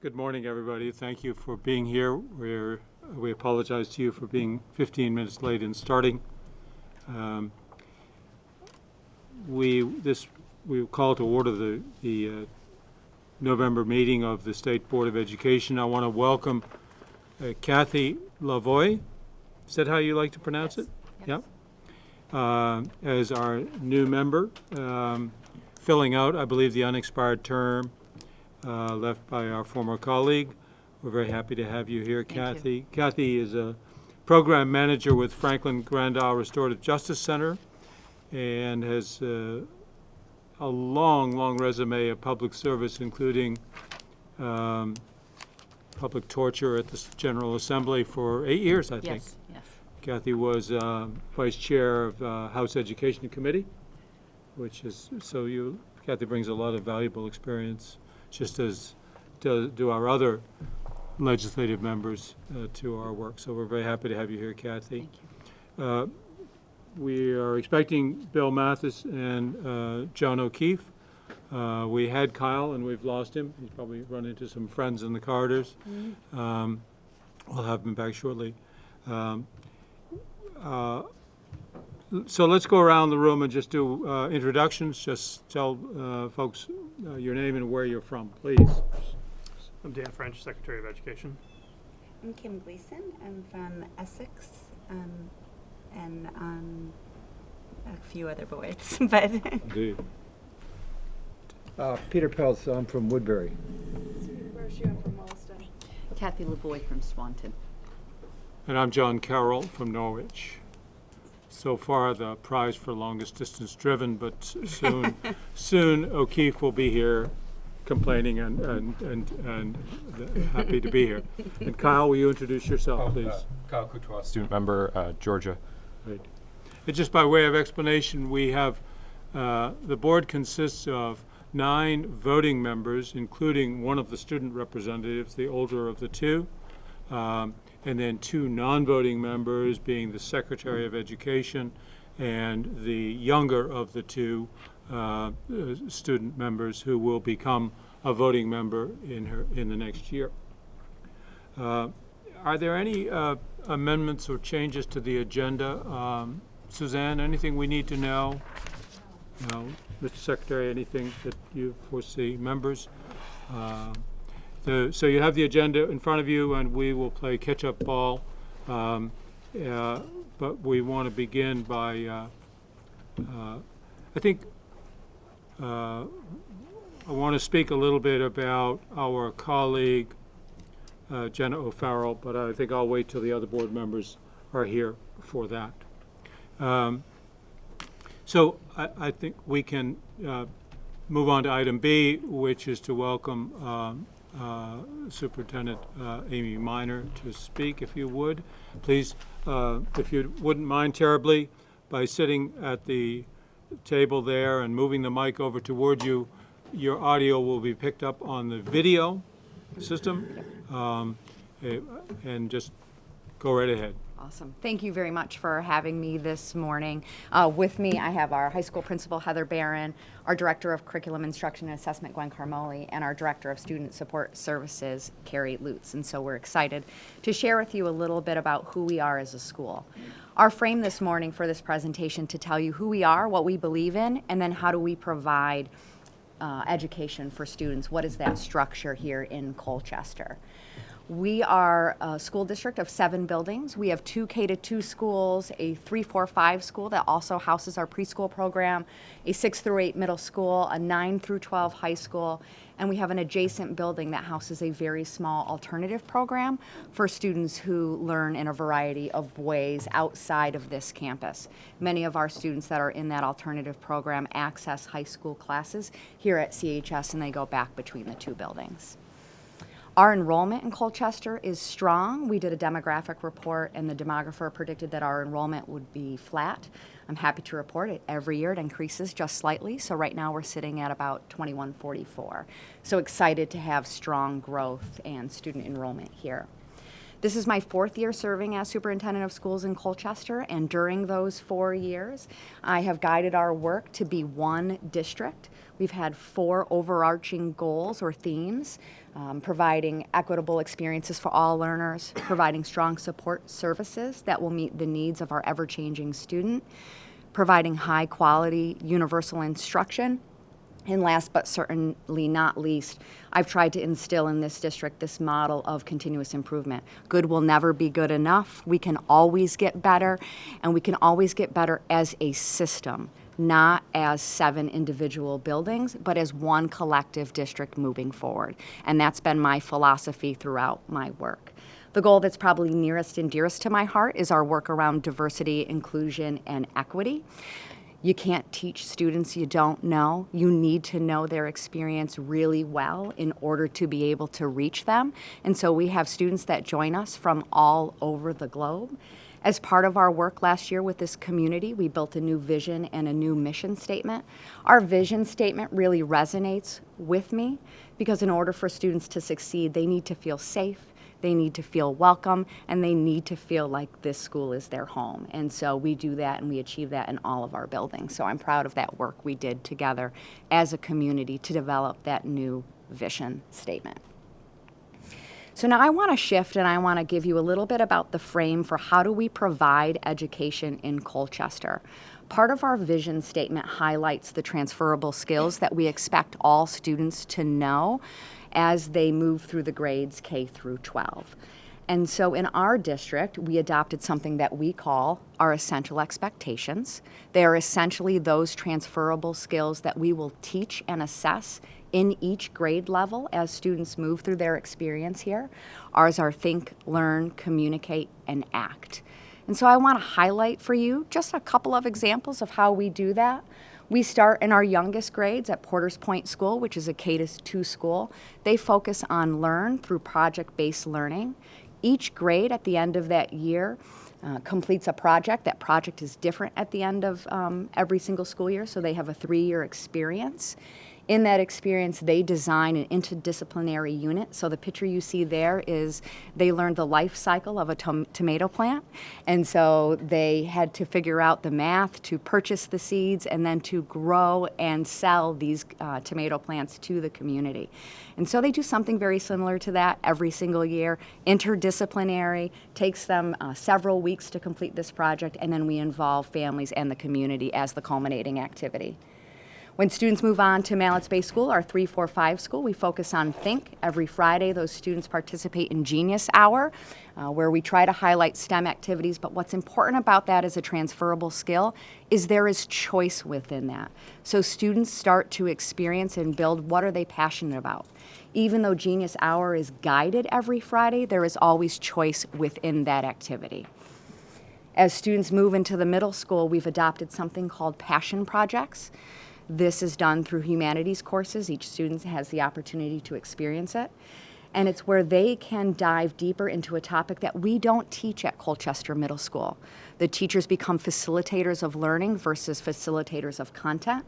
Good morning, everybody. Thank you for being here. We apologize to you for being 15 minutes late in starting. We call to order the November meeting of the State Board of Education. I want to welcome Kathy Lavoie. Is that how you like to pronounce it? Yes. Yep. As our new member, filling out, I believe, the unexpired term left by our former colleague. We're very happy to have you here, Kathy. Kathy is a program manager with Franklin Grand Isle Restorative Justice Center and has a long resume of public service, including public torture at the General Assembly for 8 years, I think. Yes. Kathy was vice chair of House Education Committee, Kathy brings a lot of valuable experience, just as do our other legislative members to our work. So we're very happy to have you here, Kathy. Thank you. We are expecting Bill Mathis and John O'Keefe. We had Kyle and we've lost him. He's probably run into some friends in the corridors. Mm-hmm. We'll have him back shortly. So let's go around the room and just do introductions. Just tell folks your name and where you're from, please. I'm Dan French, Secretary of Education. I'm Kim Gleason. I'm from Essex, and a few other boards, but Indeed. Peter Peltz, I'm from Woodbury. I'm from Williston. Kathy Lavoie from Swanton. And I'm John Carroll from Norwich. So far, the prize for longest distance driven, but soon O'Keefe will be here complaining and happy to be here. And Kyle, will you introduce yourself, please? Kyle Coutois, student member, Georgia. Great. And just by way of explanation, we have, the board consists of 9 voting members, including one of the student representatives, the older of the two, and then 2 non-voting members, being the Secretary of Education and the younger of the 2 student members, who will become a voting member in the next year. Are there any amendments or changes to the agenda? Suzanne, anything we need to know? No. Mr. Secretary, anything that you foresee? Members? So you have the agenda in front of you, and we will play catch-up ball. But we want to begin by, I want to speak a little bit about our colleague, Jenna O'Farrell, but I think I'll wait till the other board members are here for that. So I think we can move on to item B, which is to welcome Superintendent Amy Minor to speak, if you would. Please, if you wouldn't mind terribly, by sitting at the table there and moving the mic over toward you, your audio will be picked up on the video system, and just go right ahead. Awesome. Thank you very much for having me this morning. With me, I have our high school principal, Heather Barron, our Director of Curriculum Instruction and Assessment, Gwen Carmoli, and our Director of Student Support Services, Carrie Lutz. And so we're excited to share with you a little bit about who we are as a school. Our frame this morning for this presentation to tell you who we are, what we believe in, and then how do we provide education for students. What is that structure here in Colchester? We are a school district of 7 buildings. We have 2 K-2 schools, a 3-4-5 school that also houses our preschool program, a 6-8 middle school, a 9-12 high school, and we have an adjacent building that houses a very small alternative program for students who learn in a variety of ways outside of this campus. Many of our students that are in that alternative program access high school classes here at CHS, and they go back between the 2 buildings. Our enrollment in Colchester is strong. We did a demographic report, and the demographer predicted that our enrollment would be flat. I'm happy to report it. Every year it increases just slightly, so right now we're sitting at about 2144. So excited to have strong growth and student enrollment here. This is my 4th year serving as superintendent of schools in Colchester, and during those 4 years, I have guided our work to be one district We've had 4 overarching goals or themes, providing equitable experiences for all learners, providing strong support services that will meet the needs of our ever-changing student, providing high-quality universal instruction, and last but certainly not least, I've tried to instill in this district this model of continuous improvement. Good will never be good enough. We can always get better, and we can always get better as a system, not as 7 individual buildings, but as one collective district moving forward. And that's been my philosophy throughout my work. The goal that's probably nearest and dearest to my heart is our work around diversity, inclusion, and equity. You can't teach students you don't know. You need to know their experience really well in order to be able to reach them. And so we have students that join us from all over the globe. As part of our work last year with this community, we built a new vision and a new mission statement. Our vision statement really resonates with me because in order for students to succeed, they need to feel safe, they need to feel welcome, and they need to feel like this school is their home. And so we do that and we achieve that in all of our buildings. So I'm proud of that work we did together as a community to develop that new vision statement. So now I want to shift and I want to give you a little bit about the frame for how do we provide education in Colchester. Part of our vision statement highlights the transferable skills that we expect all students to know as they move through the grades K through 12. And so in our district, we adopted something that we call our essential expectations. They are essentially those transferable skills that we will teach and assess in each grade level as students move through their experience here. Ours are think, learn, communicate, and act. And so I want to highlight for you just a couple of examples of how we do that. We start in our youngest grades at Porter's Point School, which is a K-2 school. They focus on learn through project-based learning. Each grade at the end of that year completes a project. That project is different at the end of every single school year, so they have a 3-year experience. In that experience, they design an interdisciplinary unit. So the picture you see there is they learned the life cycle of a tomato plant. And so they had to figure out the math to purchase the seeds and then to grow and sell these tomato plants to the community. And so they do something very similar to that every single year. Interdisciplinary, takes them several weeks to complete this project, and then we involve families and the community as the culminating activity. When students move on to Mallett's Bay School, our 3-4-5 school, we focus on think. Every Friday, those students participate in Genius Hour, where we try to highlight STEM activities. But what's important about that as a transferable skill is there is choice within that. So students start to experience and build what are they passionate about. Even though Genius Hour is guided every Friday, there is always choice within that activity. As students move into the middle school, we've adopted something called passion projects. This is done through humanities courses. Each student has the opportunity to experience it. And it's where they can dive deeper into a topic that we don't teach at Colchester Middle School. The teachers become facilitators of learning versus facilitators of content.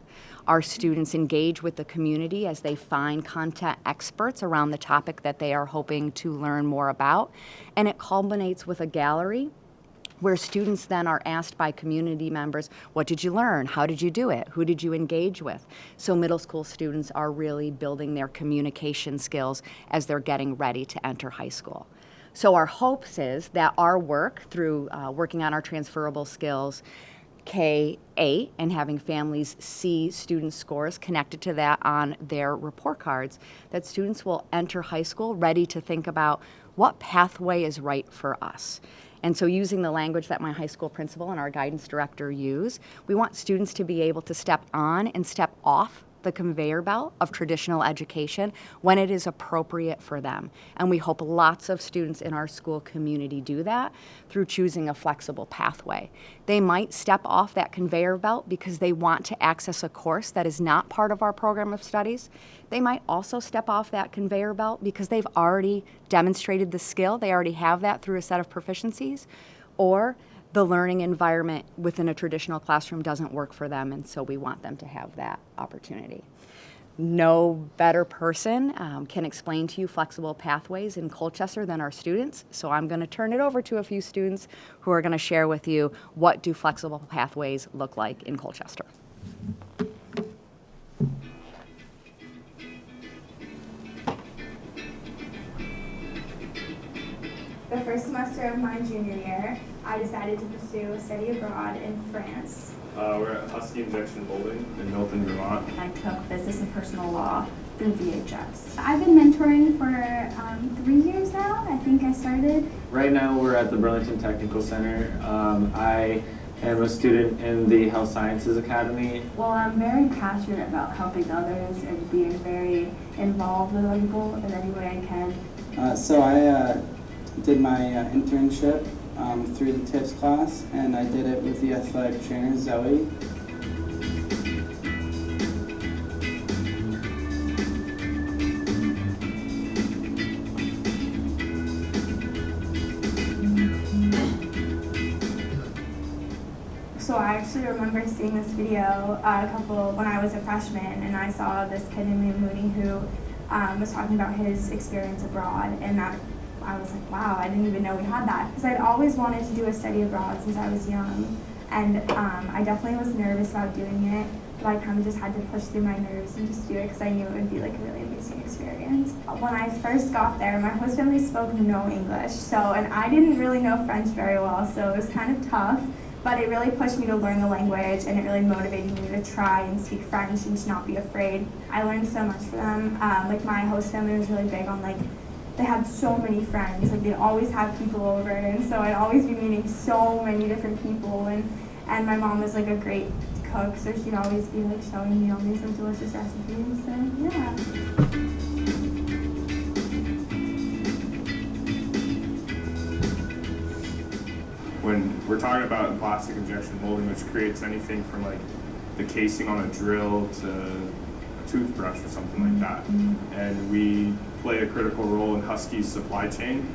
Our students engage with the community as they find content experts around the topic that they are hoping to learn more about. And it culminates with a gallery where students then are asked by community members, what did you learn? How did you do it? Who did you engage with? So middle school students are really building their communication skills as they're getting ready to enter high school. So our hopes is that our work through working on our transferable skills, K-8, and having families see student scores connected to that on their report cards, that students will enter high school ready to think about what pathway is right for us. And so using the language that my high school principal and our guidance director use, we want students to be able to step on and step off the conveyor belt of traditional education when it is appropriate for them. And we hope lots of students in our school community do that through choosing a flexible pathway. They might step off that conveyor belt because they want to access a course that is not part of our program of studies. They might also step off that conveyor belt because they've already demonstrated the skill. They already have that through a set of proficiencies. Or the learning environment within a traditional classroom doesn't work for them, and so we want them to have that opportunity. No better person can explain to you flexible pathways in Colchester than our students, so I'm going to turn it over to a few students who are going to share with you what do flexible pathways look like in Colchester. The first semester of my junior year, I decided to pursue a study abroad in France. We're at Husky Injection Molding in Milton, Vermont. I took business and personal law through VHS. I've been mentoring for 3 years now. I think I started. Right now we're at the Burlington Technical Center. I am a student in the Health Sciences Academy. Well, I'm very passionate about helping others and being very involved with other people in any way I can. So I did my internship through the TIPS class, and I did it with the athletic trainer, Zoe. So I actually remember seeing this video when I was a freshman, and I saw this kid named Mooney who was talking about his experience abroad, and that I was like, wow, I didn't even know we had that. Because I'd always wanted to do a study abroad since I was young, and I definitely was nervous about doing it, but I kind of just had to push through my nerves and just do it because I knew it would be like a really amazing experience. When I first got there, my host family spoke no English, and I didn't really know French very well, so it was kind of tough. But it really pushed me to learn the language, and it really motivated me to try and speak French and to not be afraid. I learned so much from them. My host family was really big on they had so many friends. They'd always have people over, and so I'd always be meeting so many different people. And my mom was a great cook, so she'd always be showing me all these delicious recipes. So yeah. When we're talking about plastic injection molding, which creates anything from the casing on a drill to a toothbrush or something like that, and we play a critical role in Husky's supply chain.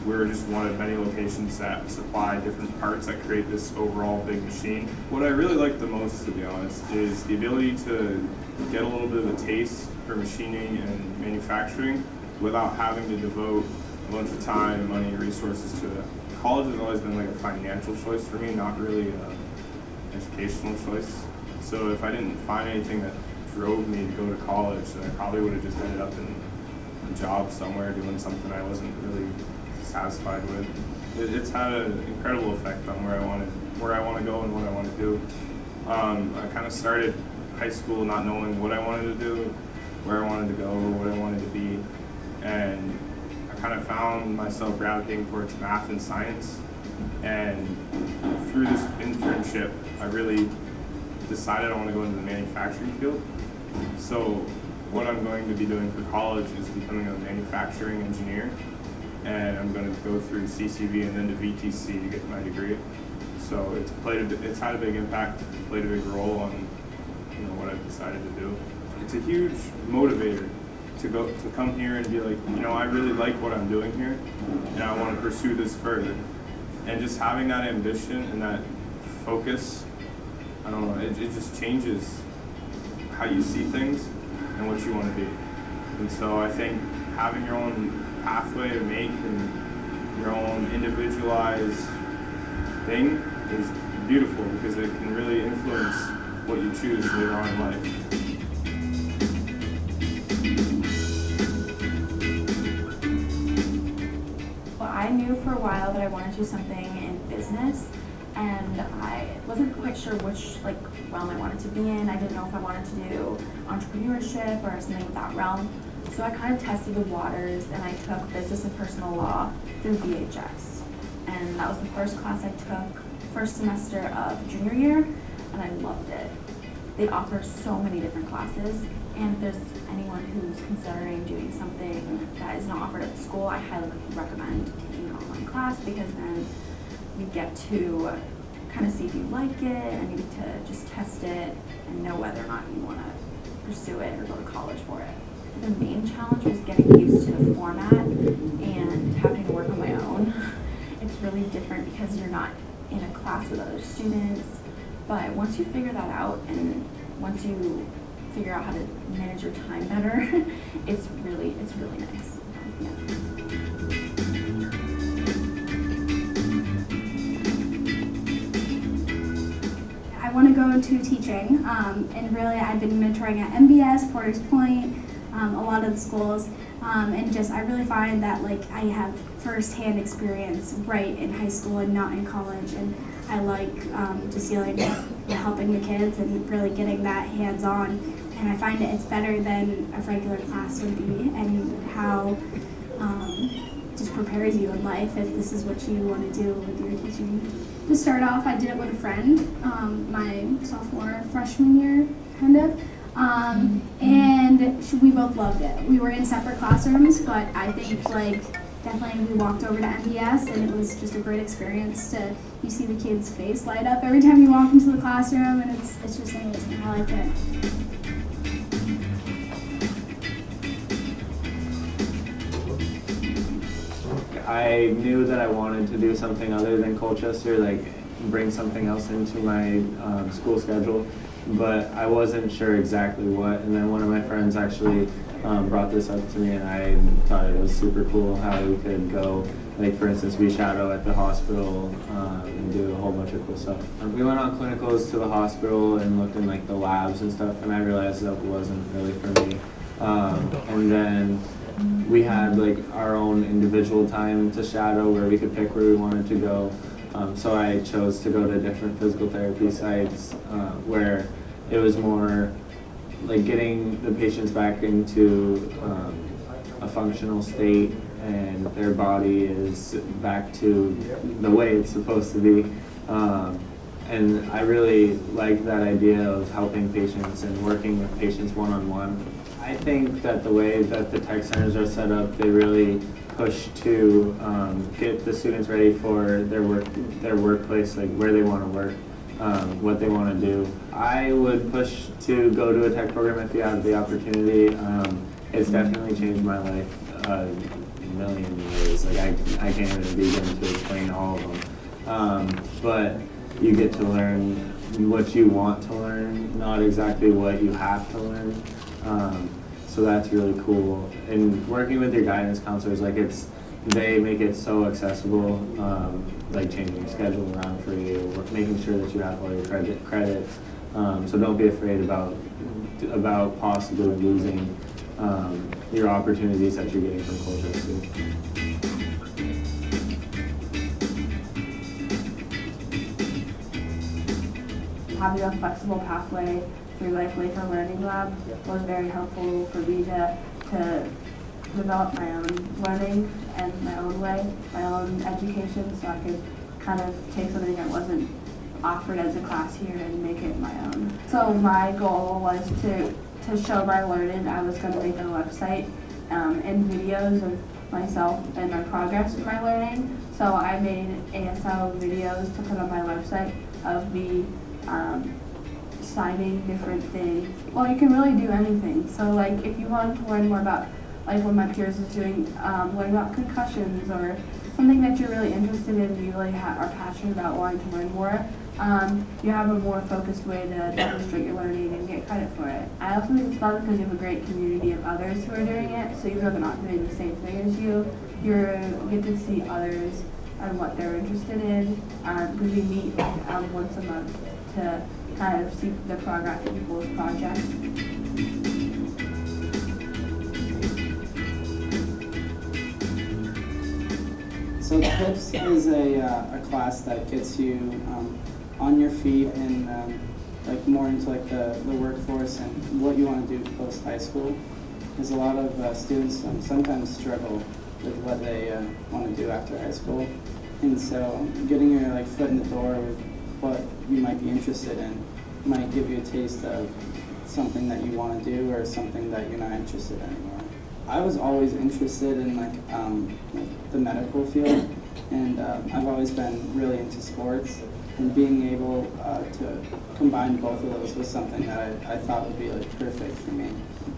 We're just one of many locations that supply different parts that create this overall big machine. What I really like the most, to be honest, is the ability to get a little bit of a taste for machining and manufacturing without having to devote a bunch of time, money, and resources to it. College has always been a financial choice for me, not really an educational choice. So if I didn't find anything that drove me to go to college, then I probably would have just ended up in a job somewhere doing something I wasn't really satisfied with. It's had an incredible effect on where I want to go and what I want to do. I kind of started high school not knowing what I wanted to do, where I wanted to go, what I wanted to be, and I kind of found myself gravitating towards math and science. And through this internship, I really decided I want to go into the manufacturing field. So what I'm going to be doing for college is becoming a manufacturing engineer, and I'm going to go through CCV and then to VTC to get my degree. So it's had a big impact, played a big role on what I've decided to do. It's a huge motivator to come here and be like, I really like what I'm doing here, and I want to pursue this further. And just having that ambition and that focus, I don't know, it just changes how you see things and what you want to be. And so I think having your own pathway to make and your own individualized thing is beautiful, because it can really influence what you choose later on in life. I knew for a while that I wanted to do something in business, and I wasn't quite sure which realm I wanted to be in. I didn't know if I wanted to do entrepreneurship or something with that realm. So I kind of tested the waters, and I took business and personal law through VHS. And that was the first class I took, first semester of junior year, and I loved it. They offer so many different classes, and if there's anyone who's considering doing something that is not offered at the school, I highly recommend taking an online class, because then you get to kind of see if you like it, and you get to just test it and know whether or not you want to pursue it or go to college for it. The main challenge was getting used to the format and having to work on my own. It's really different because you're not in a class with other students, but once you figure that out, and once you figure out how to manage your time better, it's really nice. Yeah. I want to go into teaching, and really I've been mentoring at MBS, Porter's Point, a lot of the schools, and just I really find that like I have firsthand experience right in high school and not in college, and I like just helping the kids and really getting that hands-on, and I find it's better than a regular class would be, and how just prepares you in life if this is what you want to do with your teaching. To start off, I did it with a friend, my sophomore, freshman year, kind of. And we both loved it. We were in separate classrooms, but I think like definitely we walked over to MBS and it was just a great experience you see the kids' face light up every time you walk into the classroom, and it's just amazing. I like it. I knew that I wanted to do something other than Colchester, like bring something else into my school schedule, but I wasn't sure exactly what. And then one of my friends actually brought this up to me, and I thought it was super cool how we could go, like for instance, we shadow at the hospital and do a whole bunch of cool stuff. We went on clinicals to the hospital and looked in like the labs and stuff, and I realized that wasn't really for me. And then we had like our own individual time to shadow where we could pick where we wanted to go. So I chose to go to different physical therapy sites where it was more like getting the patients back into a functional state and their body is back to the way it's supposed to be. And I really like that idea of helping patients and working with patients one-on-one. I think that the way that the tech centers are set up, they really push to get the students ready for their workplace, like where they want to work, what they want to do. I would push to go to a tech program if you have the opportunity. It's definitely changed my life a million ways. Like I can't even begin to explain all of them. But you get to learn what you want to learn, not exactly what you have to learn. So that's really cool. And working with your guidance counselors, like they make it so accessible, like changing your schedule around for you, making sure that you have all your credits. So don't be afraid about possibly losing your opportunities that you're getting from Colchester. Having a flexible pathway through like Laker Learning Lab was very helpful for me to develop my own learning and my own way, my own education, so I could kind of take something that wasn't offered as a class here and make it my own. So my goal was to show my learning. I was going to make a website and videos of myself and my progress with my learning. So I made ASL videos to put on my website of me signing different things. Well, you can really do anything. So like if you want to learn more about like what my peers is doing, learn about concussions or something that you're really interested in, you really are passionate about wanting to learn more, you have a more focused way to demonstrate your learning and get credit for it. I also think it's fun because you have a great community of others who are doing it, so even though they're not doing the same thing as you, you get to see others and what they're interested in, because we meet once a month to kind of see the progress of people's projects. So TIPS is a class that gets you on your feet and like more into like the workforce and what you want to do post high school. Because a lot of students sometimes struggle with what they want to do after high school, and so getting your like foot in the door with what you might be interested in might give you a taste of something that you want to do or something that you're not interested in anymore. I was always interested in like the medical field, and I've always been really into sports, and being able to combine both of those was something that I thought would be like perfect for me.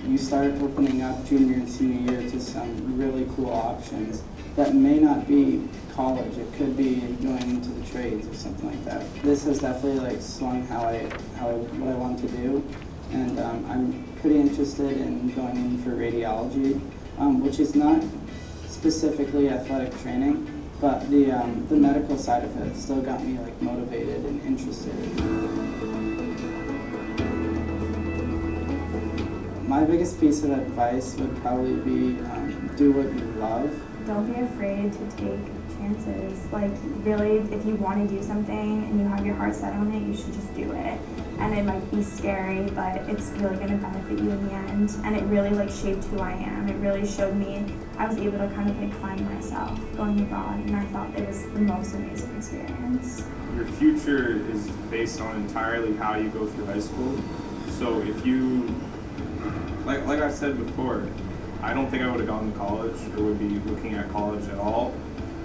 You start opening up junior and senior year to some really cool options that may not be college. It could be going into the trades or something like that. This has definitely like swung what I want to do, and I'm pretty interested in going in for radiology, which is not specifically athletic training, but the medical side of it still got me like motivated and interested. My biggest piece of advice would probably be do what you love. Don't be afraid to take chances. Like, really, if you want to do something and you have your heart set on it, you should just do it. And it might be scary, but it's really going to benefit you in the end. And it really like shaped who I am. It really showed me I was able to kind of like find myself going abroad, and I thought it was the most amazing experience. Your future is based on entirely how you go through high school. So if you, like I said before, I don't think I would have gone to college or would be looking at college at all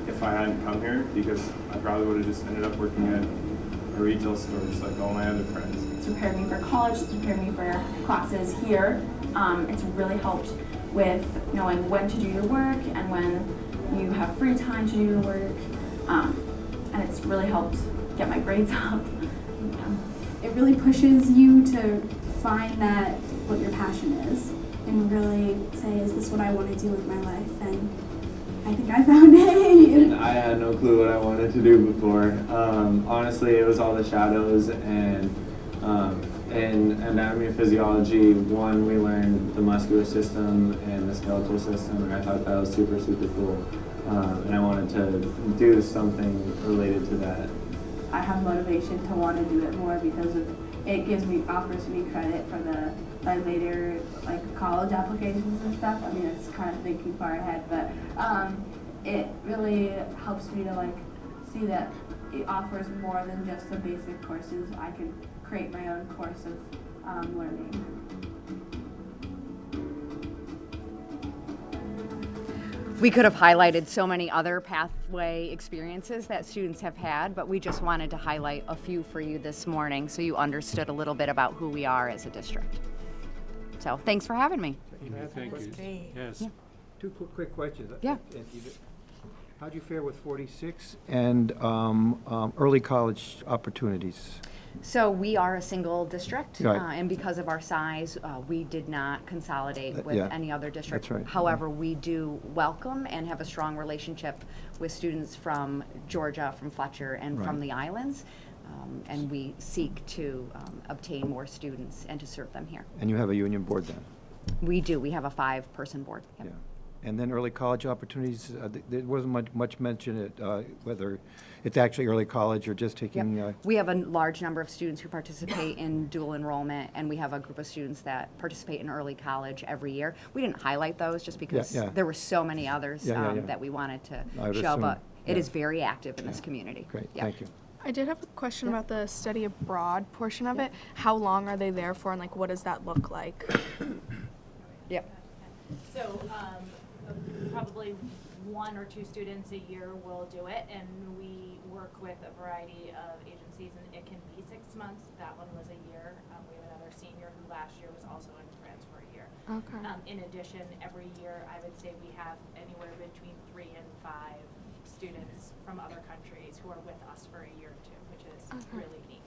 if I hadn't come here, because I probably would have just ended up working at a retail store just like all my other friends. It's prepared me for college, it's prepared me for classes here. It's really helped with knowing when to do your work and when you have free time to do your work. And it's really helped get my grades up. It really pushes you to find that what your passion is and really say, is this what I want to do with my life? And I think I found it. And I had no clue what I wanted to do before. Honestly, it was all the shadows, and in anatomy and physiology, one, we learned the muscular system and the skeletal system, and I thought that was super, super cool. And I wanted to do something related to that. I have motivation to want to do it more because it offers me credit for my later like college applications and stuff. I mean, it's kind of thinking far ahead, but it really helps me to like see that it offers more than just the basic courses. I can create my own course of learning. We could have highlighted so many other pathway experiences that students have had, but we just wanted to highlight a few for you this morning so you understood a little bit about who we are as a district. So thanks for having me. Thank you. Great. Yes. Two quick questions. Yeah. How'd you fare with 46 and early college opportunities? So we are a single district, Right. and because of our size, we did not consolidate with Yeah. any other district. That's right. However, we do welcome and have a strong relationship with students from Georgia, from Fletcher, and from Right. the islands, and we seek to obtain more students and to serve them here. And you have a union board then? We do. We have a 5-person board. Yep. Yeah. And then early college opportunities, there wasn't much mention at whether it's actually early college or just taking... Yep. We have a large number of students who participate in dual enrollment, and we have a group of students that participate in early college every year. We didn't highlight those just because yeah. there were so many others Yeah. that we wanted to I would show, assume, but it yeah. is very active in this community. Great, Yep. thank you. I did have a question about the study abroad portion of it. How long are they there for, and like what does that look like? Yep. So probably 1 or 2 students a year will do it, and we work with a variety of agencies, and it can be 6 months. That one was a year. We have another senior who last year was also in France for a year. Okay. In addition, every year I would say we have anywhere between 3 and 5 students from other countries who are with us for a year or 2, which is really neat.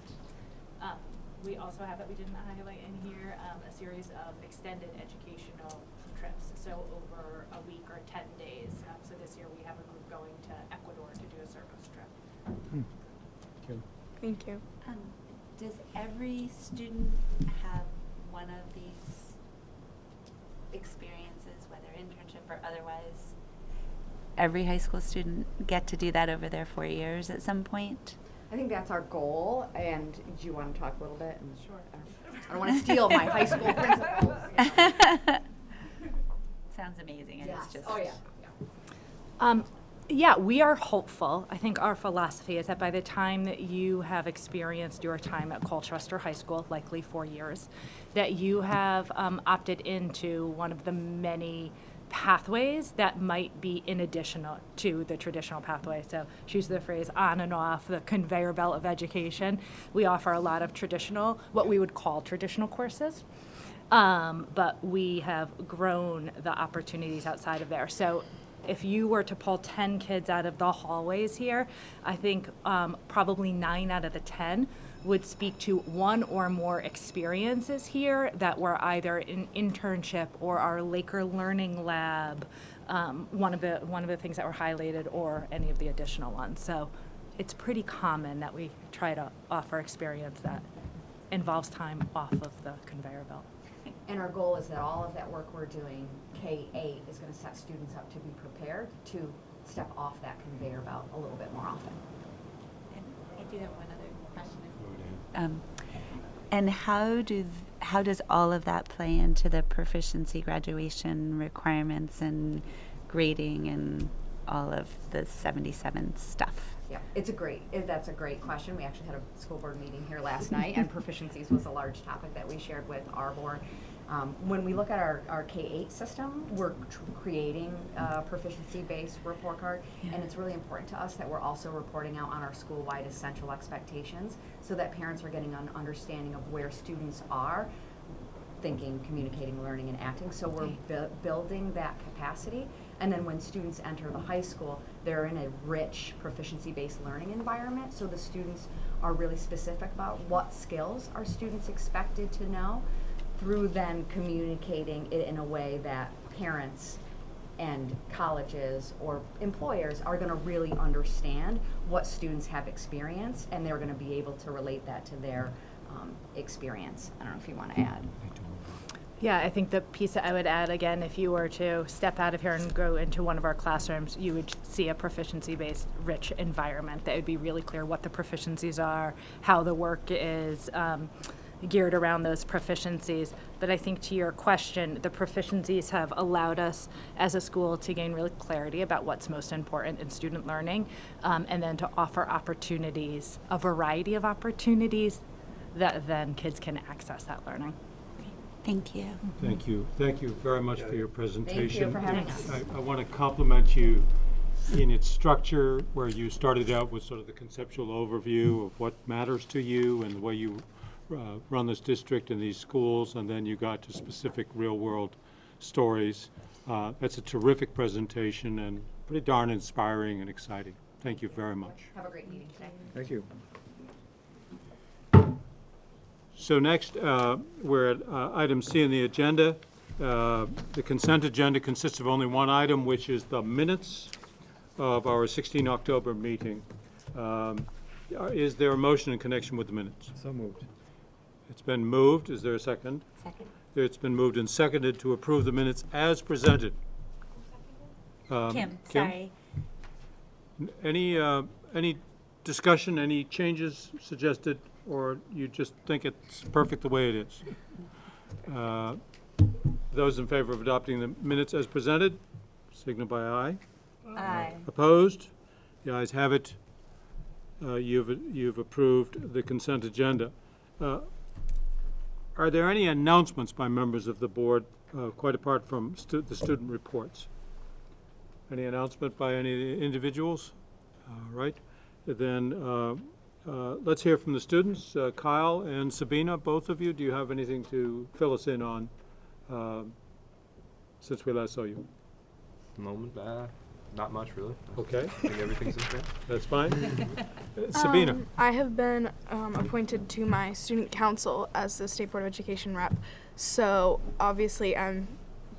We also have, that we didn't highlight in here, a series of extended educational trips, so over a week or 10 days. So this year we have a group going to Ecuador to do a service trip. Thank you. Does every student have one of these experiences, whether internship or otherwise? Every high school student get to do that over their 4 years at some point? I think that's our goal, and do you want to talk a little bit? Sure. I don't want to steal my high school principals. Sounds amazing. And it's just Oh, yeah. Yeah, we are hopeful. I think our philosophy is that by the time that you have experienced your time at Colchester High School, likely 4 years, that you have opted into one of the many pathways that might be in addition to the traditional pathway. So she used the phrase on and off, the conveyor belt of education. We offer a lot of traditional, what we would call traditional courses. But we have grown the opportunities outside of there. So if you were to pull 10 kids out of the hallways here, I think probably 9 out of the 10 would speak to one or more experiences here that were either an internship or our Laker Learning Lab, one of the things that were highlighted, or any of the additional ones. So it's pretty common that we try to offer experience that involves time off of the conveyor belt. And our goal is that all of that work we're doing, K-8, is going to set students up to be prepared to step off that conveyor belt a little bit more often. And I do have one other question. And how does all of that play into the proficiency graduation requirements and grading and all of the 77 stuff? Yeah, that's a great question. We actually had a school board meeting here last night, and proficiencies was a large topic that we shared with our board. When we look at our K-8 system, we're creating a proficiency-based report card, and it's really important to us that we're also reporting out on our school-wide essential expectations so that parents are getting an understanding of where students are thinking, communicating, learning, and acting. So we're building that capacity. And then when students enter the high school, they're in a rich proficiency-based learning environment. So the students are really specific about what skills are students expected to know, through then communicating it in a way that parents and colleges or employers are going to really understand what students have experienced, and they're going to be able to relate that to their experience. I don't know if you want to add. Yeah, I think the piece that I would add, again, if you were to step out of here and go into one of our classrooms, you would see a proficiency-based rich environment that would be really clear what the proficiencies are, how the work is geared around those proficiencies. But I think to your question, the proficiencies have allowed us as a school to gain real clarity about what's most important in student learning, and then to offer opportunities, a variety of opportunities that then kids can access that learning. Thank you. Thank you. Thank you very much for your presentation. Thank you for having us. I want to compliment you in its structure, where you started out with sort of the conceptual overview of what matters to you and the way you run this district and these schools, and then you got to specific real-world stories. That's a terrific presentation and pretty darn inspiring and exciting. Thank you very much. Have a great meeting today. Thank you. So next, we're at item C in the agenda. The consent agenda consists of only one item, which is the minutes of our 16 October meeting. Is there a motion in connection with the minutes? So moved. It's been moved. Is there a second? Second. It's been moved and seconded to approve the minutes as presented. Kim, sorry. Any discussion, any changes suggested, or you just think it's perfect the way it is? Those in favor of adopting the minutes as presented, signal by aye. Aye. Opposed? The ayes have it. You've approved the consent agenda. Are there any announcements by members of the board, quite apart from the student reports? Any announcement by any individuals? All right. Then let's hear from the students. Kyle and Sabina, both of you, do you have anything to fill us in on since we last saw you? Moment, not much really. Okay. I think everything's in there. That's fine. Sabina. I have been appointed to my student council as the State Board of Education rep. So obviously I'm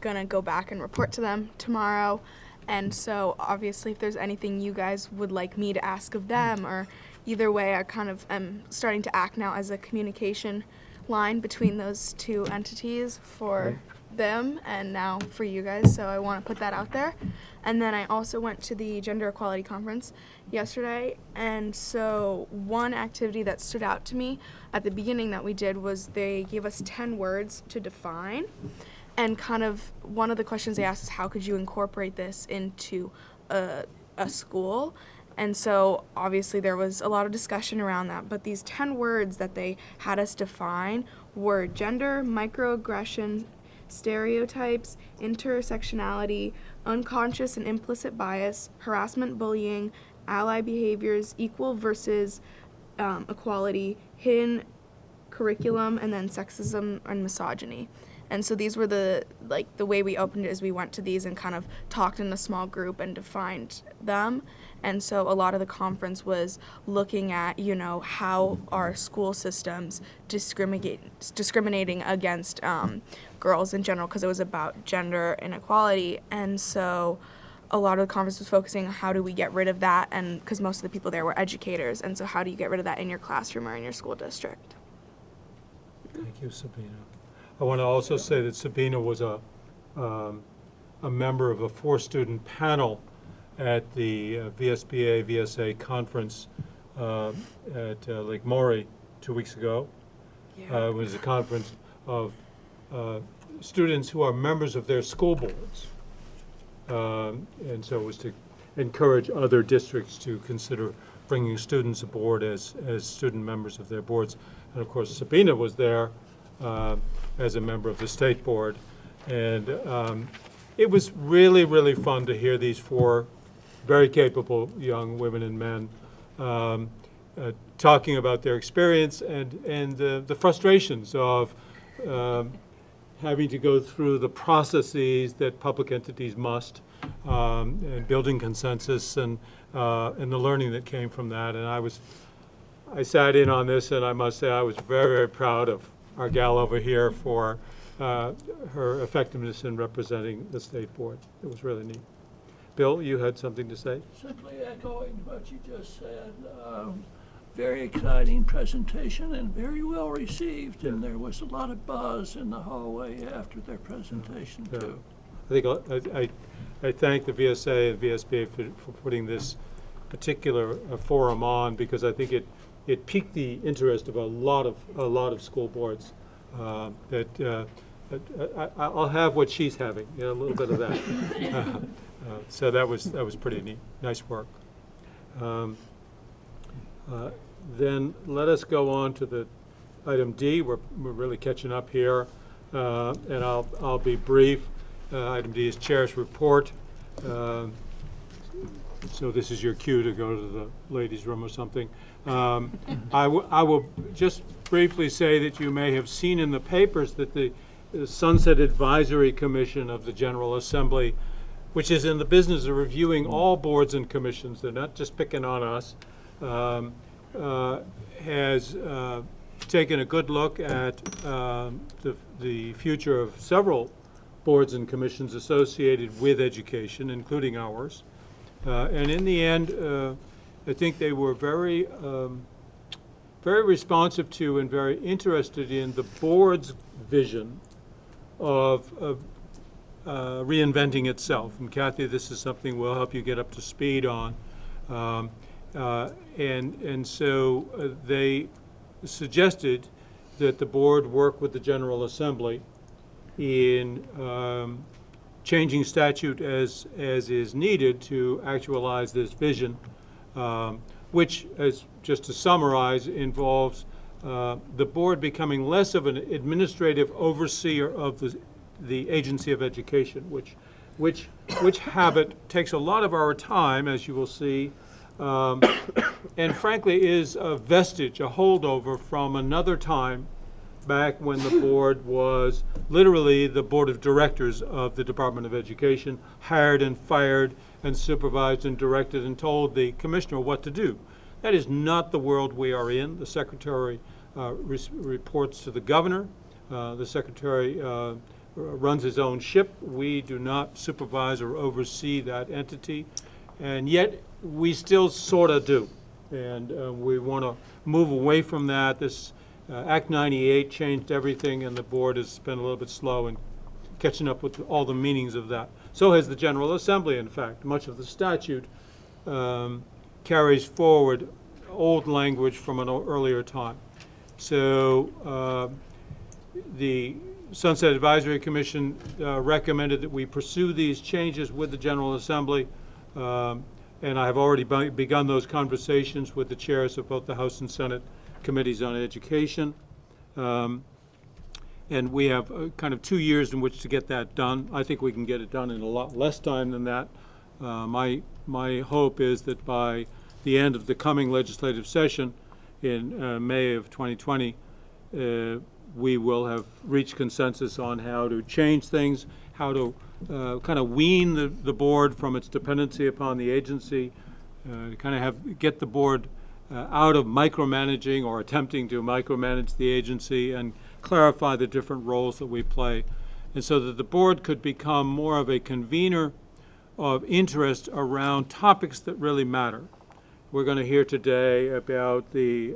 going to go back and report to them tomorrow. And so obviously if there's anything you guys would like me to ask of them, or either way, I kind of am starting to act now as a communication line between those two entities for them and now for you guys. So I want to put that out there. And then I also went to the Gender Equality Conference yesterday. And so one activity that stood out to me at the beginning that we did was they gave us 10 words to define. And kind of one of the questions they asked is, how could you incorporate this into a school? And so obviously there was a lot of discussion around that, but these 10 words that they had us define were gender, microaggression, stereotypes, intersectionality, unconscious and implicit bias, harassment, bullying, ally behaviors, equal versus equality, hidden curriculum, and then sexism and misogyny. And so these were the way we opened it is we went to these and kind of talked in a small group and defined them. And so a lot of the conference was looking at, how our school systems discriminating against girls in general, because it was about gender inequality. And so a lot of the conference was focusing on how do we get rid of that, and because most of the people there were educators. And so how do you get rid of that in your classroom or in your school district? Thank you, Sabina. I want to also say that Sabina was a member of a 4-student panel at the VSBA VSA conference at Lake Maury 2 weeks ago. It was a conference of students who are members of their school boards. And so it was to encourage other districts to consider bringing students aboard as student members of their boards. And of course, Sabina was there as a member of the state board. And it was really, really fun to hear these 4 very capable young women and men talking about their experience and the frustrations of having to go through the processes that public entities must, and building consensus and the learning that came from that. And I sat in on this, and I must say I was very, very proud of our gal over here for her effectiveness in representing the state board. It was really neat. Bill, you had something to say? Simply echoing what you just said. Very exciting presentation and very well received, and there was a lot of buzz in the hallway after their presentation too. I think I thank the VSA and VSBA for putting this particular forum on, because I think it piqued the interest of a lot of school boards. I'll have what she's having, a little bit of that. So that was pretty neat. Nice work. Then let us go on to the item D. We're really catching up here, and I'll be brief. Item D is Chair's report. So this is your cue to go to the ladies' room or something. I will just briefly say that you may have seen in the papers that the Sunset Advisory Commission of the General Assembly, which is in the business of reviewing all boards and commissions, they're not just picking on us, has taken a good look at the future of several boards and commissions associated with education, including ours. And in the end, I think they were very responsive to and very interested in the board's vision of reinventing itself. And Kathy, this is something we'll help you get up to speed on. And so they suggested that the board work with the General Assembly in changing statute as is needed to actualize this vision, which, just to summarize, involves the board becoming less of an administrative overseer of the agency of education, which habit takes a lot of our time, as you will see, and frankly is a vestige, a holdover from another time back when the board was literally the board of directors of the Department of Education, hired and fired and supervised and directed and told the commissioner what to do. That is not the world we are in. The secretary reports to the governor. The secretary runs his own ship. We do not supervise or oversee that entity, and yet we still sort of do. And we want to move away from that. This Act 98 changed everything, and the board has been a little bit slow in catching up with all the meanings of that. So has the General Assembly, in fact. Much of the statute carries forward old language from an earlier time. So the Sunset Advisory Commission recommended that we pursue these changes with the General Assembly, and I have already begun those conversations with the chairs of both the House and Senate Committees on Education. And we have kind of 2 years in which to get that done. I think we can get it done in a lot less time than that. My hope is that by the end of the coming legislative session in May of 2020, we will have reached consensus on how to change things, how to kind of wean the board from its dependency upon the agency, kind of get the board out of micromanaging or attempting to micromanage the agency, and clarify the different roles that we play, and so that the board could become more of a convener of interest around topics that really matter. We're going to hear today about the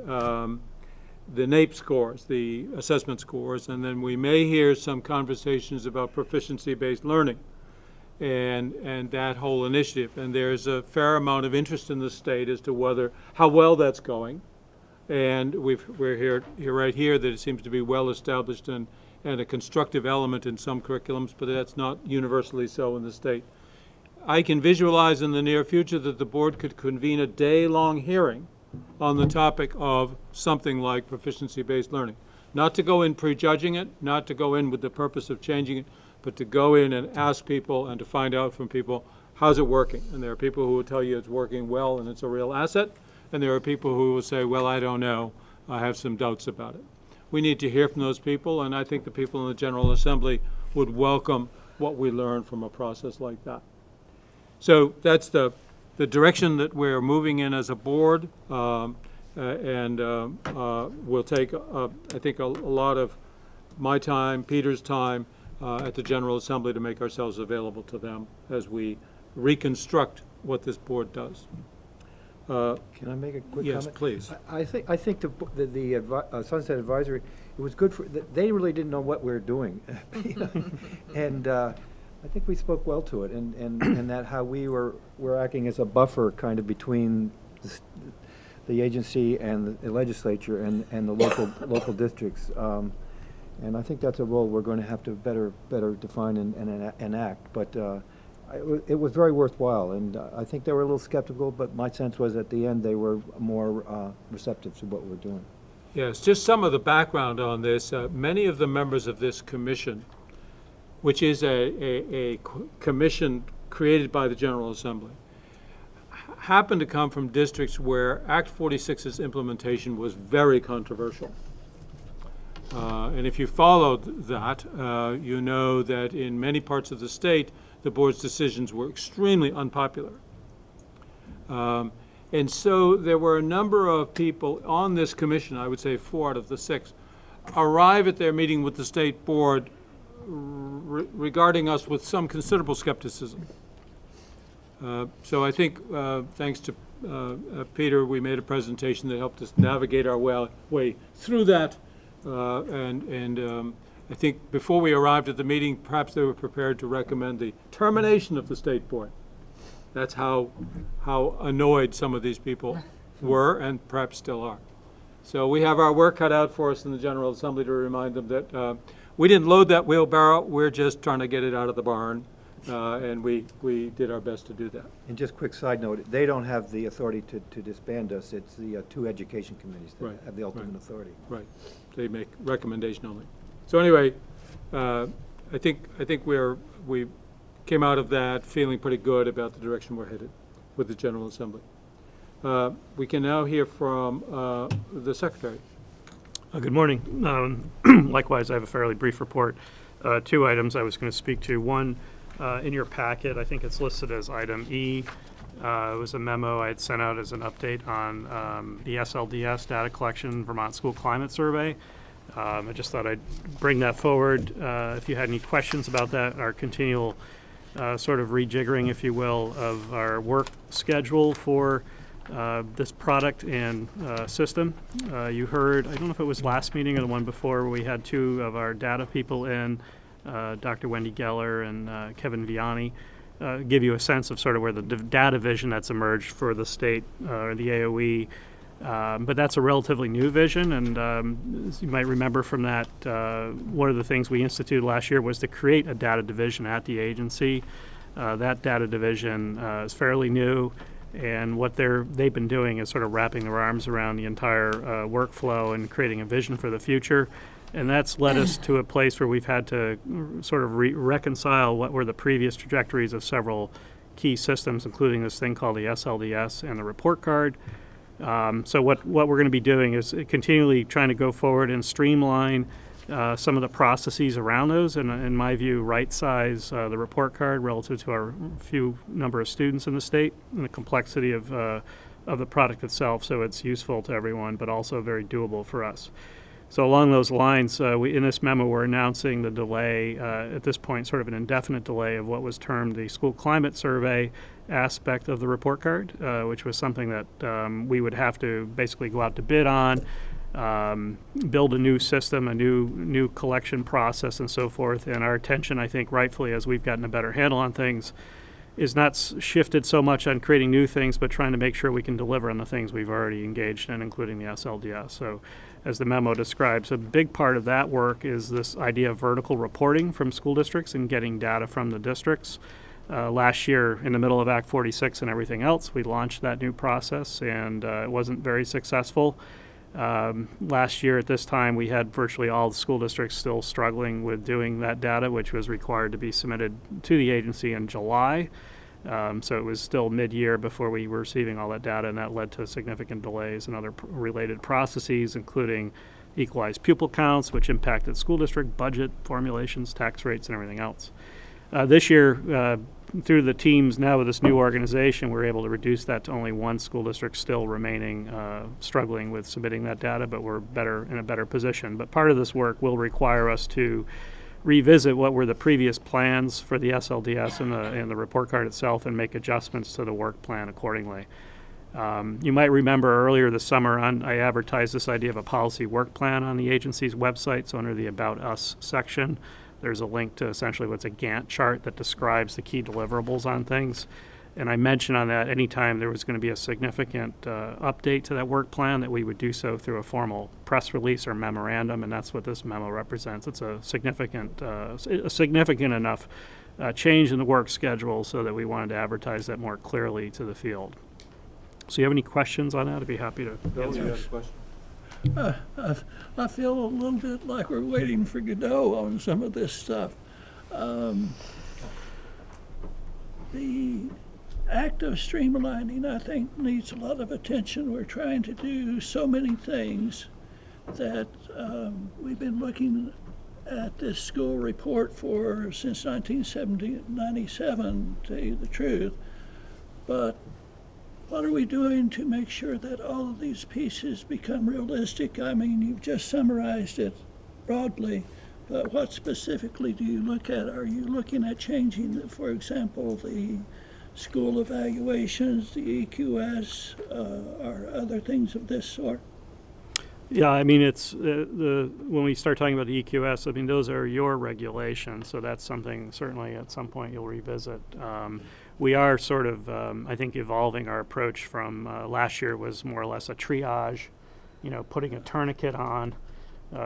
the NAEP scores, the assessment scores, and then we may hear some conversations about proficiency-based learning and that whole initiative. And there's a fair amount of interest in the state as to how well that's going. And we're here right here that it seems to be well established and a constructive element in some curriculums, but that's not universally so in the state. I can visualize in the near future that the board could convene a day-long hearing on the topic of something like proficiency-based learning. Not to go in prejudging it, not to go in with the purpose of changing it, but to go in and ask people and to find out from people, how's it working? And there are people who will tell you it's working well and it's a real asset, and there are people who will say, well, I don't know, I have some doubts about it. We need to hear from those people, and I think the people in the General Assembly would welcome what we learn from a process like that. So that's the direction that we're moving in as a board, and we'll take, I think, a lot of my time, Peter's time, at the General Assembly to make ourselves available to them as we reconstruct what this board does. Can I make a quick comment? Yes, please. I think the Sunset Advisory, it was good they really didn't know what we were doing. And I think we spoke well to it, and that how we're acting as a buffer kind of between the agency and the legislature and the local districts. And I think that's a role we're going to have to better define and enact. But it was very worthwhile, and I think they were a little skeptical, but my sense was at the end they were more receptive to what we're doing. Yes, just some of the background on this. Many of the members of this commission, which is a commission created by the General Assembly, happen to come from districts where Act 46's implementation was very controversial. And if you followed that, you know that in many parts of the state, the board's decisions were extremely unpopular. And so there were a number of people on this commission, I would say 4 out of the 6, arrive at their meeting with the state board regarding us with some considerable skepticism. So I think, thanks to Peter, we made a presentation that helped us navigate our way through that. I think before we arrived at the meeting, perhaps they were prepared to recommend the termination of the state board. That's how annoyed some of these people were and perhaps still are. So we have our work cut out for us in the General Assembly to remind them that we didn't load that wheelbarrow, we're just trying to get it out of the barn, and we did our best to do that. And just quick side note, they don't have the authority to disband us. It's the 2 education committees that have the ultimate authority. Right. They make recommendation only. So anyway, I think we came out of that feeling pretty good about the direction we're headed with the General Assembly. We can now hear from the Secretary. Good morning. Likewise, I have a fairly brief report. 2 items I was going to speak to. One, in your packet, I think it's listed as item E. It was a memo I had sent out as an update on the SLDS data collection Vermont School Climate Survey. I just thought I'd bring that forward. If you had any questions about that, our continual sort of rejiggering, if you will, of our work schedule for this product and system. You heard, I don't know if it was last meeting or the one before, where we had 2 of our data people in, Dr. Wendy Geller and Kevin Vianney, give you a sense of sort of where the data vision that's emerged for the state or the AOE. But that's a relatively new vision, and as you might remember from that, one of the things we instituted last year was to create a data division at the agency. That data division is fairly new, and what they've been doing is sort of wrapping their arms around the entire workflow and creating a vision for the future. And that's led us to a place where we've had to sort of reconcile what were the previous trajectories of several key systems, including this thing called the SLDS and the report card. So what we're going to be doing is continually trying to go forward and streamline some of the processes around those, and in my view, right-size the report card relative to our few number of students in the state and the complexity of the product itself, so it's useful to everyone, but also very doable for us. So along those lines, in this memo, we're announcing the delay, at this point, sort of an indefinite delay of what was termed the school climate survey aspect of the report card, which was something that we would have to basically go out to bid on. build a new system, a new collection process, and so forth. And our attention, I think, rightfully, as we've gotten a better handle on things, is not shifted so much on creating new things, but trying to make sure we can deliver on the things we've already engaged in, including the SLDS. So, as the memo describes, a big part of that work is this idea of vertical reporting from school districts and getting data from the districts. Last year, in the middle of Act 46 and everything else, we launched that new process, and it wasn't very successful. Last year at this time, we had virtually all the school districts still struggling with doing that data, which was required to be submitted to the agency in July. So it was still mid-year before we were receiving all that data, and that led to significant delays in other related processes, including equalized pupil counts, which impacted school district budget formulations, tax rates, and everything else. This year, through the teams now with this new organization, we're able to reduce that to only one school district still remaining struggling with submitting that data, but we're in a better position. But part of this work will require us to revisit what were the previous plans for the SLDS and the report card itself, and make adjustments to the work plan accordingly. You might remember earlier this summer I advertised this idea of a policy work plan on the agency's website. So under the About Us section, there's a link to essentially what's a Gantt chart that describes the key deliverables on things. And I mentioned on that anytime there was going to be a significant update to that work plan, that we would do so through a formal press release or memorandum, and that's what this memo represents. It's a significant enough change in the work schedule so that we wanted to advertise that more clearly to the field. So you have any questions on that? I'd be happy to answer. You have a question? I feel a little bit like we're waiting for Godot on some of this stuff. The act of streamlining, I think, needs a lot of attention. We're trying to do so many things that we've been looking at this school report for since 1997, to tell you the truth. But what are we doing to make sure that all of these pieces become realistic? I mean, you've just summarized it broadly, but what specifically do you look at? Are you looking at changing, for example, the school evaluations, the EQS, or other things of this sort? Yeah, I mean, it's when we start talking about the EQS, I mean, those are your regulations, so that's something certainly at some point you'll revisit. We are sort of, I think, evolving our approach from last year was more or less a triage, putting a tourniquet on,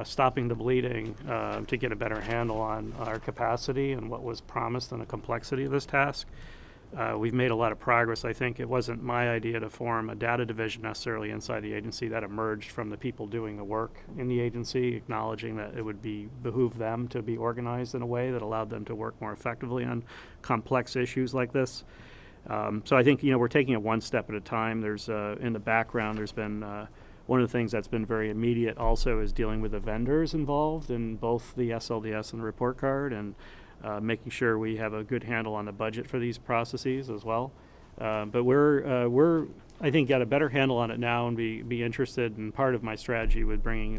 stopping the bleeding to get a better handle on our capacity and what was promised and the complexity of this task. We've made a lot of progress. I think it wasn't my idea to form a data division necessarily inside the agency. That emerged from the people doing the work in the agency, acknowledging that it would behoove them to be organized in a way that allowed them to work more effectively on complex issues like this. So I think, we're taking it one step at a time. There's, in the background, there's been, one of the things that's been very immediate also is dealing with the vendors involved in both the SLDS and the report card, and making sure we have a good handle on the budget for these processes as well. But we're I think got a better handle on it now, and be interested. And part of my strategy with bringing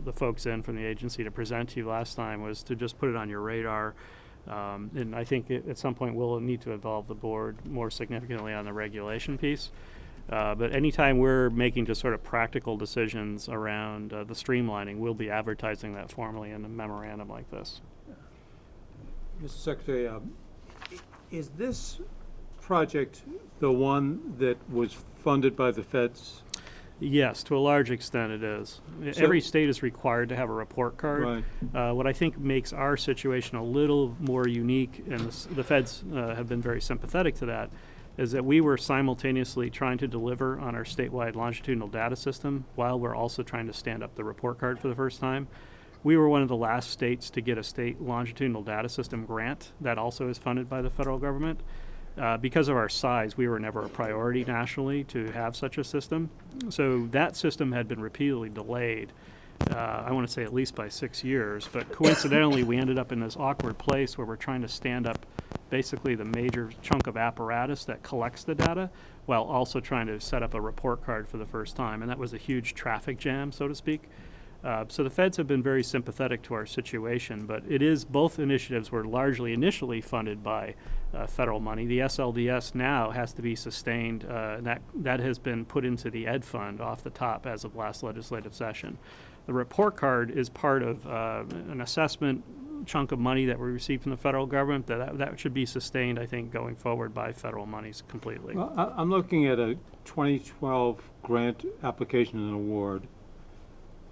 the folks in from the agency to present to you last time was to just put it on your radar. And I think at some point we'll need to involve the board more significantly on the regulation piece. But anytime we're making just sort of practical decisions around the streamlining, we'll be advertising that formally in a memorandum like this. Mr. Secretary, is this project the one that was funded by the feds? Yes, to a large extent it is. So every state is required to have a report card. Right. What I think makes our situation a little more unique, and the feds have been very sympathetic to that, is that we were simultaneously trying to deliver on our statewide longitudinal data system while we're also trying to stand up the report card for the first time. We were one of the last states to get a state longitudinal data system grant that also is funded by the federal government. Because of our size, we were never a priority nationally to have such a system. So that system had been repeatedly delayed, I want to say at least by 6 years. But coincidentally, we ended up in this awkward place where we're trying to stand up basically the major chunk of apparatus that collects the data while also trying to set up a report card for the first time. And that was a huge traffic jam, so to speak. So the feds have been very sympathetic to our situation, but it is both initiatives were largely initially funded by federal money. The SLDS now has to be sustained, and that has been put into the Ed Fund off the top as of last legislative session. The report card is part of an assessment chunk of money that we received from the federal government that should be sustained, I think, going forward by federal monies completely. Well, I'm looking at a 2012 grant application and award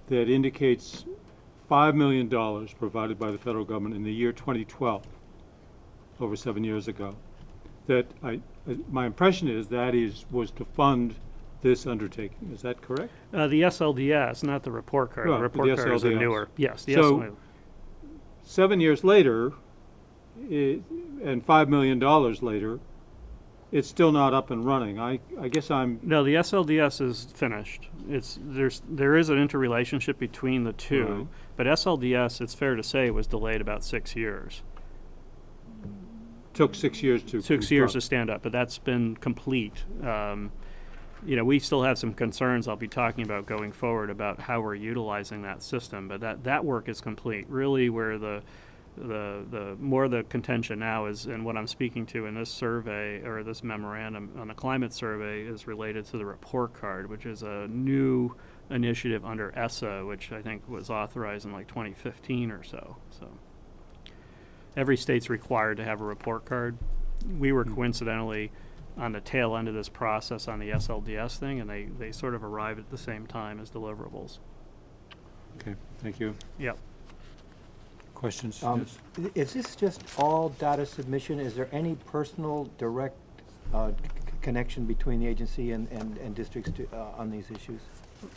that indicates $5 million provided by the federal government in the year 2012, over 7 years ago. That my impression is that was to fund this undertaking. Is that correct? The SLDS, not the report card. Well, the report card is a SLDS. newer. Yes, the So, SLDS. 7 years later, and $5 million later, it's still not up and running. I guess I'm... No, the SLDS is finished. There is an interrelationship between the two, Right. but SLDS, it's fair to say, was delayed about 6 years. Took 6 years to 6 years to construct. stand up, but that's been complete. You know, we still have some concerns I'll be talking about going forward about how we're utilizing that system, but that work is complete. Really, where the more the contention now is, and what I'm speaking to in this survey or this memorandum on the climate survey, is related to the report card, which is a new initiative under ESSA, which I think was authorized in like 2015 or so. So every state's required to have a report card. We were coincidentally on the tail end of this process on the SLDS thing, and they sort of arrived at the same time as deliverables. Okay, thank you. Yep. Questions? Yes. Is this just all data submission? Is there any personal direct connection between the agency and districts on these issues?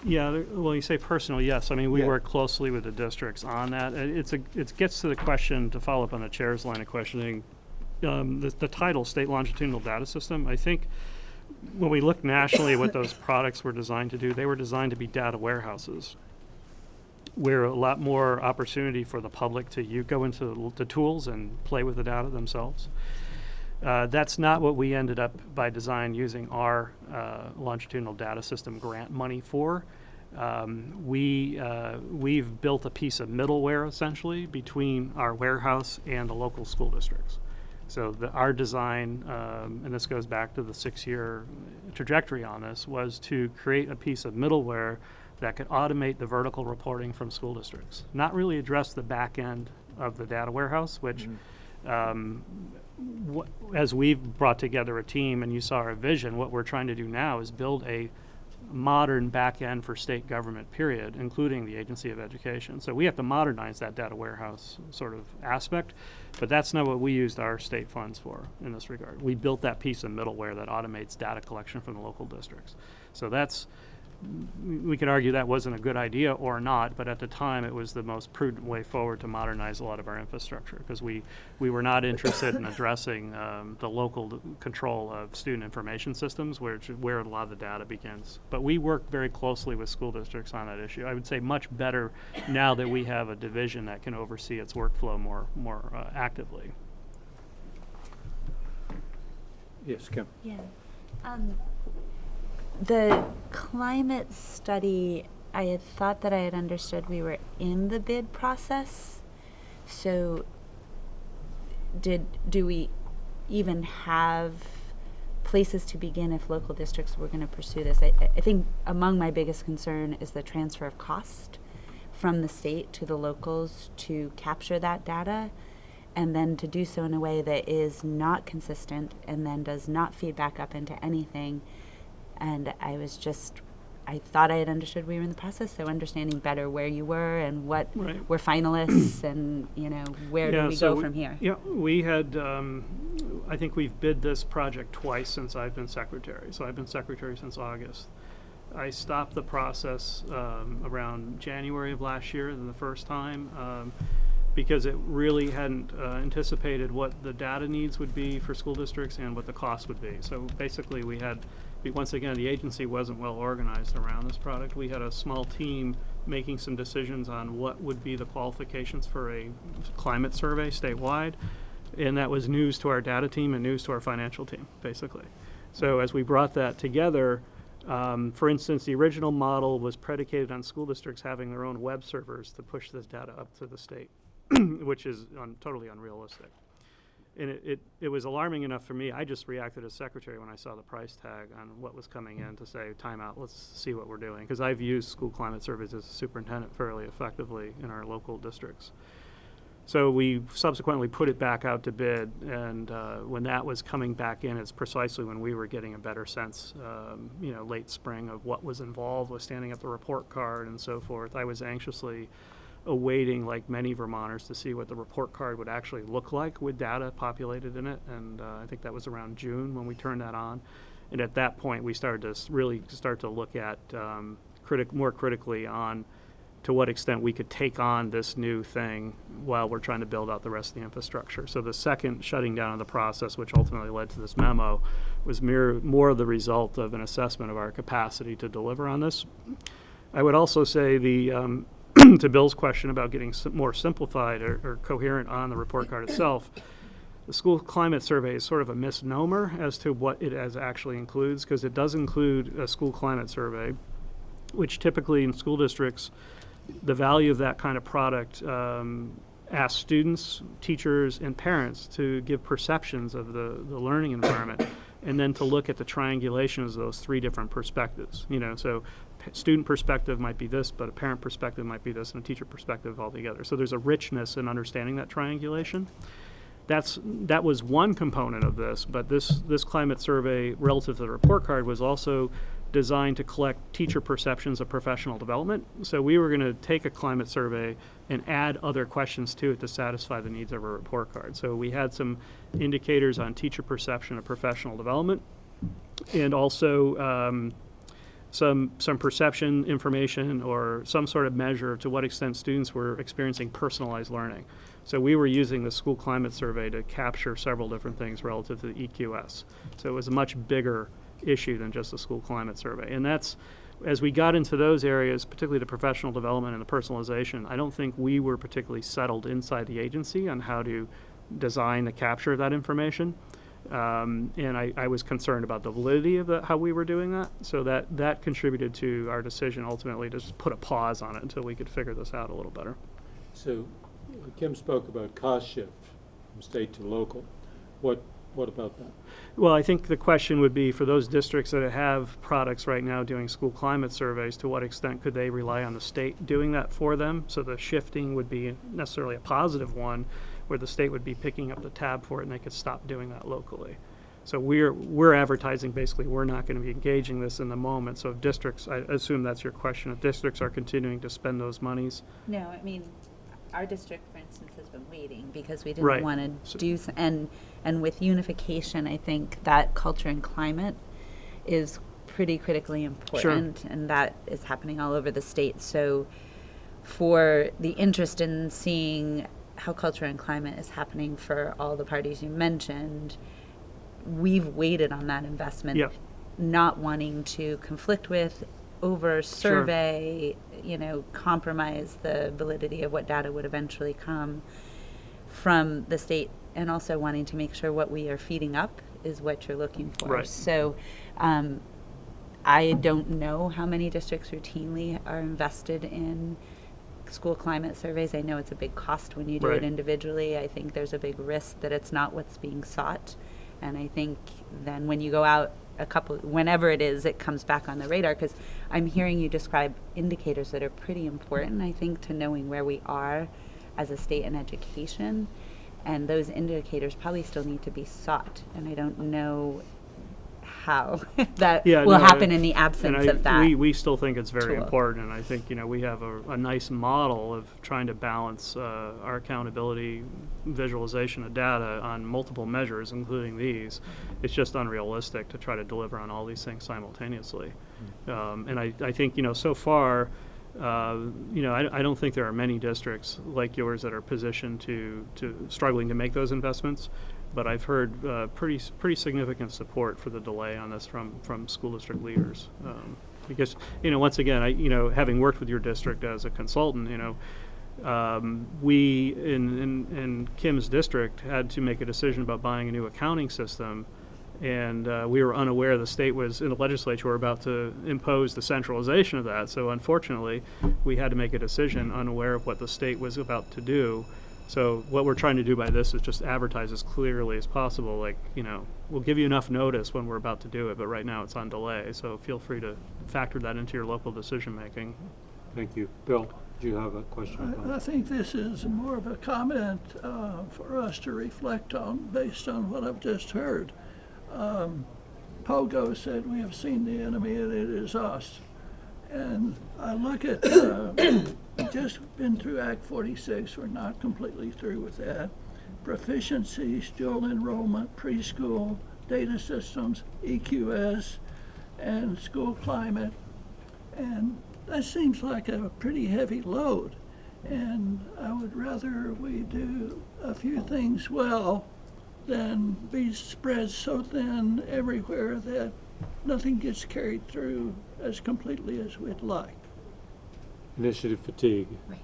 Yeah, well, you say personal, yes. I mean, we Yeah. work closely with the districts on that. It gets to the question, to follow up on the chair's line of questioning, the title, State Longitudinal Data System. I think when we look nationally at what those products were designed to do, they were designed to be data warehouses, where a lot more opportunity for the public to go into the tools and play with the data themselves. That's not what we ended up by design using our longitudinal data system grant money for. We've built a piece of middleware essentially between our warehouse and the local school districts. So our design, and this goes back to the 6-year trajectory on this, was to create a piece of middleware that could automate the vertical reporting from school districts. Not really address the back end of the data warehouse, which as we've brought together a team and you saw our vision, what we're trying to do now is build a modern back end for state government, period, including the Agency of Education. So we have to modernize that data warehouse sort of aspect, but that's not what we used our state funds for in this regard. We built that piece of middleware that automates data collection from the local districts. So we could argue that wasn't a good idea or not, but at the time it was the most prudent way forward to modernize a lot of our infrastructure, because we were not interested in addressing the local control of student information systems, where a lot of the data begins. But we work very closely with school districts on that issue. I would say much better now that we have a division that can oversee its workflow more actively. Yes, Kim. Yeah. The climate study, I had thought that I had understood we were in the bid process. So do we even have places to begin if local districts were going to pursue this? I think among my biggest concern is the transfer of cost from the state to the locals to capture that data, and then to do so in a way that is not consistent and then does not feed back up into anything. And I thought I had understood we were in the process, so understanding better where you were and what were finalists and, where do we go from here? Yeah, we had, I think we've bid this project twice since I've been secretary. So I've been secretary since August. I stopped the process around January of last year, the first time, because it really hadn't anticipated what the data needs would be for school districts and what the cost would be. So basically once again, the agency wasn't well organized around this product. We had a small team making some decisions on what would be the qualifications for a climate survey statewide, and that was news to our data team and news to our financial team, basically. So as we brought that together, for instance, the original model was predicated on school districts having their own web servers to push this data up to the state, which is totally unrealistic. And it was alarming enough for me. I just reacted as secretary when I saw the price tag on what was coming in to say, time out, let's see what we're doing. Because I've used school climate surveys as a superintendent fairly effectively in our local districts. So we subsequently put it back out to bid, and when that was coming back in, it's precisely when we were getting a better sense, late spring, of what was involved with standing up the report card and so forth. I was anxiously awaiting, like many Vermonters, to see what the report card would actually look like with data populated in it, and I think that was around June when we turned that on. And at that point, we started to really start to look at more critically on to what extent we could take on this new thing while we're trying to build out the rest of the infrastructure. So the second shutting down of the process, which ultimately led to this memo, was more the result of an assessment of our capacity to deliver on this. I would also say to Bill's question about getting more simplified or coherent on the report card itself, the school climate survey is sort of a misnomer as to what it actually includes, because it does include a school climate survey, which typically in school districts, the value of that kind of product asks students, teachers, and parents to give perceptions of the learning environment, and then to look at the triangulations of those three different perspectives. So student perspective might be this, but a parent perspective might be this, and a teacher perspective altogether. So there's a richness in understanding that triangulation. That was one component of this, but this climate survey relative to the report card was also designed to collect teacher perceptions of professional development. So we were going to take a climate survey and add other questions to it to satisfy the needs of a report card. So we had some indicators on teacher perception of professional development, and also some perception information or some sort of measure to what extent students were experiencing personalized learning. So we were using the school climate survey to capture several different things relative to the EQS. So it was a much bigger issue than just the school climate survey. And that's, as we got into those areas, particularly the professional development and the personalization, I don't think we were particularly settled inside the agency on how to design the capture of that information. And I was concerned about the validity of how we were doing that. So that contributed to our decision ultimately to just put a pause on it until we could figure this out a little better. So Kim spoke about cost shift from state to local. What about that? Well, I think the question would be, for those districts that have products right now doing school climate surveys, to what extent could they rely on the state doing that for them? So the shifting would be necessarily a positive one, where the state would be picking up the tab for it and they could stop doing that locally. So we're advertising basically we're not going to be engaging this in the moment. So if districts, I assume that's your question, if districts are continuing to spend those monies. No, I mean, our district, for instance, has been waiting because we didn't want to do, and with unification, I think that culture and climate is pretty critically important, and that is happening all over the state. So for the interest in seeing how culture and climate is happening for all the parties you mentioned, we've waited on that investment, not wanting to conflict with, over survey, compromise the validity of what data would eventually come from the state, and also wanting to make sure what we are feeding up is what you're looking for. Right. So I don't know how many districts routinely are invested in school climate surveys. I know it's a big cost when you do it individually. I think there's a big risk that it's not what's being sought. And I think then when you go out whenever it is, it comes back on the radar, because I'm hearing you describe indicators that are pretty important, I think, to knowing where we are as a state in education. And those indicators probably still need to be sought. And I don't know how that will happen in the absence of that. We still think it's very important, and I think we have a nice model of trying to balance our accountability, visualization of data on multiple measures, including these. It's just unrealistic to try to deliver on all these things simultaneously. And I think so far, I don't think there are many districts like yours that are positioned to struggling to make those investments. But I've heard pretty significant support for the delay on this from school district leaders, because once again, having worked with your district as a consultant, we in Kim's district had to make a decision about buying a new accounting system, and we were unaware the state was in the legislature were about to impose the centralization of that. So unfortunately, we had to make a decision unaware of what the state was about to do. So what we're trying to do by this is just advertise as clearly as possible, like, you know, we'll give you enough notice when we're about to do it, but right now it's on delay, so feel free to factor that into your local decision-making. Thank you. Bill, do you have a question? I think this is more of a comment for us to reflect on based on what I've just heard. Pogo said, "We have seen the enemy and it is us." And I look at, we've just been through Act 46, we're not completely through with that. Proficiency, dual enrollment, preschool, data systems, EQS, and school climate. And that seems like a pretty heavy load. And I would rather we do a few things well than be spread so thin everywhere that nothing gets carried through as completely as we'd like. Initiative fatigue. Right.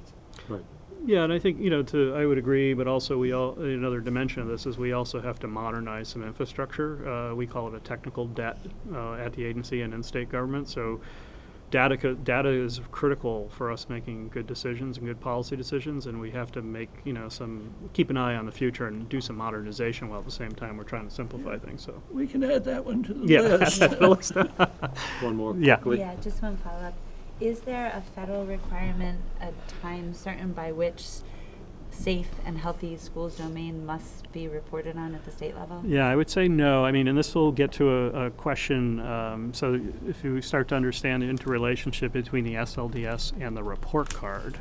Right. Yeah, and I think, you know, I would agree, but also another dimension of this is we also have to modernize some infrastructure. We call it a technical debt at the agency and in state government. So data is critical for us making good decisions and good policy decisions, and we have to make, you know, keep an eye on the future and do some modernization while at the same time we're trying to simplify things. So We can add that one to the list. One more. Yeah. quickly. Yeah, just one follow-up. Is there a federal requirement, a time certain by which safe and healthy schools domain must be reported on at the state level? Yeah, I would say no. I mean, and this will get to a question. So if you start to understand the interrelationship between the SLDS and the report card,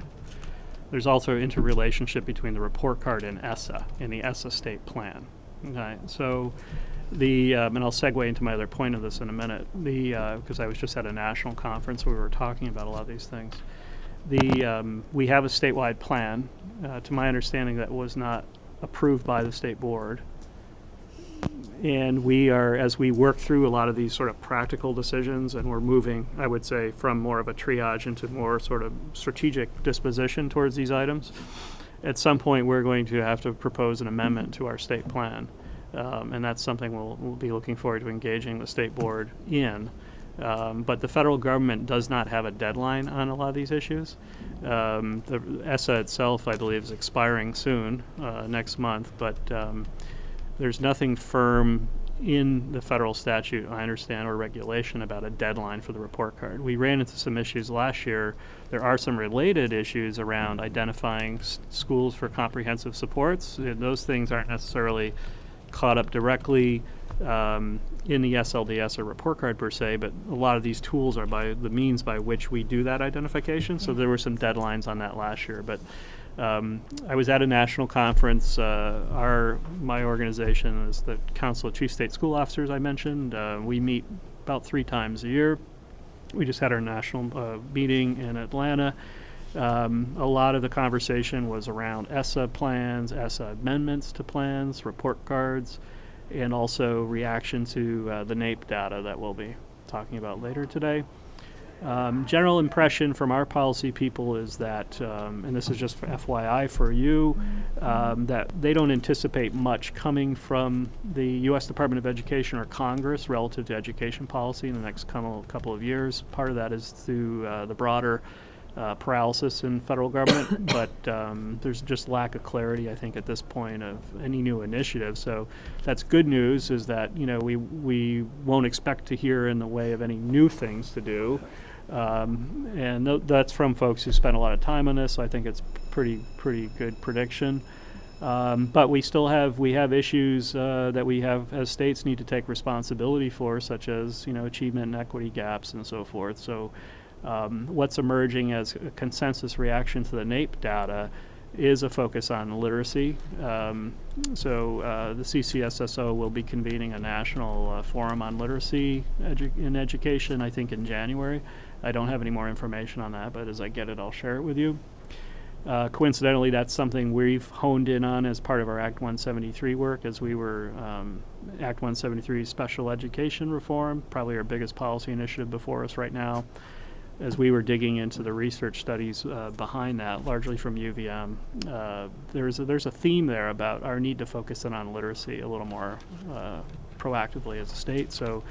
there's also an interrelationship between the report card and ESSA, and the ESSA state plan. Okay, so and I'll segue into my other point of this in a minute, because I was just at a national conference where we were talking about a lot of these things. We have a statewide plan. To my understanding, that was not approved by the state board. And we are, as we work through a lot of these sort of practical decisions, and we're moving, I would say, from more of a triage into more sort of strategic disposition towards these items. At some point, we're going to have to propose an amendment to our state plan. And that's something we'll be looking forward to engaging the state board in. But the federal government does not have a deadline on a lot of these issues. The ESSA itself, I believe, is expiring soon, next month, but there's nothing firm in the federal statute, I understand, or regulation about a deadline for the report card. We ran into some issues last year. There are some related issues around identifying schools for comprehensive supports. Those things aren't necessarily caught up directly in the SLDS or report card per se, but a lot of these tools are by the means by which we do that identification. So there were some deadlines on that last year. But I was at a national conference. My organization is the Council of Chief State School Officers I mentioned. We meet about 3 times a year. We just had our national meeting in Atlanta. A lot of the conversation was around ESSA plans, ESSA amendments to plans, report cards, and also reaction to the NAEP data that we'll be talking about later today. General impression from our policy people is that, and this is just for FYI for you, that they don't anticipate much coming from the U.S. Department of Education or Congress relative to education policy in the next couple of years. Part of that is through the broader paralysis in federal government, but there's just lack of clarity, I think, at this point of any new initiative. So that's good news, is that, you know, we won't expect to hear in the way of any new things to do. And that's from folks who spent a lot of time on this, so I think it's pretty good prediction. But we have issues that we have as states need to take responsibility for, such as, you know, achievement and equity gaps and so forth. So what's emerging as a consensus reaction to the NAEP data is a focus on literacy. So the CCSSO will be convening a national forum on literacy in education, I think, in January. I don't have any more information on that, but as I get it, I'll share it with you. Coincidentally, that's something we've honed in on as part of our Act 173 work, as we were Act 173 special education reform, probably our biggest policy initiative before us right now. As we were digging into the research studies behind that, largely from UVM, there's a theme there about our need to focus in on literacy a little more proactively as a state. So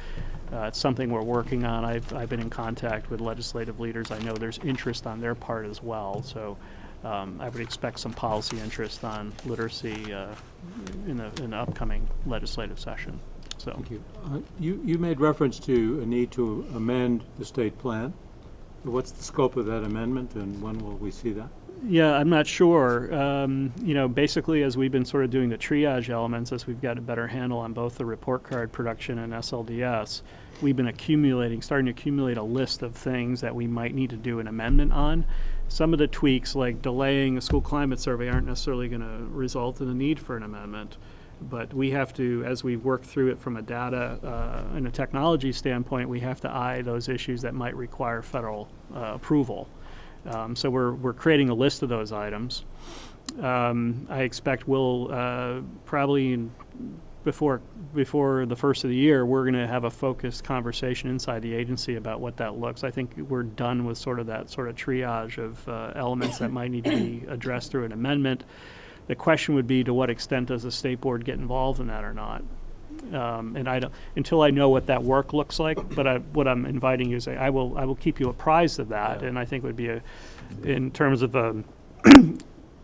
it's something we're working on. I've been in contact with legislative leaders. I know there's interest on their part as well. So I would expect some policy interest on literacy in the upcoming legislative session. So. Thank you. You made reference to a need to amend the state plan. What's the scope of that amendment, and when will we see that? Yeah, I'm not sure. Basically, as we've been sort of doing the triage elements, as we've got a better handle on both the report card production and SLDS, we've been starting to accumulate a list of things that we might need to do an amendment on. Some of the tweaks, like delaying a school climate survey, aren't necessarily going to result in a need for an amendment. But we have to, as we work through it from a data and a technology standpoint, we have to eye those issues that might require federal approval. So we're creating a list of those items. I expect we'll probably before the first of the year, we're going to have a focused conversation inside the agency about what that looks. I think we're done with that triage of elements that might need to be addressed through an amendment. The question would be, to what extent does the state board get involved in that or not? And I don't, until I know what that work looks like. But what I'm inviting you to say, I will keep you apprised of that. And I think it would be in terms of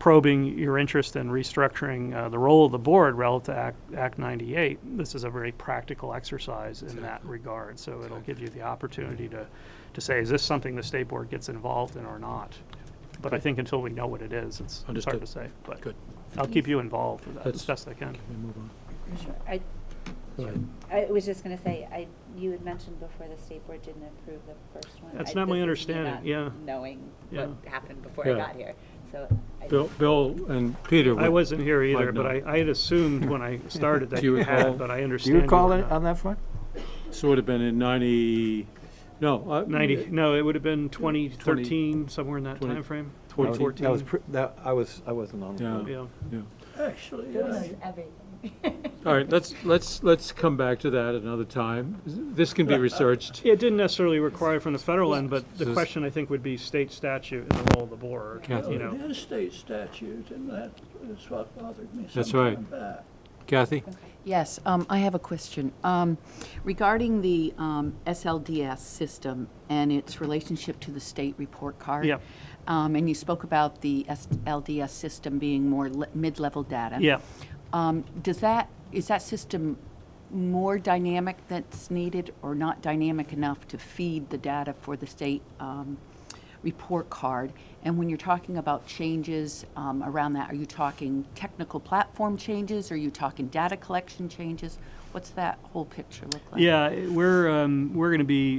probing your interest in restructuring the role of the board relative to Act 98. This is a very practical exercise in that regard. So it'll give you the opportunity to say, is this something the state board gets involved in or not? But I think until we know what it is, it's hard to say. But good. I'll keep you involved with that as best I can. Move on. Sure. I was just going to say, you had mentioned before the state board didn't approve the first one. That's not my understanding. Yeah. Knowing what happened before Yeah. I got here, so. Bill and Peter. I wasn't here either, might but know. I had assumed when I started that Do you you recall- had, but I Do understand. you recall were it not. on that front? So it would have been in 90. No. 90. No, it would have been 2013, somewhere in that 20 time frame. That was 2014. I wasn't on it. Yeah. Yeah. Actually, Everything. All right. Let's come back to that another time. This can be researched. It didn't necessarily require from the federal end, but the This- question I think would be state statute and the role of the board. Kathy. You know. it is state statute, and that is what bothered me That's some right. time back. Kathy? Yes, I have a question. Regarding the SLDS system and its relationship to the state report card. Yeah. And you spoke about the SLDS system being more mid-level data. Yeah. Is that system more dynamic that's needed or not dynamic enough to feed the data for the state report card? And when you're talking about changes around that, are you talking technical platform changes? Are you talking data collection changes? What's that whole picture look like? Yeah, we're going to be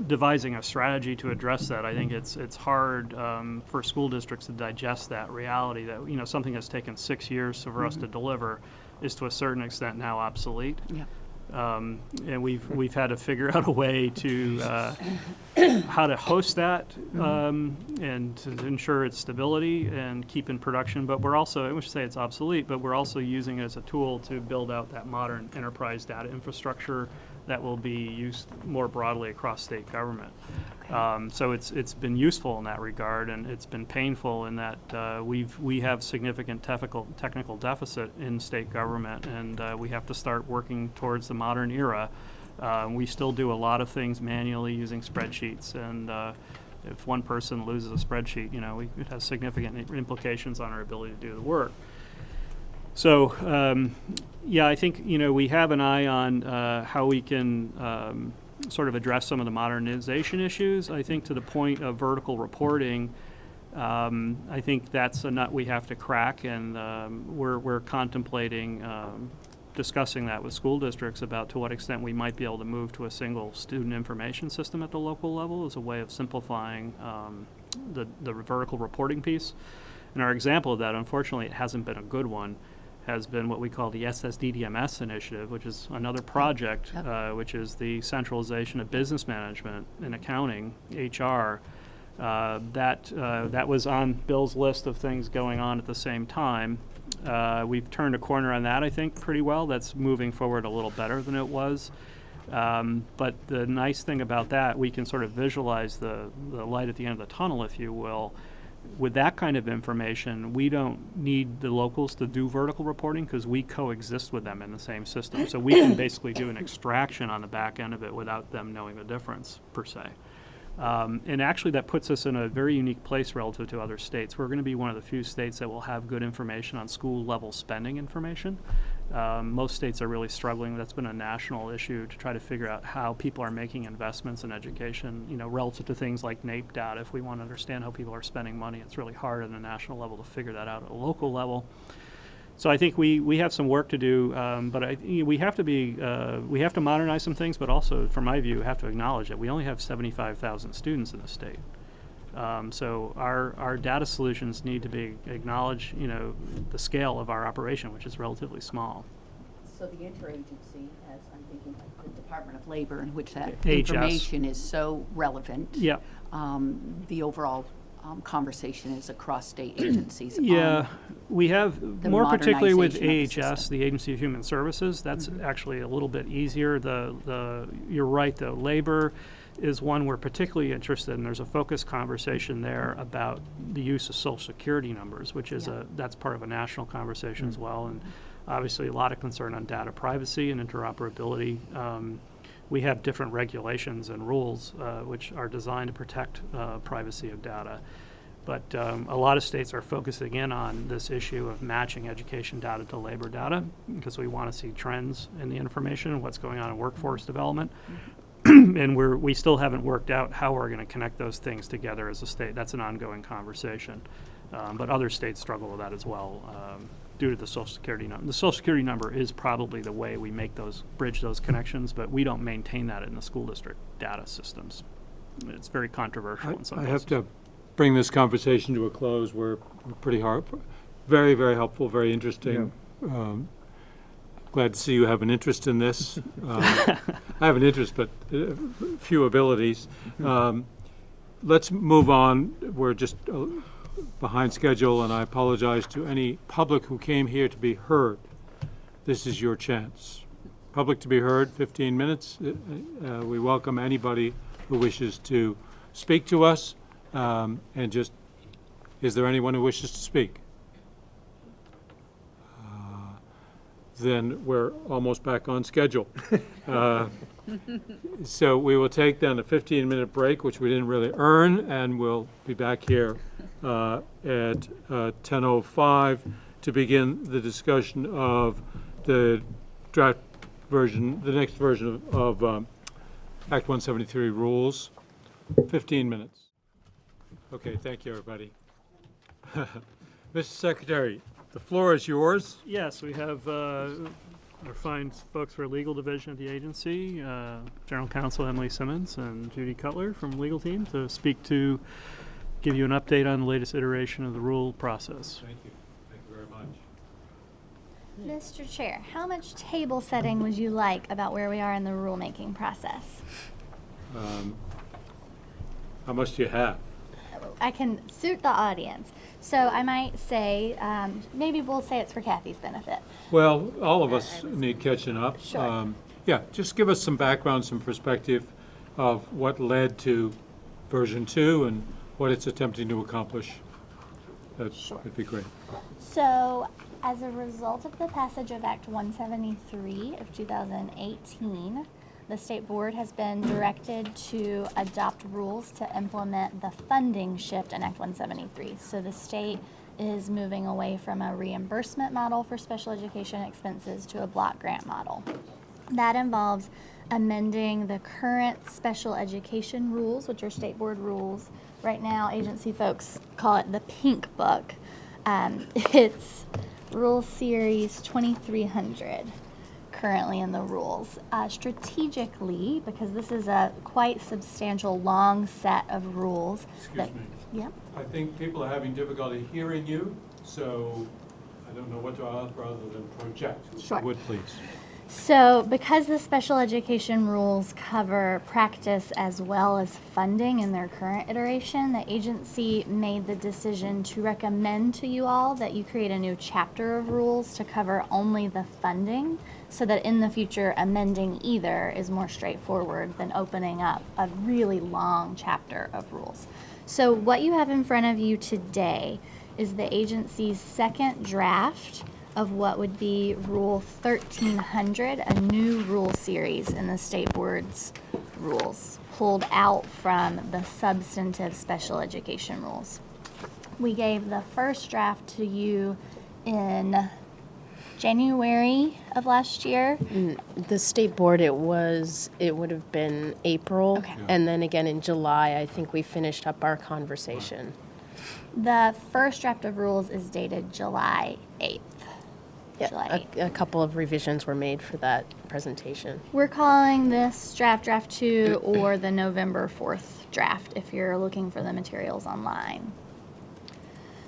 devising a strategy to address that. I think it's hard for school districts to digest that reality that something that's taken 6 years for us to deliver is to a certain extent now obsolete. Yeah. And we've had to figure out a way to how to host that and to ensure its stability and keep in production. But we're also, I wouldn't say it's obsolete, but we're also using it as a tool to build out that modern enterprise data infrastructure that will be used more broadly across state government. So it's been useful in that regard, and it's been painful in that we have significant technical deficit in state government, and we have to start working towards the modern era. We still do a lot of things manually using spreadsheets, and if one person loses a spreadsheet, it has significant implications on our ability to do the work. So, I think, we have an eye on how we can sort of address some of the modernization issues. I think to the point of vertical reporting, I think that's a nut we have to crack, and we're contemplating discussing that with school districts about to what extent we might be able to move to a single student information system at the local level as a way of simplifying the vertical reporting piece. And our example of that, unfortunately, it hasn't been a good one, has been what we call the SSDDMS initiative, which is another project, which is the centralization of business management and accounting, HR. That was on Bill's list of things going on at the same time. We've turned a corner on that, I think, pretty well. That's moving forward a little better than it was. But the nice thing about that, we can sort of visualize the light at the end of the tunnel, if you will. With that kind of information, we don't need the locals to do vertical reporting because we coexist with them in the same system. So we can basically do an extraction on the back end of it without them knowing the difference, per se. And actually, that puts us in a very unique place relative to other states. We're going to be one of the few states that will have good information on school-level spending information. Most states are really struggling. That's been a national issue to try to figure out how people are making investments in education, relative to things like NAEP data. If we want to understand how people are spending money, it's really hard at a national level to figure that out at a local level. So I think we have some work to do, but we have to modernize some things, but also, from my view, have to acknowledge that we only have 75,000 students in the state. So our data solutions need to be acknowledge, the scale of our operation, which is relatively small. So the interagency, as I'm thinking of the Department of Labor, in which that HS. information is so relevant. Yeah. The overall conversation is across state agencies. Yeah, we have, more particularly with modernization of the AHS, system. the Agency of Human Services, that's actually a little bit easier. You're right, though. Labor is one we're particularly interested in. There's a focused conversation there about the use of Social Security numbers, which is that's part of a national conversation as well, and obviously a lot of concern on data privacy and interoperability. We have different regulations and rules which are designed to protect privacy of data. But a lot of states are focusing in on this issue of matching education data to labor data because we want to see trends in the information and what's going on in workforce development. And we still haven't worked out how we're going to connect those things together as a state. That's an ongoing conversation. But other states struggle with that as well due to the Social Security number. The Social Security number is probably the way we bridge those connections, but we don't maintain that in the school district data systems. It's very controversial in some I cases. have to bring this conversation to a close. We're pretty hard, very, very helpful, very interesting. Glad to see you have an interest in this. I have an interest, but few abilities. Let's move on. We're just behind schedule, and I apologize to any public who came here to be heard. This is your chance. Public to be heard, 15 minutes. We welcome anybody who wishes to speak to us. Is there anyone who wishes to speak? Then we're almost back on schedule. So we will take then a 15-minute break, which we didn't really earn, and we'll be back here at 10:05 to begin the discussion of the draft version, the next version of Act 173 rules. 15 minutes. Okay, thank you, everybody. Mr. Secretary, the floor is yours. Yes, we have our fine folks for legal division of the agency, General Counsel Emily Simmons and Judy Cutler from legal team to give you an update on the latest iteration of the rule process. Thank you. Thank you very much. Mr. Chair, how much table setting would you like about where we are in the rulemaking process? How much do you have? I can suit the audience. So I might say, maybe we'll say it's for Kathy's benefit. Well, all of us need catching up. Sure. Yeah, just give us some background, some perspective of what led to version 2 and what it's attempting to accomplish. That'd be great. So as a result of the passage of Act 173 of 2018, the State Board has been directed to adopt rules to implement the funding shift in Act 173. So the state is moving away from a reimbursement model for special education expenses to a block grant model. That involves amending the current special education rules, which are State Board rules. Right now, agency folks call it the Pink Book. It's Rule Series 2300. Currently in the rules. Strategically, because this is a quite substantial long set of rules. Excuse me. Yep. I think people are having difficulty hearing you, so I don't know what to offer other than project. Sure. Would please. So because the special education rules cover practice as well as funding in their current iteration, the agency made the decision to recommend to you all that you create a new chapter of rules to cover only the funding, so that in the future amending either is more straightforward than opening up a really long chapter of rules. So what you have in front of you today is the agency's second draft of what would be Rule 1300, a new rule series in the State Board's rules pulled out from the substantive special education rules. We gave the first draft to you in January of last year. The state board, it would have been April. Okay. And then again in July, I think we finished up our conversation. The first draft of rules is dated July 8th. Yeah, July 8th. a couple of revisions were made for that presentation. We're calling this draft 2, or the November 4th draft if you're looking for the materials online.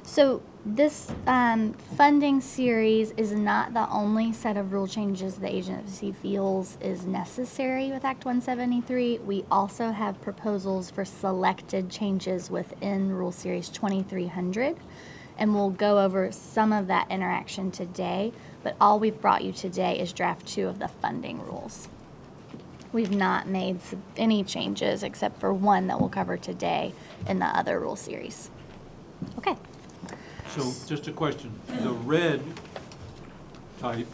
So this funding series is not the only set of rule changes the agency feels is necessary with Act 173. We also have proposals for selected changes within Rule Series 2300, and we'll go over some of that interaction today, but all we've brought you today is draft 2 of the funding rules. We've not made any changes except for one that we'll cover today in the other rule series. Okay. So just a question. The red type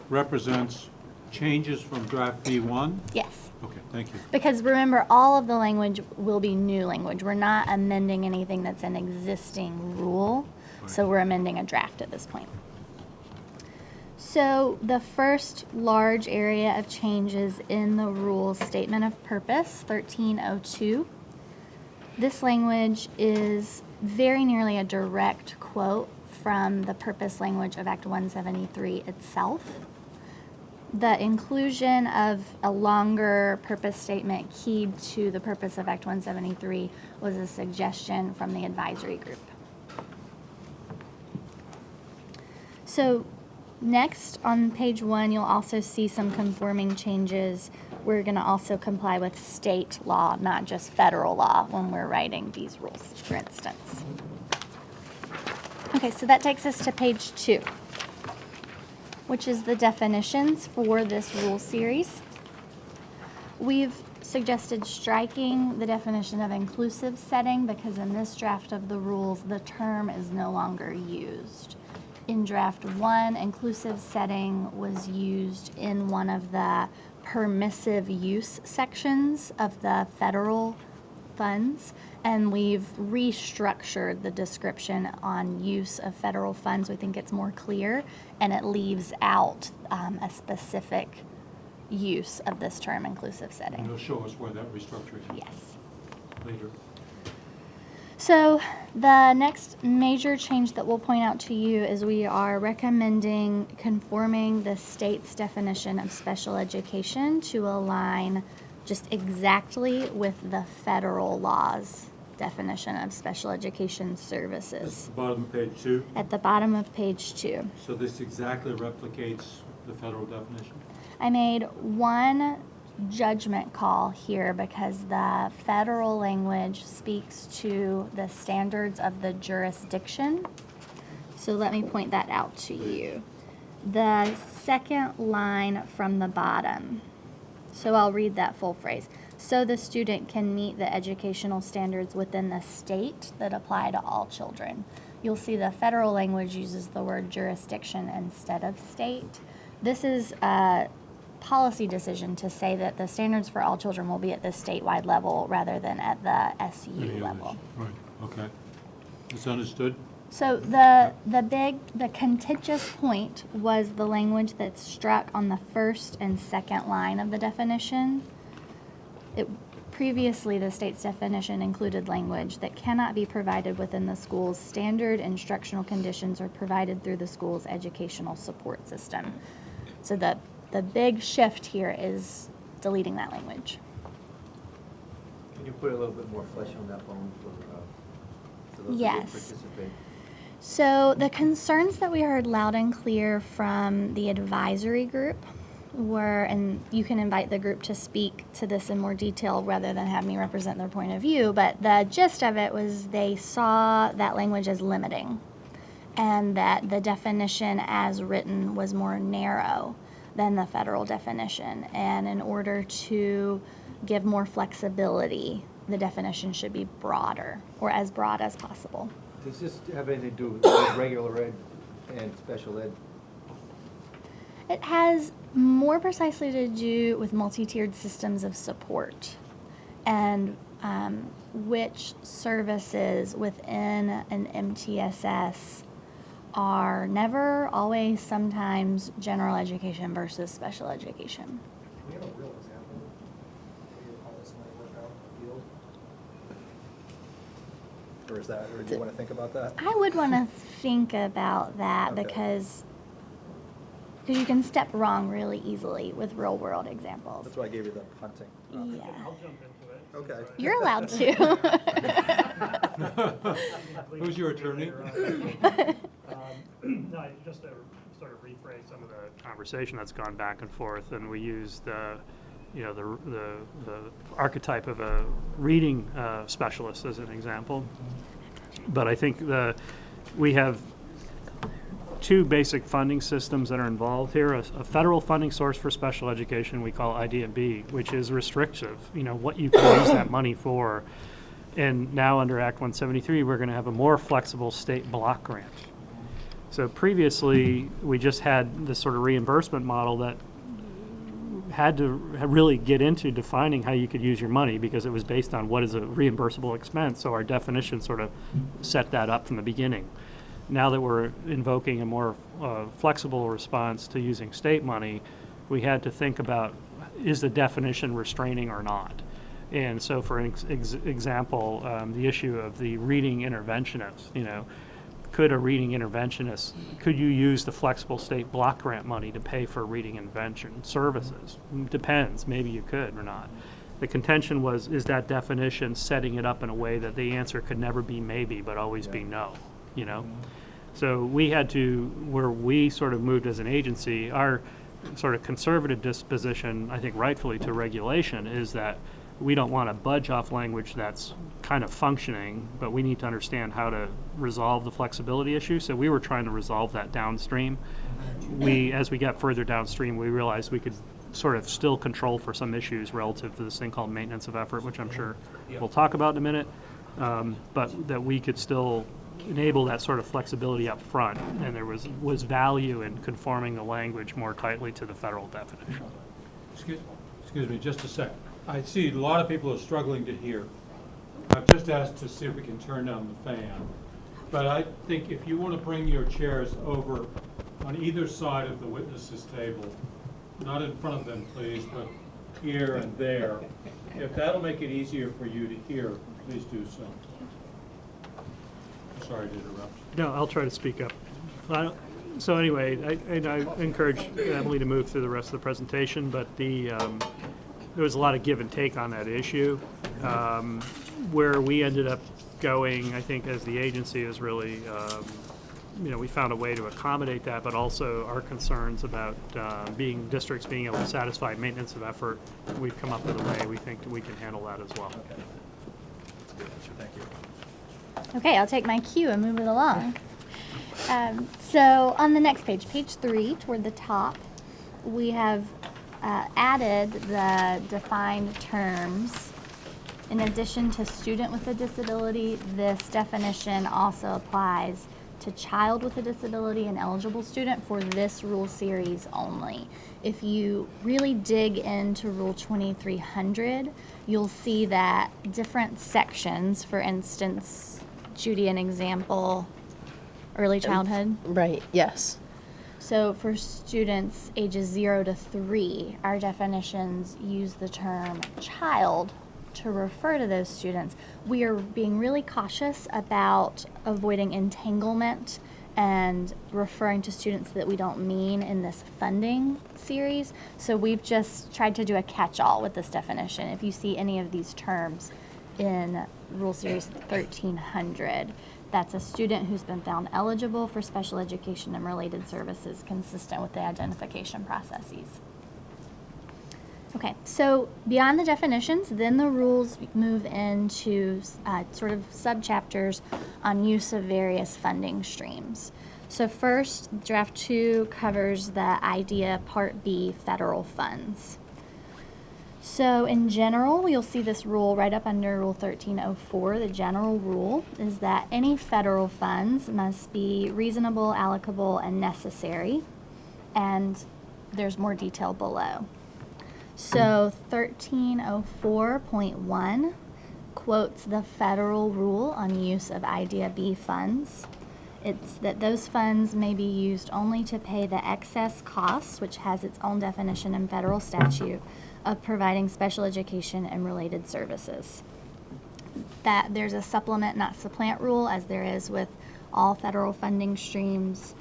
represents changes from draft B1? Yes. Okay, thank you. Because remember, all of the language will be new language. We're not amending anything that's an existing rule, so we're amending a draft at this point. So the first large area of changes in the rules statement of purpose, 1302. This language is very nearly a direct quote from the purpose language of Act 173 itself. The inclusion of a longer purpose statement keyed to the purpose of Act 173 was a suggestion from the advisory group. So next on page 1, you'll also see some conforming changes. We're going to also comply with state law, not just federal law, when we're writing these rules, for instance. Okay, so that takes us to page 2, which is the definitions for this rule series. We've suggested striking the definition of inclusive setting because in this draft of the rules, the term is no longer used. In draft 1, inclusive setting was used in one of the permissive use sections of the federal funds, and we've restructured the description on use of federal funds. We think it's more clear, and it leaves out a specific use of this term, inclusive setting. And you'll show us where that restructuring is. Yes. Later. So the next major change that we'll point out to you is we are recommending conforming the state's definition of special education to align just exactly with the federal law's definition of special education services. At the bottom of page 2? At the bottom of page 2. So this exactly replicates the federal definition? I made one judgment call here because the federal language speaks to the standards of the jurisdiction. So let me point that out to you. The second line from the bottom. So I'll read that full phrase. So the student can meet the educational standards within the state that apply to all children. You'll see the federal language uses the word jurisdiction instead of state. This is a policy decision to say that the standards for all children will be at the statewide level rather than at the SU level. Right, okay. It's understood? So the contentious point was the language that's struck on the first and second line of the definition. Previously, the state's definition included language that cannot be provided within the school's standard instructional conditions or provided through the school's educational support system. So the big shift here is deleting that language. Can you put a little bit more flesh on that bone for those who Yes. didn't participate? So the concerns that we heard loud and clear from the advisory group were, and you can invite the group to speak to this in more detail rather than have me represent their point of view, but the gist of it was they saw that language as limiting and that the definition as written was more narrow than the federal definition. And in order to give more flexibility, the definition should be broader or as broad as possible. Does this have anything to do with regular ed and special ed? It has more precisely to do with multi-tiered systems of support and which services within an MTSS are never, always, sometimes general education versus special education. Can we have a real example of how this might work out in the field? Or do you want to think about that? I would want to think about that Okay. because you can step wrong really easily with real world examples. That's why I gave you the hunting. Yeah. I'll jump into it. Okay. You're allowed to. Who's your attorney? No, just to sort of rephrase some of the conversation that's gone back and forth, and we used the archetype of a reading specialist as an example. But I think we have two basic funding systems that are involved here. A federal funding source for special education we call IDB, which is restrictive, what you can use that money for. And now under Act 173, we're going to have a more flexible state block grant. So previously, we just had this sort of reimbursement model that had to really get into defining how you could use your money because it was based on what is a reimbursable expense. So our definition sort of set that up from the beginning. Now that we're invoking a more flexible response to using state money, we had to think about, is the definition restraining or not? And so for example, the issue of the reading interventionist, could a reading interventionist, could you use the flexible state block grant money to pay for reading intervention services? Depends, maybe you could or not. The contention was, is that definition setting it up in a way that the answer could never be maybe, but always be no, So we had to, where we sort of moved as an agency, our sort of conservative disposition, I think rightfully to regulation, is that we don't want to budge off language that's kind of functioning, but we need to understand how to resolve the flexibility issue. So we were trying to resolve that downstream. As we got further downstream, we realized we could sort of still control for some issues relative to this thing called maintenance of effort, which I'm sure we'll talk about in a minute, but that we could still enable that sort of flexibility up front, and there was value in conforming the language more tightly to the federal definition. Excuse me, just a second. I see a lot of people are struggling to hear. I've just asked to see if we can turn down the fan. But I think if you want to bring your chairs over on either side of the witnesses' table, not in front of them, please, but here and there, if that'll make it easier for you to hear, please do so. Sorry to interrupt. No, I'll try to speak up. So anyway, I encourage Emily to move through the rest of the presentation, but there was a lot of give and take on that issue. Where we ended up going, I think, as the agency is really, we found a way to accommodate that, but also our concerns about districts being able to satisfy maintenance of effort. We've come up with a way we think we can handle that as well. Okay. That's a good answer. Thank you. Okay, I'll take my cue and move it along. So on the next page, page 3, toward the top, we have added the defined terms. In addition to student with a disability, this definition also applies to child with a disability and eligible student for this rule series only. If you really dig into Rule 2300, you'll see that different sections, for instance, Judy, an example, early childhood. Right, yes. So for students ages 0 to 3, our definitions use the term child to refer to those students. We are being really cautious about avoiding entanglement and referring to students that we don't mean in this funding series. So we've just tried to do a catch-all with this definition. If you see any of these terms in Rule Series 1300, that's a student who's been found eligible for special education and related services consistent with the identification processes. Okay, so beyond the definitions, then the rules move into sort of subchapters on use of various funding streams. So first, draft 2 covers the IDEA Part B federal funds. So in general, you'll see this rule right up under Rule 1304. The general rule is that any federal funds must be reasonable, allocable, and necessary. And there's more detail below. So 1304.1 quotes the federal rule on use of Idea B funds. It's that those funds may be used only to pay the excess costs, which has its own definition in federal statute, of providing special education and related services. That there's a supplement, not supplant rule, as there is with all federal funding streams.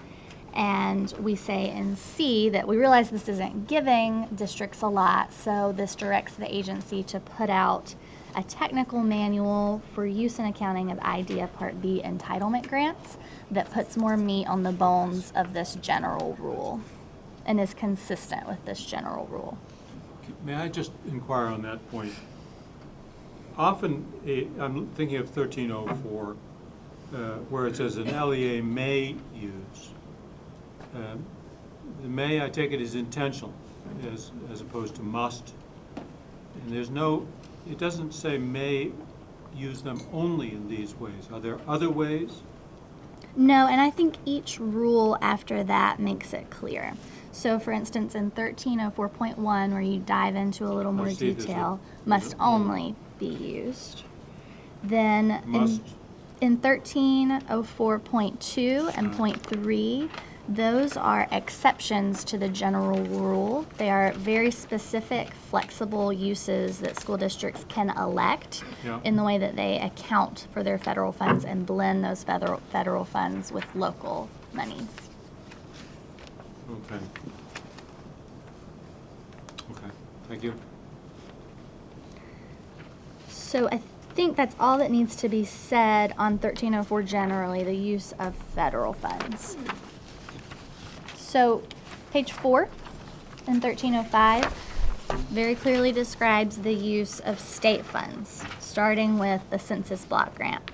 And we say in C that we realize this isn't giving districts a lot, so this directs the agency to put out a technical manual for use in accounting of IDEA Part B entitlement grants that puts more meat on the bones of this general rule and is consistent with this general rule. May I just inquire on that point? Often, I'm thinking of 1304, where it says an LEA may use. The may, I take it, is intentional as opposed to must. And there's no, it doesn't say may use them only in these ways. Are there other ways? No, and I think each rule after that makes it clear. So for instance, in 1304.1, where you dive into a little more detail, must only be used. Then in 1304.2 and .3, those are exceptions to the general rule. They are very specific, flexible uses that school districts can elect in the way that they account for their federal funds and blend those federal funds with local monies. Okay. Okay, thank you. So I think that's all that needs to be said on 1304 generally, the use of federal funds. So page 4 in 1305 very clearly describes the use of state funds, starting with the census block grant.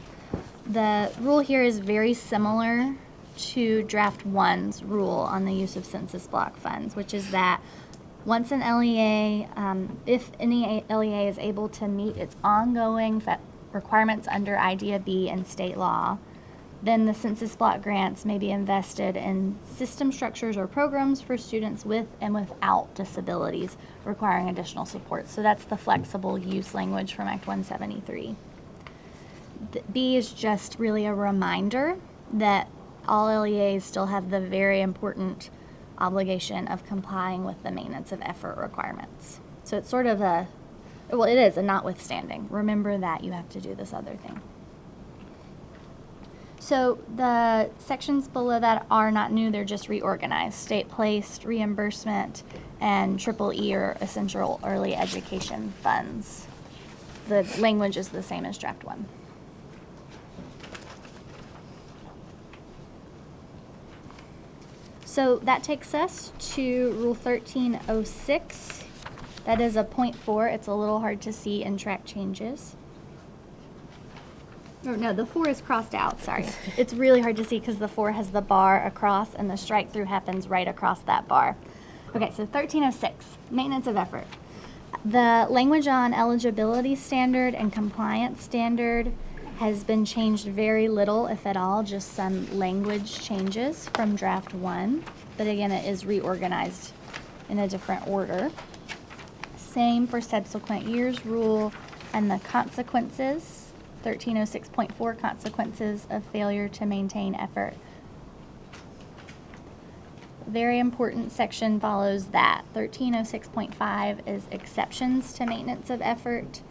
The rule here is very similar to draft 1's rule on the use of census block funds, which is that once an LEA, if any LEA is able to meet its ongoing requirements under Idea B and state law, then the census block grants may be invested in system structures or programs for students with and without disabilities requiring additional support. So that's the flexible use language from Act 173. B is just really a reminder that all LEAs still have the very important obligation of complying with the maintenance of effort requirements. So it's sort of a, well, it is a notwithstanding. Remember that you have to do this other thing. So the sections below that are not new, they're just reorganized. State-placed, reimbursement, and EEE or essential early education funds. The language is the same as draft 1. So that takes us to Rule 1306. That is a .4. It's a little hard to see in track changes. Oh, no, the 4 is crossed out, sorry. It's really hard to see because the 4 has the bar across and the strike through happens right across that bar. Okay, so 1306, maintenance of effort. The language on eligibility standard and compliance standard has been changed very little, if at all, just some language changes from draft 1. But again, it is reorganized in a different order. Same for subsequent years rule and the consequences. 1306.4 consequences of failure to maintain effort. Very important section follows that. 1306.5 is exceptions to maintenance of effort.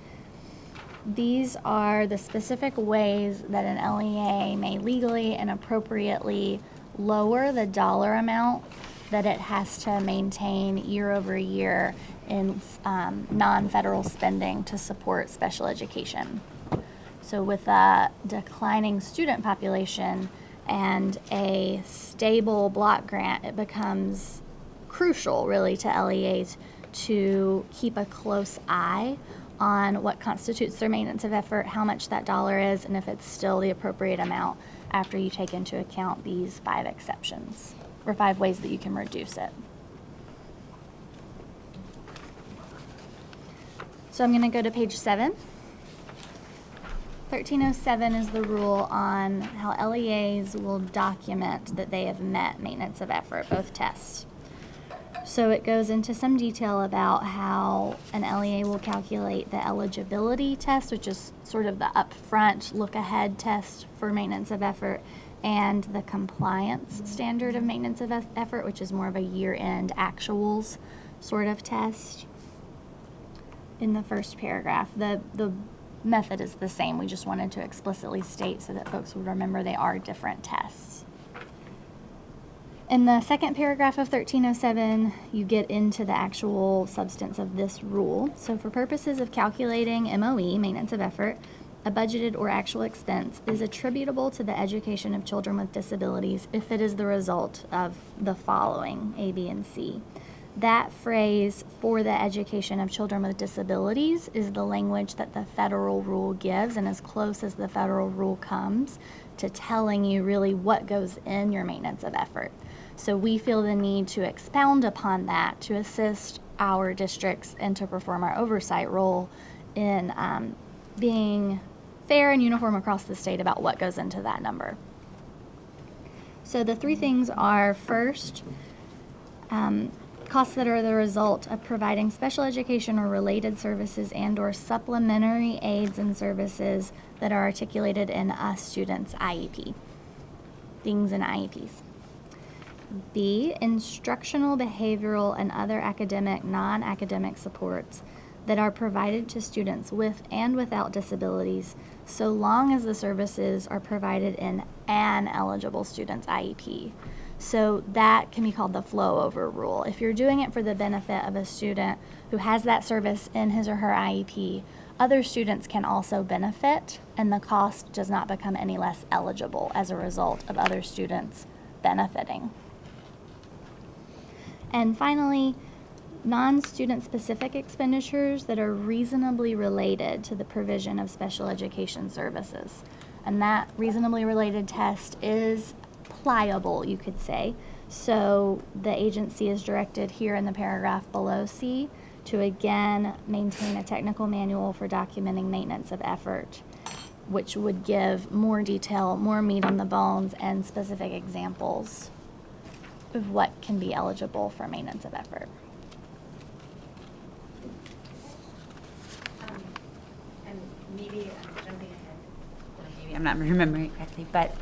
These are the specific ways that an LEA may legally and appropriately lower the dollar amount that it has to maintain year over year in non-federal spending to support special education. So with a declining student population and a stable block grant, it becomes crucial really to LEAs to keep a close eye on what constitutes their maintenance of effort, how much that dollar is, and if it's still the appropriate amount after you take into account these 5 exceptions, or 5 ways that you can reduce it. So I'm going to go to page 7. 1307 is the rule on how LEAs will document that they have met maintenance of effort, both tests. So it goes into some detail about how an LEA will calculate the eligibility test, which is sort of the upfront look-ahead test for maintenance of effort, and the compliance standard of maintenance of effort, which is more of a year-end actuals sort of test. In the first paragraph, the method is the same. We just wanted to explicitly state so that folks would remember they are different tests. In the second paragraph of 1307, you get into the actual substance of this rule. So for purposes of calculating MOE, maintenance of effort, a budgeted or actual expense is attributable to the education of children with disabilities if it is the result of the following, A, B, and C. That phrase, for the education of children with disabilities, is the language that the federal rule gives, and as close as the federal rule comes to telling you really what goes in your maintenance of effort. So we feel the need to expound upon that to assist our districts and to perform our oversight role in being fair and uniform across the state about what goes into that number. So the three things are, first, costs that are the result of providing special education or related services and or supplementary aids and services that are articulated in a student's IEP. Things in IEPs. B, instructional, behavioral, and other academic, non-academic supports that are provided to students with and without disabilities so long as the services are provided in an eligible student's IEP. So that can be called the flow over rule. If you're doing it for the benefit of a student who has that service in his or her IEP, other students can also benefit, and the cost does not become any less eligible as a result of other students benefiting. And finally, non-student specific expenditures that are reasonably related to the provision of special education services. And that reasonably related test is pliable, you could say. So the agency is directed here in the paragraph below C to again maintain a technical manual for documenting maintenance of effort, which would give more detail, more meat on the bones, and specific examples of what can be eligible for maintenance of effort. And maybe I'm jumping ahead, or maybe I'm not remembering it correctly, but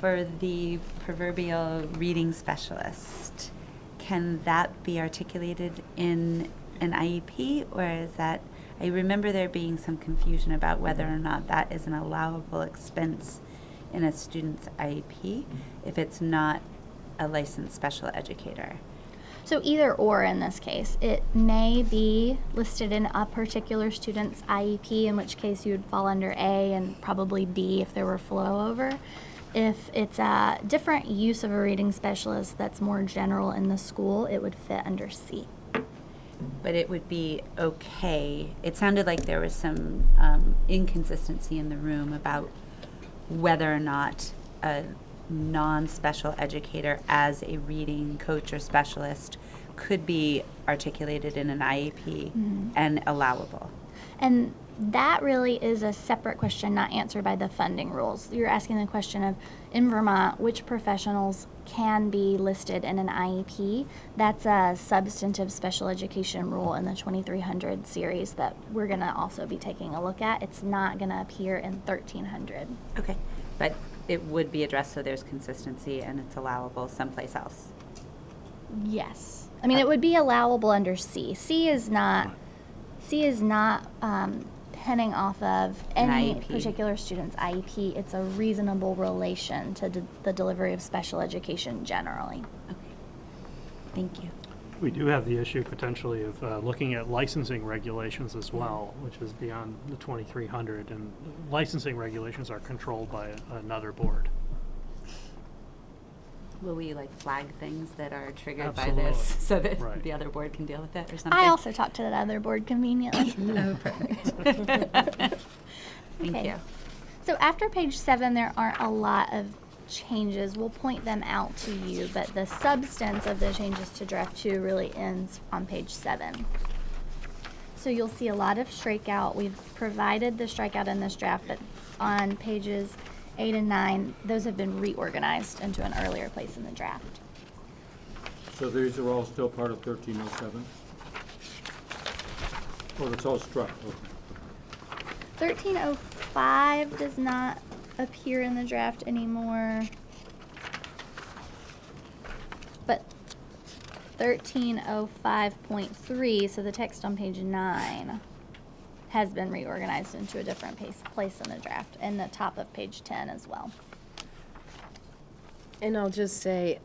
for the proverbial reading specialist, can that be articulated in an IEP, or is that, I remember there being some confusion about whether or not that is an allowable expense in a student's IEP if it's not a licensed special educator. So either or in this case. It may be listed in a particular student's IEP, in which case you would fall under A, and probably B if there were flow over. If it's a different use of a reading specialist that's more general in the school, it would fit under C. But it would be okay. It sounded like there was some inconsistency in the room about whether or not a non-special educator as a reading coach or specialist could be articulated in an IEP and allowable. And that really is a separate question not answered by the funding rules. You're asking the question of, in Vermont, which professionals can be listed in an IEP. That's a substantive special education rule in the 2300 series that we're going to also be taking a look at. It's not going to appear in 1300. Okay, but it would be addressed so there's consistency and it's allowable someplace else. Yes. I mean, it would be allowable under C. C is not depending off of any particular student's IEP. It's a reasonable relation to the delivery of special education generally. Okay. Thank you. We do have the issue potentially of looking at licensing regulations as well, which is beyond the 2300, and licensing regulations are controlled by another board. Will we flag things that are triggered Absolutely. by this so that Right. the other board can deal with it or something? I also talked to that other board conveniently. Oh, perfect. Thank you. So after page 7, there aren't a lot of changes. We'll point them out to you, but the substance of the changes to draft 2 really ends on page 7. So you'll see a lot of strikeout. We've provided the strikeout in this draft, but on pages 8 and 9, those have been reorganized into an earlier place in the draft. So these are all still part of 1307? Oh, it's all struck, okay. 1305 does not appear in the draft anymore. But 1305.3, so the text on page 9, has been reorganized into a different place in the draft, and the top of page 10 as well. And I'll just say,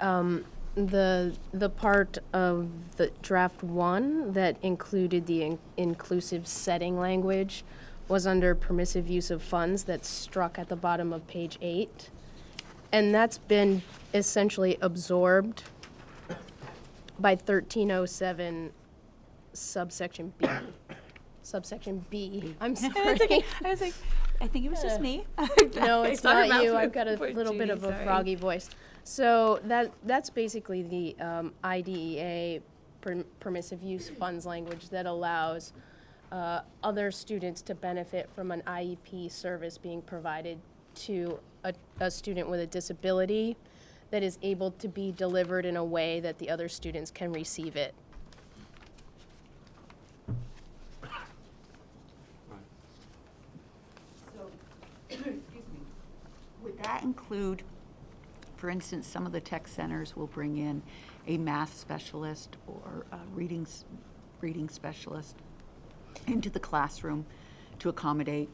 the part of the draft 1 that included the inclusive setting language was under permissive use of funds that's struck at the bottom of page 8. And that's been essentially absorbed by 1307 subsection B. Subsection B. I'm sorry. I was like, I think it was just me. No, it's I saw her not you. mouth I've got a move. little bit Judy, of a sorry. froggy voice. So that's basically the IDEA permissive use funds language that allows other students to benefit from an IEP service being provided to a student with a disability that is able to be delivered in a way that the other students can receive it. So, excuse me, would that include, for instance, some of the tech centers will bring in a math specialist or a reading specialist into the classroom to accommodate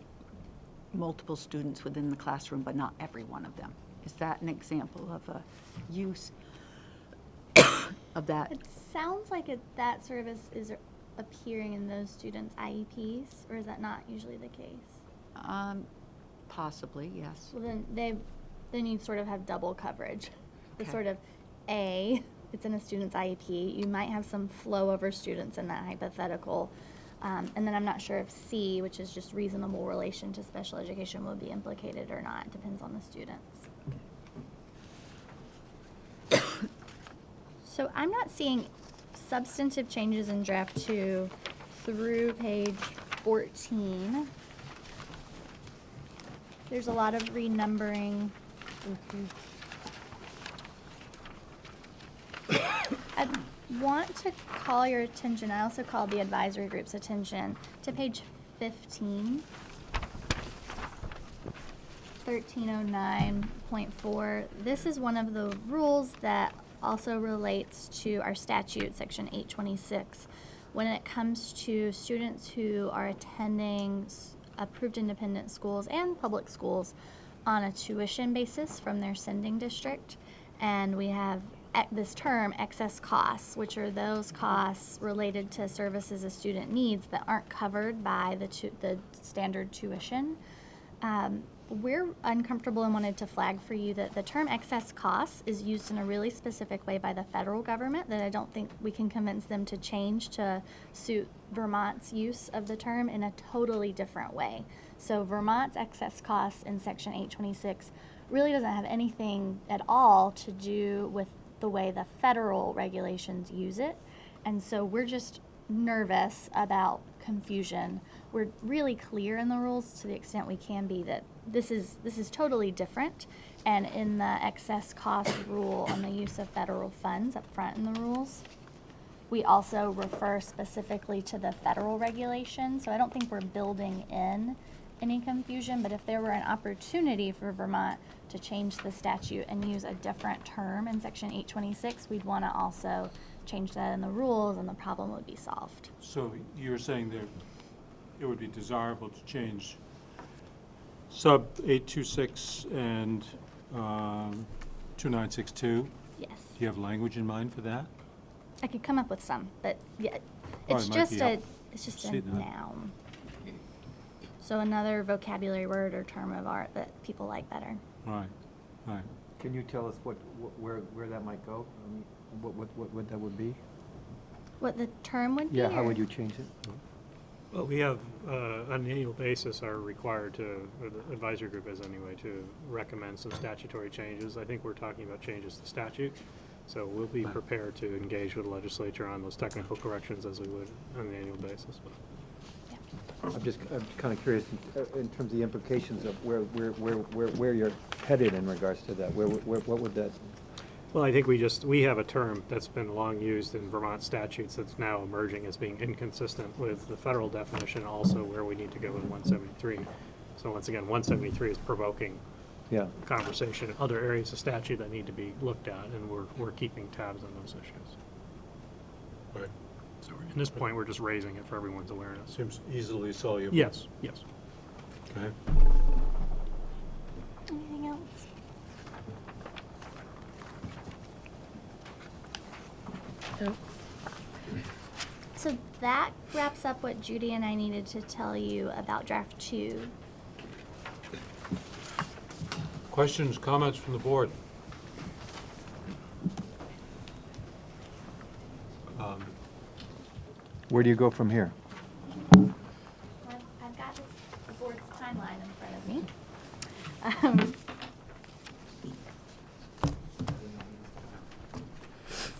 multiple students within the classroom, but not every one of them? Is that an example of a use of that? It sounds like that service is appearing in those students' IEPs, or is that not usually the case? Possibly, yes. Well, then you sort of have double coverage. The Okay. sort of A, it's in a student's IEP. You might have some flow over students in that hypothetical. And then I'm not sure if C, which is just reasonable relation to special education, would be implicated or not. It depends on the students. So I'm not seeing substantive changes in draft 2 through page 14. There's a lot of renumbering. I want to call your attention, I also called the advisory group's attention, to page 15. 1309.4. This is one of the rules that also relates to our statute, section 826, when it comes to students who are attending approved independent schools and public schools on a tuition basis from their sending district. And we have this term, excess costs, which are those costs related to services a student needs that aren't covered by the standard tuition. We're uncomfortable and wanted to flag for you that the term excess costs is used in a really specific way by the federal government that I don't think we can convince them to change to suit Vermont's use of the term in a totally different way. So Vermont's excess costs in section 826 really doesn't have anything at all to do with the way the federal regulations use it. And so we're just nervous about confusion. We're really clear in the rules to the extent we can be that this is totally different. And in the excess cost rule on the use of federal funds up front in the rules, we also refer specifically to the federal regulation. So I don't think we're building in any confusion, but if there were an opportunity for Vermont to change the statute and use a different term in section 826, we'd want to also change that in the rules and the problem would be solved. So you're saying that it would be desirable to change sub 826 and 2962? Yes. Do you have language in mind for that? I could come up with some, but yeah, Oh, it's it might just be a helpful it's just to a see that. noun. So another vocabulary word or term of art that people like better. Right, right. Can you tell us where that might go? I mean, what that would be? What the term would be? Yeah, how or- would you change it? Well, we have, on an annual basis, are required to, or the advisory group is anyway, to recommend some statutory changes. I think we're talking about changes to statute. So we'll be prepared to engage with the legislature on those technical corrections as we would on an annual basis. I'm kind of curious in terms of the implications of where you're headed in regards to that. What would that Well, I think we have a term that's been long used in Vermont statutes that's now emerging as being inconsistent with the federal definition, also where we need to go with 173. So once again, 173 is provoking conversation in other areas of statute that need to be looked at, and we're keeping tabs on those issues. Right. So at this point, we're just raising it for everyone's awareness. Seems easily soluble. Yes, yes. Okay. Anything else? So that wraps up what Judy and I needed to tell you about draft 2. Questions, comments from the board? Where do you go from here? I've got the board's timeline in front of me.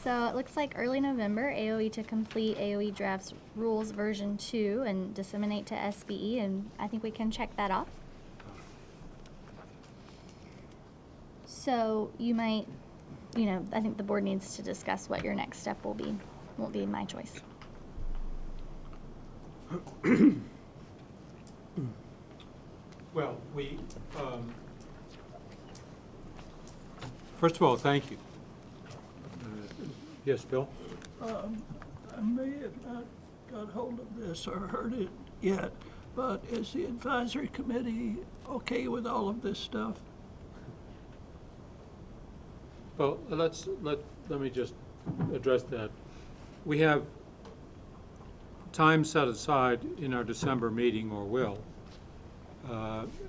So it looks like early November, AOE to complete AOE drafts rules version 2 and disseminate to SBE, and I think we can check that off. So you might, I think the board needs to discuss what your next step will be. Won't be my choice. Well, first of all, thank you. Yes, Bill? I may have not got hold of this or heard it yet, but is the advisory committee okay with all of this stuff? Well, let me just address that. We have time set aside in our December meeting, or will,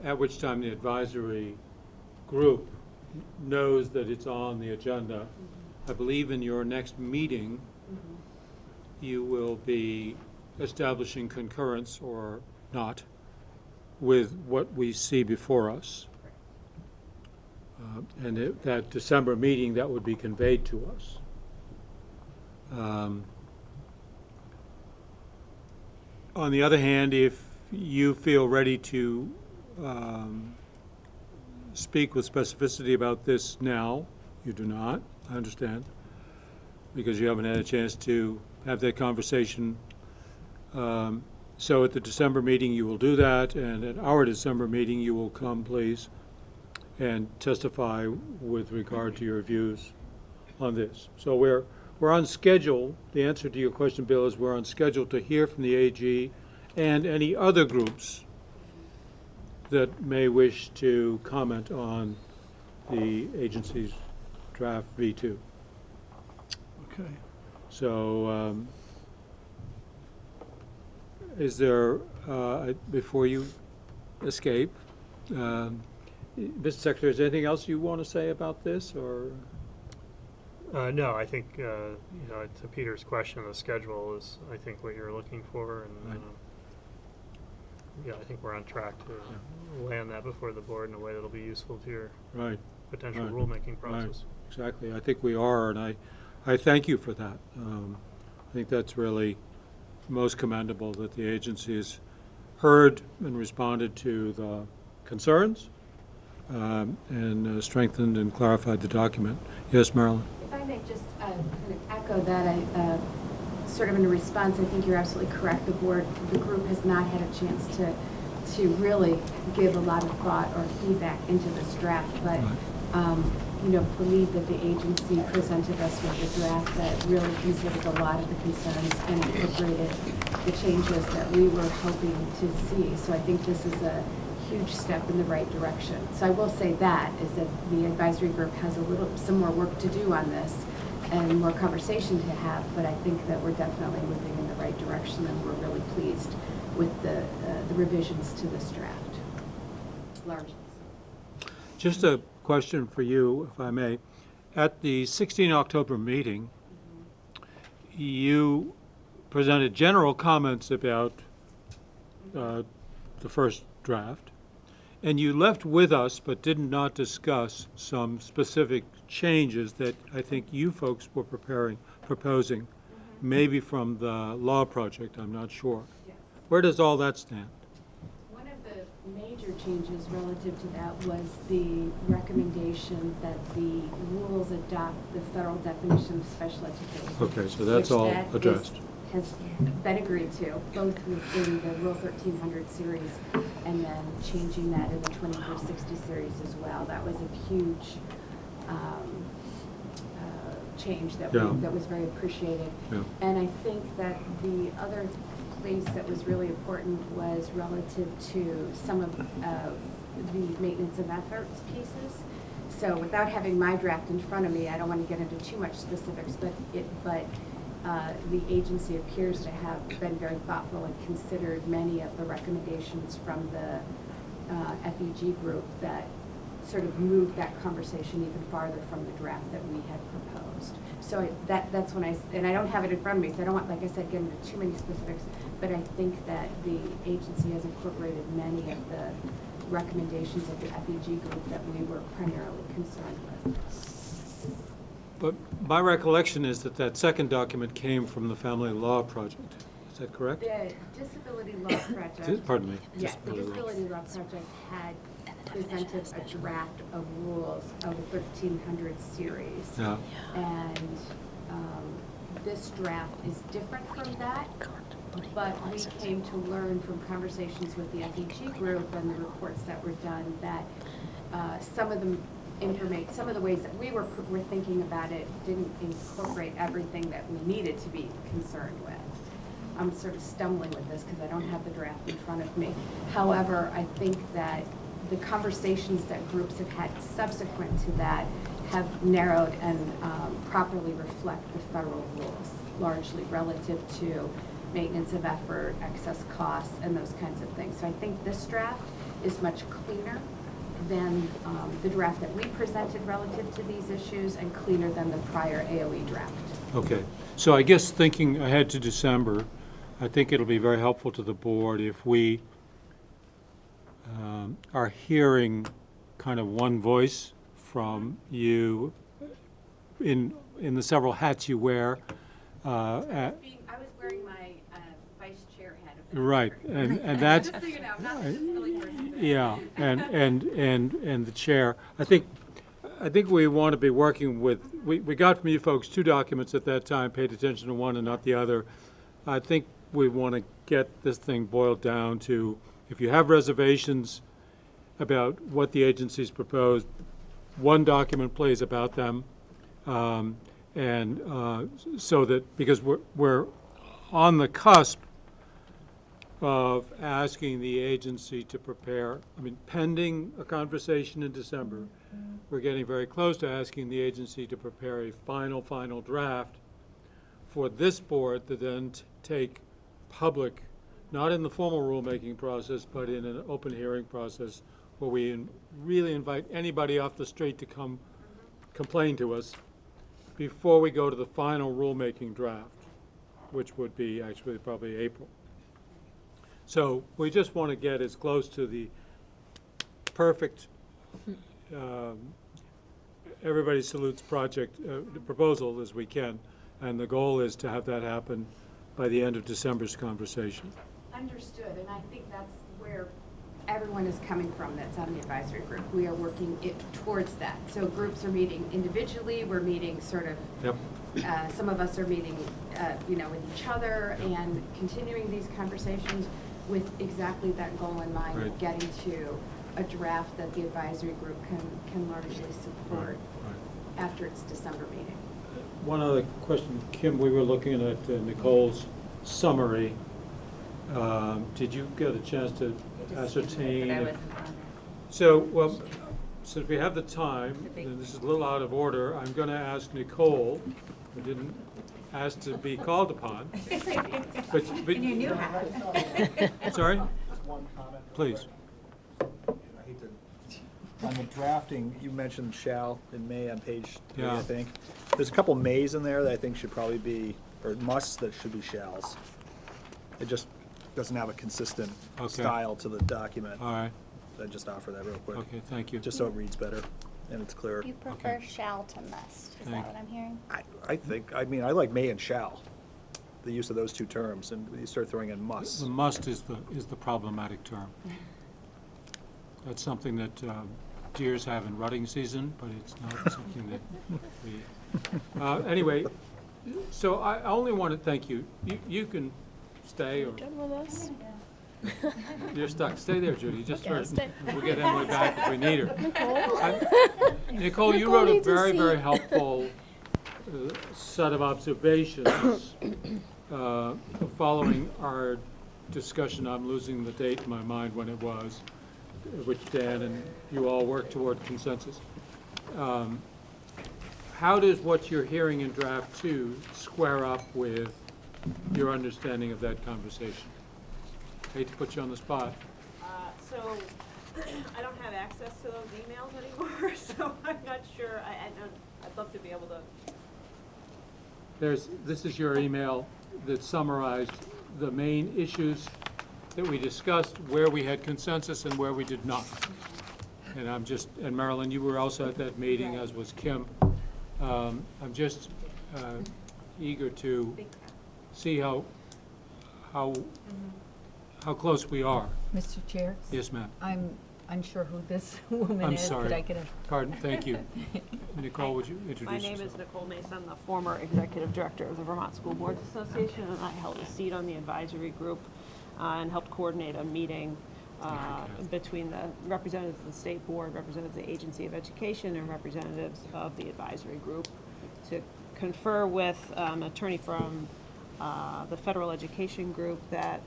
at which time the advisory group knows that it's on the agenda. I believe in your next meeting, you will be establishing concurrence or not with what we see before us. And that December meeting, that would be conveyed to us. On the other hand, if you feel ready to speak with specificity about this now, you do not, I understand, because you haven't had a chance to have that conversation. So at the December meeting, you will do that, and at our December meeting, you will come, please, and testify with regard to your views on this. So we're on schedule. The answer to your question, Bill, is we're on schedule to hear from the AG and any other groups that may wish to comment on the agency's draft V2. Okay. So is there, before you escape, Mr. Secretary, is there anything else you want to say about this, or? No, I think, to Peter's question, the schedule is, I think, what you're looking for, and Right. I think we're on track to land that before the board in a way that'll be useful to your potential Right. rulemaking process. Right. Exactly. I think we are, and I thank you for that. I think that's really most commendable, that the agency has heard and responded to the concerns and strengthened and clarified the document. Yes, Marilyn? If I may just kind of echo that, sort of in response, I think you're absolutely correct. The group has not had a chance to really give a lot of thought or feedback into this draft, but believe that the agency presented us with a draft that really considered a lot of the concerns and incorporated the changes that we were hoping to see. So I think this is a huge step in the right direction. So I will say that is that the advisory group has some more work to do on this and more conversation to have, but I think that we're definitely moving in the right direction, and we're really pleased with the revisions to this draft, largely. Just a question for you, if I may. At the 16 October meeting, you presented general comments about the first draft, and you left with us but did not discuss some specific changes that I think you folks were proposing, maybe from the law project, I'm not sure. Yes. Where does all that stand? One of the major changes relative to that was the recommending that the rules adopt the federal definition of special education. Okay, so that's which all that addressed. has been agreed to, both within the Rule 1300 series and then changing that in the 2460 series as well. That was a huge change that, Yeah. that was very appreciated. Yeah. And I think that the other place that was really important was relative to some of the maintenance of efforts pieces. So without having my draft in front of me, I don't want to get into too much specifics, but the agency appears to have been very thoughtful and considered many of the recommendations from the FEG group that sort of moved that conversation even farther from the draft that we had proposed. So that's when and I don't have it in front of me, so I don't want, like I said, get into too many specifics, but I think that the agency has incorporated many of the recommendations of the FEG group that we were primarily concerned with. But my recollection is that that second document came from the Family Law Project. Is that correct? The Disability Law Project. Pardon me. Yes, the Disability Law Project had presented a draft of rules of the 1300 series. Yeah. And this draft is different from that, but we came to learn from conversations with the FEG group and the reports that were done that some of the ways that we were thinking about it didn't incorporate everything that we needed to be concerned with. I'm sort of stumbling with this because I don't have the draft in front of me. However, I think that the conversations that groups have had subsequent to that have narrowed and properly reflect the federal rules, largely relative to maintenance of effort, excess costs, and those kinds of things. So I think this draft is much cleaner than the draft that we presented relative to these issues and cleaner than the prior AOE draft. Okay. So I guess thinking ahead to December, I think it'll be very helpful to the board if we are hearing kind of one voice from you in the several hats you wear. I was wearing my vice chair hat. Right, and that's Just so you know, I'm not a disability person. yeah, and the chair. I think we want to be working with. We got from you folks two documents at that time. Paid attention to one and not the other. I think we want to get this thing boiled down to, if you have reservations about what the agency's proposed, one document plays about them, so that, because we're on the cusp of asking the agency to prepare, pending a conversation in December, we're getting very close to asking the agency to prepare a final draft for this board to then take public, not in the formal rulemaking process, but in an open hearing process where we really invite anybody off the street to come complain to us before we go to the final rulemaking draft, which would be actually probably April. So we just want to get as close to the perfect everybody salutes project proposal as we can, and the goal is to have that happen by the end of December's conversation. Understood, and I think that's where everyone is coming from that's on the advisory group. We are working towards that. So groups are meeting individually, we're meeting sort of, yep. Some of us are meeting with each other and continuing these conversations with exactly that goal in mind, Right. of getting to a draft that the advisory group can largely support after its December meeting. One other question, Kim, we were looking at Nicole's summary. Did you get a chance to ascertain? So, since we have the time, and this is a little out of order, I'm going to ask Nicole, who didn't ask to be called upon. But In your new hat. Sorry? Just one comment. Please. I hate to, on the drafting, you mentioned shall and may on page 3, Yeah. I think. There's a couple mays in there that I think should probably be, or musts that should be shalls. It just doesn't have a consistent style to the document. All right. So I just offer that real quick. Okay, thank you. Just so it reads better and it's clear. You prefer shall to must, is that what I'm hearing? I like may and shall, the use of those two terms, and you start throwing in must. The must is the problematic term. That's something that deers have in rutting season, but it's not something that we, anyway, so I only want to thank you. You can stay or Done with us? you're stuck. Stay there, Judy, just Okay, for, I'll stay. we'll get Emily back if we need her. Nicole? Nicole, you Nicole wrote a needs a very, very seat. helpful set of observations following our discussion. I'm losing the date in my mind when it was, which Dan and you all worked toward consensus. How does what you're hearing in draft 2 square up with your understanding of that conversation? Hate to put you on the spot. So I don't have access to those emails anymore, so I'm not sure. I'd love to be able to. This is your email that summarized the main issues that we discussed, where we had consensus and where we did not. And and Marilyn, you were also at that meeting, as was Kim. I'm just eager to see how close we are. Mr. Chair? Yes, ma'am. I'm unsure who this woman I'm is. sorry. Could I get a... Pardon, thank you. Nicole, would you introduce My name yourself? is Nicole Mason, the former executive director of the Vermont School Boards Association, and I held a seat on the advisory group and helped coordinate a meeting between the representatives of the state board, representatives of the Agency of Education, and representatives of the advisory group to confer with an attorney from the federal education group that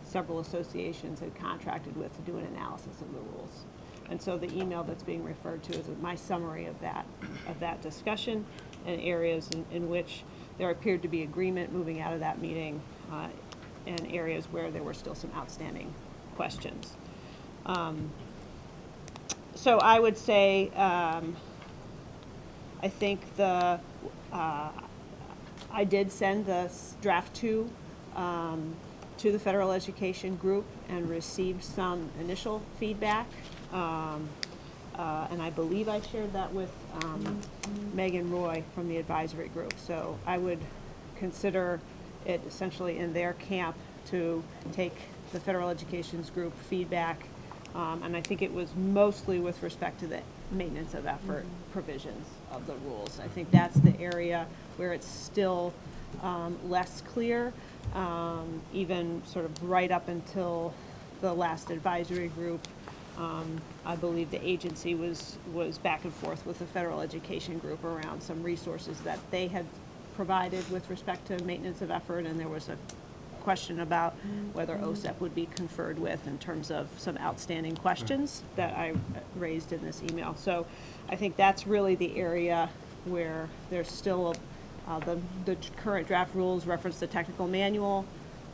several associations had contracted with to do an analysis of the rules. And so the email that's being referred to is my summary of that discussion and areas in which there appeared to be agreement moving out of that meeting and areas where there were still some outstanding questions. So I would say I think I did send the draft 2 to the federal education group and received some initial feedback. And I believe I shared that with Megan Roy from the advisory group. So I would consider it essentially in their camp to take the federal education's group feedback. And I think it was mostly with respect to the maintenance of effort provisions of the rules. I think that's the area where it's still less clear, even sort of right up until the last advisory group. I believe the agency was back and forth with the federal education group around some resources that they had provided with respect to maintenance of effort, and there was a question about whether OSEP would be conferred with in terms of some outstanding questions that I raised in this email. So I think that's really the area where there's still the current draft rules reference the technical manual,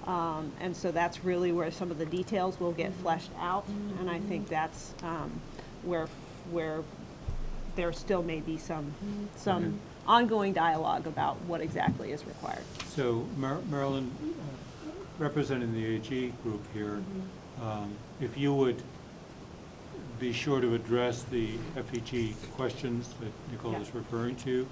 and so that's really where some of the details will get fleshed out, and I think that's where there still may be some ongoing dialogue about what exactly is required. So Marilyn, representing the AG group here, if you would be sure to address the FEG questions that Nicole is referring to.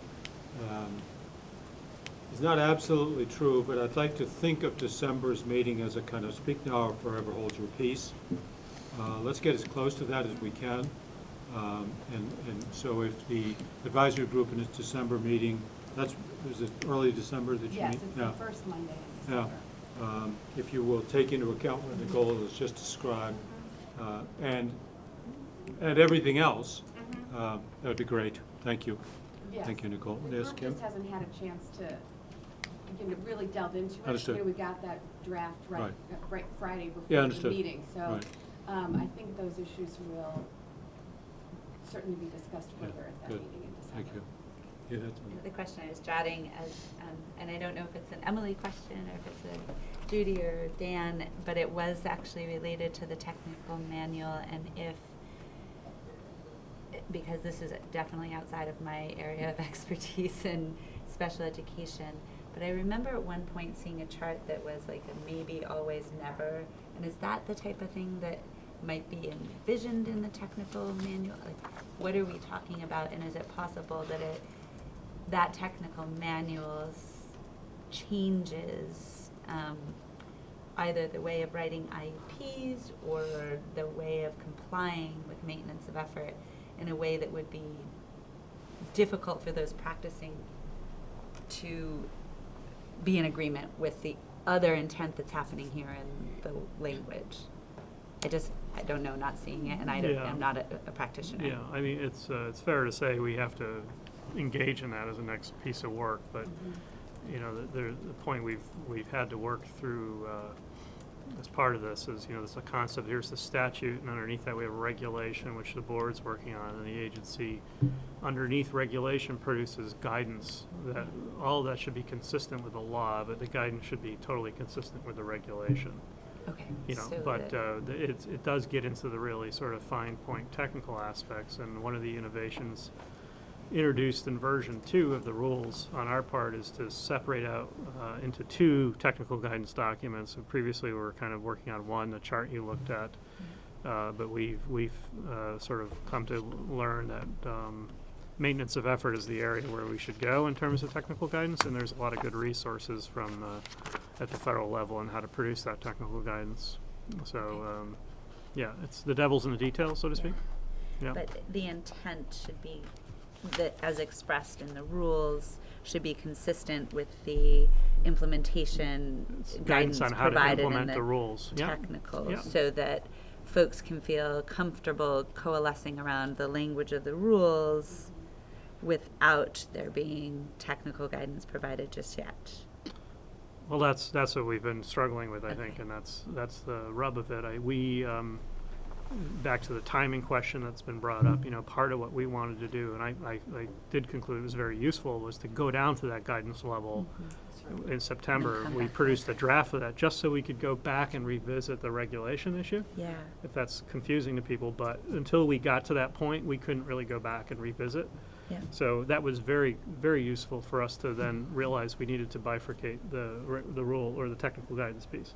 It's not absolutely true, but I'd like to think of December's meeting as a kind of speak now or forever hold your peace. Let's get as close to that as we can. And so if the advisory group in its December meeting, is it early December that you meet? Yes, it's the first Monday in December. If you will take into account what Nicole has just described and everything else, that would be great. Thank you. Yes. Thank you, Nicole. The Yes, group Kim? just hasn't had a chance to really delve into it. Understood. We got that draft right Friday before Yeah, the understood. meeting. So Right. I think those issues will certainly be discussed further at that Good. meeting in December. Thank you. Yeah, that's The question I was jotting as, and I don't know if it's an Emily question or if it's a Judy or Dan, but it was actually related to the technical manual, and because this is definitely outside of my area of expertise in special education, but I remember at one point seeing a chart that was like a maybe, always, never, and is that the type of thing that might be envisioned in the technical manual? Like, what are we talking about, and is it possible that that technial manual changes either the way of writing IEPs or the way of complying with maintenance of effort in a way that would be difficult for those practicing to be in agreement with the other intent that's happening here in the language. I don't know, not seeing it, and I'm not a practitioner. Yeah, I mean, it's fair to say we have to engage in that as a next piece of work, but you know, the point we've had to work through as part of this is, you know, there's a concept, here's the statute, and underneath that we have a regulation which the board's working on, and the agency underneath regulation produces guidance. That all of that should be consistent with the law, but the guidance should be totally consistent with the regulation. Okay. You know, so but it does get into the really sort of fine point technical aspects, and one of the innovations introduced in version 2 of the rules on our part is to separate out into 2 technical guidance documents. And previously we were kind of working on one, the chart you looked at, but we've sort of come to learn that maintenance of effort is the area where we should go in terms of technical guidance, and there's a lot of good resources from at the federal level on how to produce that technical guidance. So yeah, it's the devil's in the details, so to speak. Yeah. But the intent should be that, as expressed in the rules, should be consistent with the implementation guidance on how to provided implement in the rules. Yeah. technical, Yeah. so that folks can feel comfortable coalescing around the language of the rules without there being technical guidance provided just yet. Well, that's what we've been struggling with, I think, and that's the rub of it. Back to the timing question that's been brought up, you know, part of what we wanted to do, and I did conclude it was very useful, was to go down to that guidance level in September. We produced a draft of that just so we could go back and revisit the regulation issue. Yeah. If that's confusing to people, but until we got to that point, we couldn't really go back and revisit. Yeah. So that was very, very useful for us to then realize we needed to bifurcate the rule or the technical guidance piece.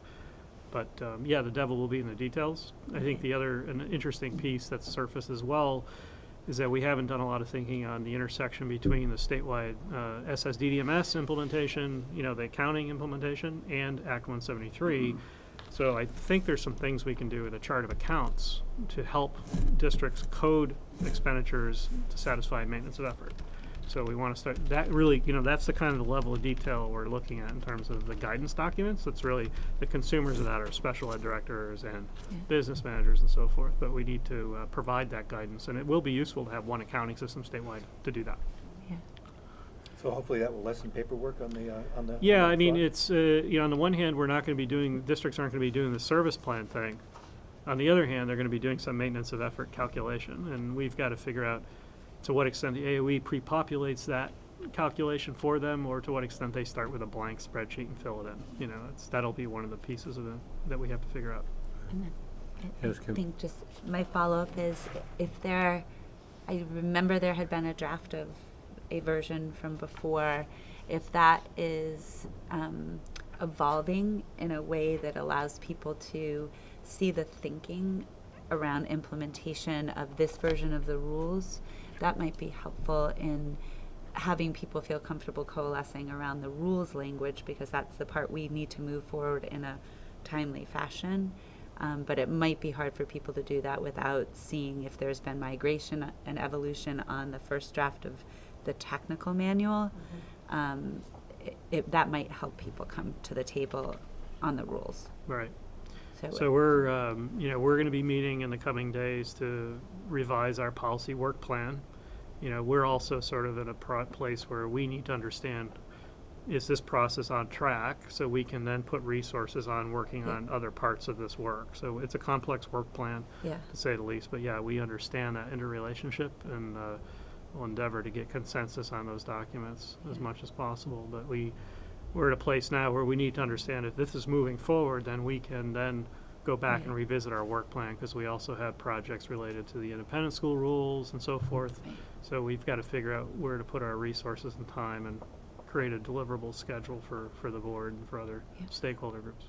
But yeah, the devil will be in the details. I think the other an interesting piece that's surfaced as well is that we haven't done a lot of thinking on the intersection between the statewide SSDDMS implementation, you know, the accounting implementation, and Act 173. So I think there's some things we can do with a chart of accounts to help districts code expenditures to satisfy maintenance of effort. So we want to start that really, you know, that's the kind of the level of detail we're looking at in terms of the guidance documents. That's really the consumers of that are special ed directors and business managers and so forth. But we need to provide that guidance, and it will be useful to have one accounting system statewide to do that. Yeah. So hopefully that will lessen paperwork on the Yeah, on I that mean, front? it's you know, on the one hand, we're not going to be doing, districts aren't going to be doing the service plan thing. On the other hand, they're going to be doing some maintenance of effort calculation, and we've got to figure out to what extent the AOE pre-populates that calculation for them, or to what extent they start with a blank spreadsheet and fill it in. You know, that'll be one of the pieces of it that we have to figure out. And then Yes, I Kim. think just my follow-up is I remember there had been a draft of a version from before. If that is evolving in a way that allows people to see the thinking around implementation of this version of the rules, that might be helpful in having people feel comfortable coalescing around the rules language, because that's the part we need to move forward in a timely fashion. But it might be hard for people to do that without seeing if there's been migration and evolution on the first draft of the technical manual. That might help people come to the table on the rules. Right. So we're, you know, we're going to be meeting in the coming days to revise our policy work plan. You know, we're also sort of in a place where we need to understand, is this process on track, so we can then put resources on working on other parts of this work. So it's a complex work plan, to say the least. But yeah, we understand that interrelationship, and we'll endeavor to get consensus on those documents as much as possible. But we're at a place now where we need to understand if this is moving forward, then we can then go back and revisit our work plan, because we also have projects related to the independent school rules and so forth. So we've got to figure out where to put our resources and time and create a deliverable schedule for the board and for other stakeholder groups.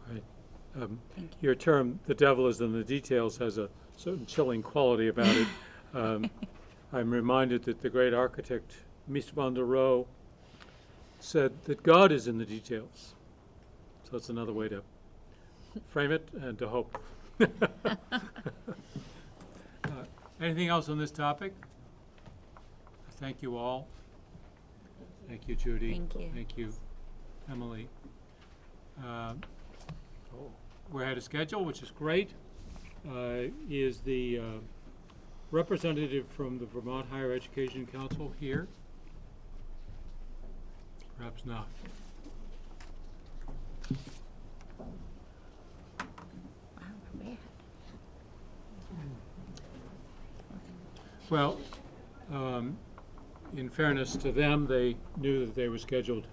Right. Your term, the devil is in the details, has a certain chilling quality about it. I'm reminded that the great architect, Mies van der Rohe, said that God is in the details. So it's another way to frame it and to hope. Anything else on this topic? Thank you all. Thank you, Judy. Thank you. Thank you, Emily. We're ahead of schedule, which is great. Is the representative from the Vermont Higher Education Council here? Perhaps not. Well, in fairness to them, they knew that they were scheduled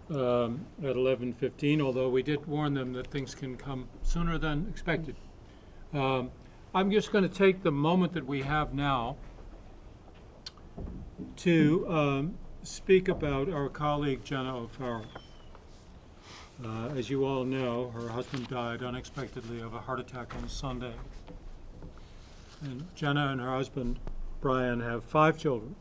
at 11:15, although we did warn them that things can come sooner than expected. I'm just going to take the moment that we have now to speak about our colleague Jenna O'Farrell. As you all know, her husband died unexpectedly of a heart attack on Sunday. And Jenna and her husband, Brian, have 5 children.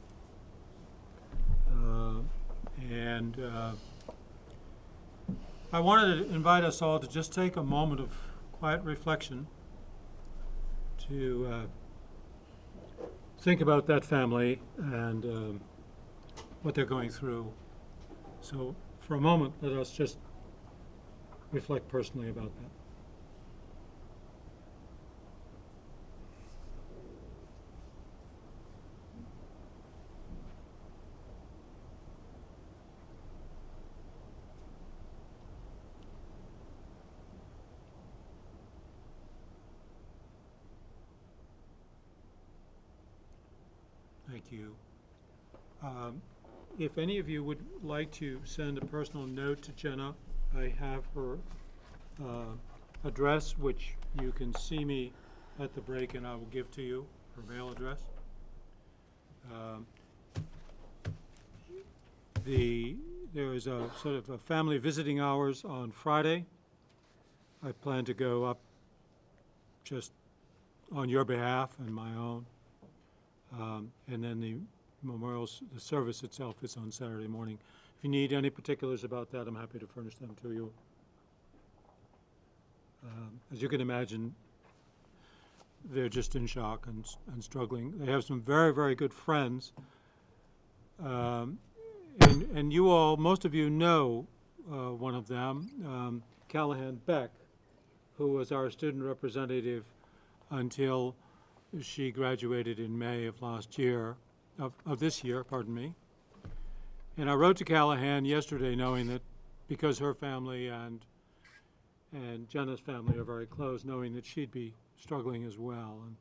I wanted to invite us all to just take a moment of quiet reflection to think about that family and what they're going through. So for a moment, let us just reflect personally about that. Thank you. If any of you would like to send a personal note to Jenna, I have her address, which you can see me at the break, and I will give to you, her mail address. There is a sort of a family visiting hours on Friday. I plan to go up just on your behalf and my own. And then the the service itself is on Saturday morning. If you need any particulars about that, I'm happy to furnish them to you. As you can imagine, they're just in shock and struggling. They have some very, very good friends. And you all, most of you know one of them, Callahan Beck, who was our student representative until she graduated in May of last year, of this year, pardon me. And I wrote to Callahan yesterday knowing that because her family and Jenna's family are very close, knowing that she'd be struggling as well. And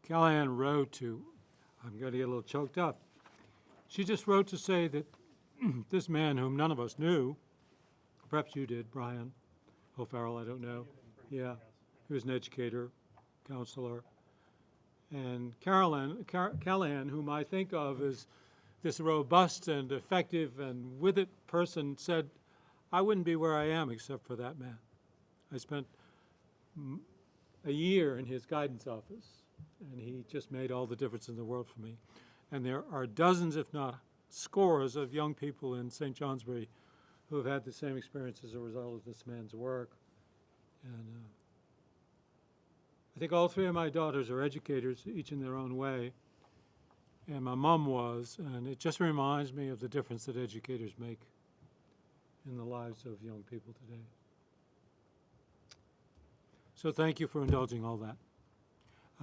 Callahan wrote to, I'm going to get a little choked up. She just wrote to say that this man whom none of us knew, perhaps you did, Brian O'Farrell, I don't know. Yeah, he was an educator, counselor. And Callahan, whom I think of as this robust and effective and with it person, said, I wouldn't be where I am except for that man. I spent a year in his guidance office, and he just made all the difference in the world for me. And there are dozens, if not scores, of young people in St. Johnsbury who have had the same experience as a result of this man's work. And I think all 3 of my daughters are educators, each in their own way. And my mom was, and it just reminds me of the difference that educators make in the lives of young people today. So thank you for indulging all that.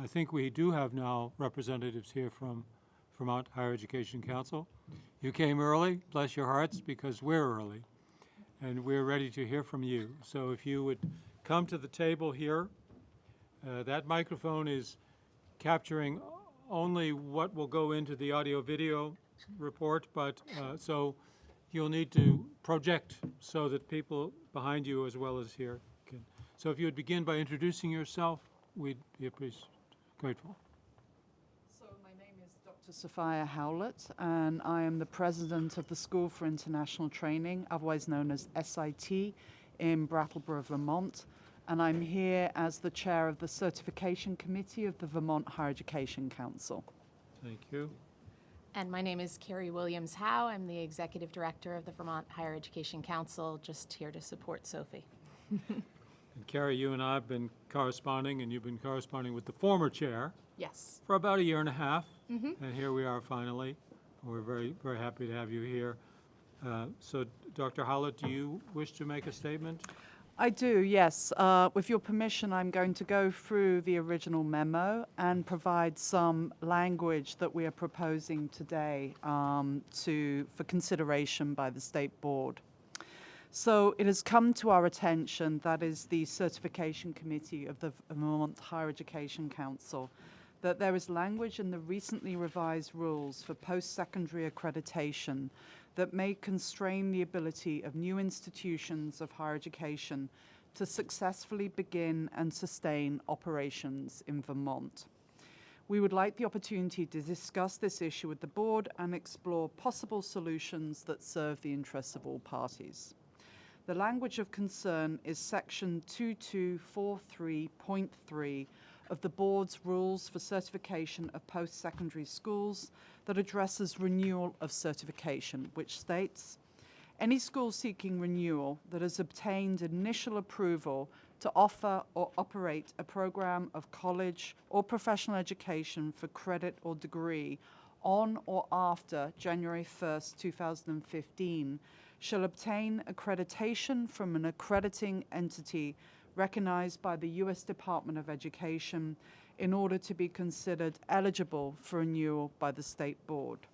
I think we do have now representatives here from Vermont Higher Education Council. You came early, bless your hearts, because we're early, and we're ready to hear from you. So if you would come to the table here. That microphone is capturing only what will go into the audio-video report, but so you'll need to project so that people behind you as well as here can. So if you would begin by introducing yourself, we'd be grateful. So my name is Dr. Sophia Howlett, and I am the president of the School for International Training, otherwise known as SIT, in Brattleboro, Vermont. And I'm here as the chair of the Certification Committee of the Vermont Higher Education Council. Thank you. And my name is Carrie Williams-Howe. I'm the Executive Director of the Vermont Higher Education Council, just here to support Sophie. And Carrie, you and I have been corresponding, and you've been corresponding with the former chair Yes. for about a year and a half. Mhm. And here we are finally. We're very, very happy to have you here. So, Dr. Howlett, do you wish to make a statement? I do, yes. With your permission, I'm going to go through the original memo and provide some language that we are proposing today for consideration by the State Board. So it has come to our attention, that is the Certification Committee of the Vermont Higher Education Council, that there is language in the recently revised rules for post-secondary accreditation that may constrain the ability of new institutions of higher education to successfully begin and sustain operations in Vermont. We would like the opportunity to discuss this issue with the board and explore possible solutions that serve the interests of all parties. The language of concern is section 2243.3 of the board's rules for certification of post-secondary schools that addresses renewal of certification, which states, any school seeking renewal that has obtained initial approval to offer or operate a program of college or professional education for credit or degree on or after January 1st, 2015, shall obtain accreditation from an accrediting entity recognized by the U.S. Department of Education in order to be considered eligible for renewal by the State Board.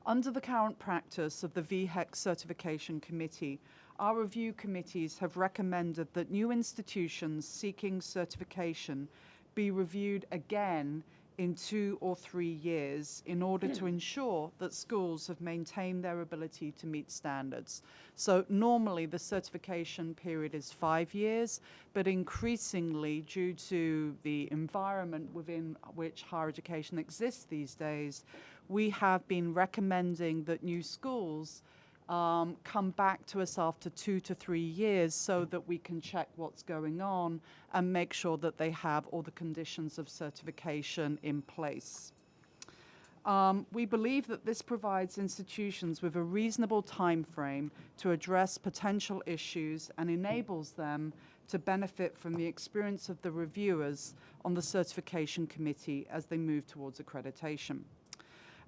Under the current practice of the VHEC Certification Committee, our review committees have recommended that new institutions seeking certification be reviewed again in 2 or 3 years in order to ensure that schools have maintained their ability to meet standards. So normally the certification period is 5 years, but increasingly due to the environment within which higher education exists these days, we have been recommending that new schools come back to us after 2 to 3 years so that we can check what's going on and make sure that they have all the conditions of certification in place. We believe that this provides institutions with a reasonable time frame to address potential issues and enables them to benefit from the experience of the reviewers on the certification committee as they move towards accreditation.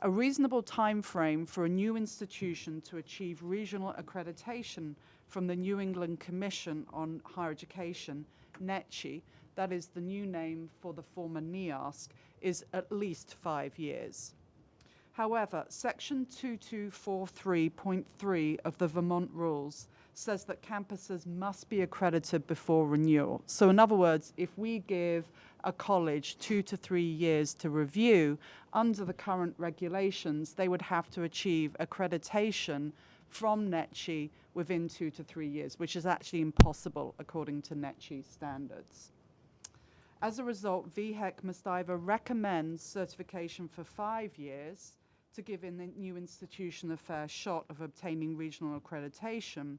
A reasonable time frame for a new institution to achieve regional accreditation from the New England Commission on Higher Education, NETCHI, that is the new name for the former NEASC, is at least 5 years. However, section 2243.3 of the Vermont rules says that campuses must be accredited before renewal. So in other words, if we give a college 2 to 3 years to review, under the current regulations, they would have to achieve accreditation from NETCHI within 2 to 3 years, which is actually impossible according to NETCHI standards. As a result, VHEC must either recommend certification for 5 years to give in the new institution a fair shot of obtaining regional accreditation,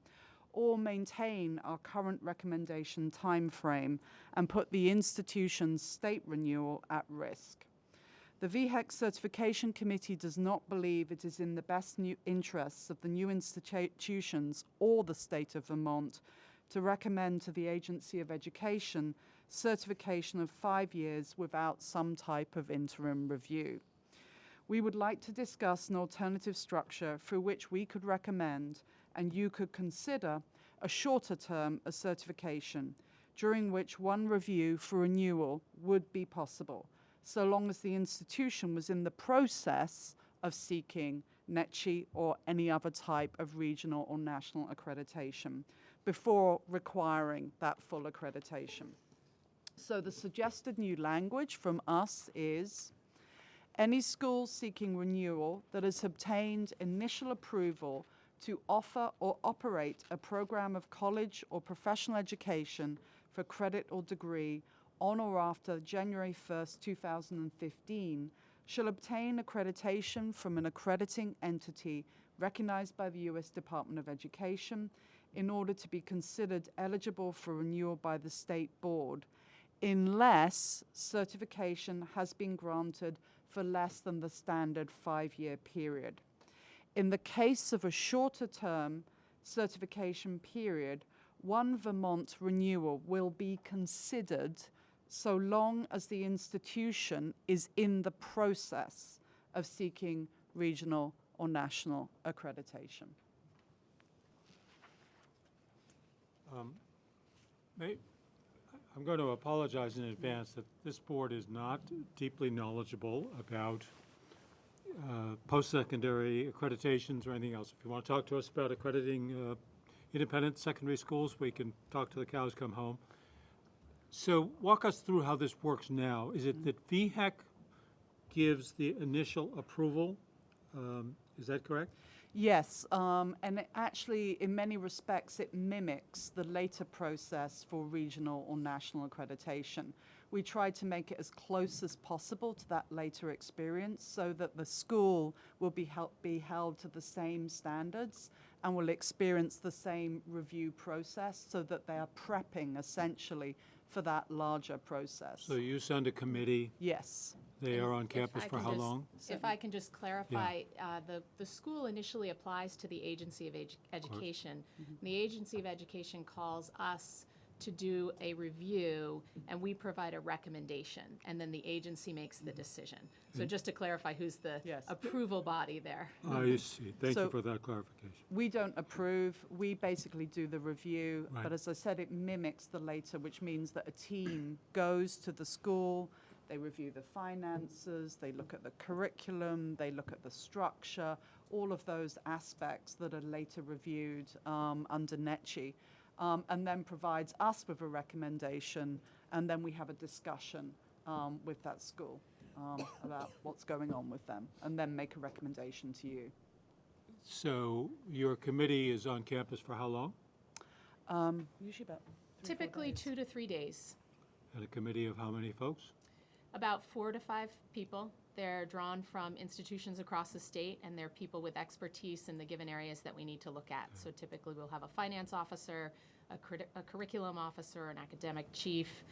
or maintain our current recommendation time frame and put the institution's state renewal at risk. The VHEC Certification Committee does not believe it is in the best interests of the new institutions or the state of Vermont to recommend to the Agency of Education certification of 5 years without some type of interim review. We would like to discuss an alternative structure through which we could recommend and you could consider a shorter term of certification, during which one review for renewal would be possible, so long as the institution was in the process of seeking NETCHI or any other type of regional or national accreditation before requiring that full accreditation. So the suggested new language from us is, any school seeking renewal that has obtained initial approval to offer or operate a program of college or professional education for credit or degree on or after January 1st, 2015, shall obtain accreditation from an accrediting entity recognized by the U.S. Department of Education in order to be considered eligible for renewal by the State Board, unless certification has been granted for less than the standard 5-year period. In the case of a shorter term certification period, one Vermont renewal will be considered so long as the institution is in the process of seeking regional or national accreditation. I'm going to apologize in advance that this board is not deeply knowledgeable about post-secondary accreditations or anything else. If you want to talk to us about accrediting independent secondary schools, we can talk till the cows come home. So walk us through how this works now. Is it that VHEC gives the initial approval? Is that correct? Yes, and actually, in many respects, it mimics the later process for regional or national accreditation. We tried to make it as close as possible to that later experience so that the school will be held to the same standards and will experience the same review process so that they are prepping essentially for that larger process. So you send a committee? Yes. They are on campus for how long? If I can just clarify, the school initially applies to the Agency of Education. The Agency of Education calls us to do a review, and we provide a recommendation, and then the agency makes the decision. So just to clarify, who's the approval body there? I see. Thank So you for that clarification. we don't approve. We basically do the review. Right. But as I said, it mimics the later, which means that a team goes to the school, they review the finances, they look at the curriculum, they look at the structure, all of those aspects that are later reviewed under NECHI. And then provides us with a recommendation, and then we have a discussion with that school about what's going on with them, and then make a recommendation to you. So your committee is on campus for how long? Usually about Typically 2 to 3 days. And a committee of how many folks? About 4 to 5 people. They're drawn from institutions across the state, and they're people with expertise in the given areas that we need to look at. So typically we'll have a finance officer, a curriculum officer, an academic chief,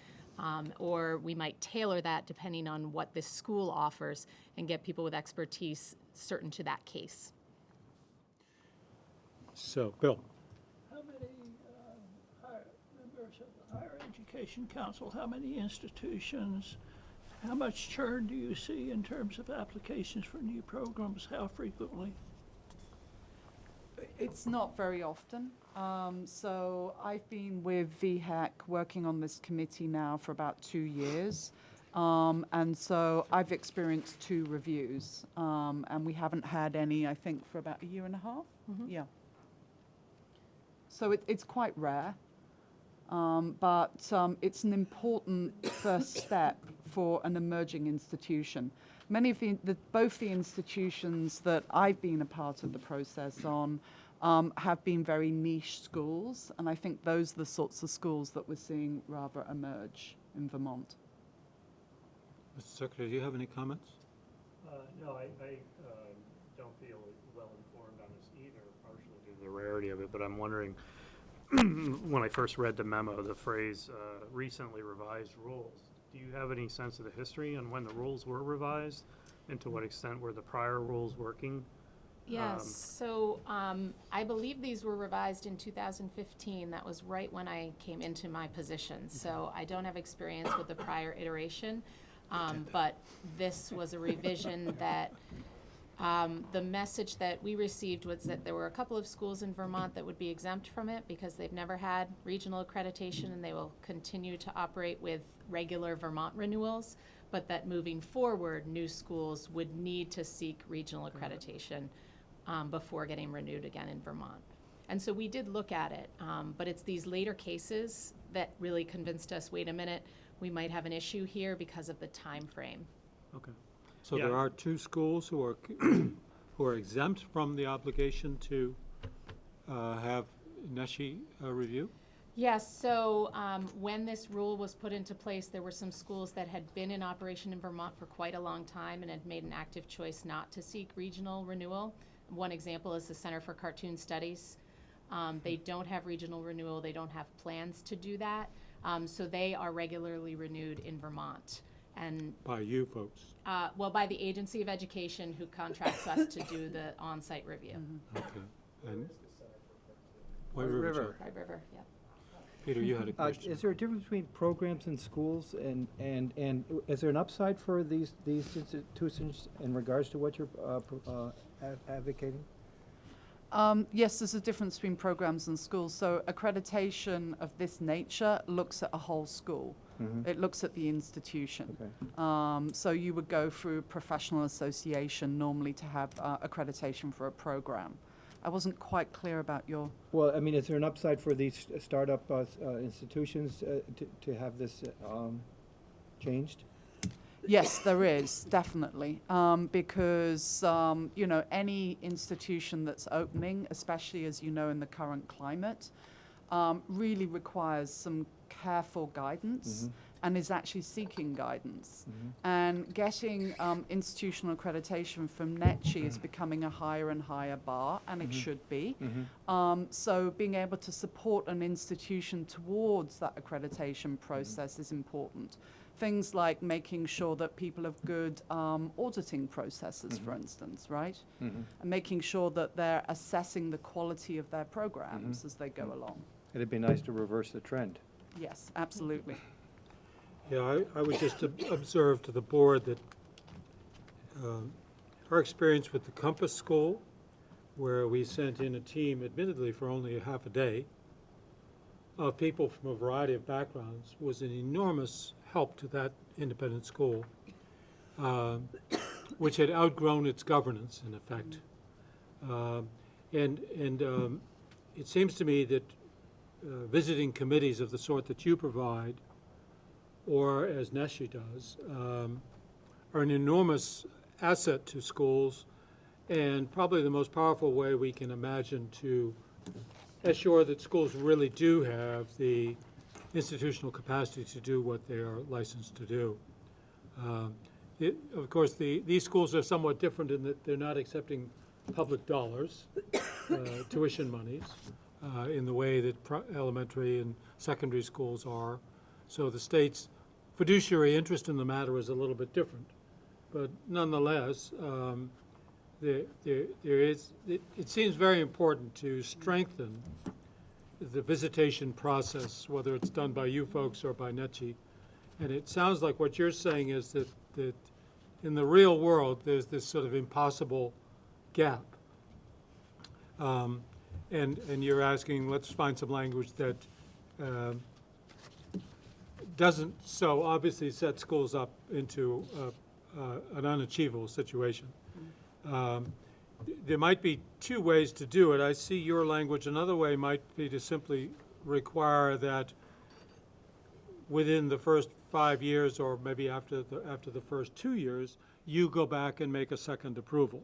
or we might tailor that depending on what this school offers and get people with expertise certain to that case. So, Bill. How many members of the Higher Education Council, how many institutions, how much churn do you see in terms of applications for new programs? How frequently? It's not very often. So I've been with VHEC working on this committee now for about 2 years. And so I've experienced 2 reviews. And we haven't had any, I think, for about 1.5 years. Yeah. So it's quite rare. But it's an important first step for an emerging institution. Many of both the institutions that I've been a part of the process on have been very niche schools, and I think those are the sorts of schools that we're seeing rather emerge in Vermont. Mr. Secretary, do you have any comments? No, I don't feel well informed on this either, partially due to the rarity of it, but I'm wondering, when I first read the memo, the phrase recently revised rules. Do you have any sense of the history on when the rules were revised and to what extent were the prior rules working? Yes, so I believe these were revised in 2015. That was right when I came into my position. So I don't have experience with the prior iteration, but this was a revision that the message that we received was that there were a couple of schools in Vermont that would be exempt from it because they've never had regional accreditation and they will continue to operate with regular Vermont renewals, but that moving forward, new schools would need to seek regional accreditation before getting renewed again in Vermont. And so we did look at it, but it's these later cases that really convinced us, wait a minute, we might have an issue here because of the time frame. Okay. So there are 2 schools who are exempt from the obligation to have NECHI review? Yes, so when this rule was put into place, there were some schools that had been in operation in Vermont for quite a long time and had made an active choice not to seek regional renewal. One example is the Center for Cartoon Studies. They don't have regional renewal. They don't have plans to do that. So they are regularly renewed in Vermont. And By you folks? well, by the Agency of Education who contracts us to do the on-site review. Okay. And White River. White River, yeah. Peter, you had a question. Is there a difference between programs in schools and is there an upside for these institutions in regards to what you're advocating? Yes, there's a difference between programs and schools. So accreditation of this nature looks at a whole school. Mhm. It looks at the institution. Okay. So you would go through professional association normally to have accreditation for a program. I wasn't quite clear about your... Well, I mean, is there an upside for these startup institutions to have this changed? Yes, there is, definitely, because, you know, any institution that's opening, especially as you know in the current climate, really requires some careful guidance and is actually seeking guidance. And getting institutional accreditation from NETCHI is becoming a higher and higher bar, and it should be. So being able to support an institution towards that accreditation process is important. Things like making sure that people have good auditing processes, for instance, right? And making sure that they're assessing the quality of their programs as they go along. It'd be nice to reverse the trend. Yes, absolutely. Yeah, I would just observe to the board that our experience with the Compass School, where we sent in a team, admittedly for only a half a day, of people from a variety of backgrounds, was an enormous help to that independent school, which had outgrown its governance, in effect. It seems to me that visiting committees of the sort that you provide, or as NETCHI does, are an enormous asset to schools, and probably the most powerful way we can imagine to assure that schools really do have the institutional capacity to do what they are licensed to do. Of course, these schools are somewhat different in that they're not accepting public dollars, tuition monies, in the way that elementary and secondary schools are. So the state's fiduciary interest in the matter is a little bit different. But nonetheless, it seems very important to strengthen the visitation process, whether it's done by you folks or by NETCHI. And it sounds like what you're saying is that in the real world, there's this sort of impossible gap. And you're asking, let's find some language that doesn't so obviously set schools up into an unachievable situation. There might be two ways to do it. I see your language. Another way might be to simply require that within the first 5 years, or maybe after the first 2 years, you go back and make a second approval.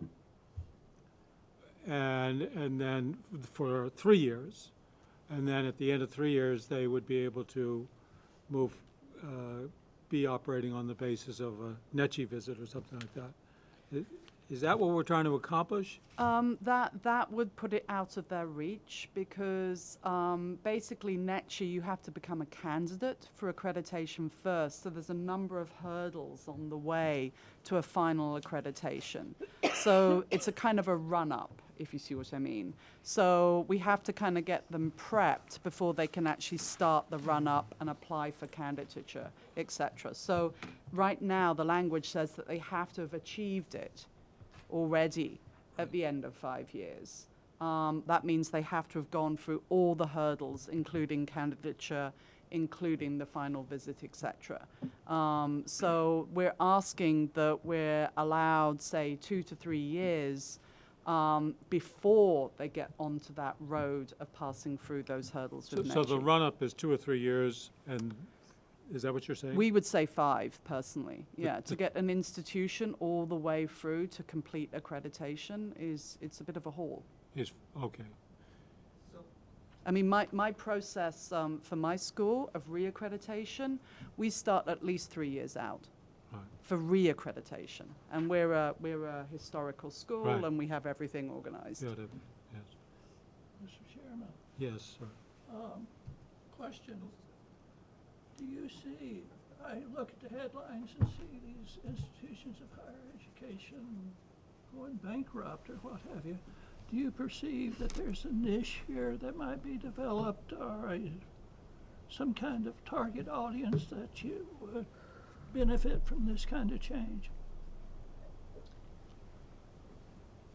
And then for 3 years, and then at the end of 3 years, they would be able to be operating on the basis of a NETCHI visit or something like that. Is that what we're trying to accomplish? That would put it out of their reach, because basically NETCHI, you have to become a candidate for accreditation first. So there's a number of hurdles on the way to a final accreditation. So it's a kind of a run-up, if you see what I mean. So we have to kind of get them prepped before they can actually start the run-up and apply for candidature, etc. So right now the language says that they have to have achieved it already at the end of 5 years. That means they have to have gone through all the hurdles, including candidature, including the final visit, etc. So we're asking that we're allowed, say, 2 to 3 years before they get onto that road of passing through those hurdles with So the NETCHI. run-up is 2 or 3 years, and is that what you're saying? We would say 5, personally. Yeah, to get an institution all the way through to complete accreditation it's a bit of a haul. Okay. I mean, my process for my school of reaccreditation, we start at least 3 years out for reaccreditation, and we're a historical school, Right. and we have everything organized. Yes. Mr. Chairman, Yes, sir. question. Do you see I look at the headlines and see these institutions of higher education going bankrupt or what have you. Do you perceive that there's a niche here that might be developed, or some kind of target audience that you would benefit from this kind of change?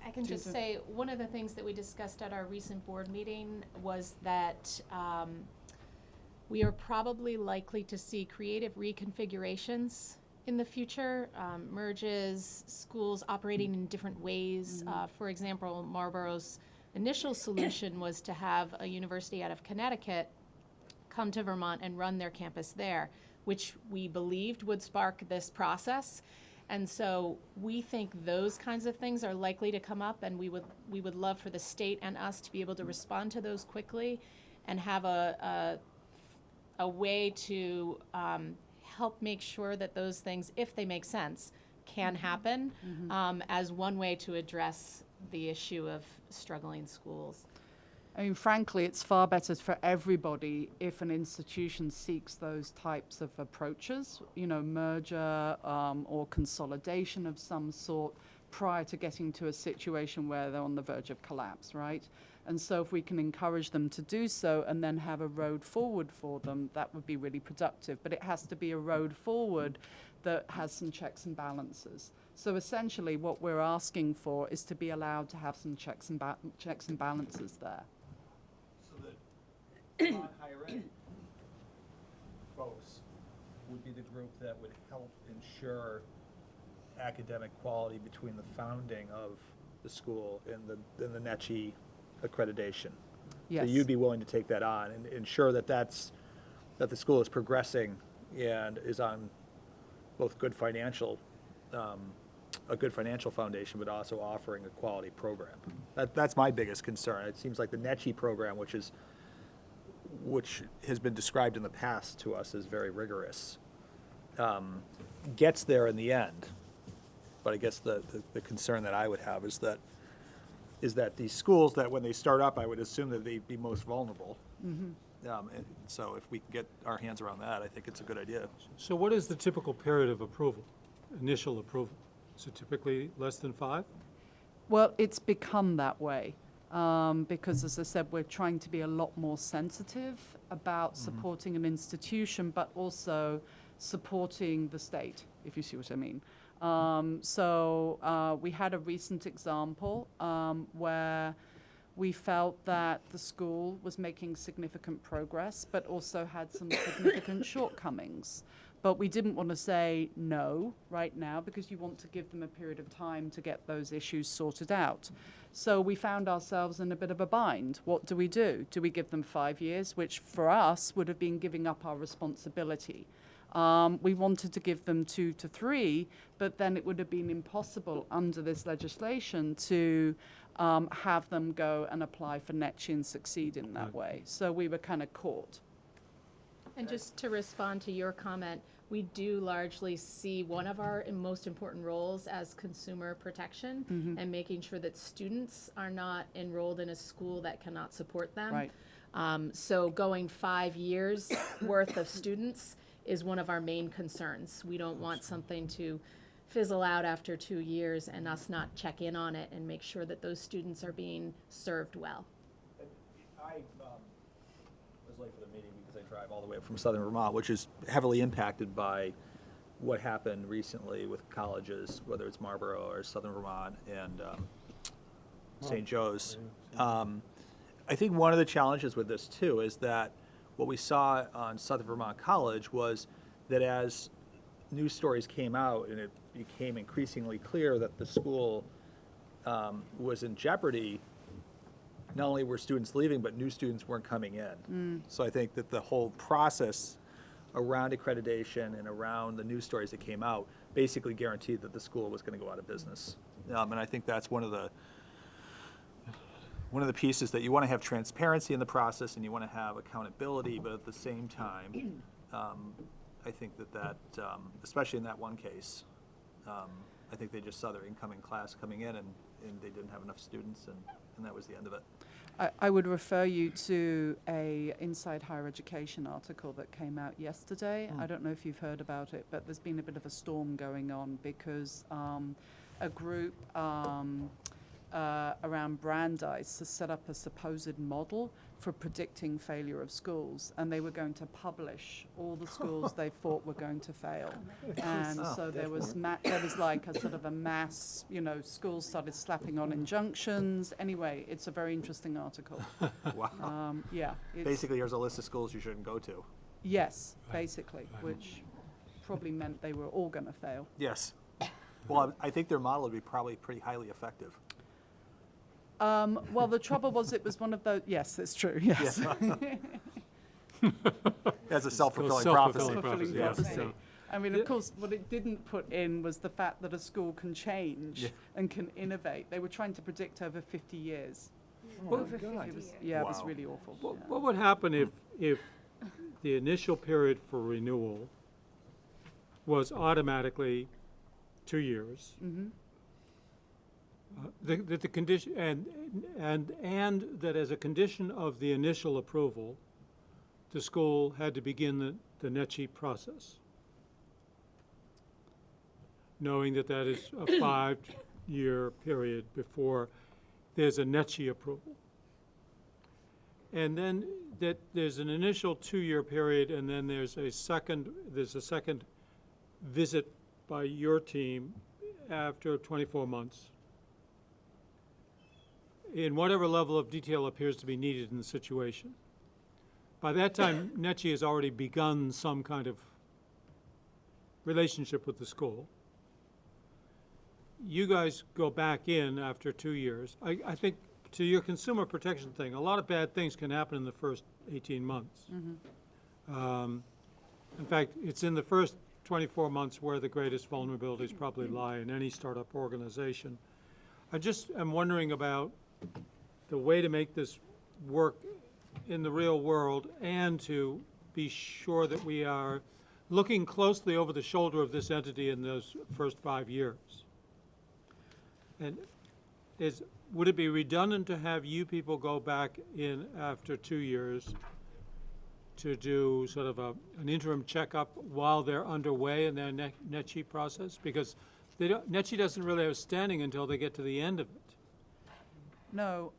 I can just say, one of the things that we discussed at our recent board meeting was that we are probably likely to see creative reconfigurations in the future, merges, schools operating in different ways. For example, Marlboro's initial solution was to have a university out of Connecticut come to Vermont and run their campus there, which we believed would spark this process. And so we think those kinds of things are likely to come up, and we would love for the state and us to be able to respond to those quickly and have a way to help make sure that those things, if they make sense, can happen as one way to address the issue of struggling schools. I mean, frankly, it's far better for everybody if an institution seeks those types of approaches, merger or consolidation of some sort prior to getting to a situation where they're on the verge of collapse, right? And so if we can encourage them to do so and then have a road forward for them, that would be really productive. But it has to be a road forward that has some checks and balances. So essentially what we're asking for is to be allowed to have some checks and balances there. Higher ed folks would be the group that would help ensure academic quality between the founding of the school and the NECHI accreditation. Yes. So you'd be willing to take that on and ensure that the school is progressing and is on both good financial, a good financial foundation, but also offering a quality program. That's my biggest concern. It seems like the NECHI program, which has been described in the past to us as very rigorous, gets there in the end. But I guess the concern that I would have is that these schools, that when they start up, I would assume that they'd be most vulnerable. And so if we can get our hands around that, I think it's a good idea. So what is the typical period of approval, initial approval? Is it typically less than 5? Well, it's become that way. Because, as I said, we're trying to be a lot more sensitive about supporting an institution, but also supporting the state, if you see what I mean. So we had a recent example where we felt that the school was making significant progress, but also had some significant shortcomings. But we didn't want to say no right now because you want to give them a period of time to get those issues sorted out. So we found ourselves in a bit of a bind. What do? Do we give them 5 years, which for us would have been giving up our responsibility? We wanted to give them 2 to 3, but then it would have been impossible under this legislation to have them go and apply for NECHI and succeed in that way. So we were kind of caught. And just to respond to your comment, we do largely see one of our most important roles as consumer protection and making sure that students are not enrolled in a school that cannot support them. Right. So going 5 years worth of students is one of our main concerns. We don't want something to fizzle out after 2 years and us not check in on it and make sure that those students are being served well. I was late for the meeting because I drive all the way up from southern Vermont, which is heavily impacted by what happened recently with colleges, whether it's Marlboro or southern Vermont and St. Joe's. I think one of the challenges with this too is that what we saw on Southern Vermont College was that as news stories came out and it became increasingly clear that the school was in jeopardy, not only were students leaving, but new students weren't coming in. So I think that the whole process around accreditation and around the news stories that came out basically guaranteed that the school was going to go out of business. And I think that's one of the pieces that you want to have transparency in the process and you want to have accountability, but at the same time, I think that especially in that one case, I think they just saw their incoming class coming in and they didn't have enough students and that was the end of it. I would refer you to a Inside Higher Education article that came out yesterday. I don't know if you've heard about it, but there's been a bit of a storm going on because a group around Brandeis has set up a supposed model for predicting failure of schools, and they were going to publish all the schools they thought were going to fail. And so there was like a sort of a mass, schools started slapping on injunctions. Anyway, it's a very interesting article. Wow. Yeah. Basically, here's a list of schools you shouldn't go to. Yes, basically, which probably meant they were all going to fail. Yes. Well, I think their model would be probably pretty highly effective. Well, the trouble was it was one of those. Yes, it's true. Yes. As a self-fulfilling Self-fulfilling prophecy. prophecy. I mean, of course, what it didn't put in was the fact that a school can change and can innovate. They were trying to predict over 50 years. Over 50 years. It was really awful. What would happen if the initial period for renewal was automatically 2 years? Mm-hmm. The condition and that as a condition of the initial approval, the school had to begin the NECHI process, knowing that is a 5-year period before there's a NECHI approval, and then that there's an initial 2-year period, and then there's a second visit by your team after 24 months. In whatever level of detail appears to be needed in the situation. By that time, NECHI has already begun some kind of relationship with the school. You guys go back in after 2 years. I think to your consumer protection thing, a lot of bad things can happen in the first 18 months. Mm-hmm. In fact, it's in the first 24 months where the greatest vulnerabilities probably lie in any startup organization. I just am wondering about the way to make this work in the real world and to be sure that we are looking closely over the shoulder of this entity in those first 5 years. And would it be redundant to have you people go back in after 2 years to do sort of an interim checkup while they're underway in their NECHI process? Because NECHI doesn't really have standing until they get to the end of it. No,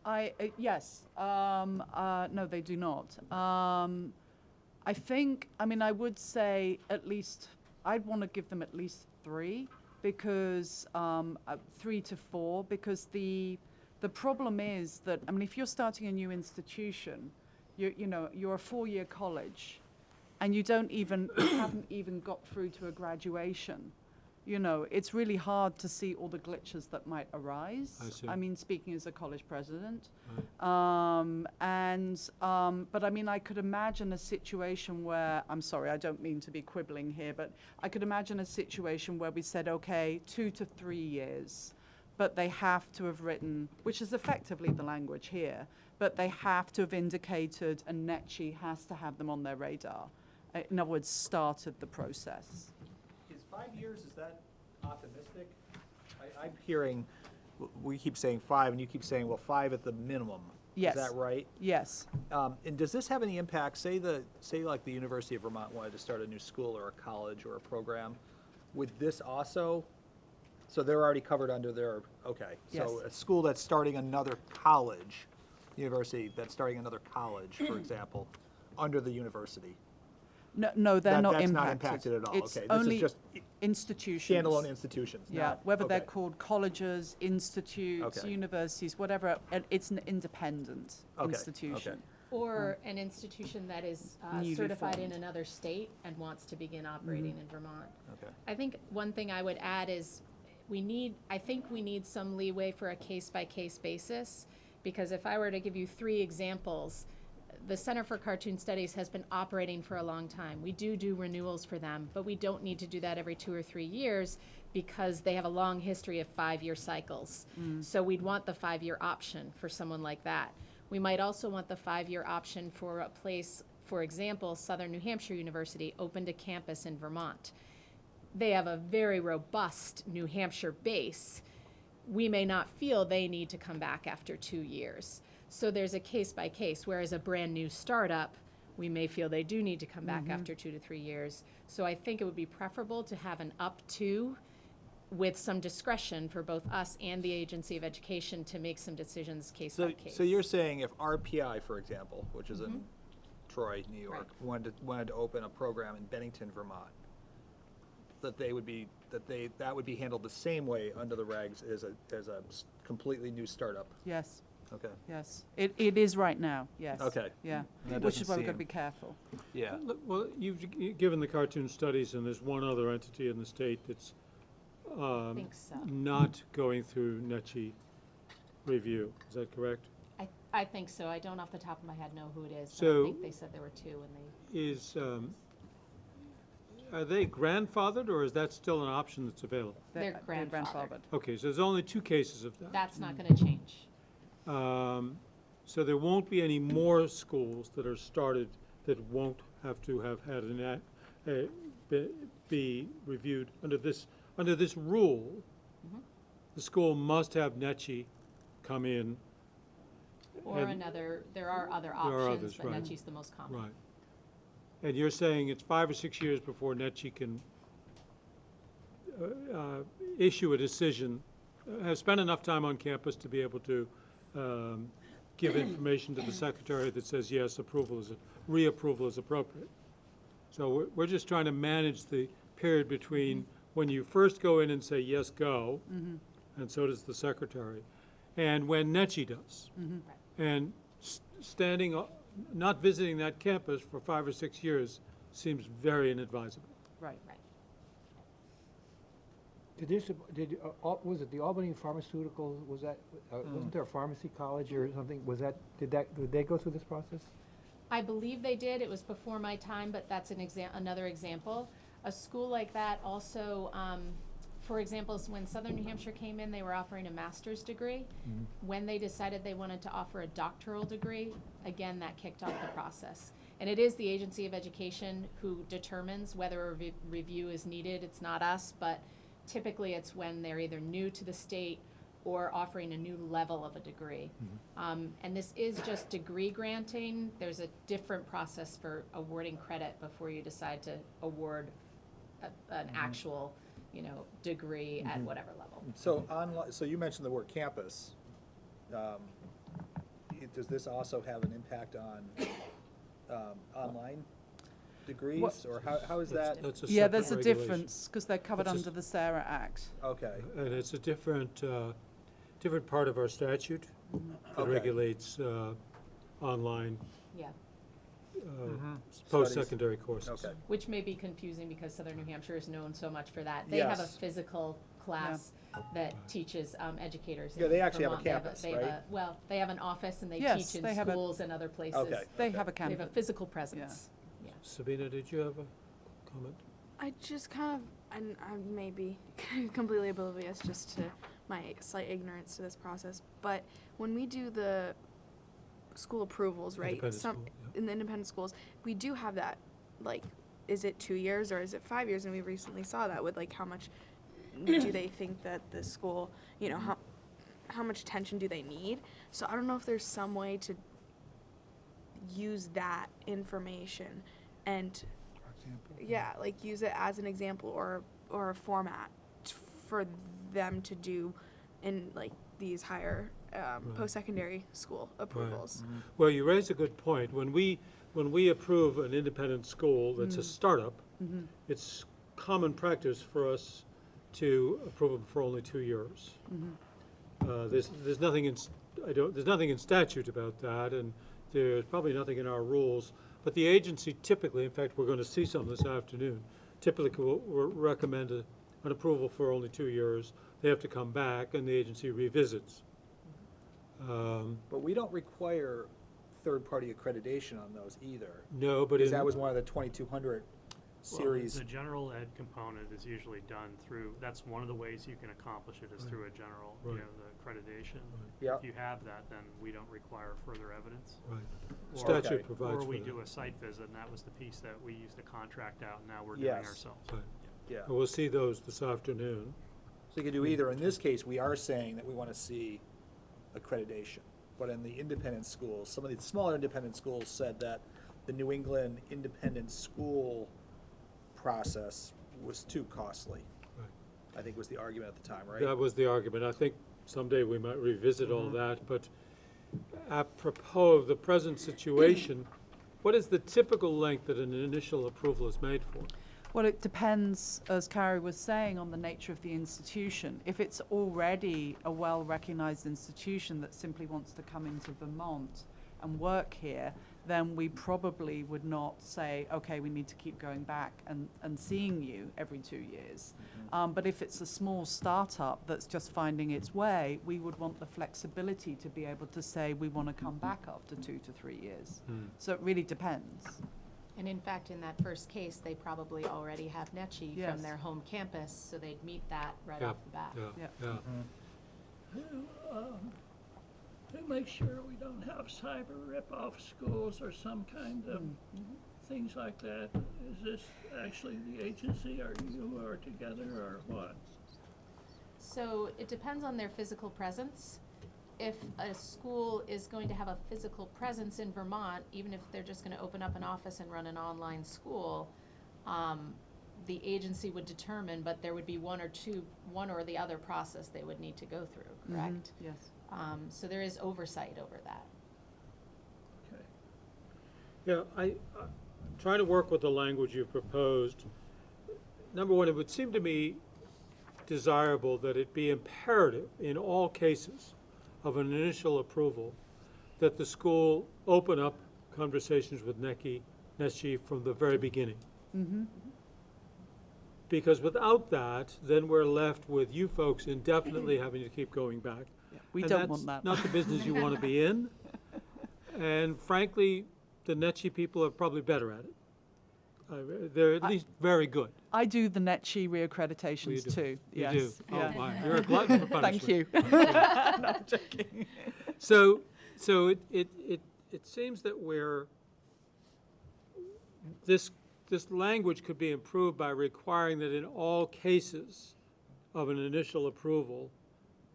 yes. No, they do not. I think, I would say at least, I'd want to give them at least 3, because 3 to 4, because the problem is that, if you're starting a new institution, you're a 4-year college, and you haven't even got through to a graduation. It's really hard to see all the glitches that might arise. I see. Speaking as a college president. Right. But I could imagine a situation where, I'm sorry, I don't mean to be quibbling here, but I could imagine a situation where we said, okay, 2 to 3 years, but they have to have written, which is effectively the language here, but they have to have indicated, and NECHI has to have them on their radar. In other words, started the process. 5 years, is that optimistic? I'm hearing, we keep saying 5, and you keep saying, 5 at the minimum. Yes. Is that right? Yes. And does this have any impact? Say like the University of Vermont wanted to start a new school or a college or a program. Would this also? So they're already covered under their. Okay. Yes. So a school that's starting another college, university that's starting another college, for example, under the university. No, they're not that's impacted. Not impacted at all. It's okay. only this is just institutions. Standalone institutions. Yeah, whether they're called colleges, institutes, Okay. universities, whatever, and it's an independent institution. Okay. Or an institution that is Newly certified formed. in another state and wants to begin operating in Vermont. Okay. I think one thing I would add is I think we need some leeway for a case-by-case basis, because if I were to give you 3 examples, the Center for Cartoon Studies has been operating for a long time. We do renewals for them, but we don't need to do that every 2 or 3 years because they have a long history of 5-year cycles. So we'd want the 5-year option for someone like that. We might also want the 5-year option for a place, for example, Southern New Hampshire University opened a campus in Vermont. They have a very robust New Hampshire base. We may not feel they need to come back after 2 years. So there's a case by case, whereas a brand new startup, we may feel they do need to come back after 2 to 3 years. So I think it would be preferable to have an up to with some discretion for both us and the Agency of Education to make some decisions case by case. So you're saying if RPI, for example, which is in Troy, New York, wanted to open a program in Bennington, Vermont, that would be handled the same way under the regs as a completely new startup? Yes. Okay. Yes. It is right now, yes. Okay. Yeah. That Which is doesn't why we've got to seem- be careful. Yeah. Well, you've given the cartoon studies, and there's one other entity in the state that's think so. not going through NETCHI review. Is that correct? I think so. I don't off the top of my head know who it is, but So- I think they said there were 2 and they. Are they grandfathered, or is that still an option that's available? They're grandfathered. Okay, so there's only 2 cases of that. That's not gonna change. So there won't be any more schools that are started that won't have to have had be reviewed under this rule. The school must have NETCHI come in. Or and- there are other There are options, others, but right. NETCHI's the most common. Right. And you're saying it's 5 or 6 years before NETCHI can issue a decision, have spent enough time on campus to be able to give information to the secretary that says, yes, reapproval is appropriate. So we're just trying to manage the period between when you first go in and say, yes, go, and so does the secretary, and when NETCHI does. And not visiting that campus for 5 or 6 years seems very inadvisable. Right. Was it the Albany Pharmaceutical, wasn't there a pharmacy college or something? Did they go through this process? I believe they did. It was before my time, but that's another example. A school like that also, for example, when Southern New Hampshire came in, they were offering a master's degree. When they decided they wanted to offer a doctoral degree, again, that kicked off the process. And it is the Agency of Education who determines whether a review is needed. It's not us, but typically it's when they're either new to the state or offering a new level of a degree. And this is just degree granting. There's a different process for awarding credit before you decide to award an actual, degree at whatever level. So so you mentioned the word campus. Does this also have an impact on online degrees, or how is that? That's a Yeah, separate there's a regulation. difference because they're covered That's under the SARA Act. Okay. And it's a different part of our statute that Okay. regulates online Yeah. post-secondary courses. Okay. Which may be confusing because Southern New Hampshire is known so much for that. They have a Yes. physical class that teaches educators. Yeah, in they actually have a Vermont. They campus, they have right? well, they have an office and they Yes, teach they in have a- schools and other places. Okay. They have a They have campus. a physical presence. Yeah. Sabina, did you have a comment? I just kind of, I may be completely oblivious just to my slight ignorance to this process, but when we do the school approvals, right? Independent school, yeah. In the independent schools, we do have that, like, is it 2 years or is it 5 years? And we recently saw that with, like, how much do they think that the school, how much attention do they need? So I don't know if there's some way to use that information and use it as an example or a format for them to do in like these higher post-secondary school approvals. Right. Well, you raise a good point. When we approve an independent school that's a startup, it's common practice for us to approve them for only 2 years. There's nothing in statute about that, and there's probably nothing in our rules. But the agency typically, in fact, we're going to see some this afternoon, typically will recommend an approval for only 2 years. They have to come back, and the agency revisits. But we don't require third-party accreditation on those either. No, but because that was one of the 2200 Well, series. the general ed component is usually done through, that's one of the ways you can accomplish it is through a general, Right. the accreditation. Yeah. If you have that, then we don't require further evidence. Right. Or- Statute provides Or we for do that. a site visit, and that was the piece that we used to contract out, and now we're doing Yes. ourselves. Right. Yeah. We'll see those this afternoon. So you can do either. In this case, we are saying that we want to see accreditation. but in the independent schools, some of the smaller independent schools said that the New England independent school process was too costly. Right. I think was the argument at the time, right? That was the argument. I think someday we might revisit all that, but apropos of the present situation, what is the typical length that an initial approval is made for? Well, it depends, as Carrie was saying, on the nature of the institution. If it's already a well-recognized institution that simply wants to come into Vermont and work here, then we probably would not say, okay, we need to keep going back and seeing you every 2 years. But if it's a small startup that's just finding its way, we would want the flexibility to be able to say we want to come back after 2 to 3 years. So it really depends. And in fact, in that first case, they probably already have NECHI Yes. from their home campus, so they'd meet that right Yeah, off the bat. Yeah. To make sure we don't have cyber rip-off schools or some kind of things like that. Is this actually the agency, or you are together, or what? So it depends on their physical presence. If a school is going to have a physical presence in Vermont, even if they're just going to open up an office and run an online school, the agency would determine, but there would be one or the other process they would need to go through, correct? Yes. So there is oversight over that. Okay. Yeah, I'm trying to work with the language you've proposed. Number one, it would seem to me desirable that it be imperative in all cases of an initial approval that the school open up conversations with NECHI from the very beginning. Because without that, then we're left with you folks indefinitely having to keep going back. We And don't that's want that. not the business you want to be in. And frankly, the NECHI people are probably better at it. They're at least very good. I do the NECHI reaccreditations do. too. You Yes. do? Oh, Yeah. my. You're a glutton for punishment. Thank you. No, I'm joking. So it seems that this language could be improved by requiring that in all cases of an initial approval,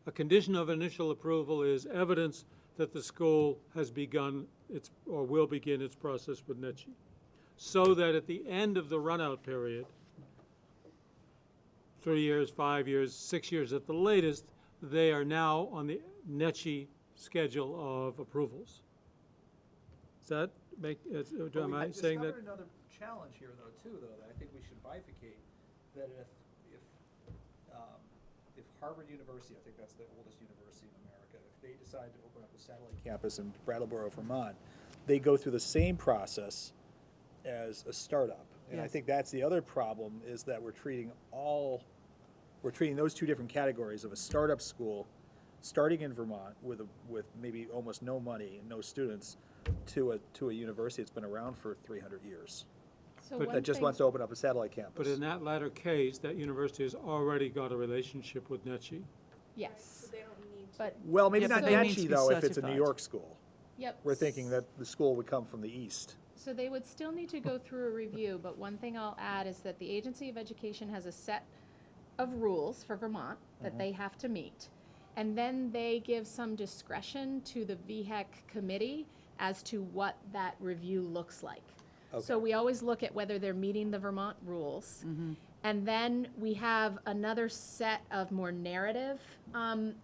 a condition of initial approval is evidence that the school has begun or will begin its process with NECHI, so that at the end of the run-out period, 3 years, 5 years, 6 years at the latest, they are now on the NECHI schedule of approvals. Does that make, am I saying that? discovered another challenge here, though, too, though, that I think we should bifurcate, that if Harvard University, I think that's the oldest university in America, if they decide to open up a satellite campus in Brattleboro, Vermont, they go through the same process as a startup. And I Yes. think that's the other problem, is that we're treating those two different categories of a startup school starting in Vermont with maybe almost no money and no students to a university that's been around for 300 years. So But one That just thing- wants to open up a satellite campus. But in that latter case, that university has already got a relationship with NECHI. Yes. They don't need to. But Well, maybe Yeah, not but they need to NECHI, be though, if it's a New certified. York school. Yep. We're thinking that the school would come from the east. So they would still need to go through a review, but one thing I'll add is that the Agency of Education has a set of rules for Vermont that they have to meet. And then they give some discretion to the VHEC committee as to what that review looks like. So we always look at whether they're meeting the Vermont rules. And then we have another set of more narrative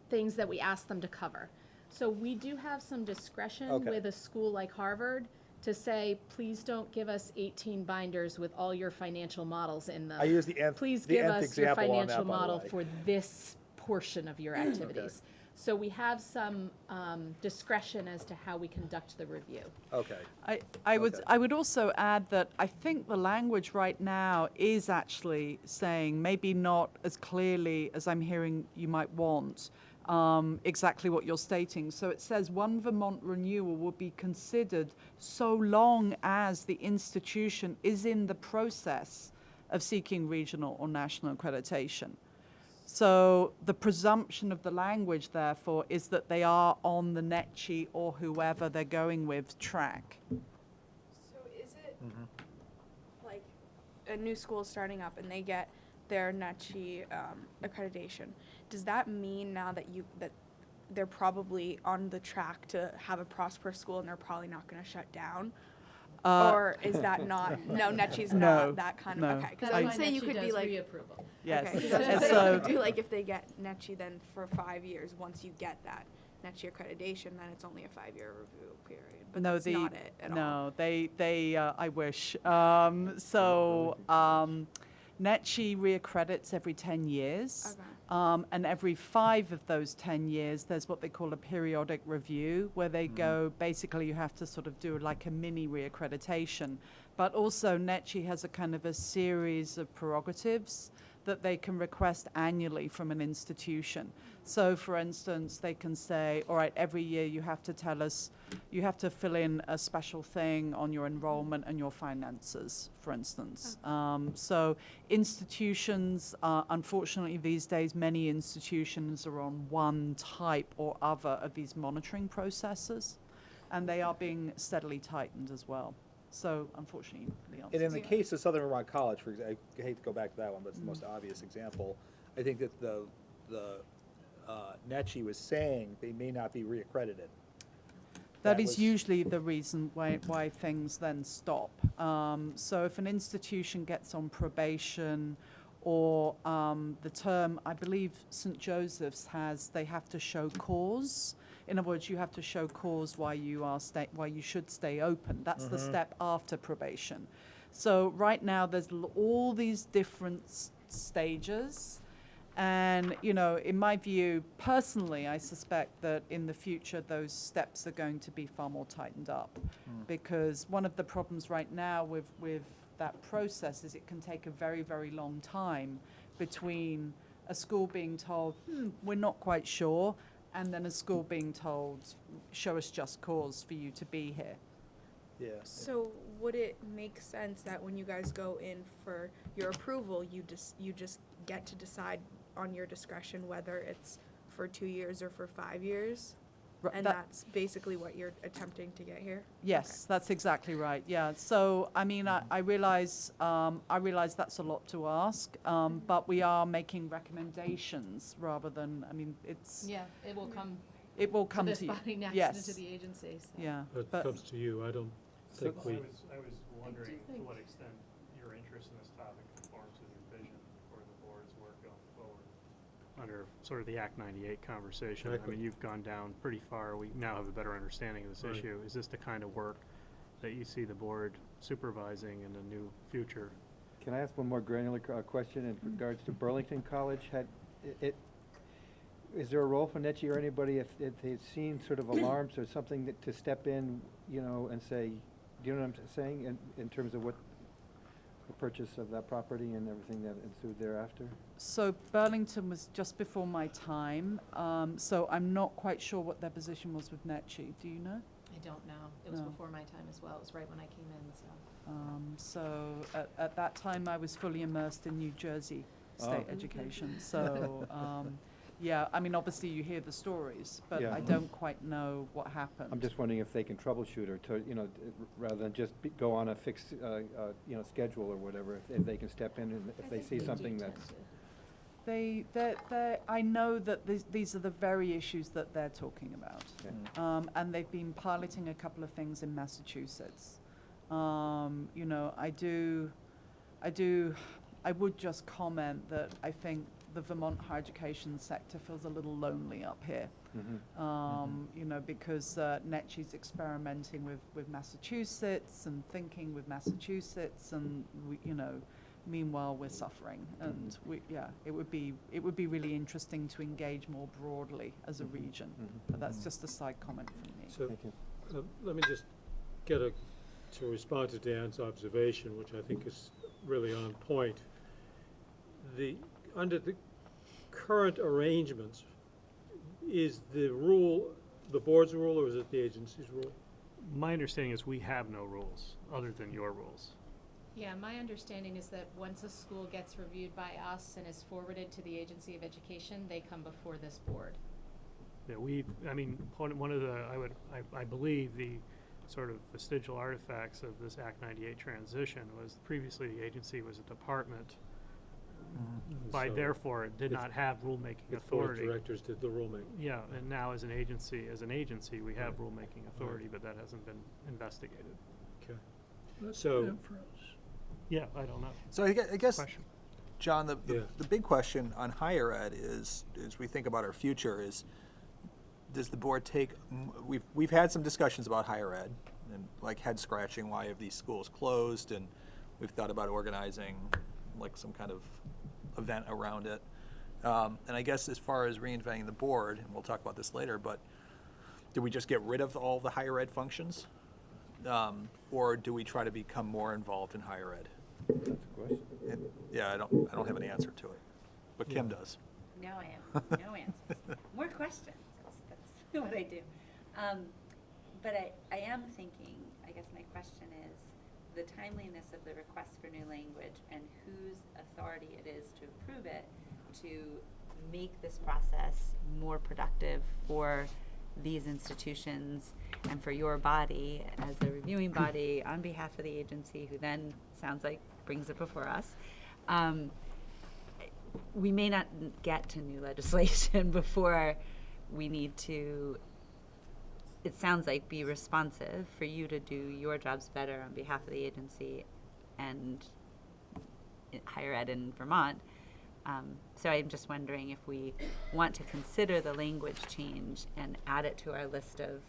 things that we ask them to cover. So we do have some discretion Okay. with a school like Harvard to say, please don't give us 18 binders with all your financial models in them. I use the nth Please give us your example on that, financial by the model way. for this portion of your activities. So we have some discretion as to how we conduct the review. Okay. I would also add that I think the language right now is actually saying, maybe not as clearly as I'm hearing you might want, exactly what you're stating. So it says one Vermont renewal will be considered so long as the institution is in the process of seeking regional or national accreditation. So the presumption of the language, therefore, is that they are on the NECHI or whoever they're going with track. So is it like a new school starting up and they get their NECHI accreditation? Does that mean now that they're probably on the track to have a prosperous school and they're probably not going to shut down? Or is that not, no, NETCHI's not that kind of, okay. Because I would say you could be like, reapproval. Yes. okay, 'cause I was gonna say you could do like if they get NETCHI then for 5 years, once you get that NETCHI accreditation, then it's only a 5-year review period. But No, that's not it at all. No, they, I wish. NETCHI reaccredits every 10 years. Okay. And every 5 of those 10 years, there's what they call a periodic review, where they go, basically you have to sort of do like a mini reaccreditation. But also NETCHI has a kind of a series of prerogatives that they can request annually from an institution. So for instance, they can say, all right, every year you have to tell us, you have to fill in a special thing on your enrollment and your finances, for instance. So institutions, unfortunately these days, many institutions are on one type or other of these monitoring processes, and they are being steadily tightened as well. So unfortunately, the answer And in the Yeah. case of Southern Vermont College, for example, I hate to go back to that one, but it's the most obvious example. I think that the NETCHI was saying they may not be reaccredited. That is usually the reason why things then stop. So if an institution gets on probation, or the term, I believe St. Joseph's has, they have to show cause. In other words, you have to show cause why you should stay open. That's the step after probation. So right now there's all these different stages. And, you know, in my view, personally, I suspect that in the future, those steps are going to be far more tightened up. Because one of the problems right now with that process is it can take a very, very long time between a school being told, we're not quite sure, and then a school being told, show us just cause for you to be here. Yeah. So would it make sense that when you guys go in for your approval, you just get to decide on your discretion whether it's for 2 years or for 5 years? And that's basically what you're attempting to get here? Yes, that's exactly right. Yeah. So, I mean, I realize that's a lot to ask, but we are making recommendations rather than, I mean, it's. Yeah, it will come. It will come to this to you. body next Yes. to the agency. So. Yeah. It but comes to you. I don't think we. I was wondering to what extent your interest in this topic conforms with your vision for the board's work going forward under sort of the Act 98 conversation. Exactly. I mean, you've gone down pretty far. We now have a better understanding of this Right. issue. Is this the kind of work that you see the board supervising in the new future? Can I ask one more granular question in regards to Burlington College? Is there a role for NETCHI or anybody if they've seen sort of alarms or something to step in, you know, and say, do you know what I'm saying, in terms of what the purchase of that property and everything that ensued thereafter? So Burlington was just before my time, so I'm not quite sure what their position was with NETCHI. Do you know? I don't know. It was No. before my time as well. It was right when I came in, so. So at that time, I was fully immersed in New Jersey state education. So, yeah, I mean, obviously you hear the stories, but Yeah. I don't quite know what happened. I'm just wondering if they can troubleshoot or to, you know, rather than just go on a fixed, you know, schedule or whatever, if they can step in and if they see something that's. I know that these are the very issues that they're talking about. Okay. And they've been piloting a couple of things in Massachusetts. You know, I would just comment that I think the Vermont higher education sector feels a little lonely up here. You know, because NETCHI's experimenting with Massachusetts and thinking with Massachusetts, and you know, meanwhile we're suffering, and it would be really interesting to engage more broadly as a region. But that's just a side comment from me. So let me just to respond to Dan's observation, which I think is really on point. Under the current arrangements, is the rule the board's rule or is it the agency's rule? My understanding is we have no rules other than your rules. Yeah, my understanding is that once a school gets reviewed by us and is forwarded to the Agency of Education, they come before this board. Yeah, I mean, one of the, I believe the sort of vestigial artifacts of this Act 98 transition was previously the agency was a department by So therefore did it's- not have rulemaking Its board of authority. directors did the rulemaking. Yeah, and now as an agency, we have rulemaking authority, but that hasn't been investigated. Okay. That's So- inference. Yeah, I don't know. So I guess, Question. John, the Yeah. big question on higher ed is, as we think about our future, is does the board take? We've had some discussions about higher ed and like head scratching. Why have these schools closed? And we've thought about organizing like some kind of event around it. And I guess as far as reinventing the board, and we'll talk about this later, but do we just get rid of all the higher ed functions, or do we try to become more involved in higher ed? That's a question. And, yeah, I don't have an answer to it, but Kim does. No, I have no answers. More questions. That's what I do. But I am thinking, I guess my question is, the timeliness of the request for new language and whose authority it is to approve it to make this process more productive for these institutions and for your body as a reviewing body on behalf of the agency, who then sounds like brings it before us. We may not get to new legislation before we need to, it sounds like, be responsive for you to do your jobs better on behalf of the agency and higher ed in Vermont. So I'm just wondering if we want to consider the language change and add it to our list of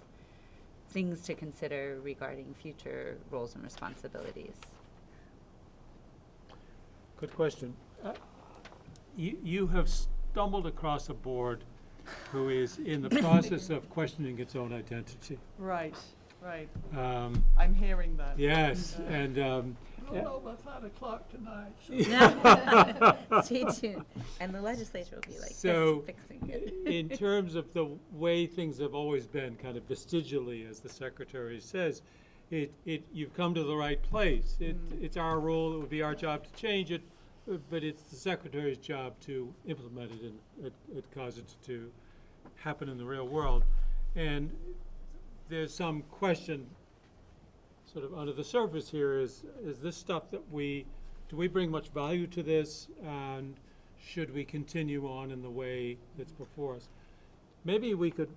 things to consider regarding future roles and responsibilities. Good question. You have stumbled across a board who is in the process of questioning its own identity. Right, right. Um, I'm hearing that. Yes, and We'll know by 5 o'clock tonight. So. Stay tuned. And the legislature will be like, so fixing it. in terms of the way things have always been, kind of vestigially, as the secretary says, you've come to the right place. It's our rule. It would be our job to change it, but it's the secretary's job to implement it and cause it to happen in the real world. And there's some question sort of under the surface here is this stuff that do we bring much value to this, and should we continue on in the way that's before us? Maybe we could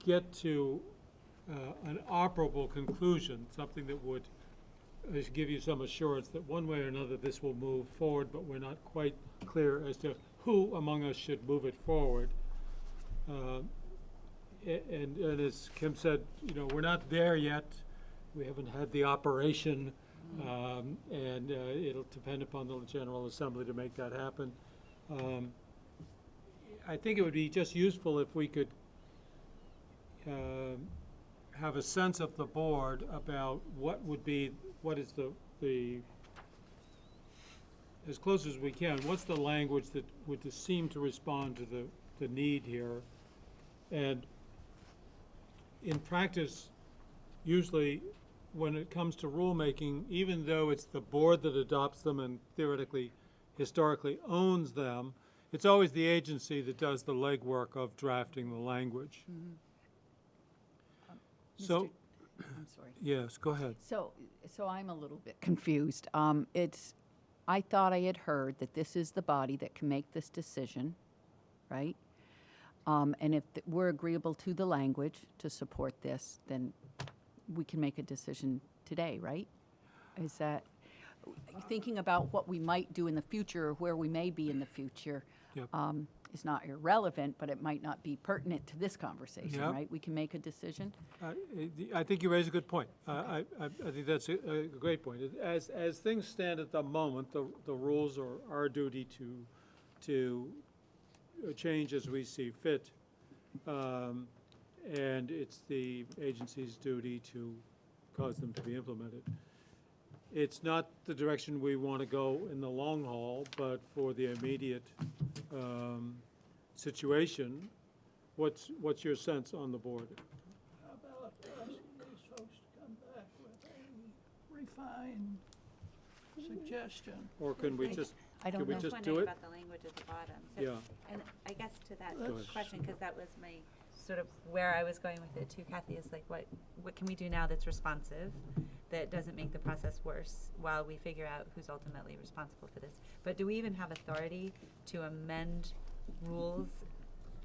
get to an operable conclusion, something that would give you some assurance that one way or another this will move forward, but we're not quite clear as to who among us should move it forward. And as Kim said, we're not there yet. We haven't had the operation, and it'll depend upon the General Assembly to make that happen. I think it would be just useful if we could have a sense of the board about what is the as close as we can, what's the language that would seem to respond to the need here. And in practice, usually when it comes to rulemaking, even though it's the board that adopts them and theoretically, historically owns them, it's always the agency that does the legwork of drafting the language. So, I'm sorry. yes, go ahead. So I'm a little bit confused. I thought I had heard that this is the body that can make this decision, right? And if we're agreeable to the language to support this, then we can make a decision today, right? Is that, thinking about what we might do in the future or where we may be in the future, Yep. is not irrelevant, but it might not be pertinent to this conversation, Yep. right? We can make a decision. I think you raise a good point. I think that's a great point. As things stand at the moment, the rules are our duty to change as we see fit. And it's the agency's duty to cause them to be implemented. It's not the direction we want to go in the long haul, but for the immediate situation, what's your sense on the board? How about asking these folks to come back with a refined suggestion? Or can we just, can we just do it? About the language at the bottom. So, Yeah. And I guess to that Go ahead. question, because that was my sort of where I was going with it too, Kathy, is like what can we do now that's responsive, that doesn't make the process worse while we figure out who's ultimately responsible for this. But do we even have authority to amend rules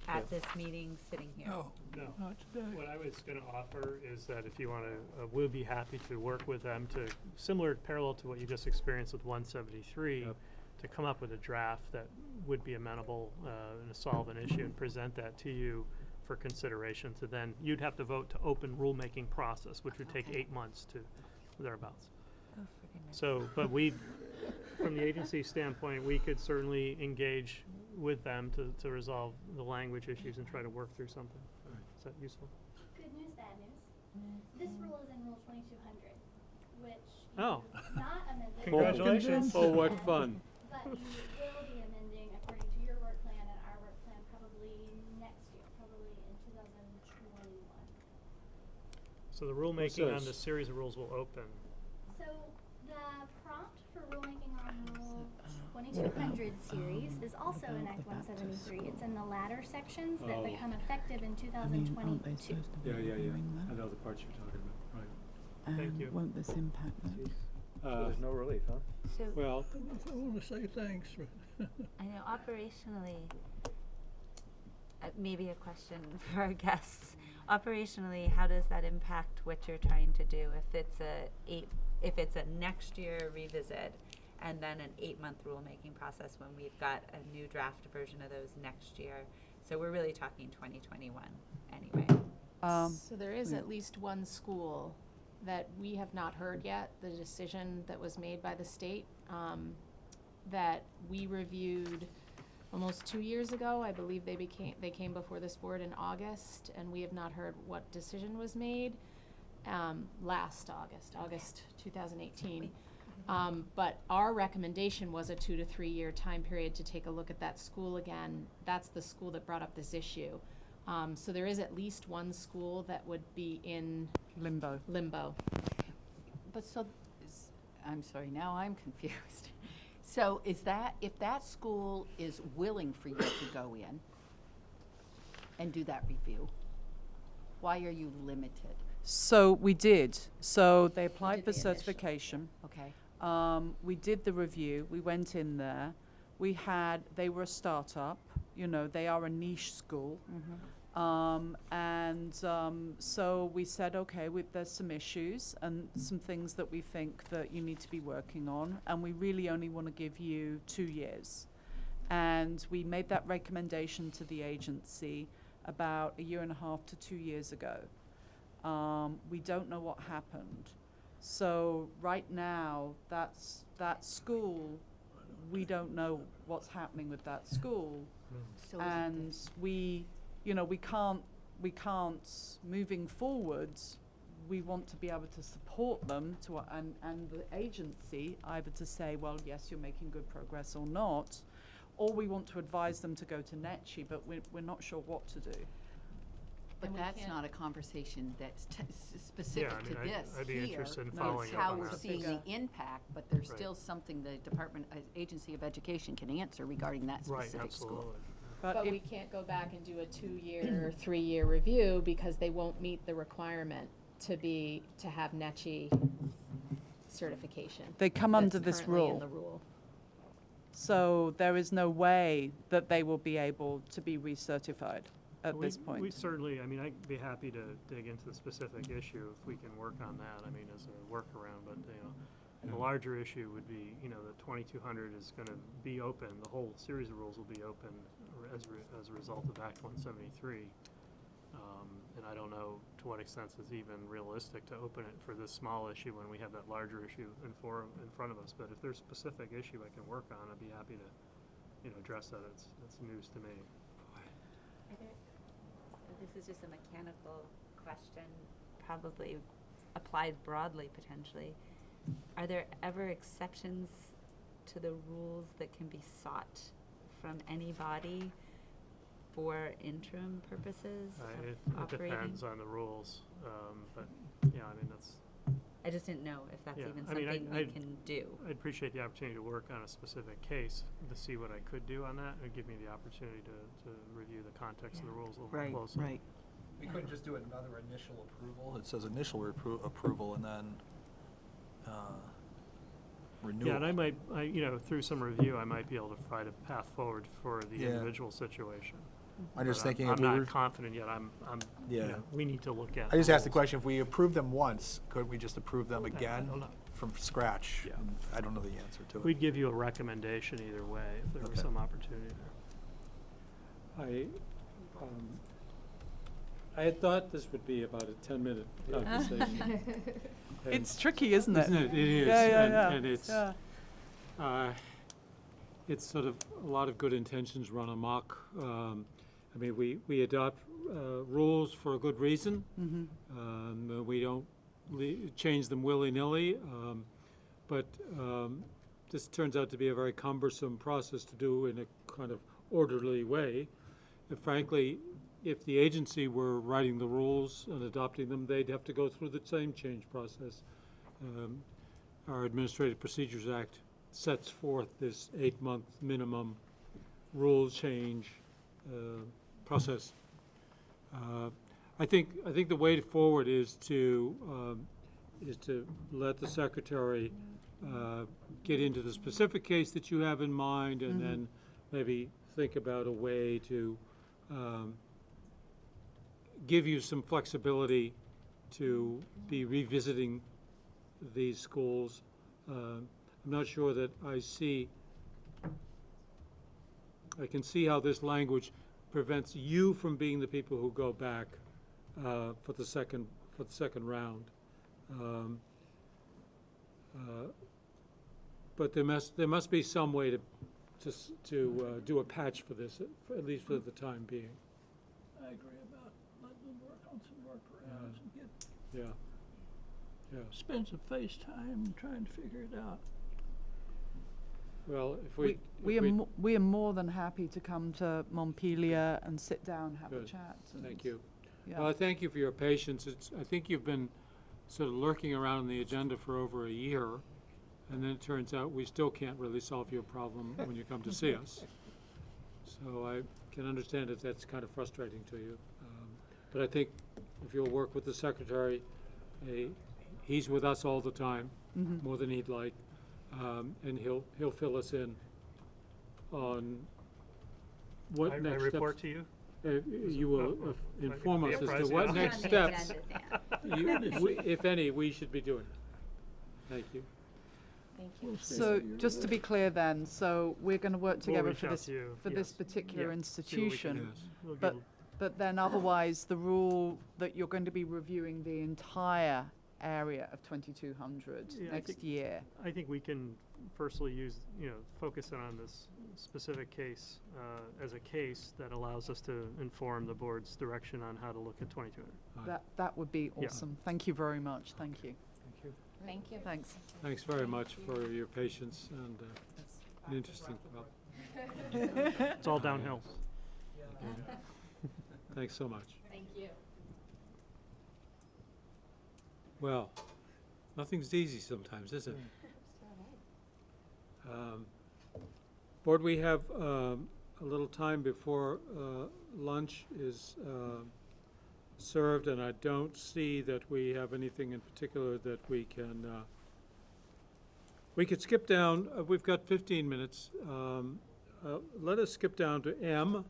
at this meeting sitting here? No, No. not today. What I was going to offer is that if you want to, we'll be happy to work with them to, similar, parallel to what you just experienced with 173, to come up with a draft that would be amenable and solve an issue and present that to you for consideration. To then, you'd have to vote to open rulemaking process, which would take 8 months to thereabouts. Oh, for goodness. So, but we, from the agency standpoint, we could certainly engage with them to resolve the language issues and try to work through something. Is that useful? Good news, bad news. This rule is in Rule 2200, which you Oh. have not amended. Congratulations. Oh, what fun. But you will be amending according to your work plan and our work plan probably next year, probably in 2021. So the rulemaking on says? the series of rules will open. So the prompt for rulemaking on Rule 2200 series is also in Act 173. It's in the latter sections that Oh. become effective in 2022. Yeah. I know the parts you're talking about, right. Thank you. Won't this impact them? So there's no relief, huh? So Well, I want to say thanks. I know operationally, maybe a question for our guests. Operationally, how does that impact what you're trying to do? If it's a next year revisit and then an 8-month rulemaking process when we've got a new draft version of those next year. So we're really talking 2021 anyway. So there is at least one school that we have not heard yet, the decision that was made by the state, that we reviewed almost 2 years ago. I believe they came before this board in August, and we have not heard what decision was made last August 2018. But our recommendation was a 2 to 3 year time period to take a look at that school again. That's the school that brought up this issue. So there is at least one school that would be in Limbo. But so, I'm sorry, now I'm confused. So is that, if that school is willing for you to go in and do that review, why are you limited? So we did. So they You applied did for the initial. certification. Okay. We did the review. We went in there. They were a startup. They are a niche school. So we said, okay, there's some issues and some things that we think that you need to be working on, and we really only want to give you 2 years. And we made that recommendation to the agency about 1.5 to 2 years ago. We don't know what happened. So right now, that school, we don't know what's happening with that school. So And we can't, moving forwards, we want to be able to support them and the agency either to say, well, yes, you're making good progress or not, or we want to advise them to go to NETCHI, but we're not sure what to do. But And we that's can't- not a conversation that's specific Yeah, I to mean, this I'd be here. interested in No, following It's up how on we're that. seeing the impact, but there's Right. still something the Agency of Education can answer regarding that Right, specific school. absolutely. But we can't go back and do a 2-year or 3-year review because they won't meet the requirement to have NETCHI certification. They come that's under this currently in rule. the rule. So there is no way that they will be able to be recertified at We- this point. We certainly, I mean, I'd be happy to dig into the specific issue if we can work on that, I mean, as a workaround, but, the larger issue would be, the 2200 is going to be open, the whole series of rules will be open as a result of Act 173. And I don't know to what extent it's even realistic to open it for this small issue when we have that larger issue in front of us, but if there's a specific issue I can work on, I'd be happy to, address that, it's news to me. This is just a mechanical question, probably applied broadly potentially. Are there ever exceptions to the rules that can be sought from any body for interim purposes of It operating? depends on the rules, but, I mean, that's. I just didn't know if that's Yeah, even I mean, something we can do. I'd appreciate the opportunity to work on a specific case to see what I could do on that. It would give me the opportunity to review the context of the rules a little more closely. We couldn't just do another initial approval. It says initial approval, and then renewal. Yeah, and I might, through some review, I might be able to provide a path forward for the Yeah. individual situation. I'm just But thinking I'm if we not were- confident yet. I'm, Yeah. we need to look at. I just asked the rules. question, if we approve them once, couldn't we just approve them again don't know. from scratch? Yeah. And I don't know the answer to it. We'd give you a recommendation either way if there was Okay. some opportunity there. I had thought this would be about a 10-minute conversation. And- It's tricky, isn't it? Isn't it? It is. Yeah. And it's, it's sort of a lot of good intentions run amok. I mean, we adopt rules for a good reason. We don't change them willy-nilly. But this turns out to be a very cumbersome process to do in a kind of orderly way. And frankly, if the agency were writing the rules and adopting them, they'd have to go through the same change process. Our Administrative Procedures Act sets forth this 8-month minimum rule change process. I think the way forward is to let the secretary get into the specific case that you have in mind, and then maybe think about a way to give you some flexibility to be revisiting these schools. I'm not sure that I can see how this language prevents you from being the people who go back for the second round. But there must be some way to do a patch for this, at least for the time being. I agree about letting them work on some workarounds and get, Yeah. spend some face time trying to figure it out. Well, if We are more than happy to come to Montpelier and sit down, have a Good. chat. and- Thank you. Yeah. Well, I thank you for your patience. I think you've been sort of lurking around the agenda for over a year, and then it turns out we still can't really solve your problem when you come to see us. So I can understand if that's kind of frustrating to you. But I think if you'll work with the secretary, he's with us all the time, more than he'd like, and he'll fill us in on what I next report steps. to you? You will inform us as to what next steps, if any, we should be doing. Thank you. Thank you. So just to be clear then, so we're going to work together reach for out this, to you, for this yes. particular Yeah, see what we can institution. do. We'll give But, them- but then otherwise, the rule that you're going to be reviewing the entire area of 2200 Yeah, I next think- year. I think we can firstly focus in on this specific case as a case that allows us to inform the board's direction on how to look at 2200. That would be Yeah. awesome. Thank you very much. Thank you. Thank you. Thank you. Thanks. Thanks very much for your patience and an interesting, well, It's all downhill. thanks so much. Thank you. Well, nothing's easy sometimes, is it? Board, we have a little time before lunch is served, and I don't see that we have anything in particular that we could skip down. We've got 15 minutes. Let us skip down to M,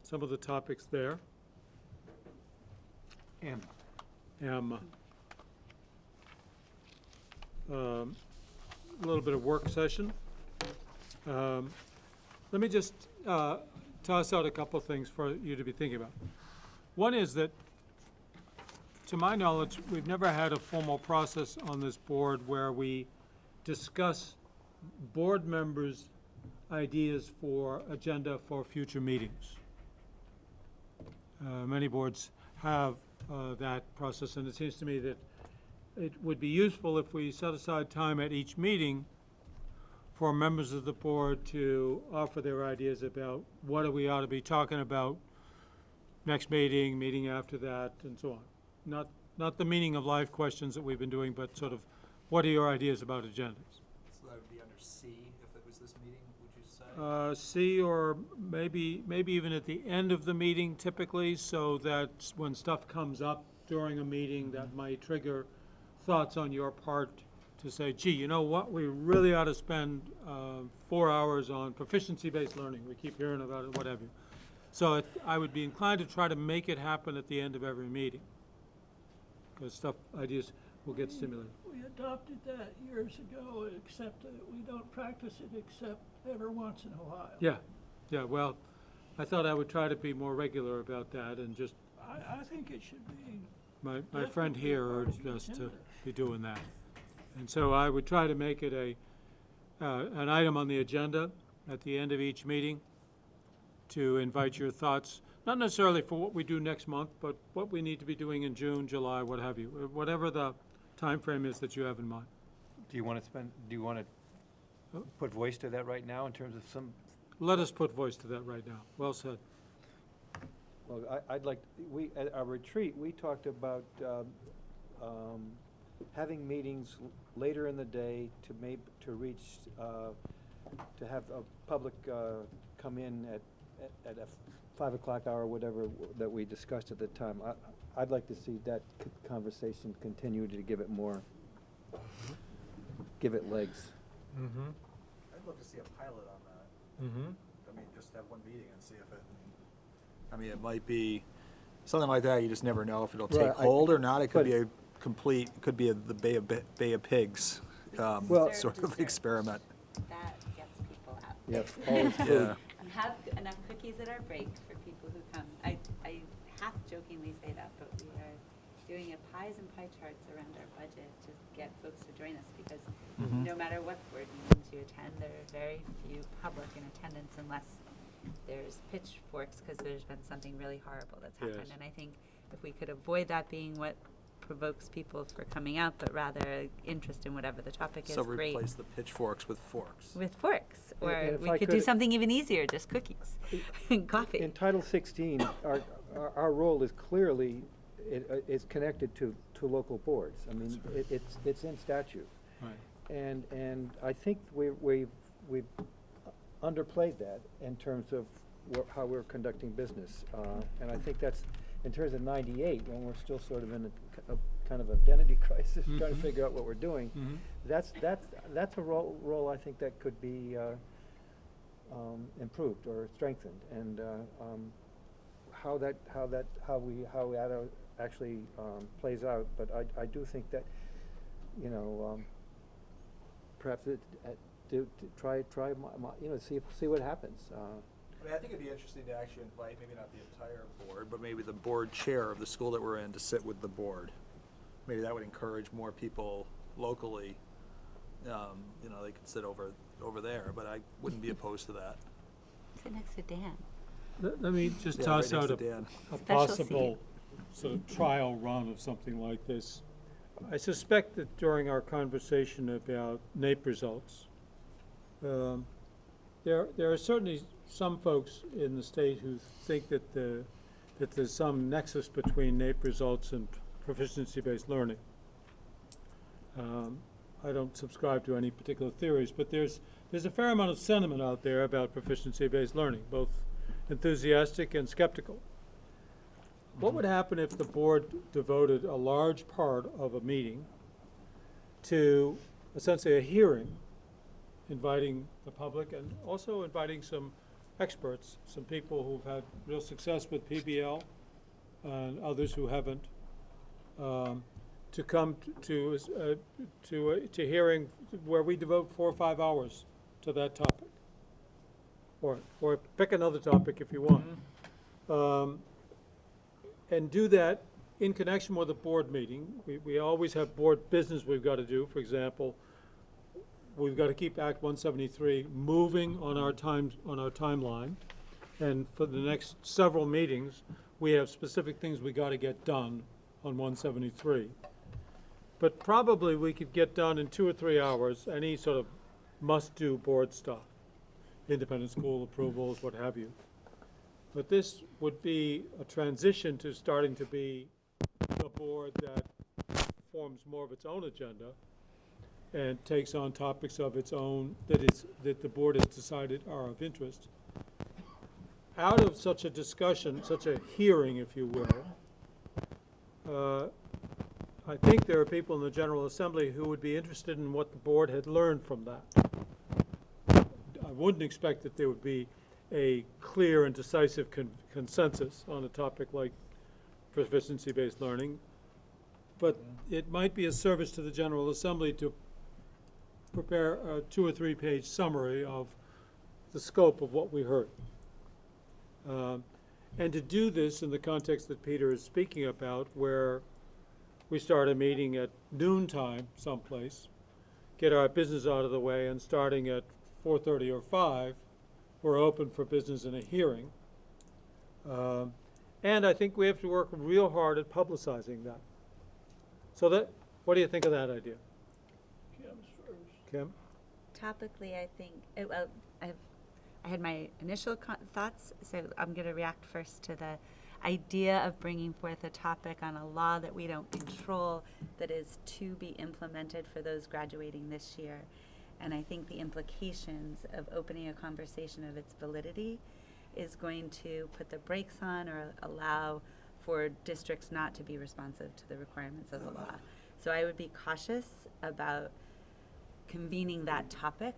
some of the topics there. M. A little bit of work session. Let me just toss out a couple of things for you to be thinking about. One is that, to my knowledge, we've never had a formal process on this board where we discuss board members' ideas for agenda for future meetings. Many boards have that process, and it seems to me that it would be useful if we set aside time at each meeting for members of the board to offer their ideas about what we ought to be talking about next meeting after that, and so on. Not the meaning of life questions that we've been doing, but sort of what are your ideas about agendas? So that would be under C if it was this meeting, would you say? C, or maybe even at the end of the meeting typically, so that when stuff comes up during a meeting that might trigger thoughts on your part to say, gee, you know what, we really ought to spend 4 hours on proficiency-based learning. We keep hearing about it, what have you. So I would be inclined to try to make it happen at the end of every meeting, because ideas will get stimulated. We adopted that years ago, except that we don't practice it except every once in a while. Yeah, well, I thought I would try to be more regular about that, and just, I think it should be. my friend here urged us to be doing that. And so I would try to make it an item on the agenda at the end of each meeting to invite your thoughts, not necessarily for what we do next month, but what we need to be doing in June, July, what have you, whatever the time frame is that you have in mind. Do you want to put voice to that right now in terms of some? Let us put voice to that right now. Well said. Well, I'd like, at our retreat, we talked about having meetings later in the day to have a public come in at a 5 o'clock hour, whatever that we discussed at the time. I'd like to see that conversation continue to give it legs. Mm-hmm. I'd love to see a pilot on that. Mm-hmm. I mean, just have one meeting and see if it might be something like that. You just never know if it'll take hold or not. It could be the Bay of Pigs sort of experiment. That gets people out. Yes, always food. Yeah. And have enough cookies at our break for people who come. I half jokingly say that, but we are doing a pies and pie charts around our budget to get folks to join us, because no matter what board meetings you attend, there are very few public in attendance unless there's pitchforks, because there's been something really horrible that's happened. Yes. And I think if we could avoid that being what provokes people for coming out, but rather interest in whatever the topic is, So great. replace the pitchforks with forks. With forks, or And if we I could do something even easier, just cookies and coffee. In Title 16, our role is clearly is connected to local boards. I mean, it's in statute, Right. and I think we've underplayed that in terms of how we're conducting business, and I think that's in terms of '98, when we're still sort of in a kind of identity crisis, trying to figure out what we're doing. That's a role I think that could be improved or strengthened, and how that actually plays out. But I do think that, perhaps try see what happens. I mean, I think it'd be interesting to actually invite, maybe not the entire board, but maybe the board chair of the school that we're in to sit with the board. Maybe that would encourage more people locally. They could sit over there, but I wouldn't be opposed to that. Sit next to Dan. Let me just Yeah, toss right next out to Dan. a Special possible sort of trial run of something like this. I suspect that during our conversation about NAEP results, there are certainly some folks in the state who think that there's some nexus between NAEP results and proficiency-based learning. I don't subscribe to any particular theories, but there's a fair amount of sentiment out there about proficiency-based learning, both enthusiastic and skeptical. What would happen if the board devoted a large part of a meeting to essentially a hearing, inviting the public and also inviting some experts, some people who've had real success with PBL and others who haven't, to come to hearing where we devote 4 or 5 hours to that topic, or pick another topic if you want, and do that in connection with a board meeting. We always have board business we've got to do. For example, we've got to keep Act 173 moving on our timeline, and for the next several meetings, we have specific things we got to get done on 173. But probably we could get done in 2 or 3 hours any sort of must-do board stuff, independent school approvals, what have you. But this would be a transition to starting to be a board that forms more of its own agenda and takes on topics of its own that the board has decided are of interest. Out of such a discussion, such a hearing, if you will, I think there are people in the General Assembly who would be interested in what the board had learned from that. I wouldn't expect that there would be a clear and decisive consensus on a topic like proficiency-based learning, but it might be a service to the General Assembly to prepare a 2 or 3 page summary of the scope of what we heard. And to do this in the context that Peter is speaking about, where we start a meeting at noontime someplace, get our business out of the way, and starting at 4:30 or 5, we're open for business and a hearing. And I think we have to work real hard at publicizing that. So what do you think of that idea? Kim's first. Kim? Topically, I think, well, I had my initial thoughts, so I'm going to react first to the idea of bringing forth a topic on a law that we don't control that is to be implemented for those graduating this year. And I think the implications of opening a conversation of its validity is going to put the brakes on or allow for districts not to be responsive to the requirements of the law. So I would be cautious about convening that topic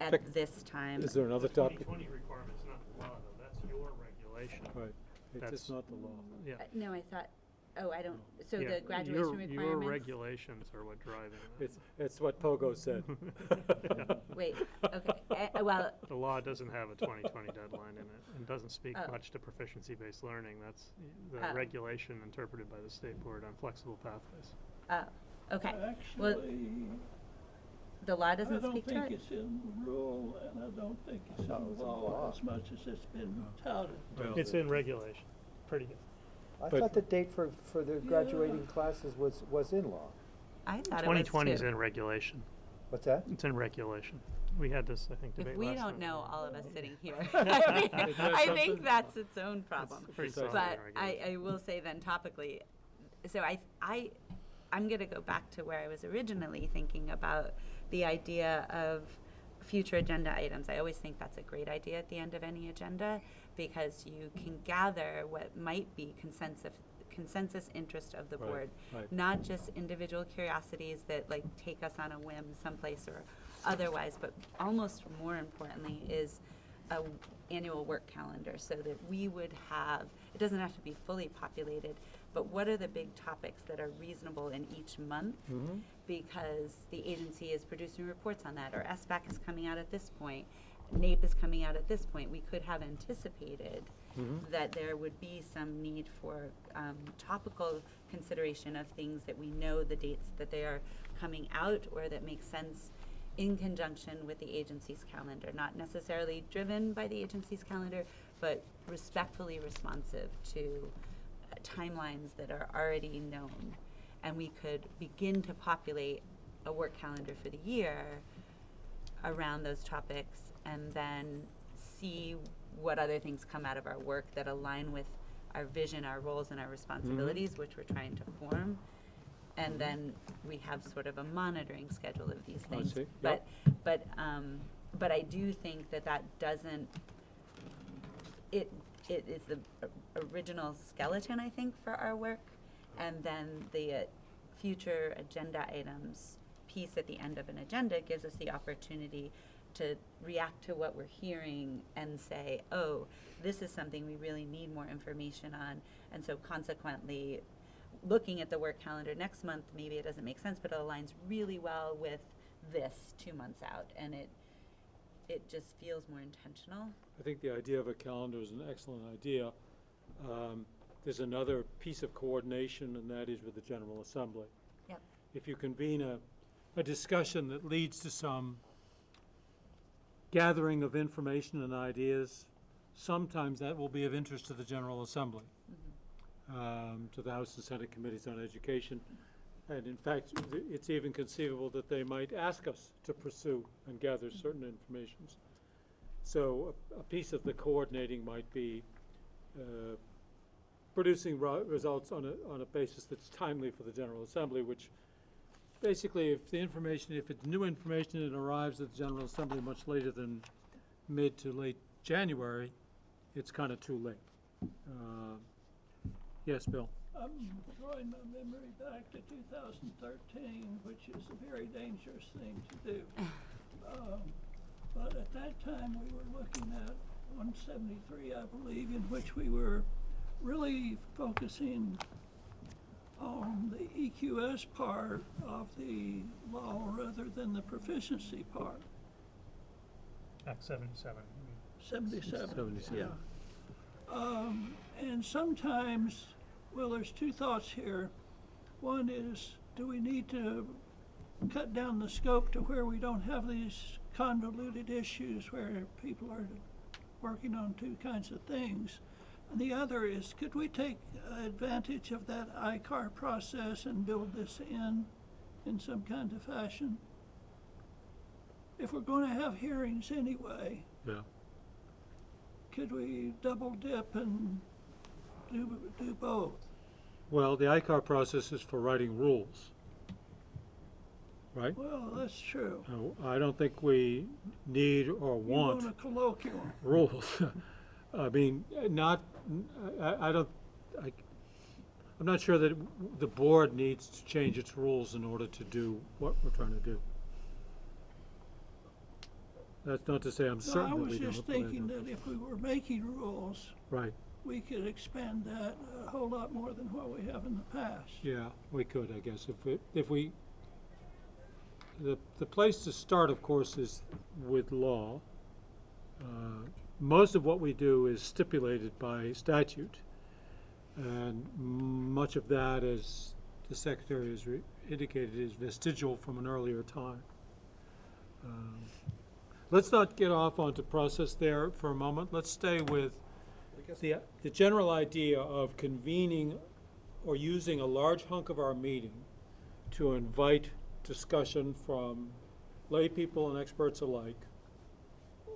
at this time. Is there another topic? 2020 requirement's not the law, though. That's your regulation. Right. It's just not the law. Yeah. No, I thought, I don't, so Yeah, the graduation requirements? Your regulations are what drive it. It's what Pogo said. Wait, okay, well. The law doesn't have a 2020 deadline in it and doesn't speak much to proficiency-based learning. That's the regulation interpreted by the State Board on flexible pathways. Okay. Actually, the law doesn't speak to it? I don't think it's in the rule, and I don't think it's in the law as much as it's been touted. It's in regulation. Pretty good. I thought the date for the graduating classes was in law. I thought 2020 it is was too. in regulation. What's that? It's in regulation. We had this, I think, debate If we last don't time. know, all of us sitting here, I think that's its own problem. But I will say then topically, so I'm going to go back to where I was originally thinking about the idea of future agenda items. I always think that's a great idea at the end of any agenda because you can gather what might be consensus interest of the board, not just individual curiosities that like take us on a whim someplace or otherwise, but almost more importantly is a annual work calendar so that we would have, it doesn't have to be fully populated, but what are the big topics that are reasonable in each month? Because the agency is producing reports on that, or SBAC is coming out at this point, NAEP is coming out at this point. We could have anticipated that there would be some need for topical consideration of things that we know the dates that they are coming out or that make sense in conjunction with the agency's calendar, not necessarily driven by the agency's calendar, but respectfully responsive to timelines that are already known. And we could begin to populate a work calendar for the year around those topics and then see what other things come out of our work that align with our vision, our roles, and our responsibilities, which we're trying to form. And then we have sort of a monitoring schedule of these things. But I do think that doesn't, it is the original skeleton, I think, for our work. And then the future agenda items piece at the end of an agenda gives us the opportunity to react to what we're hearing and say, oh, this is something we really need more information on. And so consequently, looking at the work calendar next month, maybe it doesn't make sense, but it aligns really well with this 2 months out. And it just feels more intentional. I think the idea of a calendar is an excellent idea. There's another piece of coordination, and that is with the General Assembly. Yep. If you convene a discussion that leads to some gathering of information and ideas, sometimes that will be of interest to the General Assembly, to the House and Senate Committees on Education. And in fact, it's even conceivable that they might ask us to pursue and gather certain informations. So a piece of the coordinating might be producing results on a basis that's timely for the General Assembly, which basically, if it's new information and it arrives at the General Assembly much later than mid to late January, it's kind of too late. Yes, Bill? I'm drawing my memory back to 2013, which is a very dangerous thing to do. But at that time, we were looking at 173, I believe, in which we were really focusing on the EQS part of the law rather than the proficiency part. Act 77. 77. 77. Yeah. And sometimes, well, there's two thoughts here. One is, do we need to cut down the scope to where we don't have these convoluted issues where people are working on two kinds of things? And the other is, could we take advantage of that ICAR process and build this in some kind of fashion? If we're going to have hearings anyway, Yeah. could we double dip and do both? Well, the ICAR process is for writing rules, right? Well, that's true. I don't think we need or You want a want colloquial. rules. I mean, not, I'm not sure that the board needs to change its rules in order to do what we're trying to do. That's not to say I'm No, certain I that was we don't. just but I thinking don't. that if we were making rules, Right, we could expand that a whole lot more than what we have in the past. yeah, we could, I guess, the place to start, of course, is with law. Most of what we do is stipulated by statute, and much of that, as the Secretary has indicated, is vestigial from an earlier time. Let's not get off onto process there for a moment. Let's stay with the general idea of convening or using a large hunk of our meeting to invite discussion from lay people and experts alike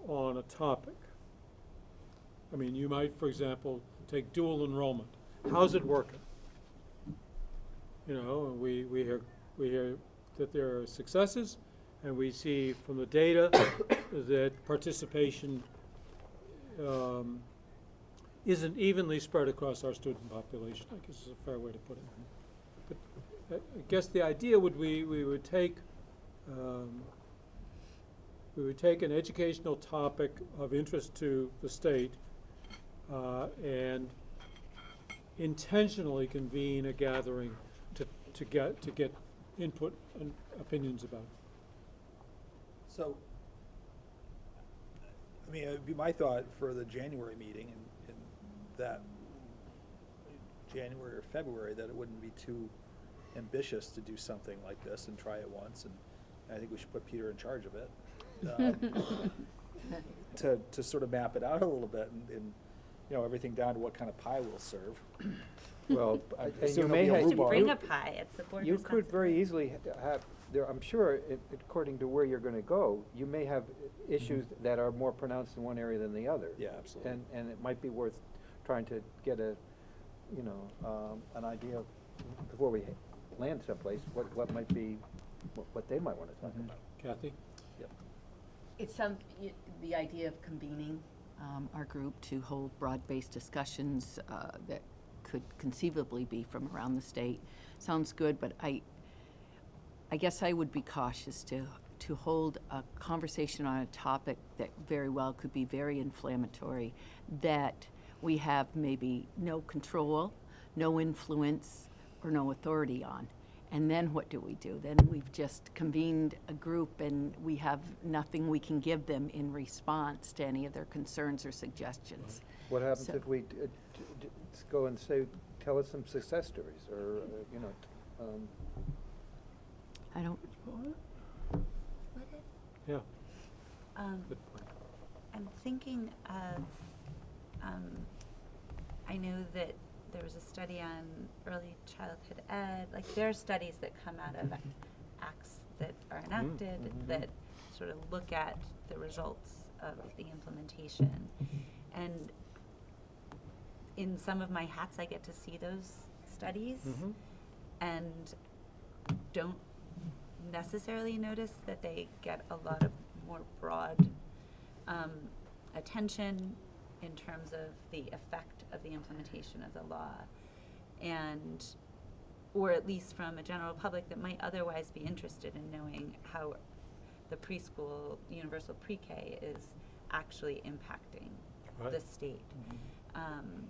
on a topic. I mean, you might, for example, take dual enrollment. How's it working? You know, and we hear that there are successes, and we see from the data that participation isn't evenly spread across our student population, I guess is a fair way to put it. But I guess the idea would we would take an educational topic of interest to the state and intentionally convene a gathering to get input and opinions about it. So, I mean, it would be my thought for the January meeting in that January or February that it wouldn't be too ambitious to do something like this and try it once. And I think we should put Peter in charge of it to sort of map it out a little bit and you know, everything down to what kind of pie we'll serve. Well, and you assume may there'll be a have. rhubarb. Bring a pie, it's the board You could very easily have, there, I'm sure, according to where you're gonna go, you may have issues that are more pronounced in one area than the other. Yeah, absolutely. And it might be worth trying to get a, you know, an idea of, before we land someplace, what might be, what they might wanna talk about. Kathy? Yep. It's the idea of convening our group to hold broad-based discussions that could conceivably be from around the state. Sounds good, but I guess I would be cautious to hold a conversation on a topic that very well could be very inflammatory, that we have maybe no control, no influence, or no authority on. And then what do we do? Then we've just convened a group and we have nothing we can give them in response to any of their concerns or suggestions. What happens So- if we go and say, tell us some success stories, or, you know, I don't. Yeah. Um, Good point. I'm thinking of, I know that there was a study on early childhood ed, like there are studies that come out of acts that are enacted that sort of look at the results of the implementation. And in some of my hats, I get to see those studies and don't necessarily notice that they get a lot of more broad attention in terms of the effect of the implementation of the law. and or at least from a general public that might otherwise be interested in knowing how the preschool universal pre-K is actually impacting Right. the state.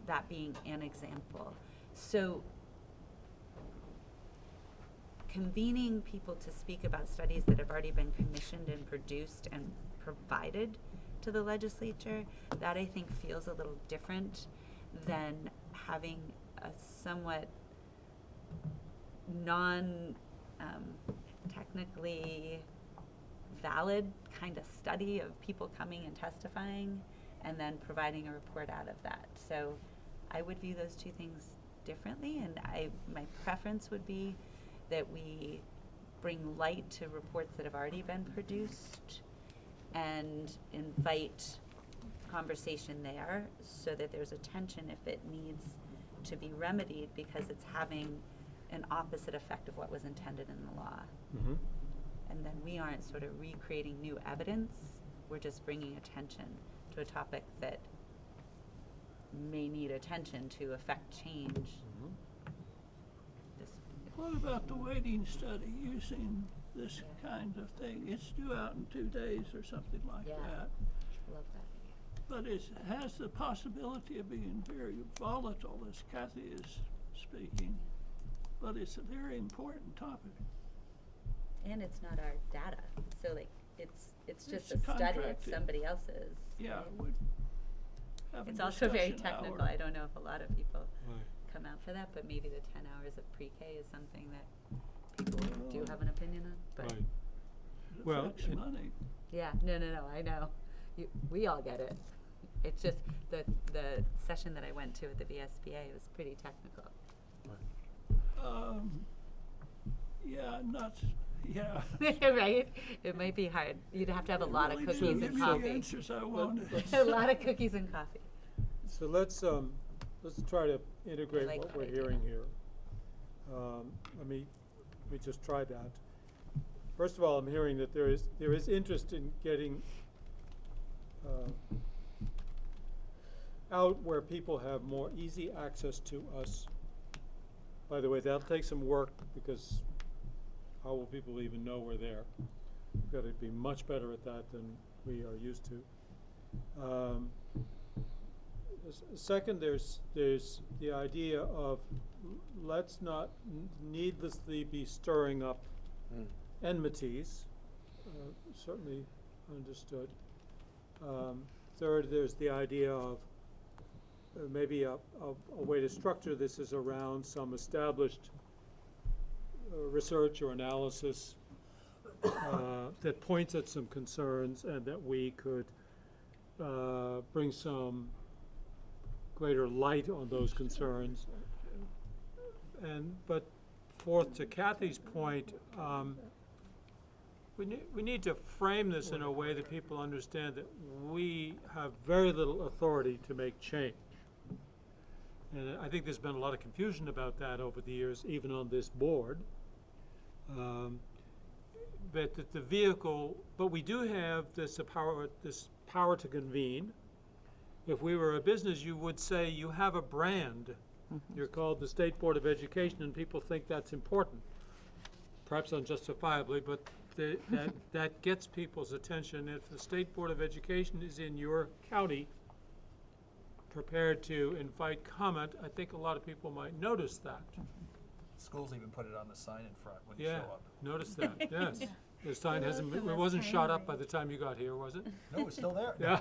That being an example. So convening people to speak about studies that have already been commissioned and produced and provided to the legislature, that I think feels a little different than having a somewhat non-technically valid kind of study of people coming and testifying and then providing a report out of that. So I would view those two things differently, and my preference would be that we bring light to reports that have already been produced and invite conversation there so that there's attention if it needs to be remedied because it's having an opposite effect of what was intended in the law. Mm-hmm. And then we aren't sort of recreating new evidence, we're just bringing attention to a topic that may need attention to affect change. Mm-hmm. What about the waiting study using this kind of thing? It's due out in 2 days or something like that. Love that. But it has the possibility of being very volatile, as Kathy is speaking. But it's a very important topic. And it's not our data, so like it's just It's a study, it's contracted. somebody else's. Yeah, right? we'd have a It's also very discussion technical. hour. I don't know if a lot of people Right. come out for that, but maybe the 10 hours of pre-K is something that people do have an opinion on. But Right. It Well, affects and- money. yeah, no, I know. We all get it. It's just the session that I went to at the VSBA was pretty technical. Yeah, yeah. Right? It might be hard. You'd have to have a lot of Really cookies didn't and give me coffee. the answers I wanted. A lot of cookies and coffee. So let's try to integrate like what that we're idea. hearing here. Let me just try that. First of all, I'm hearing that there is interest in getting out where people have more easy access to us. By the way, that'll take some work because how will people even know we're there? We've got to be much better at that than we are used to. Second, there's the idea of let's not needlessly be stirring up enmities, certainly understood. Third, there's the idea of maybe a way to structure this is around some established research or analysis that points at some concerns and that we could bring some greater light on those concerns. But fourth, to Kathy's point, we need to frame this in a way that people understand that we have very little authority to make change. And I think there's been a lot of confusion about that over the years, even on this board. But that the vehicle, but we do have this power to convene. If we were a business, you would say you have a brand. You're called the State Board of Education, and people think that's important, perhaps unjustifiably, but that gets people's attention. If the State Board of Education is in your county, prepared to invite comment, I think a lot of people might notice that. Schools even put it on the sign in front when you Yeah, show up. notice that, yes. The sign hasn't, it wasn't shot up by the time you got here, was it? No, it's still there. Yeah.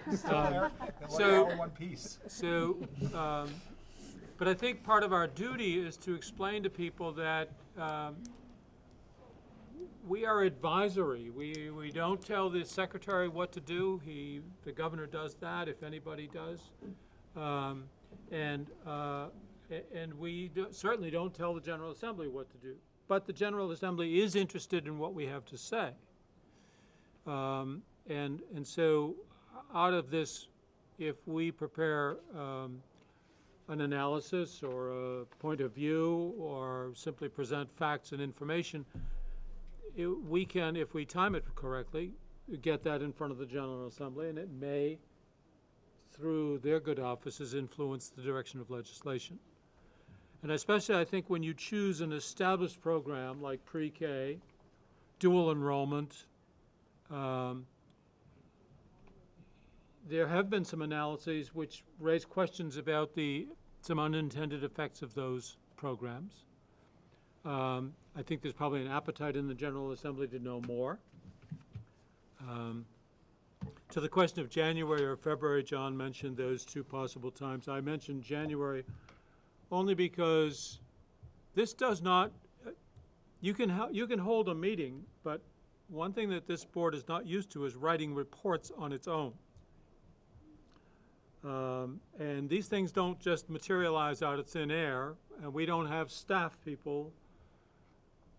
It's still there. So- All in one piece. So, but I think part of our duty is to explain to people that we are advisory. We don't tell the secretary what to do. The governor does that, if anybody does. And we certainly don't tell the General Assembly what to do. But the General Assembly is interested in what we have to say. And so out of this, if we prepare an analysis or a point of view or simply present facts and information, we can, if we time it correctly, get that in front of the General Assembly, and it may, through their good offices, influence the direction of legislation. And especially, I think, when you choose an established program like pre-K, dual enrollment, there have been some analyses which raise questions about some unintended effects of those programs. I think there's probably an appetite in the General Assembly to know more. To the question of January or February, John mentioned those two possible times. I mentioned January only because this does not, you can hold a meeting, but one thing that this board is not used to is writing reports on its own. And these things don't just materialize out of thin air, and we don't have staff people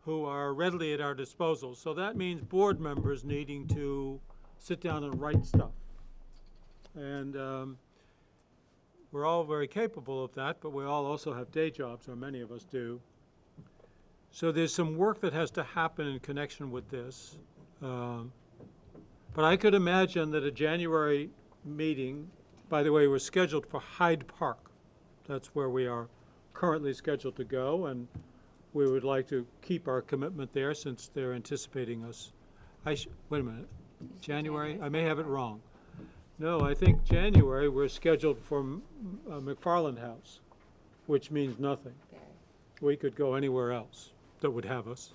who are readily at our disposal. So that means board members needing to sit down and write stuff. And we're all very capable of that, but we all also have day jobs, or many of us do. So there's some work that has to happen in connection with this. But I could imagine that a January meeting, by the way, we're scheduled for Hyde Park. That's where we are currently scheduled to go, and we would like to keep our commitment there since they're anticipating us. Wait a minute, January? I may have it wrong. No, I think January we're scheduled for McFarland House, which means nothing. We could go anywhere else that would have us.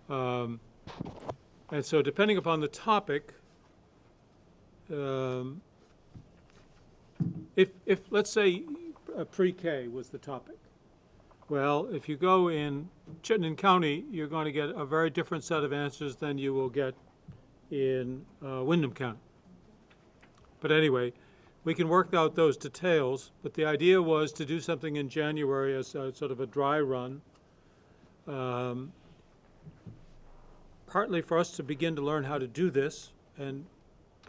And so depending upon the topic, if let's say pre-K was the topic, well, if you go in Chittenden County, you're going to get a very different set of answers than you will get in Windham County. But anyway, we can work out those details, but the idea was to do something in January as a, sort of a dry run, partly for us to begin to learn how to do this, and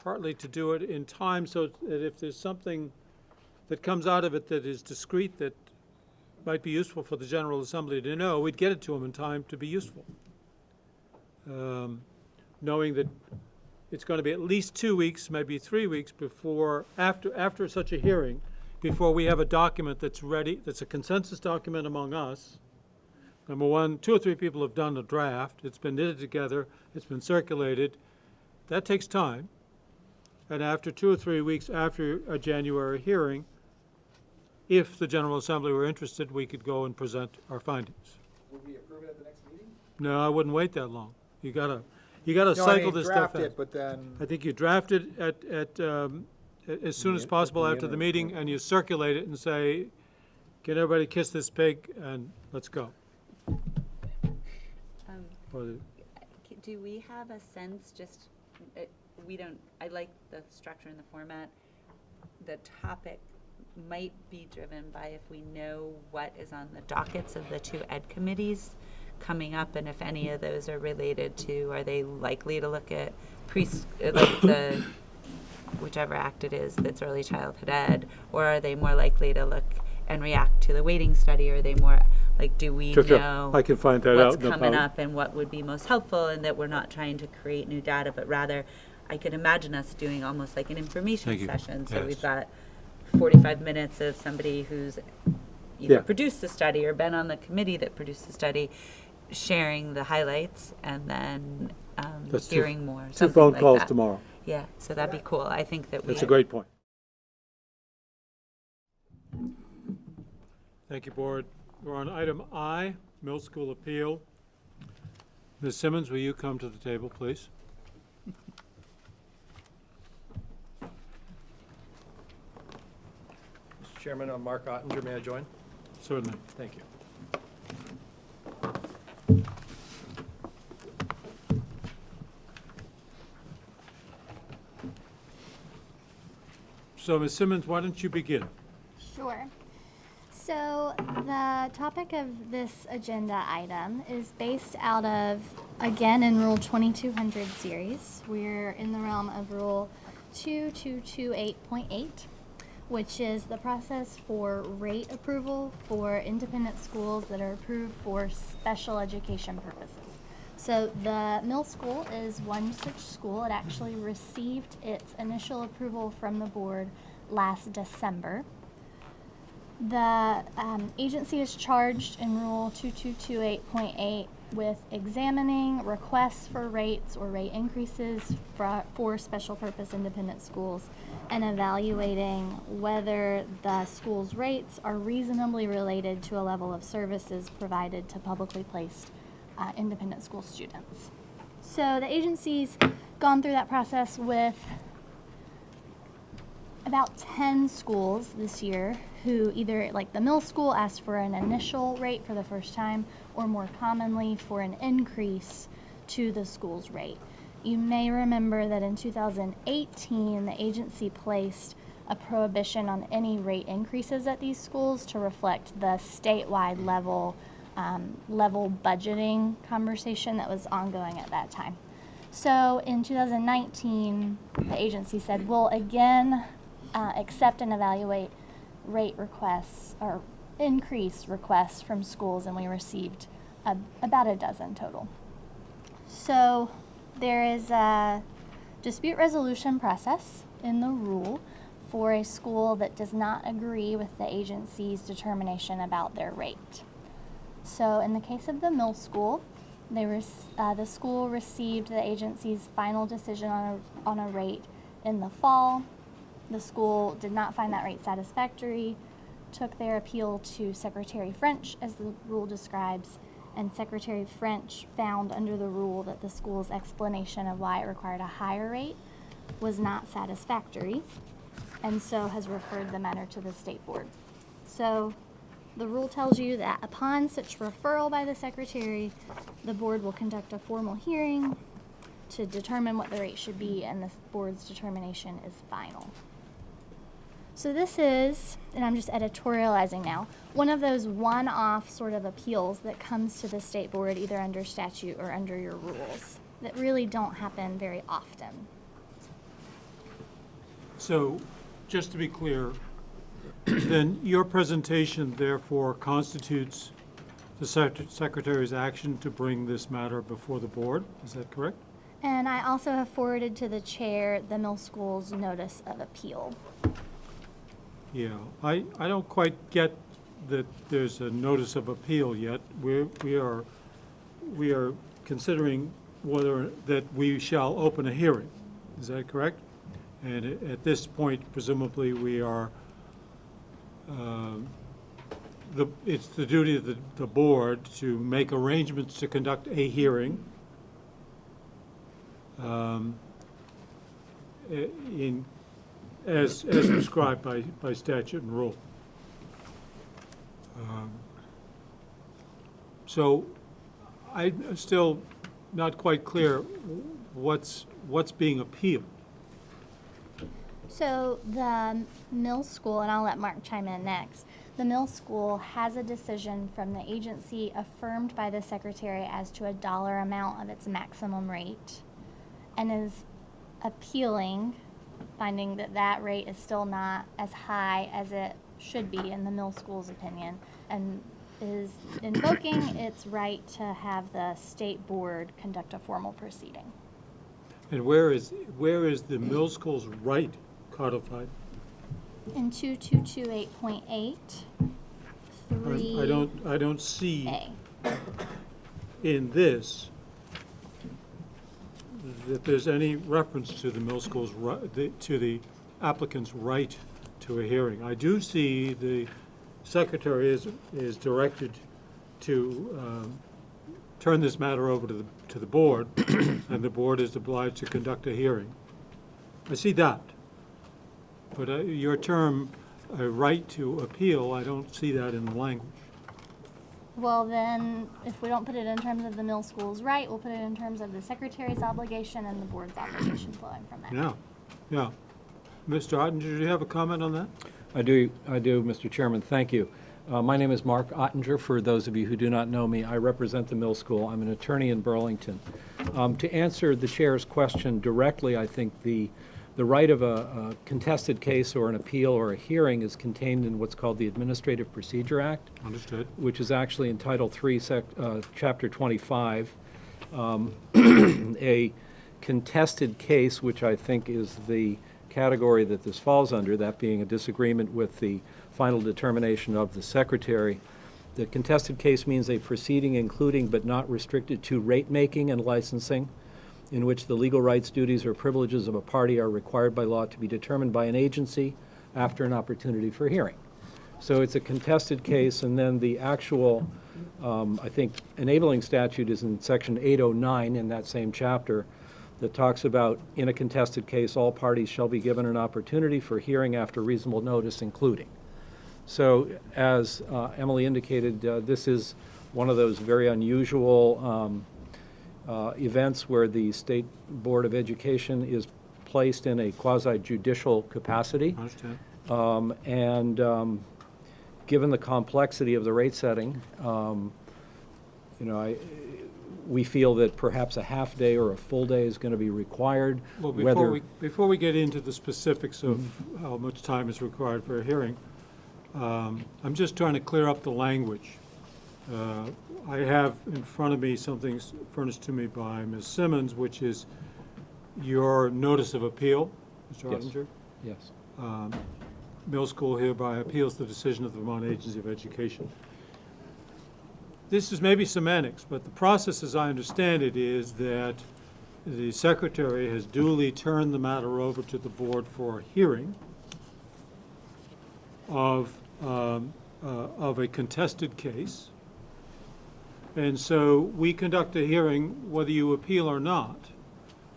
partly to do it in time so that if there's something that comes out of it that is discrete that might be useful for the General Assembly to know, we'd get it to them in time to be useful. Knowing that it's going to be at least 2 weeks, maybe 3 weeks before, after such a hearing, before we have a document that's ready, that's a consensus document among us. Number one, 2 or 3 people have done a draft, it's been knitted together, it's been circulated. That takes time. And after 2 or 3 weeks after a January hearing, if the General Assembly were interested, we could go and present our findings. Would we approve it at the next meeting? No, I wouldn't wait that long. You gotta cycle this stuff draft out. it, but then. I think you draft it as soon as possible after the meeting, and you circulate it and say, "Can everybody kiss this pig?" and let's go. Do we have a sense, just, I like the structure and the format. The topic might be driven by if we know what is on the dockets of the 2 ed committees coming up, and if any of those are related to, are they likely to look at whichever act it is that's early childhood ed, or are they more likely to look and react to the weighting study, or are they more like, do we know I can find that what's out, no coming problem. up and what would be most helpful, and that we're not trying to create new data, but rather I could imagine us doing almost like an information session. So we've got 45 minutes of somebody who's either produced the study or been on the committee that produced the study, sharing the highlights, and then hearing more. 2 phone calls tomorrow. Yeah, so that'd be cool. I think that That's a great point. Thank you, Board. We're on item I, Middle School Appeal. Ms. Simmons, will you come to the table, please? Mr. Chairman, I'm Mark Ottinger. May I join? Certainly. Thank you. So, Ms. Simmons, why don't you begin? Sure. So the topic of this agenda item is based out of, again, in Rule 2200 series. We're in the realm of Rule 2228.8, which is the process for rate approval for independent schools that are approved for special education purposes. So the middle school is one such school. It actually received its initial approval from the board last December. The agency is charged in Rule 2228.8 with examining requests for rates or rate increases for special purpose independent schools and evaluating whether the school's rates are reasonably related to a level of services provided to publicly placed independent school students. So the agency's gone through that process with about 10 schools this year who either, like the middle school, asked for an initial rate for the first time or more commonly for an increase to the school's rate. You may remember that in 2018, the agency placed a prohibition on any rate increases at these schools to reflect the statewide level budgeting conversation that was ongoing at that time. So in 2019, the agency said, we'll again accept and evaluate rate requests or increase requests from schools, and we received about a dozen total. So there is a dispute resolution process in the rule for a school that does not agree with the agency's determination about their rate. So in the case of the middle school, the school received the agency's final decision on a rate in the fall. The school did not find that rate satisfactory, took their appeal to Secretary French, as the rule describes, and Secretary French found under the rule that the school's explanation of why it required a higher rate was not satisfactory, and so has referred the matter to the state board. So the rule tells you that upon such referral by the secretary, the board will conduct a formal hearing to determine what the rate should be, and the board's determination is final. So this is, and I'm just editorializing now, one of those one-off sort of appeals that comes to the state board either under statute or under your rules that really don't happen very often. So, just to be clear, then your presentation therefore constitutes the Secretary's action to bring this matter before the board, is that correct? And I also have forwarded to the chair the middle school's notice of appeal. Yeah, I don't quite get that there's a notice of appeal yet. We are considering whether that we shall open a hearing. Is that correct? And at this point, presumably, we are. It's the duty of the board to make arrangements to conduct a hearing as prescribed by statute and rule. So I'm still not quite clear what's being appealed. So the middle school, and I'll let Mark chime in next, the middle school has a decision from the agency affirmed by the secretary as to a dollar amount of its maximum rate, and is appealing, finding that that rate is still not as high as it should be in the middle school's opinion, and is invoking its right to have the state board conduct a formal proceeding. And where is the middle school's right codified? In 2228.8, 3. I don't see in this that there's any reference to the middle school's to the applicant's right to a hearing. I do see the secretary is directed to turn this matter over to the board, and the board is obliged to conduct a hearing. I see that. But your term, a right to appeal, I don't see that in the language. Well, then, if we don't put it in terms of the middle school's right, we'll put it in terms of the secretary's obligation and the board's obligation flowing from that. Yeah. Mr. Ottinger, do you have a comment on that? I do, Mr. Chairman. Thank you. My name is Mark Ottinger. For those of you who do not know me, I represent the middle school. I'm an attorney in Burlington. To answer the chair's question directly, I think the right of a contested case or an appeal or a hearing is contained in what's called the Administrative Procedure Act. Understood. Which is actually in Title III, Chapter 25. A contested case, which I think is the category that this falls under, that being a disagreement with the final determination of the secretary. The contested case means a proceeding including but not restricted to rate making and licensing, in which the legal rights, duties, or privileges of a party are required by law to be determined by an agency after an opportunity for hearing. So it's a contested case, and then the actual, I think, enabling statute is in section 809 in that same chapter that talks about, in a contested case, all parties shall be given an opportunity for hearing after reasonable notice, including. So as Emily indicated, this is one of those very unusual events where the State Board of Education is placed in a quasi-judicial capacity. Given the complexity of the rate setting, we feel that perhaps a half day or a full day is going to be required. Well, before we get into the specifics of how much time is required for a hearing, I'm just trying to clear up the language. I have in front of me something furnished to me by Ms. Simmons, which is your notice of appeal, Mr. Yes. Ottinger. Yes. Middle school hereby appeals the decision of the Vermont Agency of Education. This is maybe semantics, but the process, as I understand it, is that the secretary has duly turned the matter over to the board for a hearing of a contested case. And so we conduct a hearing whether you appeal or not.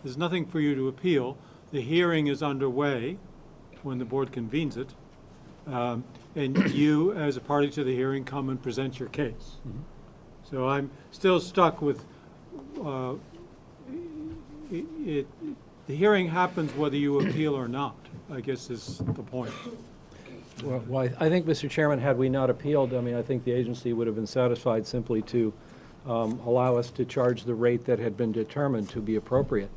There's nothing for you to appeal. The hearing is underway when the board convenes it. And you, as a party to the hearing, come and present your case. So I'm still stuck with, the hearing happens whether you appeal or not, I guess is the point. Well, I think, Mr. Chairman, had we not appealed, I think the agency would have been satisfied simply to allow us to charge the rate that had been determined to be appropriate.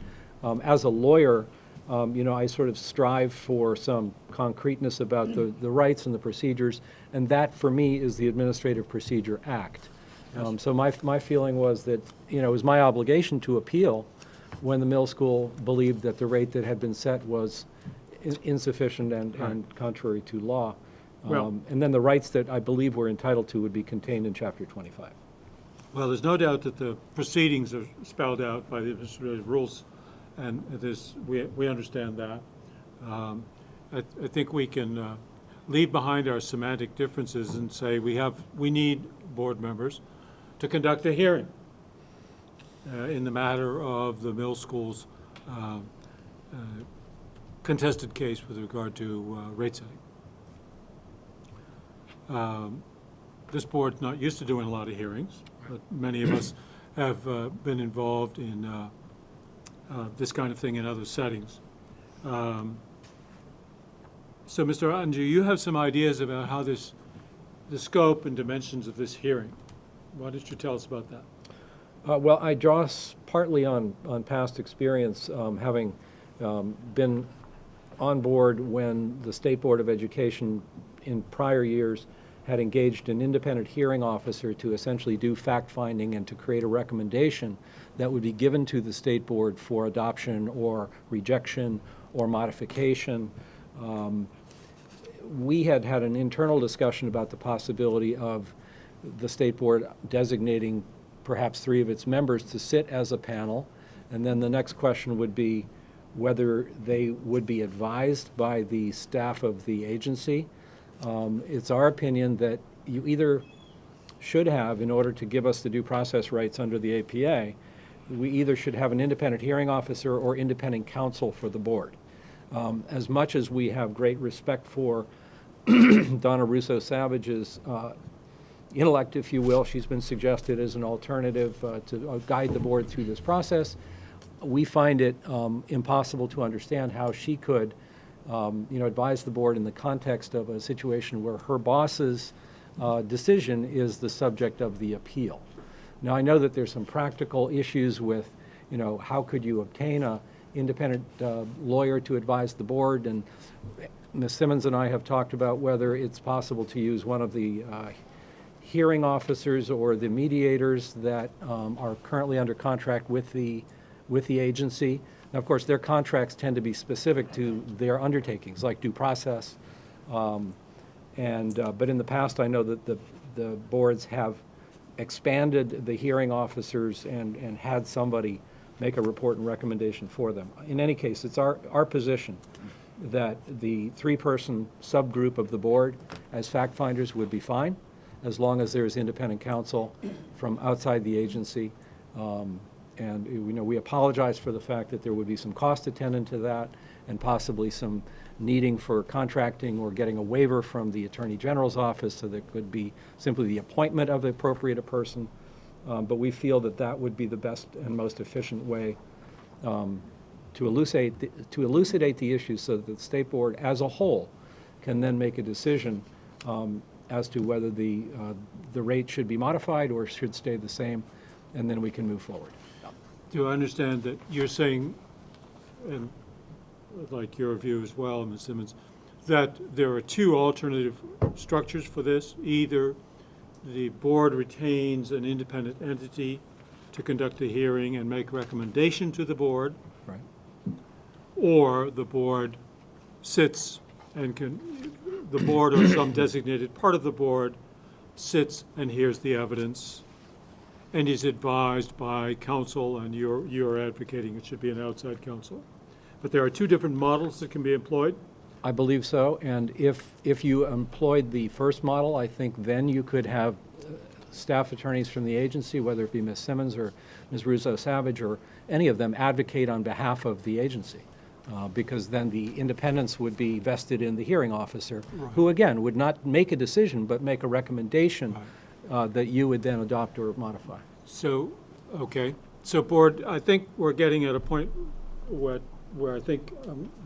As a lawyer, I sort of strive for some concreteness about the rights and the procedures, and that, for me, is the Administrative Procedure Act. So my feeling was that, it was my obligation to appeal when the middle school believed that the rate that had been set was insufficient and contrary to law. And then the rights that I believe we're entitled to would be contained in Chapter 25. Well, there's no doubt that the proceedings are spelled out by the administrative rules, and we understand that. I think we can leave behind our semantic differences and say we need board members to conduct a hearing in the matter of the middle school's contested case with regard to rate setting. This board's not used to doing a lot of hearings, but many of us have been involved in this kind of thing in other settings. So, Mr. Ottinger, you have some ideas about how the scope and dimensions of this hearing. Why don't you tell us about that? Well, I draw partly on past experience, having been on board when the State Board of Education in prior years had engaged an independent hearing officer to essentially do fact-finding and to create a recommendation that would be given to the State Board for adoption or rejection or modification. We had an internal discussion about the possibility of the State Board designating perhaps 3 of its members to sit as a panel, and then the next question would be whether they would be advised by the staff of the agency. It's our opinion that you either should have, in order to give us the due process rights under the APA, we either should have an independent hearing officer or independent counsel for the board. As much as we have great respect for Donna Russo-Savage's intellect, if you will, she's been suggested as an alternative to guide the board through this process. We find it impossible to understand how she could advise the board in the context of a situation where her boss's decision is the subject of the appeal. Now, I know that there's some practical issues with, how could you obtain an independent lawyer to advise the board, and Ms. Simmons and I have talked about whether it's possible to use one of the hearing officers or the mediators that are currently under contract with the agency. Now, of course, their contracts tend to be specific to their undertakings, like due process. But in the past, I know that the boards have expanded the hearing officers and had somebody make a report and recommendation for them. In any case, it's our position that the three-person subgroup of the board as fact finders would be fine, as long as there's independent counsel from outside the agency. And we apologize for the fact that there would be some cost attendant to that and possibly some needing for contracting or getting a waiver from the Attorney General's office, so there could be simply the appointment of the appropriate person. But we feel that that would be the best and most efficient way to elucidate the issue, so that the State Board as a whole can then make a decision as to whether the rate should be modified or should stay the same, and then we can move forward. Do I understand that you're saying, and I'd like your view as well, Ms. Simmons, that there are two alternative structures for this? Either the board retains an independent entity to conduct a hearing and make recommendation to the board, right, or the board sits and the board or some designated part of the board sits and hears the evidence and is advised by counsel, and you're advocating it should be an outside counsel. But there are two different models that can be employed? I believe so, and if you employed the first model, I think then you could have staff attorneys from the agency, whether it be Ms. Simmons or Ms. Russo-Savage or any of them, advocate on behalf of the agency, because then the independence would be vested in the hearing officer, who again would not make a decision but make a recommendation that you would then adopt or modify. So, okay. So board, I think we're getting at a point where I think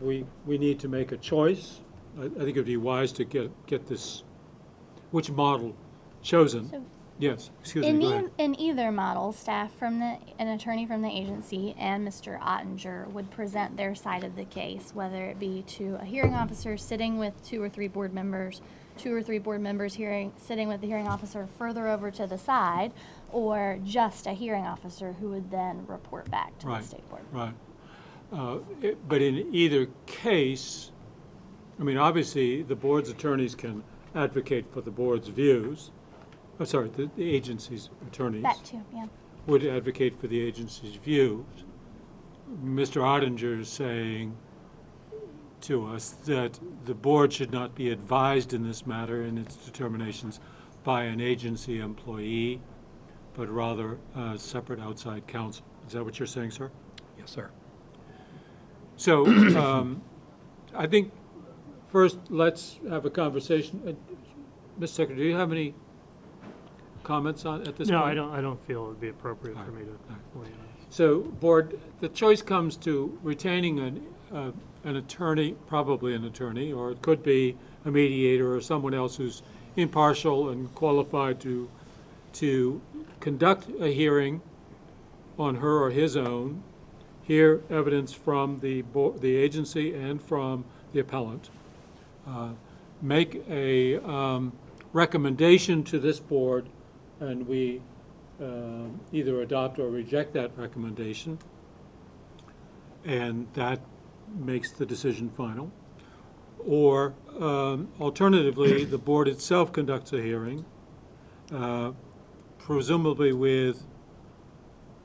we need to make a choice. I think it would be wise to get this, which model chosen. So yes, excuse me, go ahead. In either model, staff from an attorney from the agency and Mr. Ottinger would present their side of the case, whether it be to a hearing officer sitting with two or three board members sitting with the hearing officer further over to the side, or just a hearing officer who would then report back to the State Board. Right. But in either case, I mean, obviously, the board's attorneys can advocate for the board's views. I'm sorry, the agency's attorneys. That too, yeah. Would advocate for the agency's views. Mr. Ottinger is saying to us that the board should not be advised in this matter in its determinations by an agency employee, but rather a separate outside counsel. Is that what you're saying, sir? Yes, sir. So I think first let's have a conversation. Mr. Secretary, do you have any comments at this point? No, I don't feel it would be appropriate for me to weigh in. So, board, the choice comes to retaining an attorney, probably an attorney, or it could be a mediator or someone else who's impartial and qualified to conduct a hearing on her or his own, hear evidence from the agency and from the appellant, make a recommendation to this board, and we either adopt or reject that recommendation, and that makes the decision final. Or alternatively, the board itself conducts a hearing, presumably with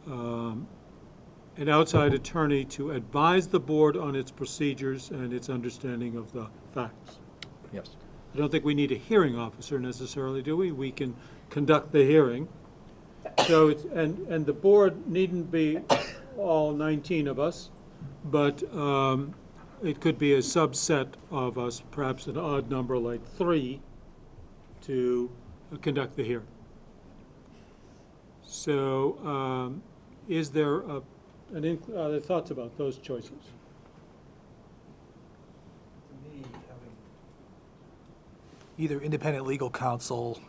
an outside attorney to advise the board on its procedures and its understanding of the facts. Yes. I don't think we need a hearing officer necessarily, do we? We can conduct the hearing. So it's, and the board needn't be all 19 of us, but it could be a subset of us, perhaps an odd number like 3, to conduct the hearing. So is there other thoughts about those choices? To me, having either independent legal counsel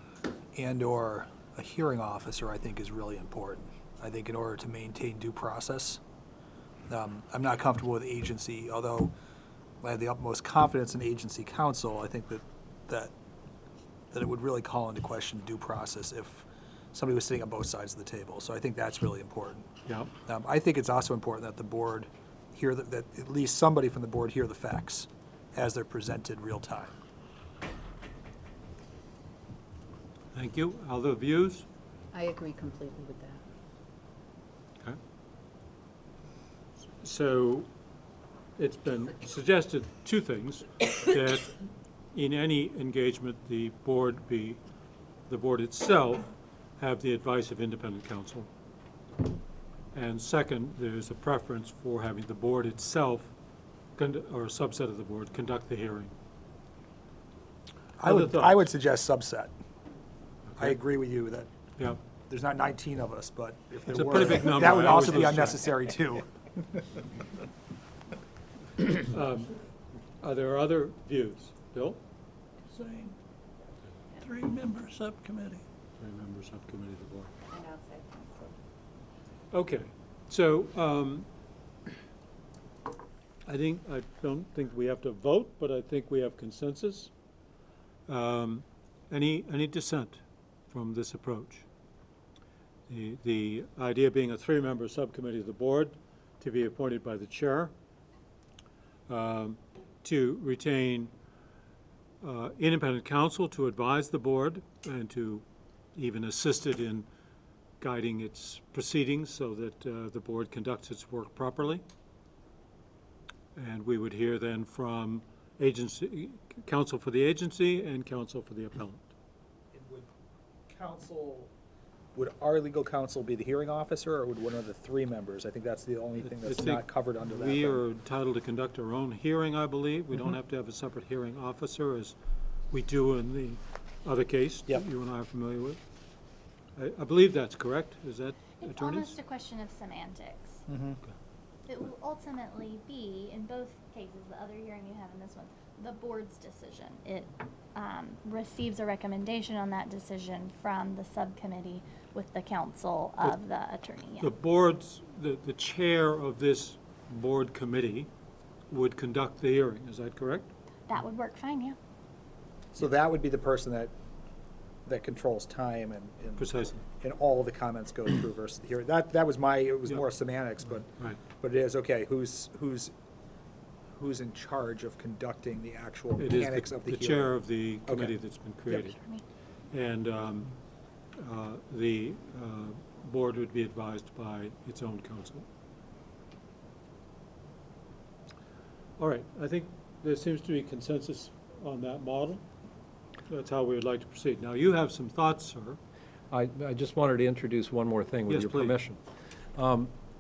and/or a hearing officer, I think, is really important. I think in order to maintain due process. I'm not comfortable with agency, although I have the utmost confidence in agency counsel. I think that it would really call into question due process if somebody was sitting on both sides of the table. So I think that's really important. Yeah. I think it's also important that the board hear that at least somebody from the board hear the facts as they're presented real time. Thank you. Other views? I agree completely with that. Okay. So it's been suggested two things, that in any engagement, the board itself have the advice of independent counsel. And second, there's a preference for having the board itself, or a subset of the board, conduct the hearing. I would suggest subset. I Okay. agree with you that Yeah. there's not 19 of us, but if there It's a were, pretty big number. that would I always also be lose track. unnecessary too. Are there other views? Bill? Same. 3-member subcommittee. 3-member subcommittee of the board. And outside counsel. Okay, so I don't think we have to vote, but I think we have consensus. Any dissent from this approach? The idea being a 3-member subcommittee of the board to be appointed by the chair, to retain independent counsel to advise the board and to even assist it in guiding its proceedings so that the board conducts its work properly. And we would hear then from counsel for the agency and counsel for the appellant. Would our legal counsel be the hearing officer, or would one of the 3 members? I think that's the only thing that's not covered under that. We are entitled to conduct our own hearing, I believe. We don't have to have a separate hearing officer as we do in the other case that you and I are familiar with. I believe that's correct. Is that, It's attorneys? almost a question of semantics. It will ultimately be, in both cases, the other hearing you have in this one, the board's decision. It receives a recommendation on that decision from the subcommittee with the counsel of the attorney. The board's, the chair of this board committee would conduct the hearing. Is that correct? That would work fine, yeah. So that would be the person that controls time and Precisely. And all of the comments go through versus the hearing. That was it was more semantics, but Right. but it is okay. Who's in charge of conducting the actual It mechanics is of the the hearing? chair of the committee Okay. that's been created. And the board would be advised by its own counsel. All right, I think there seems to be consensus on that model. That's how we would like to proceed. Now, you have some thoughts, sir. I just wanted to introduce one more thing with Yes, your please. permission.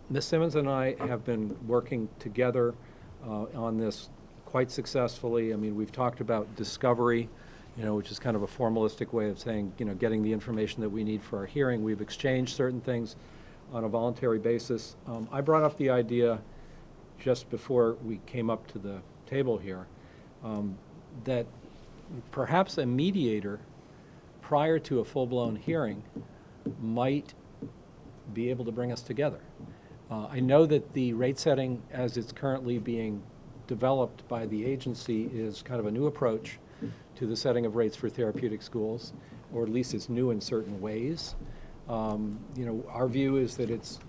Ms. Simmons and I have been working together on this quite successfully. I mean, we've talked about discovery, which is kind of a formalistic way of saying, getting the information that we need for our hearing. We've exchanged certain things on a voluntary basis. I brought up the idea just before we came up to the table here that perhaps a mediator prior to a full-blown hearing might be able to bring us together. I know that the rate setting as it's currently being developed by the agency is kind of a new approach to the setting of rates for therapeutic schools, or at least it's new in certain ways. Our view is that it's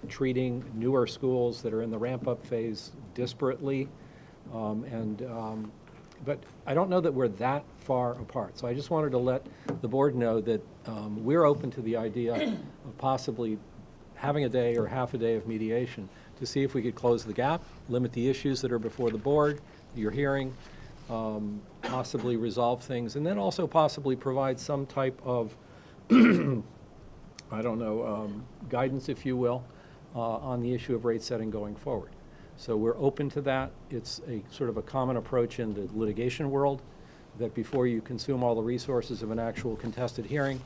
treating newer schools that are in the ramp-up phase disparately, but I don't know that we're that far apart. So I just wanted to let the board know that we're open to the idea of possibly having a day or half a day of mediation to see if we could close the gap, limit the issues that are before the board, your hearing, possibly resolve things, and then also possibly provide some type of, guidance, if you will, on the issue of rate setting going forward. So we're open to that. It's a sort of a common approach in the litigation world that before you consume all the resources of an actual contested hearing,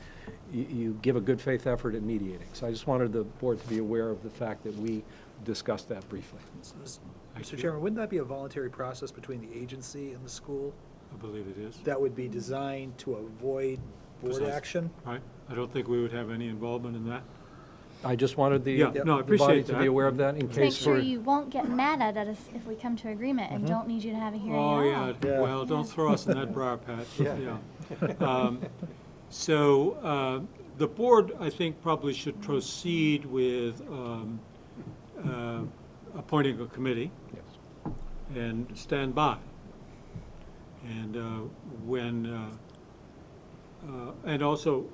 you give a good faith effort at mediating. So I just wanted the board to be aware of the fact that we discussed that briefly. Mr. Chairman, wouldn't that be a voluntary process between the agency and the school? I believe it is. That would be designed to avoid board Precisely. action? Right. I don't think we would have any involvement in that. I just wanted the No, I the body appreciate to that. be aware of that in To make case sure we're... you won't get mad at us if we come to agreement and don't need you to have a hearing Oh, at all. yeah, well, don't throw us in that briar patch. Yeah. So the board, I think, probably should proceed with appointing a committee. Yes. And stand by. And and also,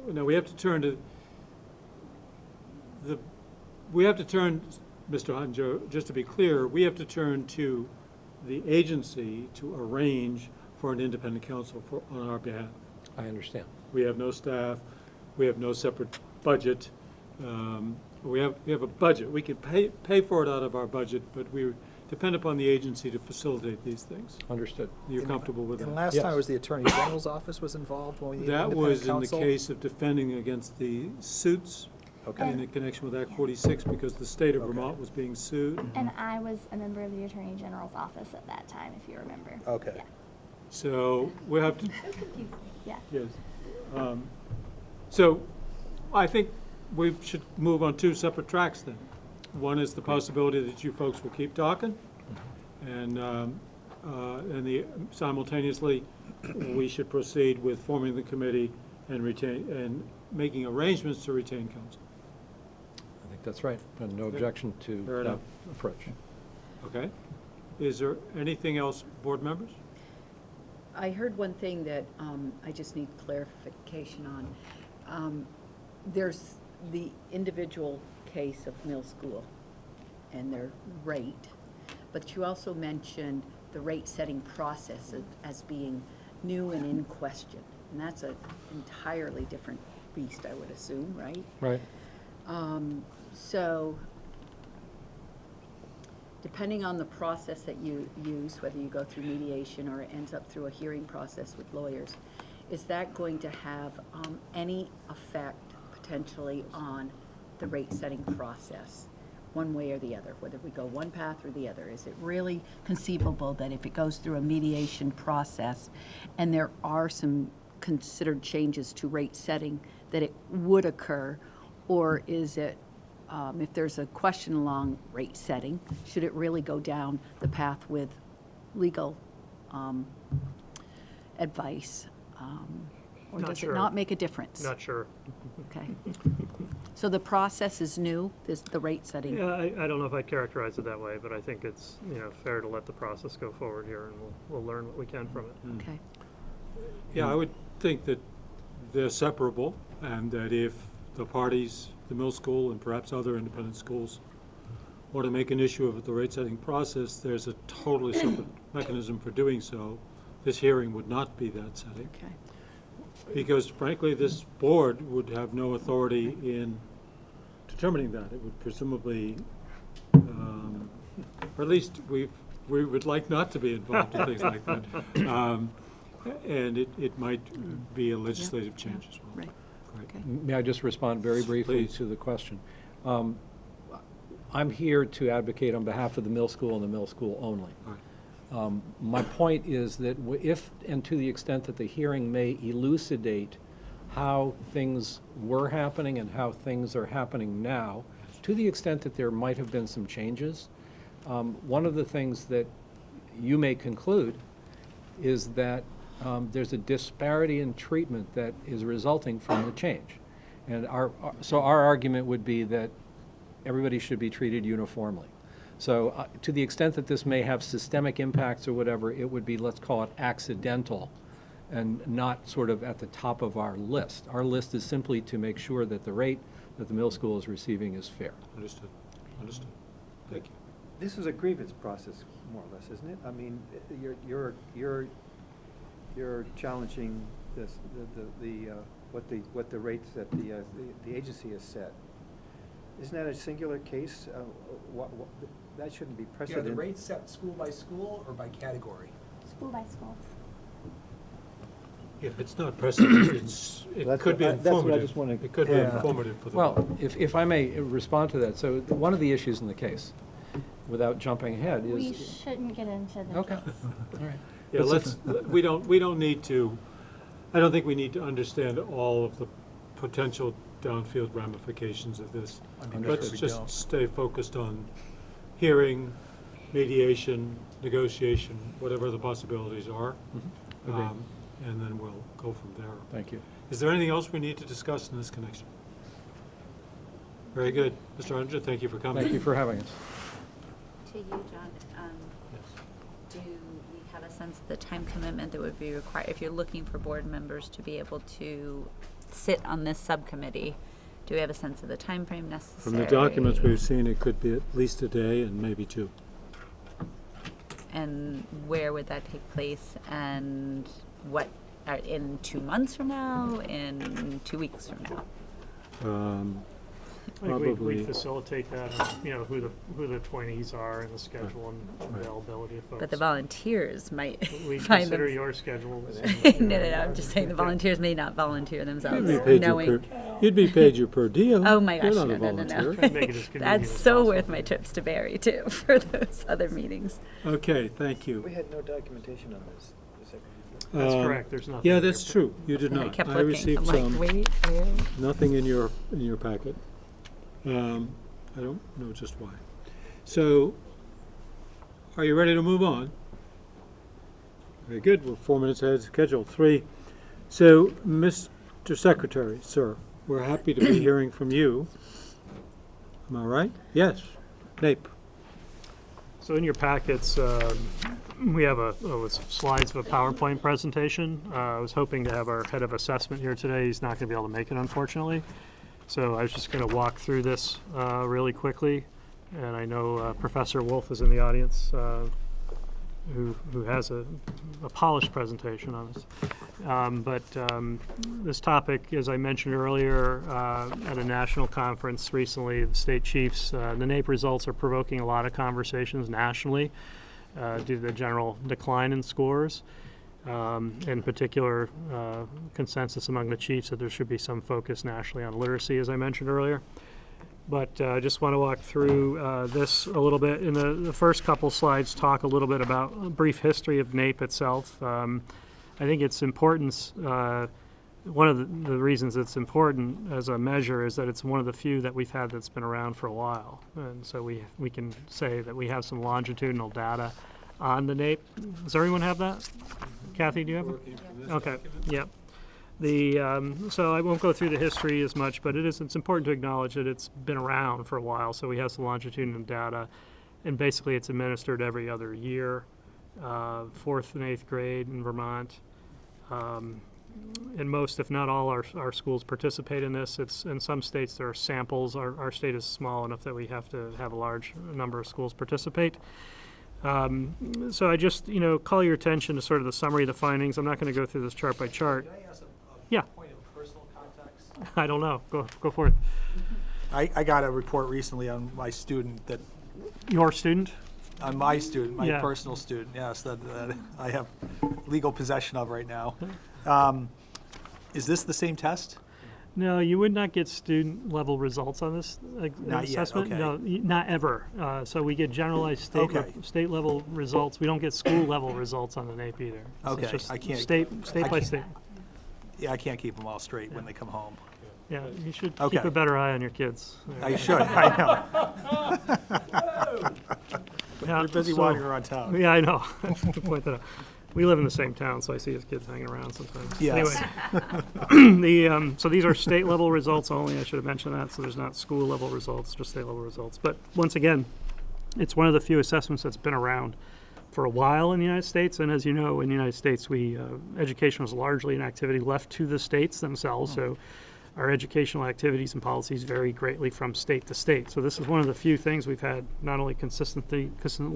now we have to turn to Mr. Hunjo, just to be clear, we have to turn to the agency to arrange for an independent counsel on our behalf. I understand. We have no staff, we have no separate budget. We have a budget. We can pay for it out of our budget, but we depend upon the agency to facilitate these things. Understood. You're comfortable with that? And last time it was the Attorney General's office was involved when we needed That independent was in the counsel? case of defending against the suits in connection with Act 46, because the state of Vermont was being sued. And I was a member of the Attorney General's office at that time, if you remember. Okay. Yeah. So we have to. So confusing. Yeah. Yes. So I think we should move on two separate tracks then. One is the possibility that you folks will keep talking, and simultaneously we should proceed with forming the committee and making arrangements to retain counsel. I think that's right, and no objection to Fair that enough. approach. Okay. Is there anything else, board members? I heard one thing that I just need clarification on. There's the individual case of middle school and their rate, but you also mentioned the rate-setting process as being new and in question. And that's an entirely different beast, I would assume, right? Right. So depending on the process that you use, whether you go through mediation or it ends up through a hearing process with lawyers, is that going to have any effect potentially on the rate-setting process, one way or the other, whether we go one path or the other? Is it really conceivable that if it goes through a mediation process and there are some considered changes to rate setting, that it would occur? Or is it, if there's a question along rate setting, should it really go down the path with legal advice? Or Not does sure. it not make a difference? Not sure. Okay. So the process is new, the rate setting? Yeah, I don't know if I'd characterize it that way, but I think it's, fair to let the process go forward here, and we'll learn what we can from it. Okay. Yeah, I would think that they're separable, and that if the parties, the middle school and perhaps other independent schools, want to make an issue of the rate-setting process, there's a totally separate mechanism for doing so. This hearing would not be that setting. Okay. Because frankly, this board would have no authority in determining that. It would presumably, or at least we would like not to be involved in things like that. And it might be a legislative change as well. Right. Right. May I just respond very briefly Please. to the question? I'm here to advocate on behalf of the middle school and the middle school only. My point is that if and to the extent that the hearing may elucidate how things were happening and how things are happening now, to the extent that there might have been some changes, one of the things that you may conclude is that there's a disparity in treatment that is resulting from the change. And so our argument would be that everybody should be treated uniformly. So to the extent that this may have systemic impacts or whatever, it would be, let's call it accidental and not sort of at the top of our list. Our list is simply to make sure that the rate that the middle school is receiving is fair. Understood. Understood. Thank you. This is a grievance process, more or less, isn't it? I mean, you're challenging this, what the rates that the agency has set. Isn't that a singular case? That shouldn't be Yeah, precedent. the rates set school by school or by category? School by school. If it's not precedent, it could be That's what I informative. just wanted. It could be informative for the Well, board. if I may respond to that, so one of the issues in the case, without jumping ahead, is... We shouldn't get into the Okay. case. All right. Yeah, we don't need to, I don't think we need to understand all of the potential downfield ramifications of this. Let's just stay focused on hearing, mediation, negotiation, whatever the possibilities are. Agreed. And then we'll go from there. Thank you. Is there anything else we need to discuss in this connection? Very good. Mr. Untitled, thank you for coming. Thank you for having us. To you, John, do we have a sense of the time commitment that would be required if you're looking for board members to be able to sit on this subcommittee? Do we have a sense of the time frame necessary? From the documents we've seen, it could be at least a day and maybe 2. And where would that take place? And what, in 2 months from now? In 2 weeks from now? I think we Probably. facilitate that, and, you know, who the appointees are and the schedule and availability of folks. But the volunteers might We find consider them. your schedules. No, I'm just saying the volunteers may not volunteer themselves, You'd be paid your per diem. Oh my gosh, You're not no, a no, volunteer. Try to make it as convenient That's as so possible. worth my trips to Barry too for those other meetings. Okay, thank you. We had no documentation on this. That's correct. There's nothing. Yeah, in that's your- true. You did And I not. kept I looking. received I'm like, some. wait, where? Nothing in your packet. I don't know just why. So, are you ready to move on? Very good. We're 4 minutes ahead of schedule. 3. So, Mr. Secretary, sir, we're happy to be hearing from you. Am I right? Yes. Nape. So in your packets, we have slides of a PowerPoint presentation. I was hoping to have our head of assessment here today. He's not going to be able to make it, unfortunately. So I was just going to walk through this really quickly. And I know Professor Wolf is in the audience, who has a polished presentation on this. This topic, as I mentioned earlier, at a national conference recently, the state chiefs, the NAEP results are provoking a lot of conversations nationally due to the general decline in scores. In particular, consensus among the chiefs that there should be some focus nationally on literacy, as I mentioned earlier. But I just want to walk through this a little bit. In the first couple slides talk a little bit about a brief history of NAEP itself. I think its importance, one of the reasons it's important as a measure is that it's one of the few that we've had that's been around for a while. And so we can say that we have some longitudinal data on the NAEP. Does everyone have that? Kathy, do you have it? Okay, yep. So I won't go through the history as much, but it's important to acknowledge that it's been around for a while, so we have some longitudinal data, and basically it's administered every other year, 4th and 8th grade in Vermont. And most, if not all, our schools participate in this. It's in some states there are samples. Our state is small enough that we have to have a large number of schools participate. So I just, call your attention to sort of the summary of the findings. I'm not going to go through this chart by chart. Can I ask Yeah. point of personal context? I don't know. Go for it. I got a report recently on my student that, Your student? on my student, my Yeah. personal student, yes, that I have legal possession of right now. Is this the same test? No, you would not get student level results on this Not yet, assessment. okay. No, not ever. So we get generalized Okay. state level results. We don't get school level results on the NAEP either. So it's Okay, just I can't. State I by can't- state. Yeah, I can't keep them all straight when they come home. Yeah, you should Okay. keep a better eye on your kids. I should, I know. Yeah, You're busy so- wandering around town. Yeah, I know. To point that out. We live in the same town, so I see his kids hanging around sometimes. Yes. Anyway, so these are state level results only. I should have mentioned that. So there's not school level results, just state level results. But once again, it's one of the few assessments that's been around for a while in the United States. And as you know, in the United States, education was largely an activity left to the states themselves. So our educational activities and policies vary greatly from state to state. So this is one of the few things we've had not only consistently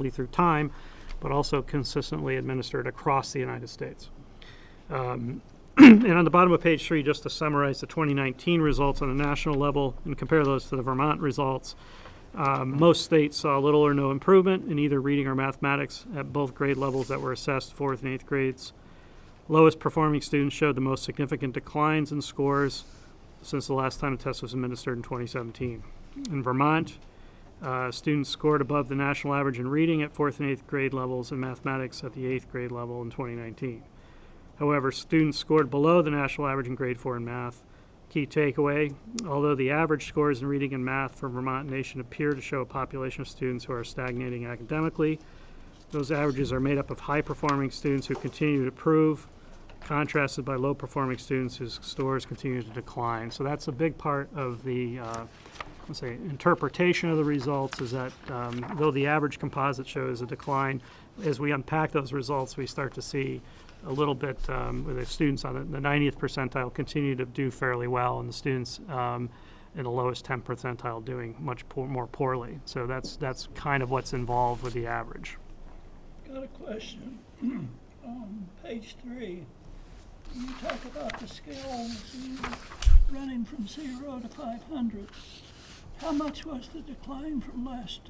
through time, but also consistently administered across the United States. And on the bottom of page 3, just to summarize the 2019 results on a national level and compare those to the Vermont results, most states saw little or no improvement in either reading or mathematics at both grade levels that were assessed, 4th and 8th grades. Lowest performing students showed the most significant declines in scores since the last time the test was administered in 2017. In Vermont, students scored above the national average in reading at 4th and 8th grade levels and mathematics at the 8th grade level in 2019. However, students scored below the national average in grade 4 in math. Key takeaway, although the average scores in reading and math for Vermont Nation appear to show a population of students who are stagnating academically, those averages are made up of high-performing students who continue to improve, contrasted by low-performing students whose scores continue to decline. So that's a big part of the, let's say, interpretation of the results, is that though the average composite shows a decline, as we unpack those results, we start to see a little bit where the students on the 90th percentile continue to do fairly well, and the students in the lowest 10th percentile doing much more poorly. So that's kind of what's involved with the average. Got a question. On page 3, you talk about the scales running from 0 to 500. How much was the decline from last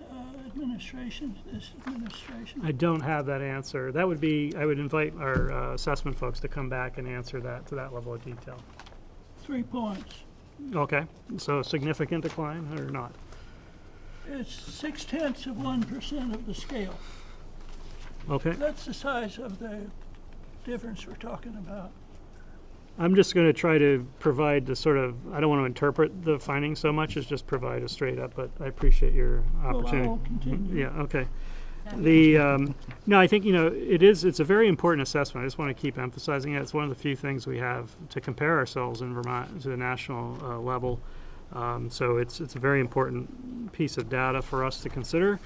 administration to this administration? I don't have that answer. That would be, I would invite our assessment folks to come back and answer that to that level of detail. 3 points. Okay, so a significant decline or not? It's 0.6% of the scale. Okay. That's the size of the difference we're talking about. I'm just going to try to provide the sort of, I don't want to interpret the findings so much as just provide a straight up, but I appreciate your opportunity. Well, I'll continue. Yeah, okay. No, I think, it's a very important assessment. I just want to keep emphasizing it. It's one of the few things we have to compare ourselves in Vermont to the national level. So it's a very important piece of data for us to consider.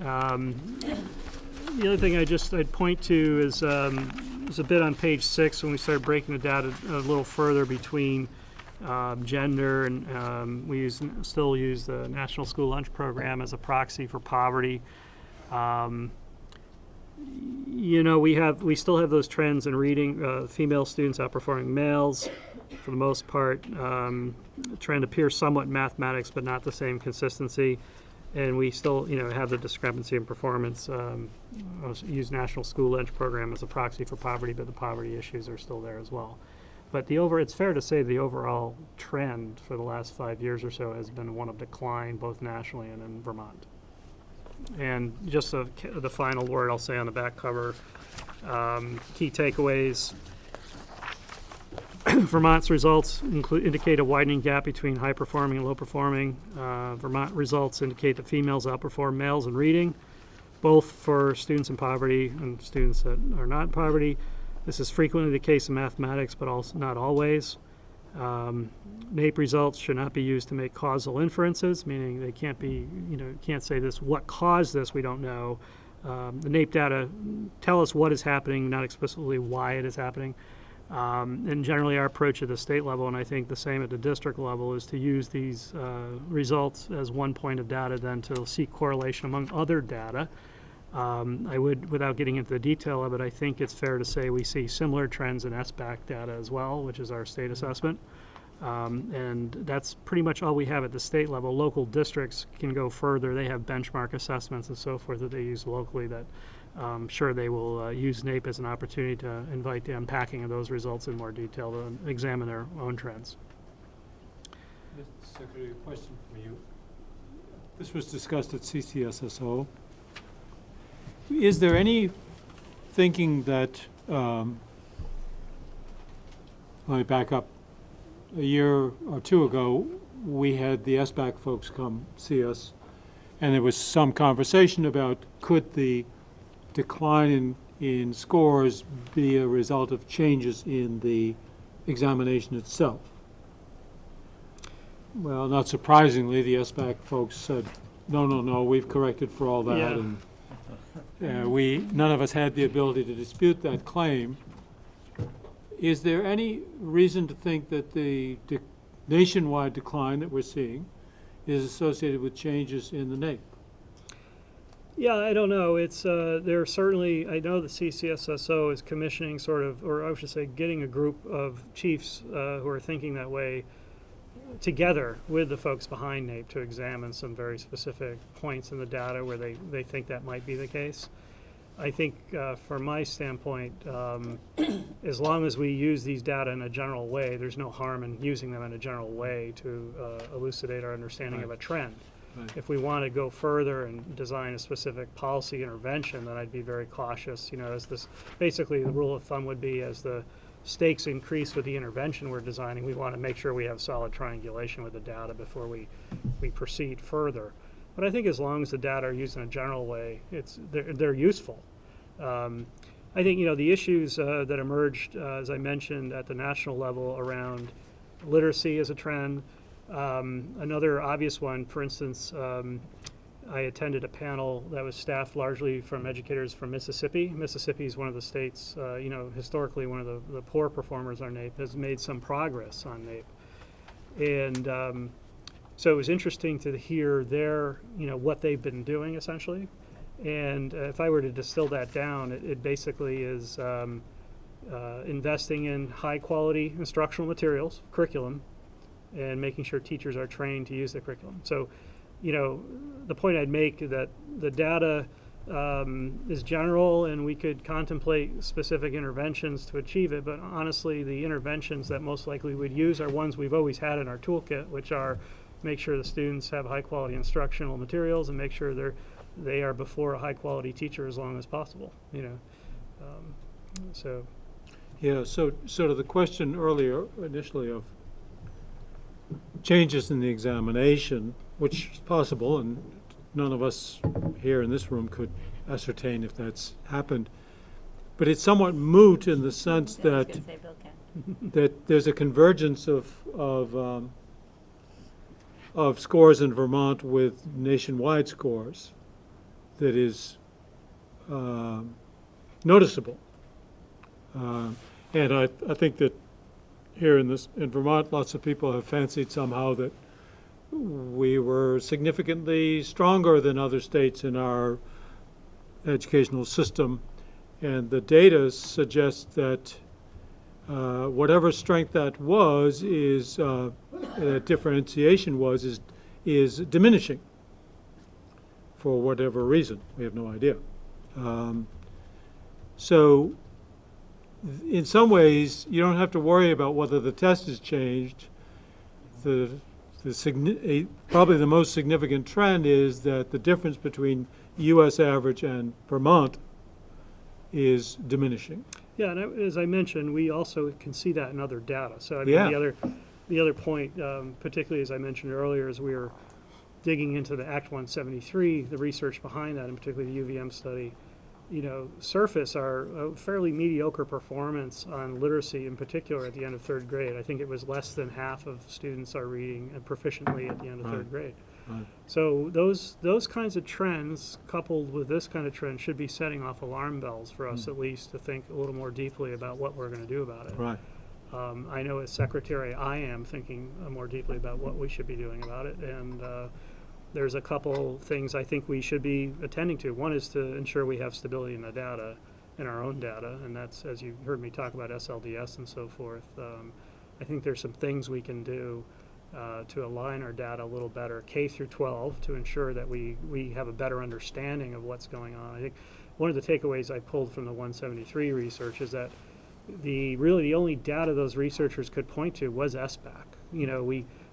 The other thing I'd point to is a bit on page 6 when we started breaking the data a little further between gender, and we still use the National School Lunch Program as a proxy for poverty. We still have those trends in reading. Female students outperforming males for the most part. Trend appears somewhat in mathematics, but not the same consistency. And we still, have the discrepancy in performance. Use National School Lunch Program as a proxy for poverty, but the poverty issues are still there as well. But it's fair to say the overall trend for the last 5 years or so has been one of decline, both nationally and in Vermont. And just the final word I'll say on the back cover, key takeaways. Vermont's results indicate a widening gap between high-performing and low-performing. Vermont results indicate that females outperform males in reading, both for students in poverty and students that are not in poverty. This is frequently the case in mathematics, but also not always. NAEP results should not be used to make causal inferences, meaning they can't be, can't say this, what caused this, we don't know. The NAEP data tell us what is happening, not explicitly why it is happening. And generally our approach at the state level, and I think the same at the district level, is to use these results as one point of data, then to seek correlation among other data. I would, without getting into the detail of it, I think it's fair to say we see similar trends in SBAC data as well, which is our state assessment. And that's pretty much all we have at the state level. Local districts can go further. They have benchmark assessments and so forth that they use locally that I'm sure they will use NAEP as an opportunity to invite the unpacking of those results in more detail to examine their own trends. Mr. Secretary, a question for you. This was discussed at CCSSO. Is there any thinking that, let me back up, a year or two ago, we had the SBAC folks come see us, and there was some conversation about could the decline in scores be a result of changes in the examination itself. Well, not surprisingly, the SBAC folks said, no, we've corrected for all that. Yeah. And none of us had the ability to dispute that claim. Is there any reason to think that the nationwide decline that we're seeing is associated with changes in the NAEP? Yeah, I don't know. It's there are certainly, I know the CCSSO is commissioning sort of, or I should say getting a group of chiefs who are thinking that way together with the folks behind NAEP to examine some very specific points in the data where they think that might be the case. I think from my standpoint, as long as we use these data in a general way, there's no harm in using them in a general way to elucidate our understanding of a trend. Right. If we want to go further and design a specific policy intervention, then I'd be very cautious. As this, basically the rule of thumb would be as the stakes increase with the intervention we're designing, we want to make sure we have solid triangulation with the data before we proceed further. But I think as long as the data are used in a general way, they're useful. I think, the issues that emerged, as I mentioned, at the national level around literacy as a trend. Another obvious one, for instance, I attended a panel that was staffed largely from educators from Mississippi. Mississippi is one of the states, historically one of the poor performers on NAEP, has made some progress on NAEP. And so it was interesting to hear their, what they've been doing essentially. And if I were to distill that down, it basically is investing in high quality instructional materials, curriculum, and making sure teachers are trained to use the curriculum. So, the point I'd make that the data is general and we could contemplate specific interventions to achieve it, but honestly, the interventions that most likely we'd use are ones we've always had in our toolkit, which are make sure the students have high quality instructional materials and make sure they are before a high quality teacher as long as possible, so. Yeah, so to the question earlier, initially, of changes in the examination, which is possible, and none of us here in this room could ascertain if that's happened, but it's somewhat moot in the sense that there's a convergence of scores in Vermont with nationwide scores that is noticeable. And I think that here in Vermont, lots of people have fancied somehow that we were significantly stronger than other states in our educational system. And the data suggests that whatever strength that was that differentiation is diminishing for whatever reason. We have no idea. So in some ways, you don't have to worry about whether the test has changed. Probably the most significant trend is that the difference between U.S. average and Vermont is diminishing. Yeah, and as I mentioned, we also can see that in other data. So I mean, Yeah. the other point, particularly as I mentioned earlier, is we were digging into the Act 173, the research behind that, and particularly the UVM study. Surface are a fairly mediocre performance on literacy, in particular at the end of third grade. I think it was less than half of students are reading proficiently at the end of third grade. Right. So those kinds of trends, coupled with this kind of trend, should be setting off alarm bells for us at least to think a little more deeply about what we're going to do about it. Right. I know as secretary, I am thinking more deeply about what we should be doing about it, and there's a couple things I think we should be attending to. One is to ensure we have stability in the data, in our own data, and that's, as you heard me talk about SLDS and so forth. I think there's some things we can do to align our data a little better, K through 12, to ensure that we have a better understanding of what's going on. I think one of the takeaways I pulled from the 173 research is that really the only data those researchers could point to was SBAC.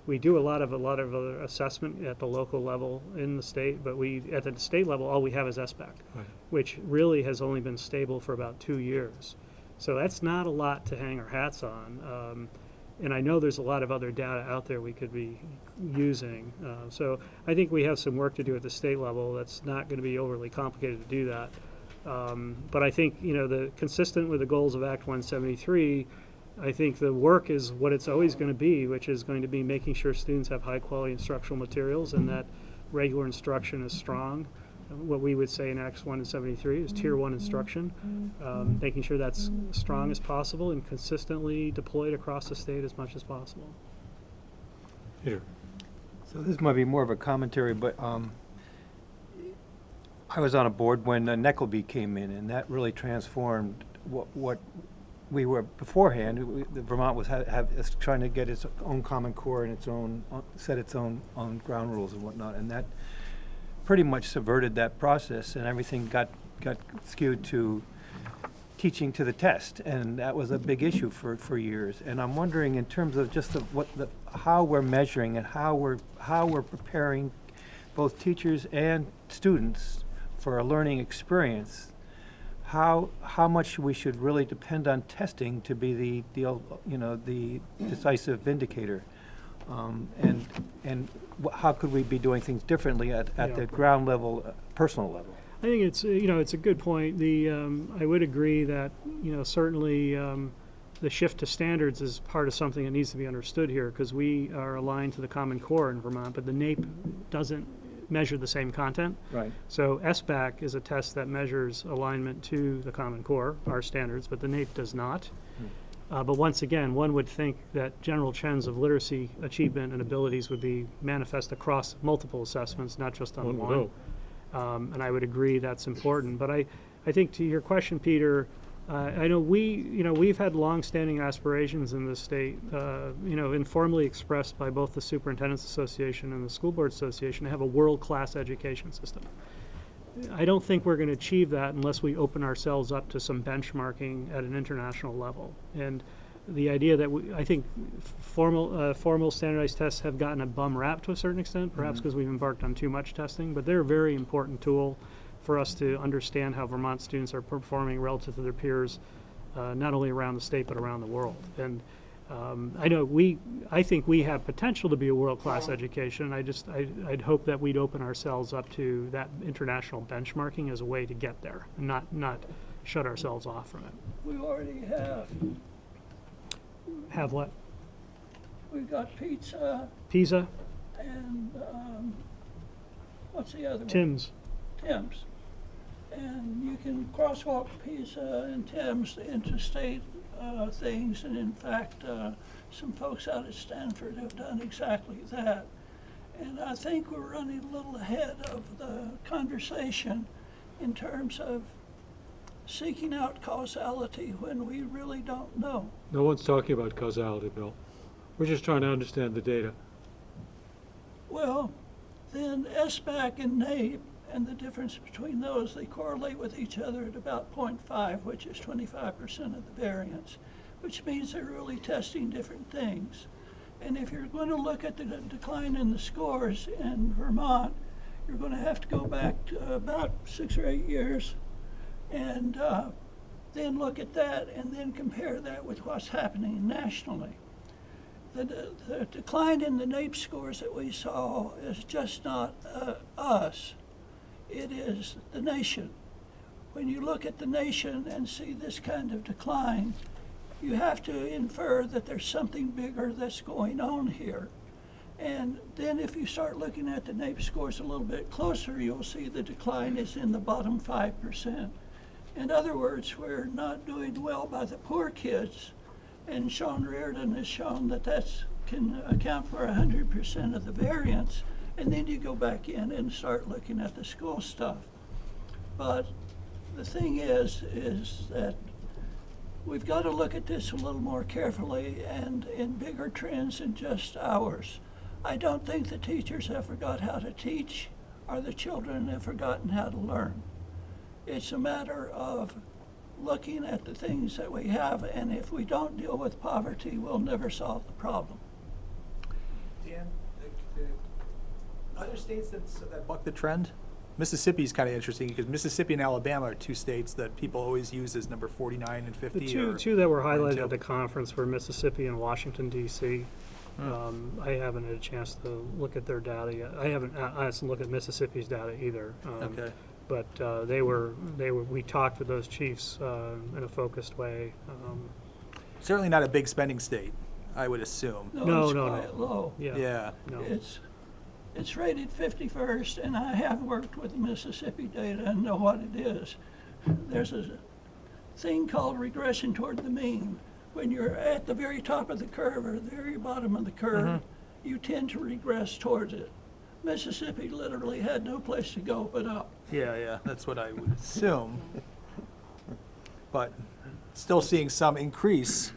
We do a lot of other assessment at the local level in the state, but at the state level, all we have is SBAC, Right. which really has only been stable for about 2 years. So that's not a lot to hang our hats on. And I know there's a lot of other data out there we could be using. So I think we have some work to do at the state level. That's not going to be overly complicated to do that. But I think, consistent with the goals of Act 173, I think the work is what it's always going to be, which is going to be making sure students have high quality instructional materials and that regular instruction is strong. What we would say in Acts 173 is Tier 1 instruction, making sure that's strong as possible and consistently deployed across the state as much as possible. Peter. So this might be more of a commentary, but I was on a board when Neckleby came in, and that really transformed what we were beforehand. Vermont was trying to get its own Common Core and set its own ground rules and whatnot, and that pretty much subverted that process, and everything got skewed to teaching to the test, and that was a big issue for years. And I'm wondering, in terms of just how we're measuring and how we're preparing both teachers and students for a learning experience, how much we should really depend on testing to be the decisive indicator, and how could we be doing things differently at the ground level, personal level? I think it's, it's a good point. I would agree that, certainly the shift to standards is part of something that needs to be understood here, because we are aligned to the Common Core in Vermont, but the NAEP doesn't measure the same content. Right. So SBAC is a test that measures alignment to the Common Core, our standards, but the NAEP does not. But once again, one would think that general trends of literacy achievement and abilities would be manifest across multiple assessments, not just on One would one. And I would agree that's important. But I think to your question, Peter, I know we've had longstanding aspirations in this state, informally expressed by both the Superintendent's Association and the School Board Association, to have a world-class education system. I don't think we're going to achieve that unless we open ourselves up to some benchmarking at an international level. And the idea that I think formal standardized tests have gotten a bum rap to a certain extent, perhaps because we've embarked on too much testing, but they're a very important tool for us to understand how Vermont students are performing relative to their peers, not only around the state but around the world. And I think we have potential to be a world-class education. I'd hope that we'd open ourselves up to that international benchmarking as a way to get there, and not shut ourselves off from it. We already have. Have what? We've got pizza PISA? and, what's the other one? Tim's. Tim's. And you can crosswalk PISA and Tim's into state things, and in fact, some folks out at Stanford have done exactly that. And I think we're running a little ahead of the conversation in terms of seeking out causality when we really don't know. No one's talking about causality, Bill. We're just trying to understand the data. Well, then SBAC and NAEP and the difference between those, they correlate with each other at about 0.5, which is 25% of the variance, which means they're really testing different things. And if you're going to look at the decline in the scores in Vermont, you're going to have to go back to about 6 or 8 years and then look at that and then compare that with what's happening nationally. The decline in the NAEP scores that we saw is just not us. It is the nation. When you look at the nation and see this kind of decline, you have to infer that there's something bigger that's going on here. And then if you start looking at the NAEP scores a little bit closer, you'll see the decline is in the bottom 5%. In other words, we're not doing well by the poor kids, and Sean Reardon has shown that that can account for 100% of the variance, and then you go back in and start looking at the school stuff. But the thing is that we've got to look at this a little more carefully and in bigger trends than just ours. I don't think the teachers have forgot how to teach or the children have forgotten how to learn. It's a matter of looking at the things that we have, and if we don't deal with poverty, we'll never solve the problem. Dan, other states that buck the trend? Mississippi's kind of interesting because Mississippi and Alabama are two states that people always use as number 49 and 50. The two that were highlighted at the conference were Mississippi and Washington, D.C. I haven't had a chance to look at their data yet. I haven't honestly looked at Mississippi's data either. Okay. But we talked with those chiefs in a focused way. Certainly not a big spending state, I would assume. No, it's quite low. Yeah. No. It's rated 51st, and I have worked with Mississippi data and know what it is. There's a thing called regression toward the mean. When you're at the very top of the curve or the very bottom of the curve, you tend to regress towards it. Mississippi literally had no place to go but up. Yeah, that's what I would assume. But still seeing some increase.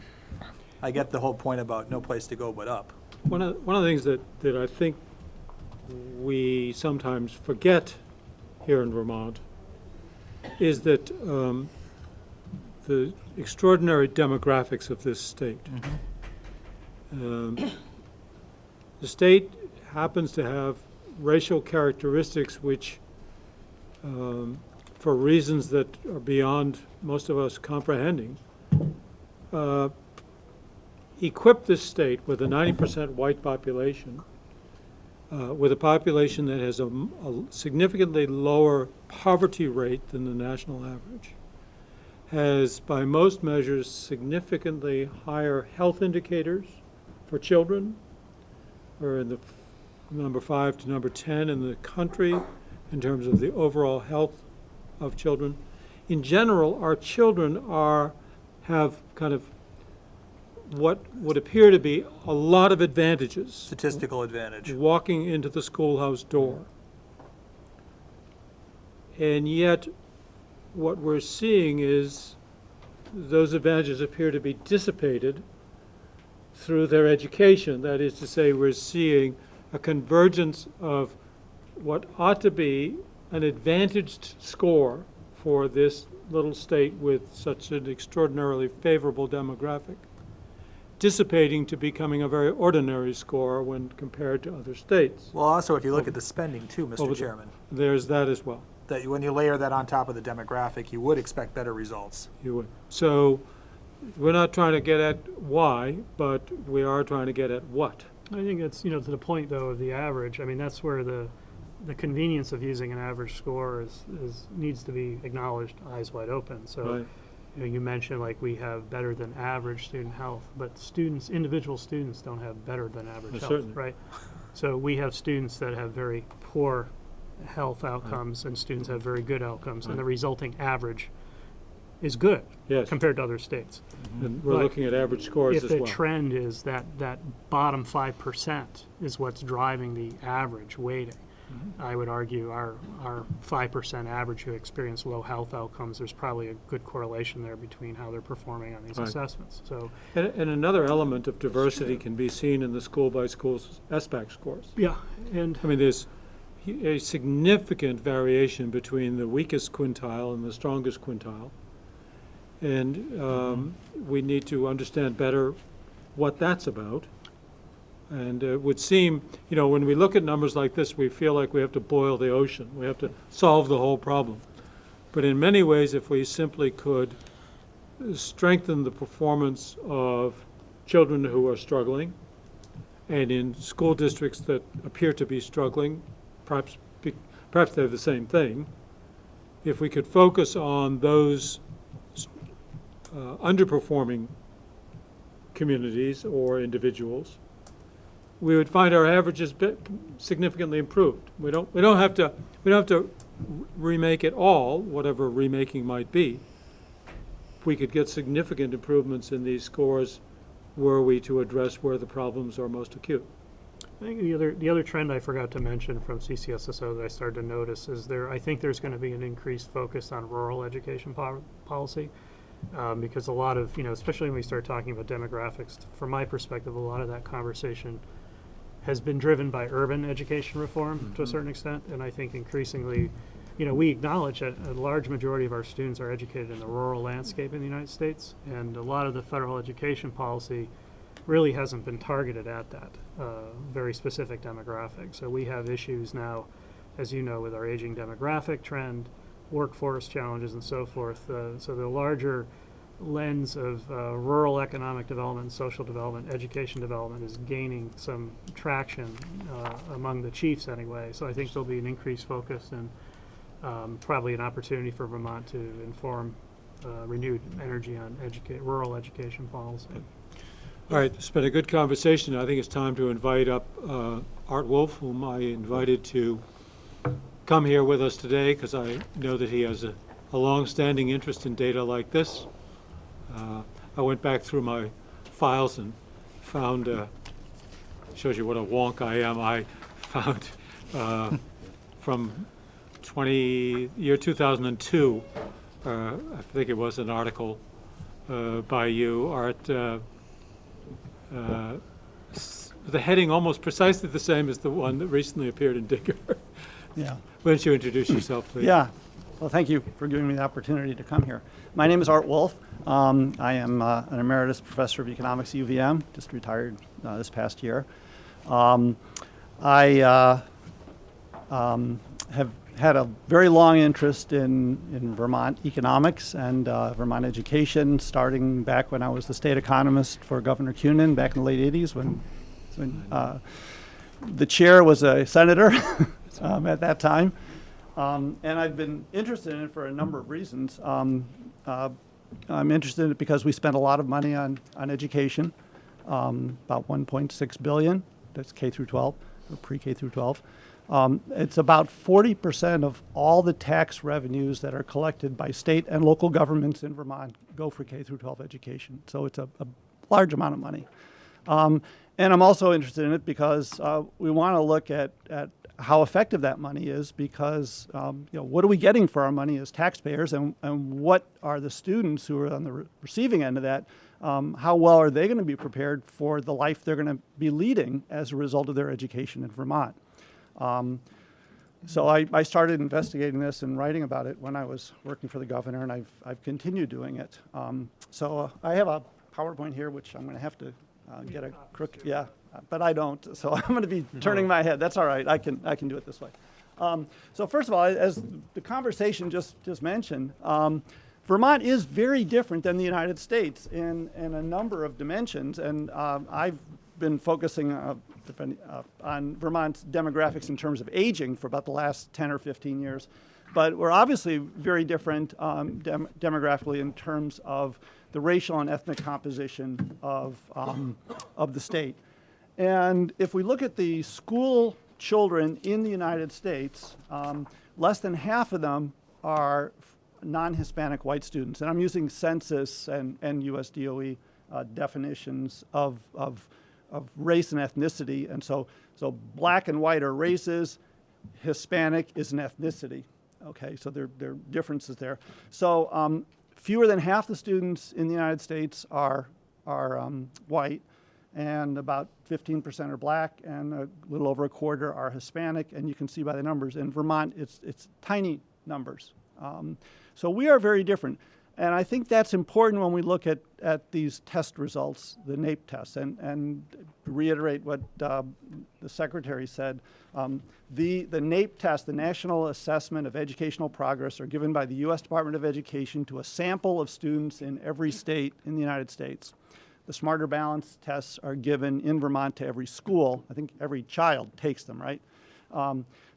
I get the whole point about no place to go but up. One of the things that I think we sometimes forget here in Vermont is that the extraordinary demographics of this state. The state happens to have racial characteristics which, for reasons that are beyond most of us comprehending, equip this state with a 90% white population with a population that has a significantly lower poverty rate than the national average, has by most measures significantly higher health indicators for children, or in the number 5 to number 10 in the country in terms of the overall health of children. In general, our children have kind of what would appear to be a lot of advantages. Statistical advantage. Walking into the schoolhouse door. And yet, what we're seeing is those advantages appear to be dissipated through their education. That is to say, we're seeing a convergence of what ought to be an advantaged score for this little state with such an extraordinarily favorable demographic, dissipating to becoming a very ordinary score when compared to other states. Well, also, if you look at the spending too, Mr. Chairman, there's that as well. that when you layer that on top of the demographic, you would expect better results. You would. So we're not trying to get at why, but we are trying to get at what. I think it's, to the point, though, of the average. I mean, that's where the convenience of using an average score needs to be acknowledged eyes wide open. So, Right. You mentioned like we have better than average student health, but individual students don't have better than average health, Certainly. right? So we have students that have very poor health outcomes and students have very good outcomes, and the resulting average is good compared to other states. And we're looking at average scores as well. If the trend is that bottom 5% is what's driving the average weighting, I would argue our 5% average who experience low health outcomes, there's probably a good correlation there between how they're performing on these Right. assessments. So, And another element of diversity can be seen in the school-by-school SBAC scores. yeah, and I mean, there's a significant variation between the weakest quintile and the strongest quintile. And we need to understand better what that's about. And it would seem, when we look at numbers like this, we feel like we have to boil the ocean. We have to solve the whole problem. But in many ways, if we simply could strengthen the performance of children who are struggling, and in school districts that appear to be struggling, perhaps they're the same thing, if we could focus on those underperforming communities or individuals, we would find our averages significantly improved. We don't have to remake it all, whatever remaking might be. We could get significant improvements in these scores were we to address where the problems are most acute. I think the other trend I forgot to mention from CCSSO that I started to notice is I think there's going to be an increased focus on rural education policy. Because a lot of, especially when we start talking about demographics, from my perspective, a lot of that conversation has been driven by urban education reform to a certain extent. And I think increasingly, we acknowledge that a large majority of our students are educated in the rural landscape in the United States. And a lot of the federal education policy really hasn't been targeted at that very specific demographic. So we have issues now, as you know, with our aging demographic trend, workforce challenges and so forth. So the larger lens of rural economic development, and social development, education development is gaining some traction among the chiefs anyway. So I think there'll be an increased focus and probably an opportunity for Vermont to inform renewed energy on rural education policy. All right, it's been a good conversation. I think it's time to invite up Art Wolf, whom I invited to come here with us today because I know that he has a long-standing interest in data like this. I went back through my files and found, shows you what a wonk I am, I found from year 2002, I think it was an article by you, Art, the heading almost precisely the same as the one that recently appeared in Digger. Yeah. Why don't you introduce yourself, please? Yeah. Well, thank you for giving me the opportunity to come here. My name is Art Wolf. I am an emeritus professor of economics at UVM, just retired this past year. I have had a very long interest in Vermont economics and Vermont education, starting back when I was the state economist for Governor Cunin back in the late 80s when The chair was a senator at that time, and I've been interested in it for a number of reasons. I'm interested in it because we spent a lot of money on education, about $1.6 billion. That's K through 12, or pre-K through 12. It's about 40% of all the tax revenues that are collected by state and local governments in Vermont go for K through 12 education. So it's a large amount of money. And I'm also interested in it because we want to look at how effective that money is, because what are we getting for our money as taxpayers, and what are the students who are on the receiving end of that, how well are they going to be prepared for the life they're going to be leading as a result of their education in Vermont. So I started investigating this and writing about it when I was working for the governor, and I've continued doing it. So I have a PowerPoint here, which I'm going to have to get a crook. Yeah, but I don't. So I'm going to be turning my head. That's all right. I can do it this way. So first of all, as the conversation just mentioned, Vermont is very different than the United States in a number of dimensions, and I've been focusing on Vermont's demographics in terms of aging for about the last 10 or 15 years. But we're obviously very different demographically in terms of the racial and ethnic composition of the state. And if we look at the school children in the United States, less than half of them are non-Hispanic white students. And I'm using census and US DOE definitions of race and ethnicity. And so black and white are races, Hispanic is an ethnicity. Okay, so there are differences there. So fewer than half the students in the United States are white, and about 15% are black, and a little over a quarter are Hispanic. And you can see by the numbers in Vermont, it's tiny numbers. So we are very different. And I think that's important when we look at these test results, the NAEP tests, and to reiterate what the secretary said, the NAEP test, the National Assessment of Educational Progress, are given by the U.S. Department of Education to a sample of students in every state in the United States. The Smarter Balance tests are given in Vermont to every school. I think every child takes them, right?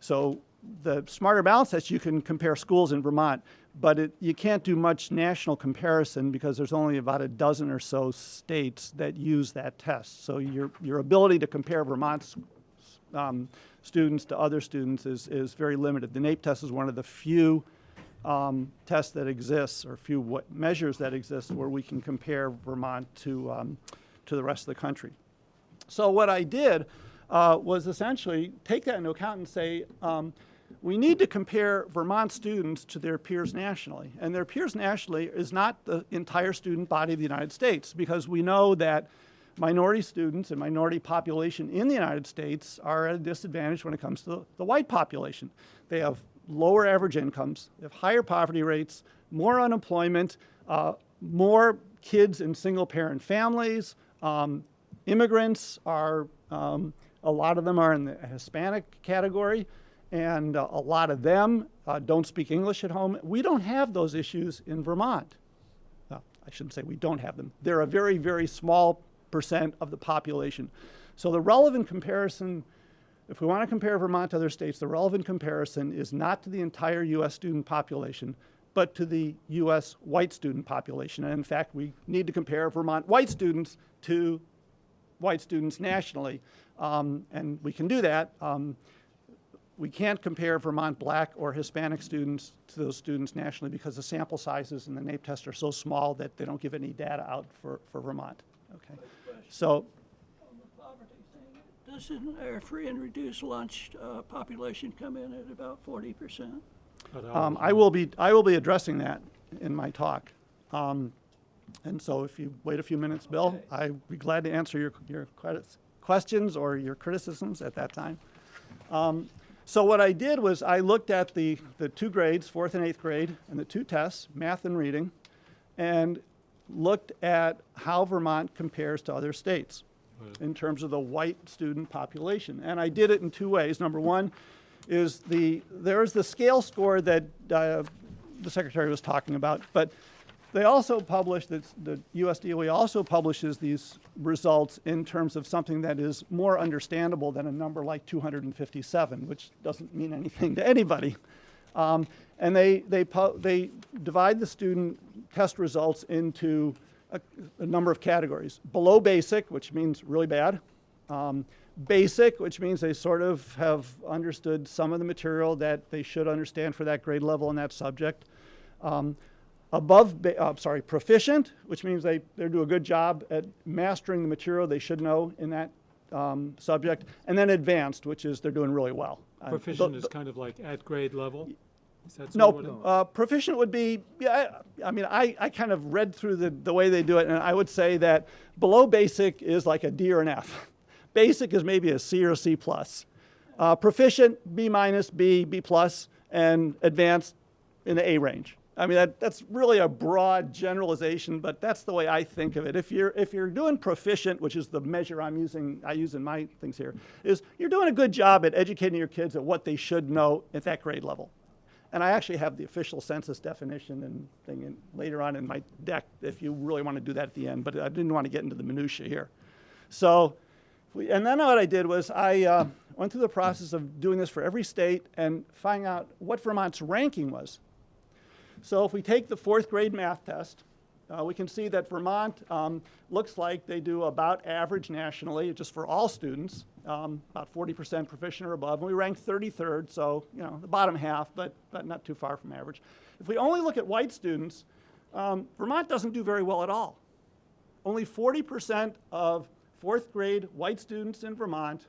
So the Smarter Balance test, you can compare schools in Vermont, but you can't do much national comparison because there's only about a dozen or so states that use that test. So your ability to compare Vermont's students to other students is very limited. The NAEP test is one of the few tests that exists, or few measures that exist, where we can compare Vermont to the rest of the country. So what I did was essentially take that into account and say, we need to compare Vermont students to their peers nationally. And their peers nationally is not the entire student body of the United States, because we know that minority students and minority population in the United States are at a disadvantage when it comes to the white population. They have lower average incomes, they have higher poverty rates, more unemployment, more kids in single-parent families. Immigrants are, a lot of them are in the Hispanic category, and a lot of them don't speak English at home. We don't have those issues in Vermont. Well, I shouldn't say we don't have them. They're a very, very small percent of the population. So the relevant comparison, if we want to compare Vermont to other states, the relevant comparison is not to the entire U.S. student population, but to the U.S. white student population. And in fact, we need to compare Vermont white students to white students nationally. And we can do that. We can't compare Vermont black or Hispanic students to those students nationally because the sample sizes in the NAEP test are so small that they don't give any data out for Vermont. Okay, so doesn't our free and reduced lunch population come in at about 40%? I will be addressing that in my talk. And so if you wait a few minutes, Bill, I'd be glad to answer your questions or your criticisms at that time. So what I did was I looked at the two grades, 4th and 8th grade, and the two tests, math and reading, and looked at how Vermont compares to other states in terms of the white student population. And I did it in two ways. Number one is there's the scale score that the secretary was talking about, but They also publish, the USDOE also publishes these results in terms of something that is more understandable than a number like 257, which doesn't mean anything to anybody. And they divide the student test results into a number of categories. Below basic, which means really bad. Basic, which means they sort of have understood some of the material that they should understand for that grade level in that subject. Proficient, which means they do a good job at mastering the material they should know in that subject. And then advanced, which is they're doing really well. Proficient is kind of like at grade level? Is that sort of what No, proficient would be, I mean, I kind of read through the way they do it, and I would say that below basic is like a D or an F. Basic is maybe a C or a C+. Proficient, B minus, B, B plus, and advanced in the A range. I mean, that's really a broad generalization, but that's the way I think of it. If you're doing proficient, which is the measure I use in my things here, is you're doing a good job at educating your kids at what they should know at that grade level. And I actually have the official census definition and thing later on in my deck if you really want to do that at the end, but I didn't want to get into the minutia here. So, and then what I did was I went through the process of doing this for every state and finding out what Vermont's ranking was. So if we take the 4th grade math test, we can see that Vermont looks like they do about average nationally, just for all students, about 40% proficient or above. And we rank 33rd, so the bottom half, but not too far from average. If we only look at white students, Vermont doesn't do very well at all. Only 40% of 4th grade white students in Vermont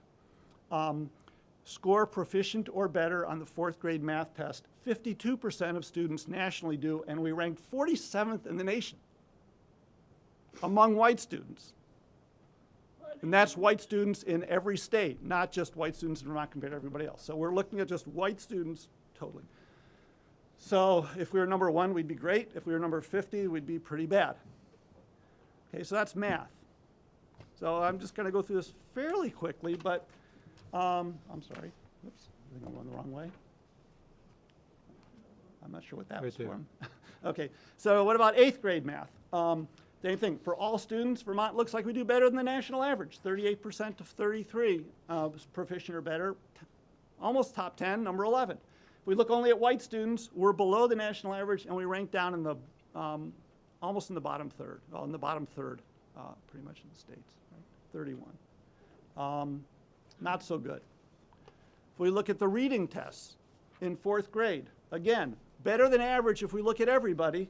score proficient or better on the 4th grade math test. 52% of students nationally do, and we rank 47th in the nation among white students. And that's white students in every state, not just white students in Vermont compared to everybody else. So we're looking at just white students totally. So if we were number 1, we'd be great. If we were number 50, we'd be pretty bad. Okay, so that's math. So I'm just going to go through this fairly quickly, but I'm sorry. Oops, I think I'm going the wrong way. I'm not sure what that was for. Okay, so what about 8th grade math? Same thing. For all students, Vermont looks like we do better than the national average. 38% of 33 proficient or better, almost top 10, number 11. If we look only at white students, we're below the national average, and we rank down in the almost in the bottom third. Well, in the bottom third, pretty much in the states. Right? 31. Not so good. If we look at the reading tests in 4th grade, again, better than average if we look at everybody,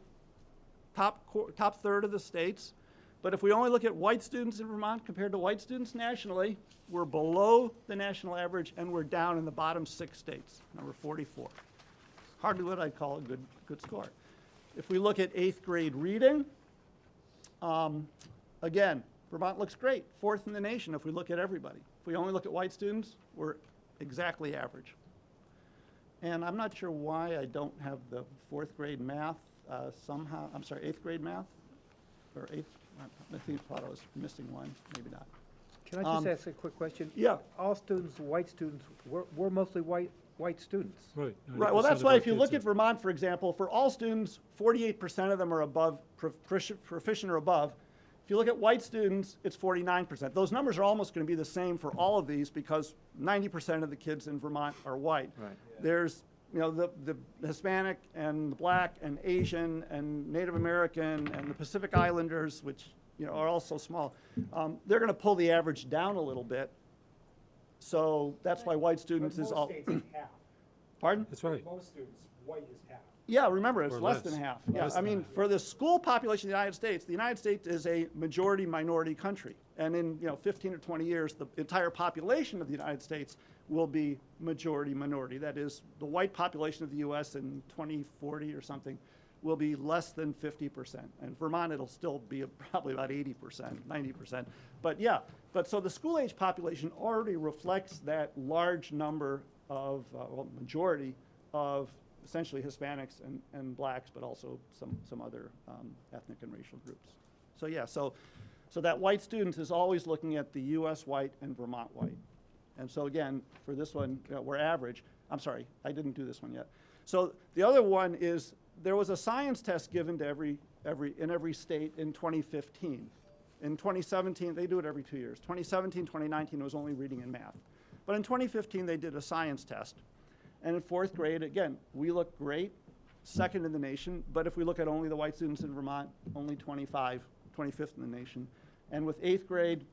top third of the states. But if we only look at white students in Vermont compared to white students nationally, we're below the national average, and we're down in the bottom 6 states, number 44. Hardly what I'd call a good score. If we look at 8th grade reading, again, Vermont looks great, 4th in the nation if we look at everybody. If we only look at white students, we're exactly average. And I'm not sure why I don't have the 4th grade math somehow. I'm sorry, 8th grade math? Or 8th? I think I thought I was missing one, maybe not. Can I just ask a quick question? Yeah. All students, white students, we're mostly white students. Right. Right, well, that's why if you look at Vermont, for example, for all students, 48% of them are above, proficient or above. If you look at white students, it's 49%. Those numbers are almost going to be the same for all of these because 90% of the kids in Vermont are white. Right. There's the Hispanic and the Black and Asian and Native American and the Pacific Islanders, which are also small. They're going to pull the average down a little bit. So that's why white students is all. States is half. Pardon? That's right. Most students, white is half. Yeah, remember, it's Or less less. than half. Yeah, Less I than mean, half. for the school population of the United States is a majority-minority country. And in 15 or 20 years, the entire population of the United States will be majority-minority. That is, the white population of the U.S. in 2040 or something will be less than 50%. And Vermont, it'll still be probably about 80%, 90%. But yeah, so the school-age population already reflects that large number of, majority of essentially Hispanics and Blacks, but also some other ethnic and racial groups. So yeah, so that white student is always looking at the U.S. white and Vermont white. And so again, for this one, we're average. I'm sorry, I didn't do this one yet. So the other one is there was a science test given to every in every state in 2015. In 2017, they do it every 2 years. 2017, 2019 was only reading and math. But in 2015, they did a science test. And in 4th grade, again, we look great, second in the nation. But if we look at only the white students in Vermont, only 25th in the nation. And with 8th grade,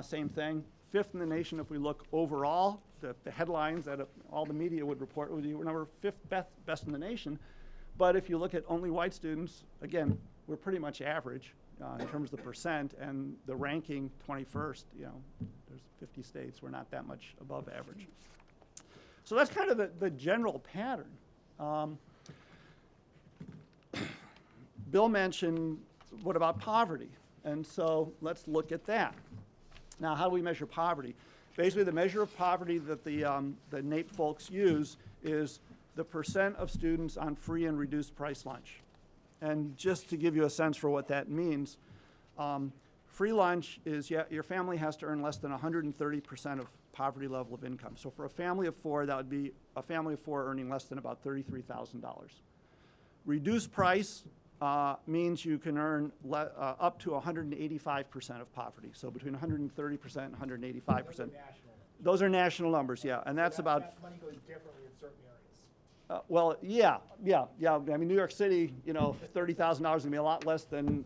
same thing. 5th in the nation if we look overall, the headlines that all the media would report would be number 5th best in the nation. But if you look at only white students, again, we're pretty much average in terms of the percent, and the ranking 21st, you know, there's 50 states, we're not that much above average. So that's kind of the general pattern. Bill mentioned, what about poverty? And so let's look at that. Now, how do we measure poverty? Basically, the measure of poverty that the NAEP folks use is the percent of students on free and reduced price lunch. And just to give you a sense for what that means, free lunch is, your family has to earn less than 130% of poverty level of income. So for a family of 4, that would be a family of 4 earning less than about $33,000. Reduced price means you can earn up to 185% of poverty. So between 130% and 185%. Those are national numbers, yeah. And that's about... That money goes differently in certain areas. Well, yeah. I mean, New York City, you know, $30,000 is going to be a lot less than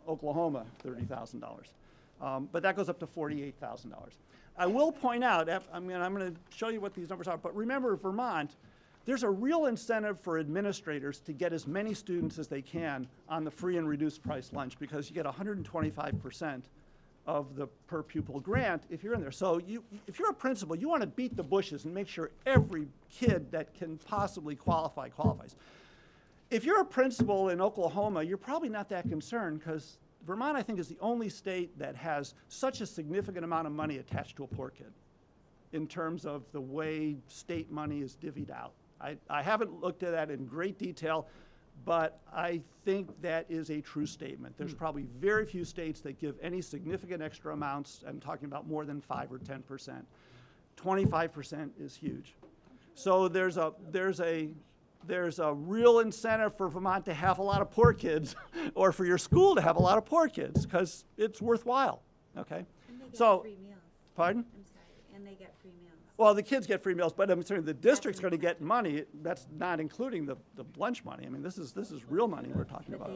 Oklahoma, $30,000. But that goes up to $48,000. I will point out, I'm going to show you what these numbers are, but remember, Vermont, there's a real incentive for administrators to get as many students as they can on the free and reduced price lunch, because you get 125% of the per pupil grant if you're in there. So if you're a principal, you want to beat the bushes and make sure every kid that can possibly qualify qualifies. If you're a principal in Oklahoma, you're probably not that concerned, because Vermont, I think, is the only state that has such a significant amount of money attached to a poor kid in terms of the way state money is divvied out. I haven't looked at that in great detail, but I think that is a true statement. There's probably very few states that give any significant extra amounts. I'm talking about more than 5 or 10%. 25% is huge. So there's a real incentive for Vermont to have a lot of poor kids, or for your school to have a lot of poor kids, because it's worthwhile. Okay. And they get so, free meals. Pardon? I'm sorry. And they get free meals. Well, the kids get free meals, but I'm saying the district's going to get money. That's not including the lunch money. I mean, this is real money we're talking about.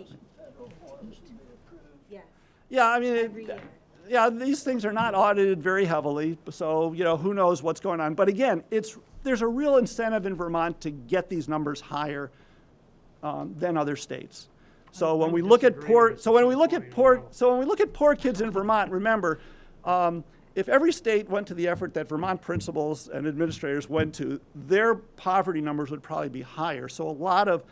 Yes. Yeah, I mean, Every year. yeah, these things are not audited very heavily, so you know, who knows what's going on. But again, there's a real incentive in Vermont to get these numbers higher than other states. So when we look at poor kids in Vermont, remember. If every state went to the effort that Vermont principals and administrators went to, their poverty numbers would probably be higher. So a lot of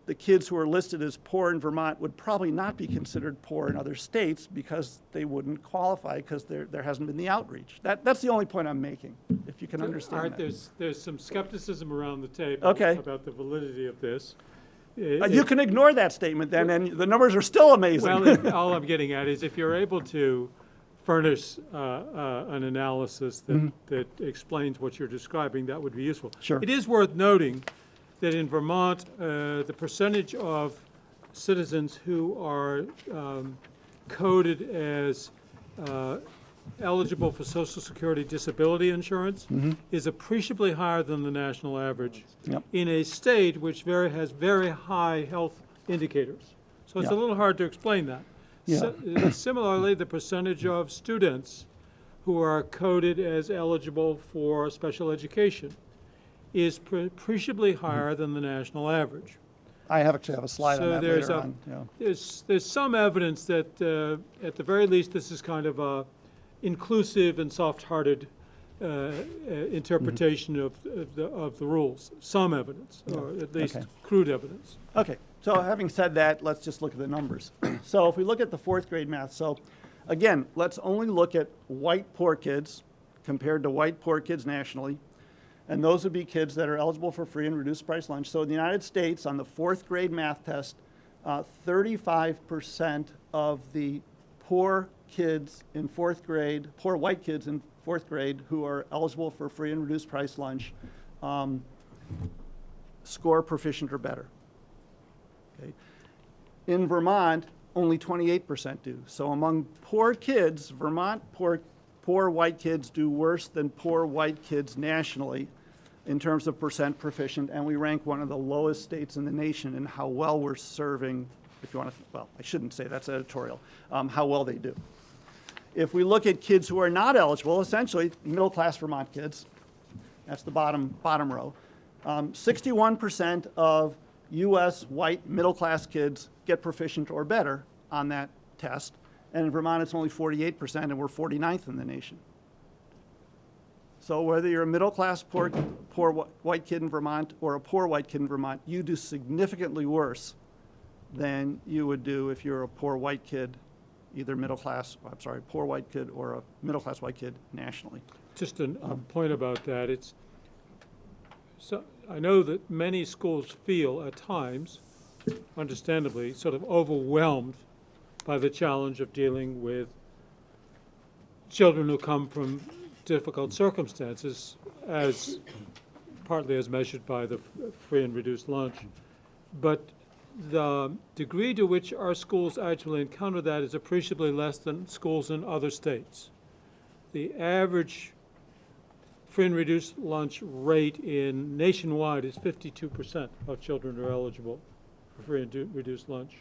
the kids who are listed as poor in Vermont would probably not be considered poor in other states, because they wouldn't qualify, because there hasn't been the outreach. That's the only point I'm making, if you can understand Art, that. there's some skepticism around the table about the validity of this. You can ignore that statement then, and the numbers are still amazing. Well, all I'm getting at is, if you're able to furnish an analysis that explains what you're describing, that would be useful. Sure. It is worth noting that in Vermont, the percentage of citizens who are coded as eligible for Social Security disability insurance is appreciably higher than the national average in a state which has very high health indicators. So it's a little hard to explain that. Similarly, the percentage of students who are coded as eligible for special education is appreciably higher than the national average. I actually have a slide on that later on. There's some evidence that, at the very least, this is kind of a inclusive and soft-hearted interpretation of the rules. Some evidence, or at least crude evidence. Okay. So having said that, let's just look at the numbers. So if we look at the 4th grade math, so again, let's only look at white poor kids compared to white poor kids nationally. And those would be kids that are eligible for free and reduced price lunch. So in the United States, on the 4th grade math test, 35% of the poor kids in 4th grade, poor white kids in 4th grade who are eligible for free and reduced price lunch score proficient or better. Okay. In Vermont, only 28% do. So among poor kids, Vermont poor white kids do worse than poor white kids nationally in terms of percent proficient, and we rank one of the lowest states in the nation in how well we're serving, if you want to, well, I shouldn't say that's editorial, how well they do. If we look at kids who are not eligible, essentially middle-class Vermont kids, that's the bottom row, 61% of U.S. white middle-class kids get proficient or better on that test, and in Vermont it's only 48%, and we're 49th in the nation. So whether you're a middle-class poor white kid in Vermont or a poor white kid in Vermont, you do significantly worse than you would do if you're a poor white kid, either poor white kid or a middle-class white kid nationally. Just a point about that. I know that many schools feel at times, understandably, sort of overwhelmed by the challenge of dealing with children who come from difficult circumstances, partly as measured by the free and reduced lunch. But the degree to which our schools actually encounter that is appreciably less than schools in other states. The average free and reduced lunch rate nationwide is 52% of children are eligible for free and reduced lunch.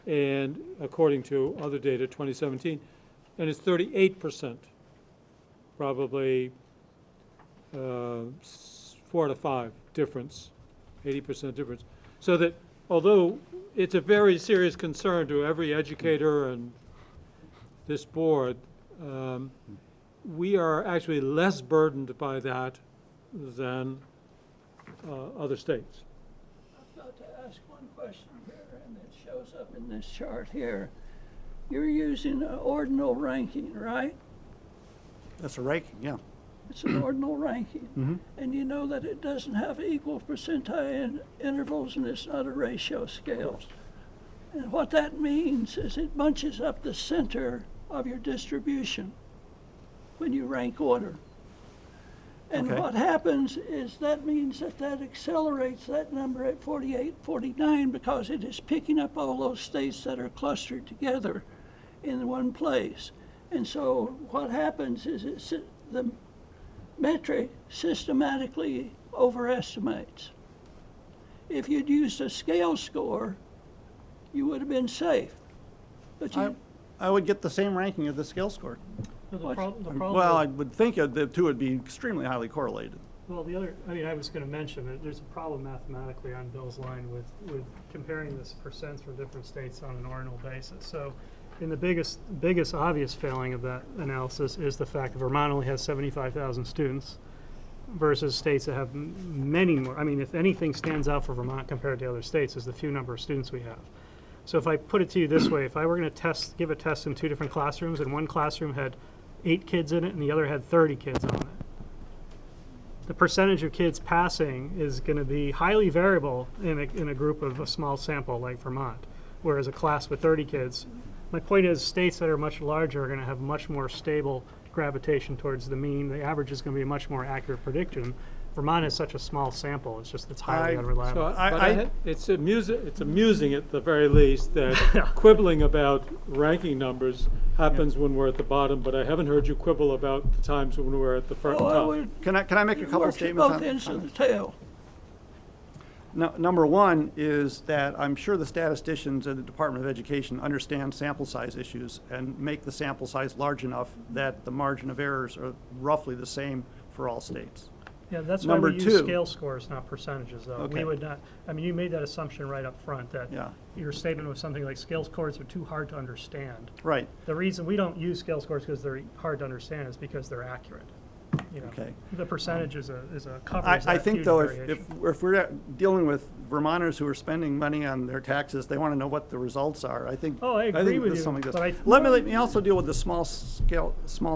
And according to other data, 2017, and it's 38%, probably 4 to 5 difference, 80% difference. So that although it's a very serious concern to every educator and this board, we are actually less burdened by that than other states. I've got to ask one question here, and it shows up in this chart here. You're using an ordinal ranking, right? That's a ranking, yeah. It's an ordinal ranking. Mm-hmm. And you know that it doesn't have equal percentile intervals, and it's not a ratio scale. And what that means is it bunches up the center of your distribution when you rank order. And Okay. what happens is that means that accelerates that number at 48, 49, because it is picking up all those states that are clustered together in one place. And so what happens is the metric systematically overestimates. If you'd used a scale score, you would have been safe. But I would get the same ranking of the scale score. The problem Well, I would think the two would be extremely highly correlated. Well, I was going to mention that there's a problem mathematically on Bill's line with comparing this percents from different states on an ordinal basis. So, and the biggest obvious failing of that analysis is the fact that Vermont only has 75,000 students versus states that have many more. I mean, if anything stands out for Vermont compared to other states is the few number of students we have. So if I put it to you this way, if I were going to give a test in 2 different classrooms, and one classroom had 8 kids in it and the other had 30 kids on it, the percentage of kids passing is going to be highly variable in a group of a small sample like Vermont, whereas a class with 30 kids. My point is states that are much larger are going to have much more stable gravitation towards the mean. The average is going to be a much more accurate prediction. Vermont is such a small sample, it's highly unreliable. So it's amusing at the very least that quibbling about ranking numbers happens when we're at the bottom, but I haven't heard you quibble about the times when we're at the front top. Can I make a couple statements both ends of the tail. Number one is that I'm sure the statisticians at the Department of Education understand sample size issues and make the sample size large enough that the margin of errors are roughly the same for all states. Yeah, that's Number why we two, use scale scores, not percentages, though. Okay. We would not, I mean, you made that assumption right up front that your statement was something like scale scores are too hard to understand. Right. The reason we don't use scale scores because they're hard to understand is because they're accurate. You know, Okay. The percentage is a cover. I think, though, if we're dealing with Vermonters who are spending money on their taxes, they want to know what the results are. I think. Oh, I agree with you. Let me also deal with the small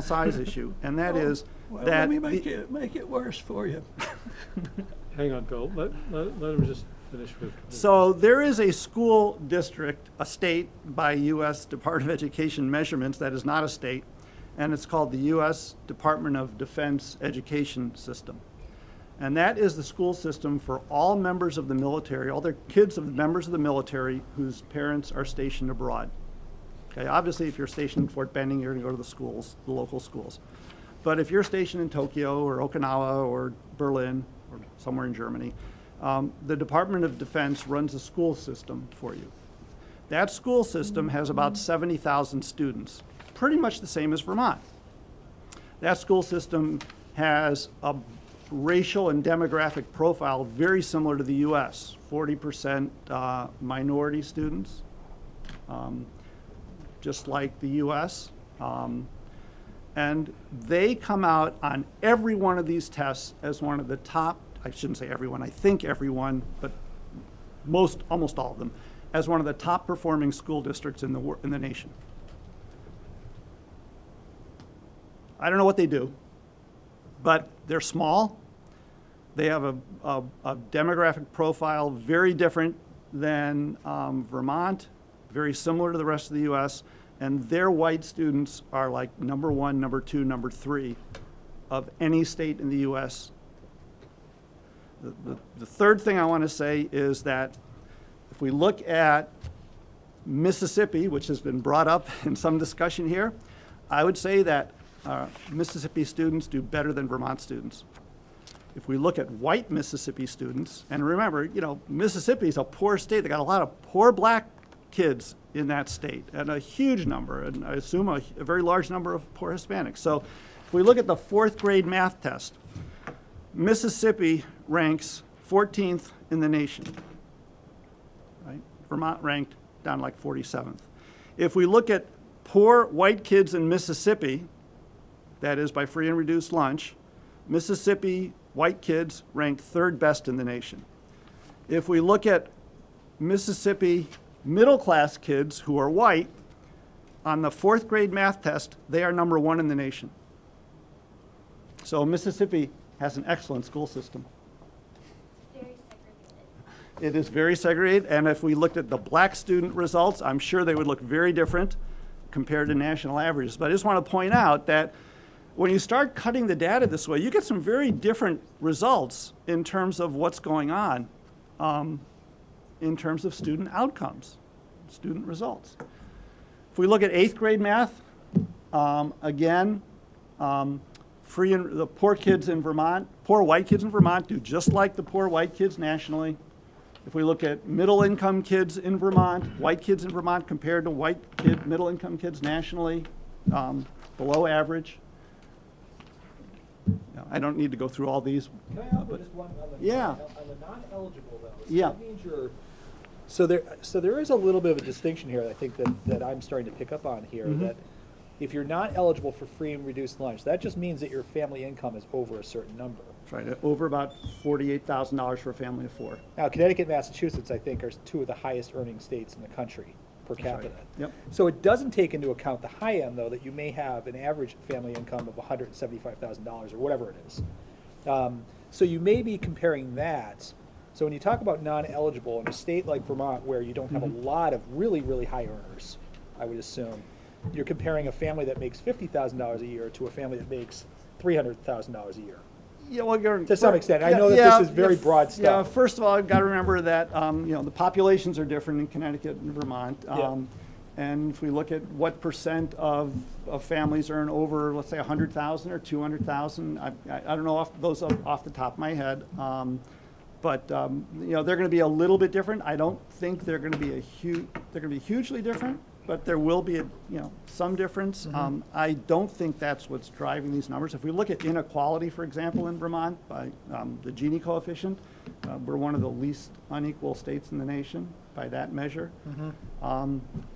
size issue, and that is Well, that. let me make it worse for you. Hang on, Bill. Let him just finish with. So there is a school district, a state by U.S. Department of Education measurements that is not a state, and it's called the U.S. Department of Defense Education System. And that is the school system for all members of the military, all their kids of members of the military whose parents are stationed abroad. Okay, obviously if you're stationed in Fort Benning, you're gonna go to the schools, the local schools. But if you're stationed in Tokyo or Okinawa or Berlin or somewhere in Germany, the Department of Defense runs a school system for you. That school system has about 70,000 students, pretty much the same as Vermont. That school system has a racial and demographic profile very similar to the US, 40% minority students, just like the US. And they come out on every one of these tests as one of the top, I shouldn't say everyone, I think everyone, but almost all of them, as one of the top performing school districts in the nation. I don't know what they do, but they're small. They have a demographic profile very different than Vermont, very similar to the rest of the US, and their white students are like number 1, number 2, number 3 of any state in the US. The third thing I want to say is that if we look at Mississippi, which has been brought up in some discussion here, I would say that Mississippi students do better than Vermont students. If we look at white Mississippi students, and remember, you know, Mississippi is a poor state. They got a lot of poor black kids in that state, and a huge number, and I assume a very large number of poor Hispanics. So if we look at the 4th grade math test, Mississippi ranks 14th in the nation. Right? Vermont ranked down like 47th. If we look at poor white kids in Mississippi, that is by free and reduced lunch, Mississippi white kids ranked 3rd best in the nation. If we look at Mississippi middle class kids who are white, on the 4th grade math test, they are number 1 in the nation. So Mississippi has an excellent school system. Very segregated. It is very segregated, and if we looked at the black student results, I'm sure they would look very different compared to national averages. But I just want to point out that when you start cutting the data this way, you get some very different results in terms of what's going on in terms of student outcomes, student results. If we look at 8th grade math, again, the poor kids in Vermont, poor white kids in Vermont do just like the poor white kids nationally. If we look at middle income kids in Vermont, white kids in Vermont compared to middle income kids nationally, below average. I don't need to go through all these. Can I offer just one on the, yeah. On the non-eligible though? So yeah. That means so there is a little bit of a distinction here I think that I'm starting to pick up on here, that if you're not eligible for free and reduced lunch, that just means that your family income is over a certain number. That's right, over about $48,000 for a family of 4. Now, Connecticut and Massachusetts, I think, are 2 of the highest earning states in the country per capita. Right. Yep. So it doesn't take into account the high end, though, that you may have an average family income of $175,000 or whatever it is. So you may be comparing that. So when you talk about non-eligible in a state like Vermont, where you don't have a lot of really, really high earners, I would assume, you're comparing a family that makes $50,000 a year to a family that makes $300,000 a year. Yeah, well, to some extent. I know that this is very broad stuff. Yeah, first of all, I've got to remember that the populations are different in Connecticut and Vermont. And if we look at what percent of families earn over, let's say, 100,000 or 200,000, I don't know those off the top of my head. But they're going to be a little bit different. I don't think they're going to be hugely different, but there will be some difference. I don't think that's what's driving these numbers. If we look at inequality, for example, in Vermont by the Gini coefficient, we're one of the least unequal states in the nation by that measure.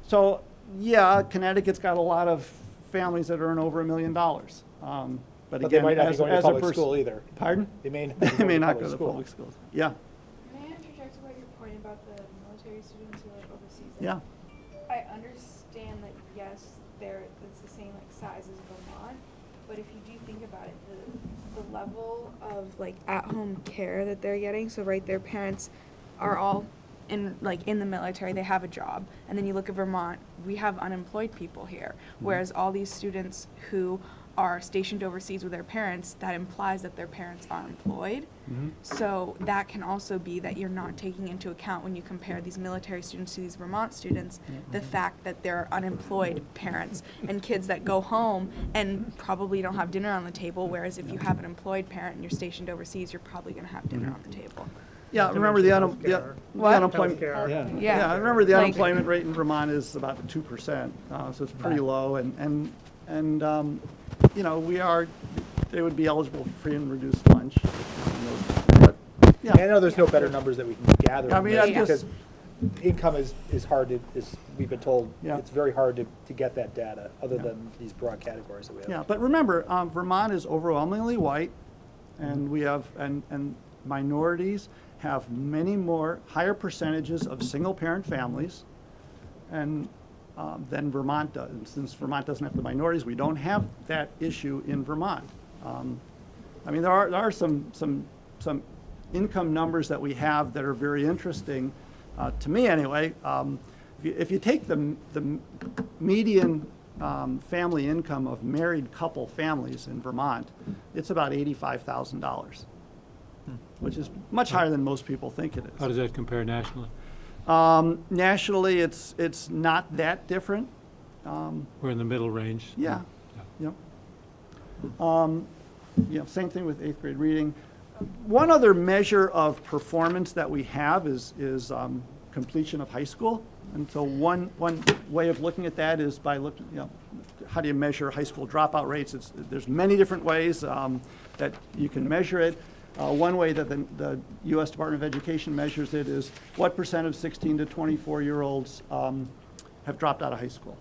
So yeah, Connecticut's got a lot of families that earn over $1 million. But again, they might not be going to public school school either. Pardon? They may not, go to public schools. Yeah. May I interject about your point about the military students who are overseas? Yeah. I understand that yes, it's the same size as Vermont, but if you do think about it, the level of at-home care that they're getting. So their parents are all in the military, they have a job, and then you look at Vermont, we have unemployed people here, whereas all these students who are stationed overseas with their parents, that implies that their parents are employed. So that can also be that you're not taking into account when you compare these military students to these Vermont students, the fact that there are unemployed parents and kids that go home and probably don't have dinner on the table, whereas if you have an employed parent and you're stationed overseas, you're probably going to have dinner on the table. Yeah, remember the unemployment. Yeah. Yeah, I remember the Like- unemployment rate in Vermont is about 2%, so it's pretty low, and you know, they would be eligible for free and reduced lunch. But, yeah. I know there's no better numbers that we can gather I on mean, this I'm just- because income is hard to, is, we've been told, Yeah. it's very hard to get that data, other than these broad categories that we have. Yeah, but remember, Vermont is overwhelmingly white, and we have, and minorities have many more, higher percentages of single-parent families, and than Vermont does. And since Vermont doesn't have the minorities, we don't have that issue in Vermont. I mean, there are some income numbers that we have that are very interesting, to me anyway. If you take the median family income of married couple families in Vermont, it's about $85,000, which is much higher than most people think it is. How does that compare nationally? Nationally, it's not that different. We're in the middle range. Yeah. Yep. Same thing with 8th grade reading. One other measure of performance that we have is completion of high school. And so one way of looking at that is by looking, how do you measure high school dropout rates? There's many different ways that you can measure it. One way that the U.S. Department of Education measures it is what percent of 16 to 24-year-olds have dropped out of high school.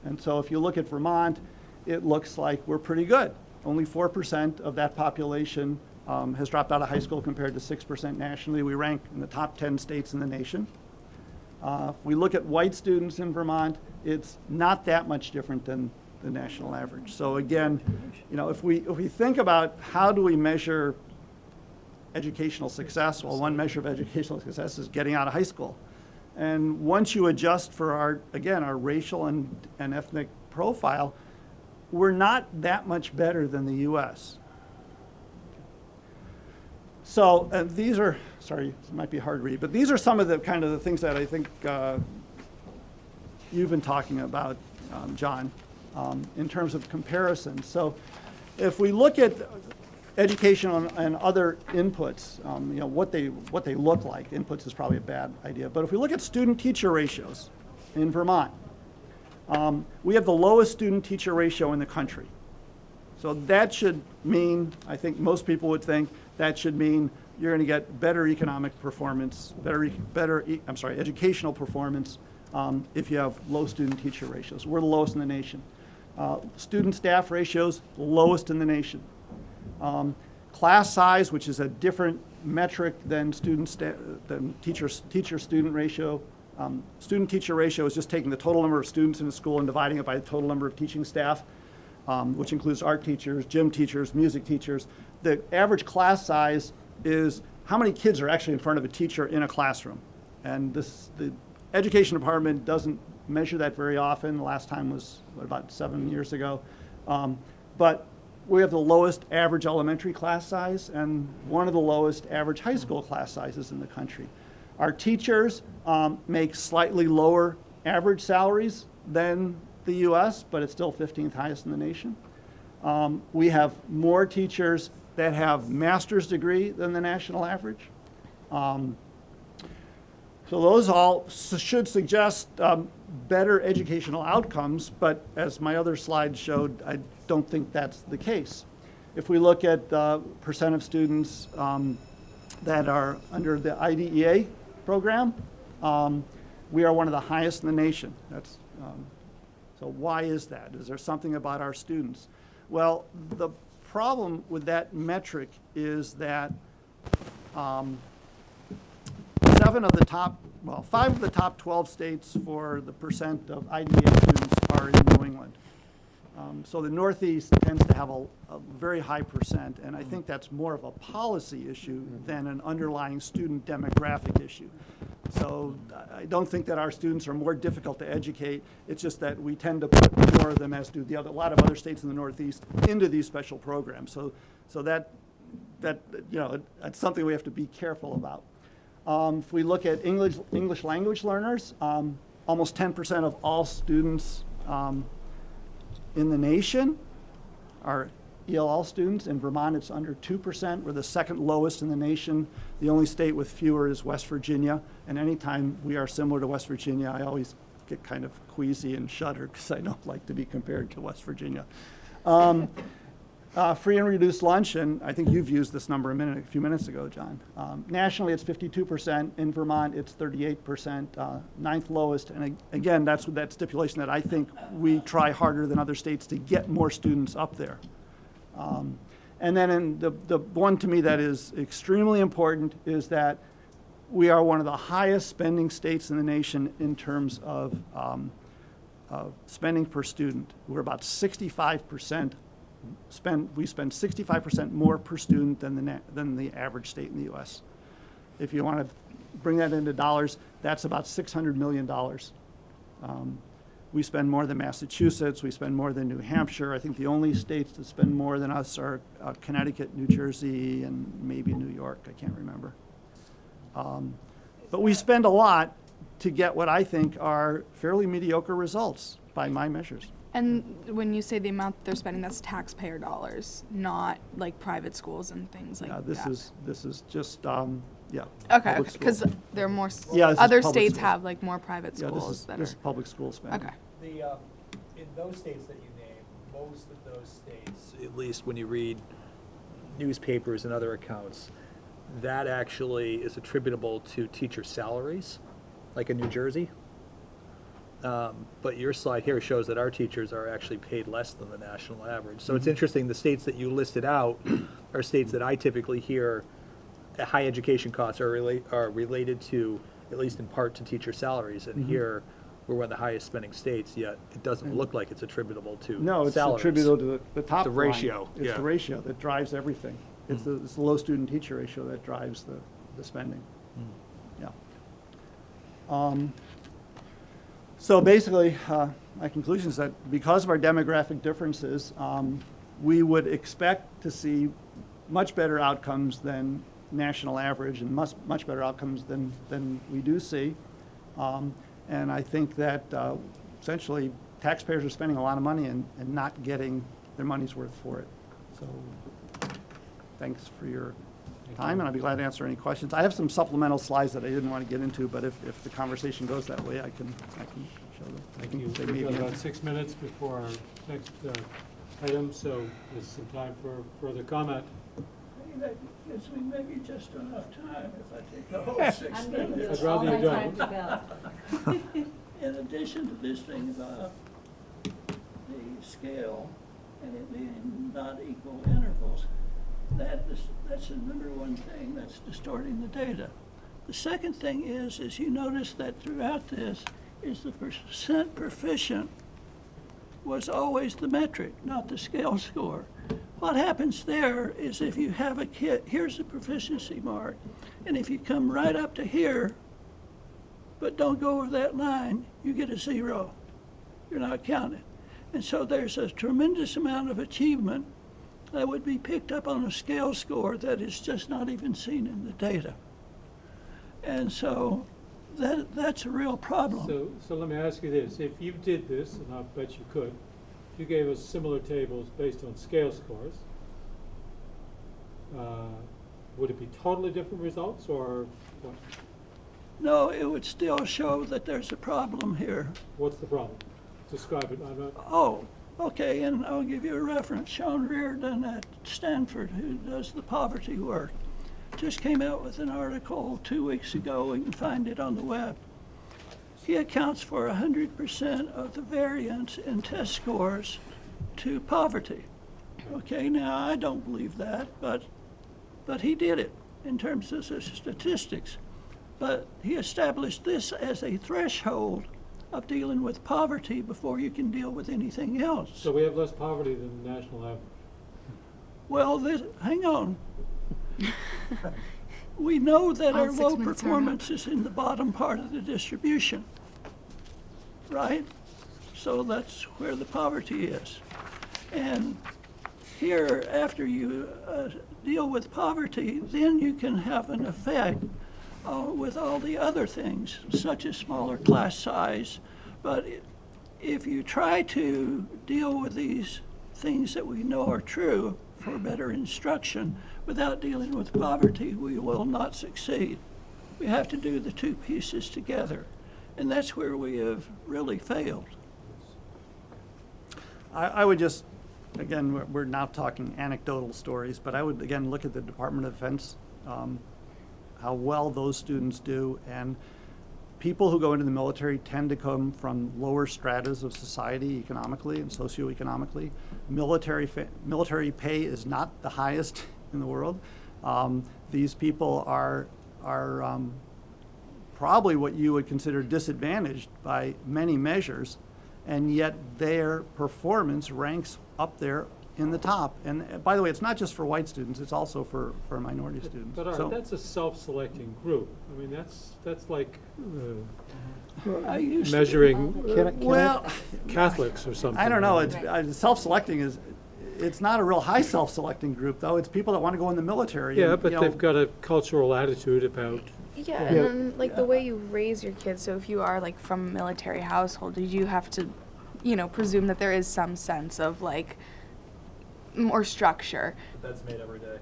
And so if you look at Vermont, it looks like we're pretty good. Only 4% of that population has dropped out of high school compared to 6% nationally. We rank in the top 10 states in the nation. If we look at white students in Vermont, it's not that much different than the national average. So again, if we think about how do we measure educational success, well, one measure of educational success is getting out of high school. And once you adjust for our racial and ethnic profile, we're not that much better than the U.S. So these are, sorry, it might be hard to read, but these are some of the kind of the things that I think you've been talking about, John, in terms of comparison. So if we look at education and other inputs, what they look like, inputs is probably a bad idea, but if we look at student-teacher ratios in Vermont, we have the lowest student-teacher ratio in the country. So that should mean, I think most people would think, that should mean you're going to get better economic performance, educational performance if you have low student-teacher ratios. We're the lowest in the nation. Student-staff ratios, lowest in the nation. Class size, which is a different metric than teacher-student ratio. Student-teacher ratio is just taking the total number of students in a school and dividing it by the total number of teaching staff, which includes art teachers, gym teachers, music teachers. The average class size is how many kids are actually in front of a teacher in a classroom. And the education department doesn't measure that very often. The last time was, about 7 years ago. But we have the lowest average elementary class size and one of the lowest average high school class sizes in the country. Our teachers make slightly lower average salaries than the U.S., but it's still 15th highest in the nation. We have more teachers that have master's degree than the national average. So those all should suggest better educational outcomes, but as my other slide showed, I don't think that's the case. If we look at the percent of students that are under the IDEA program, we are one of the highest in the nation. So why is that? Is there something about our students? Well, the problem with that metric is that 5 of the top 12 states for the percent of IDEA students are in New England. So the Northeast tends to have a very high percent, and I think that's more of a policy issue than an underlying student demographic issue. So I don't think that our students are more difficult to educate. It's just that we tend to put more of them, as do a lot of other states in the Northeast, into these special programs. So that you know, that's something we have to be careful about. If we look at English language learners, almost 10% of all students in the nation are ELL students. In Vermont, it's under 2%. We're the second lowest in the nation. The only state with fewer is West Virginia. And anytime we are similar to West Virginia, I always get kind of queasy and shudder because I don't like to be compared to West Virginia. Free and reduced lunch, and I think you've used this number a few minutes ago, John. Nationally, it's 52%. In Vermont, it's 38%, ninth lowest. And again, that's with that stipulation that I think we try harder than other states to get more students up there. And then in the one to me that is extremely important is that we are one of the highest spending states in the nation in terms of spending per student. We're about 65%. We spend 65% more per student than the average state in the U.S. If you want to bring that into dollars, that's about $600 million. We spend more than Massachusetts. We spend more than New Hampshire. I think the only states that spend more than us are Connecticut, New Jersey, and maybe New York. I can't remember. But we spend a lot to get what I think are fairly mediocre results by my measures. And when you say the amount they're spending, that's taxpayer dollars, not like private schools and things like that. This is just yeah. Okay, because there are more. Yeah, other states have like more private schools this is public school spending. Okay. In those states that you name, most of those states, at least when you read newspapers and other accounts, that actually is attributable to teacher salaries, like in New Jersey. But your slide here shows that our teachers are actually paid less than the national average. So it's interesting, the states that you listed out are states that I typically hear high education costs are related to, at least in part, to teacher salaries. And here, we're one of the highest spending states, yet it doesn't look like it's attributable to No, it's salaries. attributable to the top The line. ratio, It's the ratio that drives everything. It's the low student-teacher ratio that drives the spending. Yeah. So basically, my conclusion is that because of our demographic differences, we would expect to see much better outcomes than national average and much better outcomes than we do see. And I think that essentially taxpayers are spending a lot of money and not getting their money's worth for it. So thanks for your time, and I'll be glad to answer any questions. I have some supplemental slides that I didn't want to get into, but if the conversation goes that way, I can show them. Thank you. We've got about 6 minutes before our next item, so there's some time for further comment. That gives me maybe just enough time if I take the whole 6 minutes. I'd rather you don't. In addition to this thing about the scale and it being not equal intervals, that's the number one thing that's distorting the data. The second thing is you notice that throughout this is the percent proficient was always the metric, not the scale score. What happens there is if you have a kid, here's the proficiency mark, and if you come right up to here, but don't go over that line, you get a 0. You're not counted. And so there's a tremendous amount of achievement that would be picked up on a scale score that is just not even seen in the data. And so that's a real problem. So let me ask you this. If you did this, and I bet you could, if you gave us similar tables based on scale scores, would it be totally different results, or what? No, it would still show that there's a problem here. What's the problem? Describe it. Oh, okay, and I'll give you a reference. Sean Reardon at Stanford, who does the poverty work, just came out with an article 2 weeks ago. You can find it on the web. He accounts for 100% of the variance in test scores to poverty. Okay, now I don't believe that, but he did it in terms of statistics. But he established this as a threshold of dealing with poverty before you can deal with anything else. So we have less poverty than the national average. Well, hang on. we know that All our 6 low minutes are up. performance is in the bottom part of the distribution, right? So that's where the poverty is. And here, after you deal with poverty, then you can have an effect with all the other things, such as smaller class size. But if you try to deal with these things that we know are true for better instruction without dealing with poverty, we will not succeed. We have to do the two pieces together. And that's where we have really failed. I would just, again, we're now talking anecdotal stories, but I would, again, look at the Department of Defense, how well those students do. And people who go into the military tend to come from lower stratas of society economically and socioeconomically. Military pay is not the highest in the world. These people are probably what you would consider disadvantaged by many measures, and yet their performance ranks up there in the top. And by the way, it's not just for white students, it's also for minority students. But So- that's a self-selecting group. I mean, that's like I used to- measuring Well, Catholics or something. I don't know, it's self-selecting is, it's not a real high self-selecting group, though. It's people that want to go in the military. Yeah, and, but you know, they've got a cultural attitude about. Yeah, and then like the way you raise your kids. So if you are like from a military household, you have to, presume that there is some sense of like more structure. That's made every day.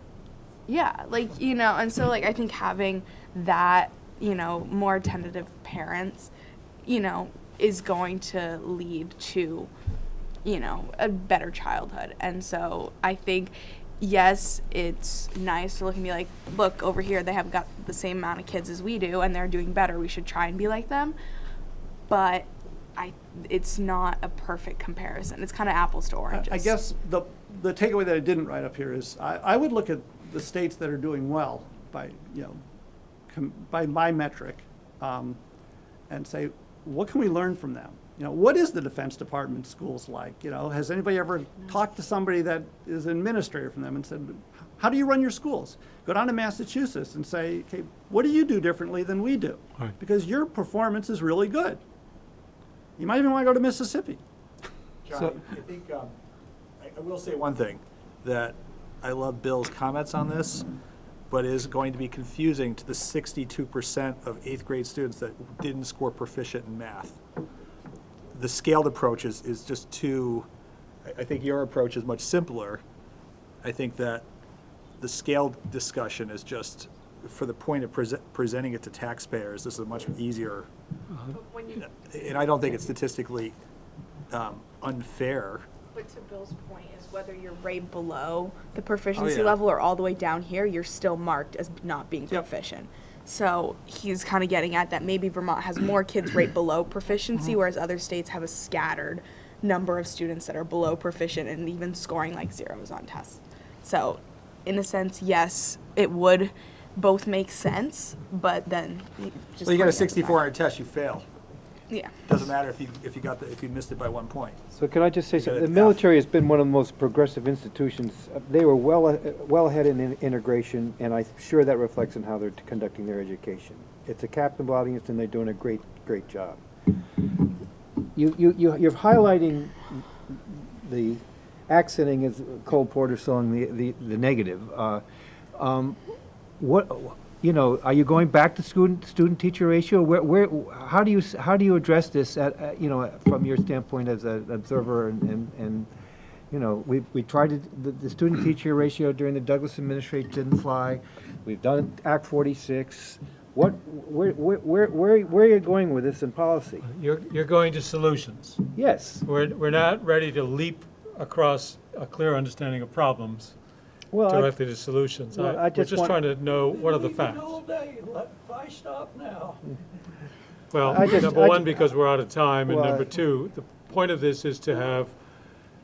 Yeah, and so like I think having that, more tentative parents, is going to lead to, a better childhood. And so I think, yes, it's nice to look and be like, look, over here, they have got the same amount of kids as we do, and they're doing better. We should try and be like them. But it's not a perfect comparison. It's kind of apples to oranges. I guess the takeaway that I didn't write up here is I would look at the states that are doing well by, by my metric, and say, what can we learn from them? What is the Defense Department schools like? Has anybody ever talked to somebody that is an administrator from them and said, how do you run your schools? Go down to Massachusetts and say, okay, what do you do differently than we do? Right. Because your performance is really good. You might even want to go to Mississippi. John, I think I will say one thing, that I love Bill's comments on this, but it is going to be confusing to the 62% of 8th grade students that didn't score proficient in math. The scaled approach is just too, I think your approach is much simpler. I think that the scaled discussion is just, for the point of presenting it to taxpayers, this is much easier. And I don't think it's statistically unfair. But to Bill's point is whether you're right below the proficiency yeah. level or all the way down here, you're still marked as not being proficient. So he's kind of getting at that maybe Vermont has more kids right below proficiency, whereas other states have a scattered number of students that are below proficient and even scoring like zeros on tests. So in a sense, yes, it would both make sense, but then just Well, you got a bring it 64 on a test, you fail. Yeah. Doesn't matter if you missed it by 1 point. So can I just say You something? got The it military has been one of the most progressive institutions. They were well ahead in integration, and I'm sure that reflects in how they're conducting their education. It's a captive audience, and they're doing a great job. You're highlighting the accenting, as Cole Porter song, the negative. Are you going back to student-teacher ratio? How do you address this from your standpoint as an observer? And we tried the student-teacher ratio during the Douglas administration didn't fly. We've done Act 46. Where are you going with this in policy? You're going to solutions. Yes. We're not ready to leap across a clear understanding of problems directly to solutions. We're just trying to know what are the facts. All day, why stop now? Well, number one, because we're out of time, and number two, the point of this is to have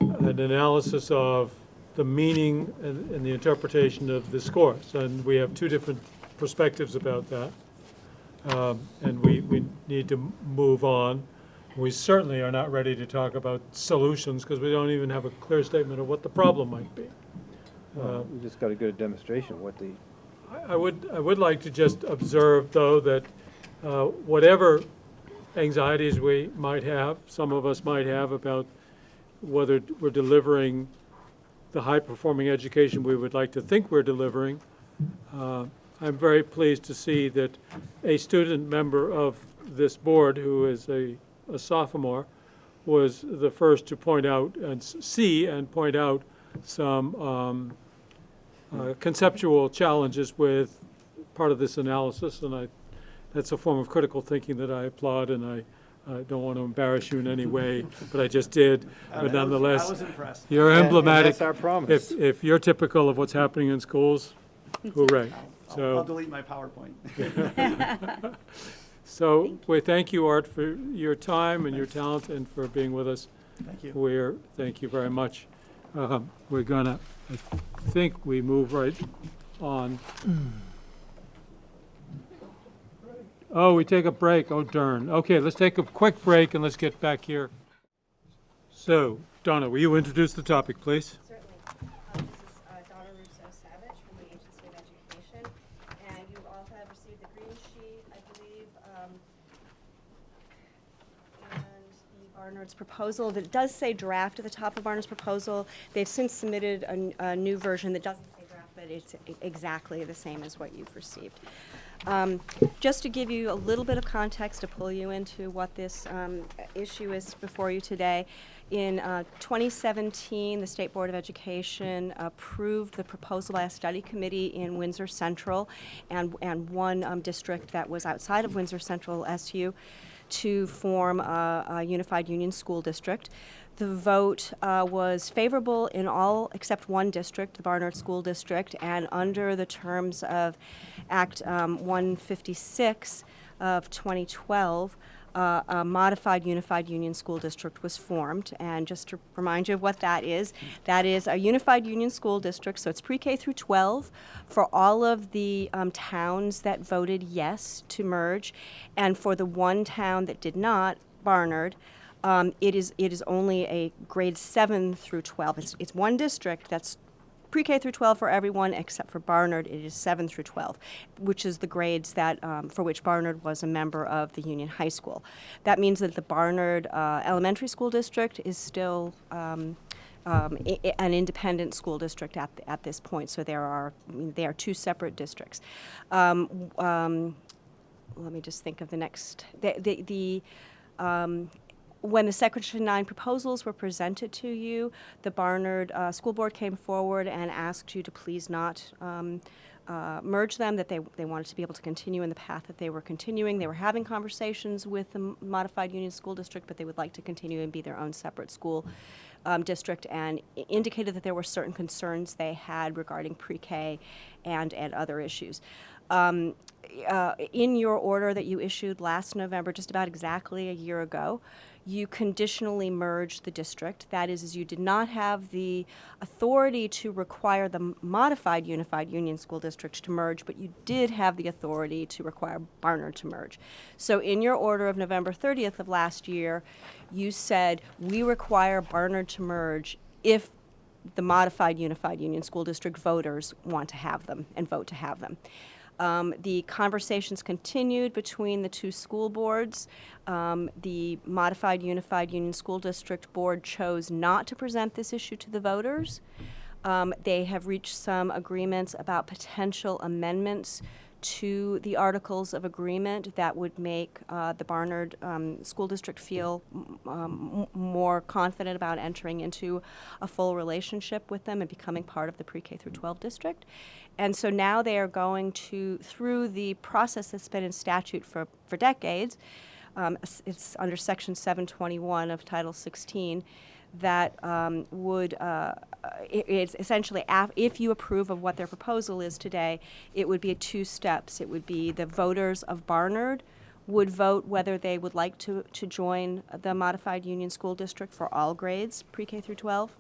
an analysis of the meaning and the interpretation of the scores. And we have two different perspectives about that. And we need to move on. We certainly are not ready to talk about solutions because we don't even have a clear statement of what the problem might be. We just got to get a demonstration of what the I would like to just observe, though, that whatever anxieties we might have, some of us might have about whether we're delivering the high-performing education we would like to think we're delivering, I'm very pleased to see that a student member of this board, who is a sophomore, was the first to point out and see and point out some conceptual challenges with part of this analysis, and that's a form of critical thinking that I applaud, and I don't want to embarrass you in any way, but I just did. But nonetheless, I was impressed. you're And emblematic. that's our promise. If you're typical of what's happening in schools, hooray. I'll delete my PowerPoint. So we thank you, Art, for your time and your talent and for being with us. Thank you. Thank you very much. We're gonna, I think we move right on. Oh, we take a break. Oh, darn. Okay, let's take a quick break and let's get back here. So, Donna, will you introduce the topic, please? Certainly. This is Donna Russo-Savage from the Agency of Education, and you all have received the green sheet, I believe, and the Barnard's proposal. That does say draft at the top of Barnard's proposal. They've since submitted a new version that doesn't say draft, but it's exactly the same as what you've received. Just to give you a little bit of context to pull you into what this issue is before you today, in 2017, the State Board of Education approved the proposal by a study committee in Windsor Central and one district that was outside of Windsor Central SU to form a unified union school district. The vote was favorable in all except one district, the Barnard School District, and under the terms of Act 156 of 2012, a modified unified union school district was formed. And just to remind you of what that is a unified union school district, so it's pre-K through 12 for all of the towns that voted yes to merge, and for the one town that did not, Barnard, it is only a grade 7 through 12. It's one district that's pre-K through 12 for everyone except for Barnard. It is 7 through 12, which is the grades that for which Barnard was a member of the Union High School. That means that the Barnard Elementary School District is still an independent school district at this point. So they are two separate districts. Let me just think of the next. When the Section 9 proposals were presented to you, the Barnard School Board came forward and asked you to please not merge them, that they wanted to be able to continue in the path that they were continuing. They were having conversations with the modified union school district, but they would like to continue and be their own separate school district, and indicated that there were certain concerns they had regarding pre-K and other issues. In your order that you issued last November, just about exactly a year ago, you conditionally merged the district. That is you did not have the authority to require the modified unified union school district to merge, but you did have the authority to require Barnard to merge. So in your order of November 30th of last year, you said, we require Barnard to merge if the modified unified union school district voters want to have them and vote to have them. The conversations continued between the two school boards. The modified unified union school district board chose not to present this issue to the voters. They have reached some agreements about potential amendments to the articles of agreement that would make the Barnard School District feel more confident about entering into a full relationship with them and becoming part of the pre-K through 12 district. And so now they are going through the process that's been in statute for decades. It's under Section 721 of Title 16 that it's essentially, if you approve of what their proposal is today, it would be 2 steps. It would be the voters of Barnard would vote whether they would like to join the modified union school district for all grades, pre-K through 12.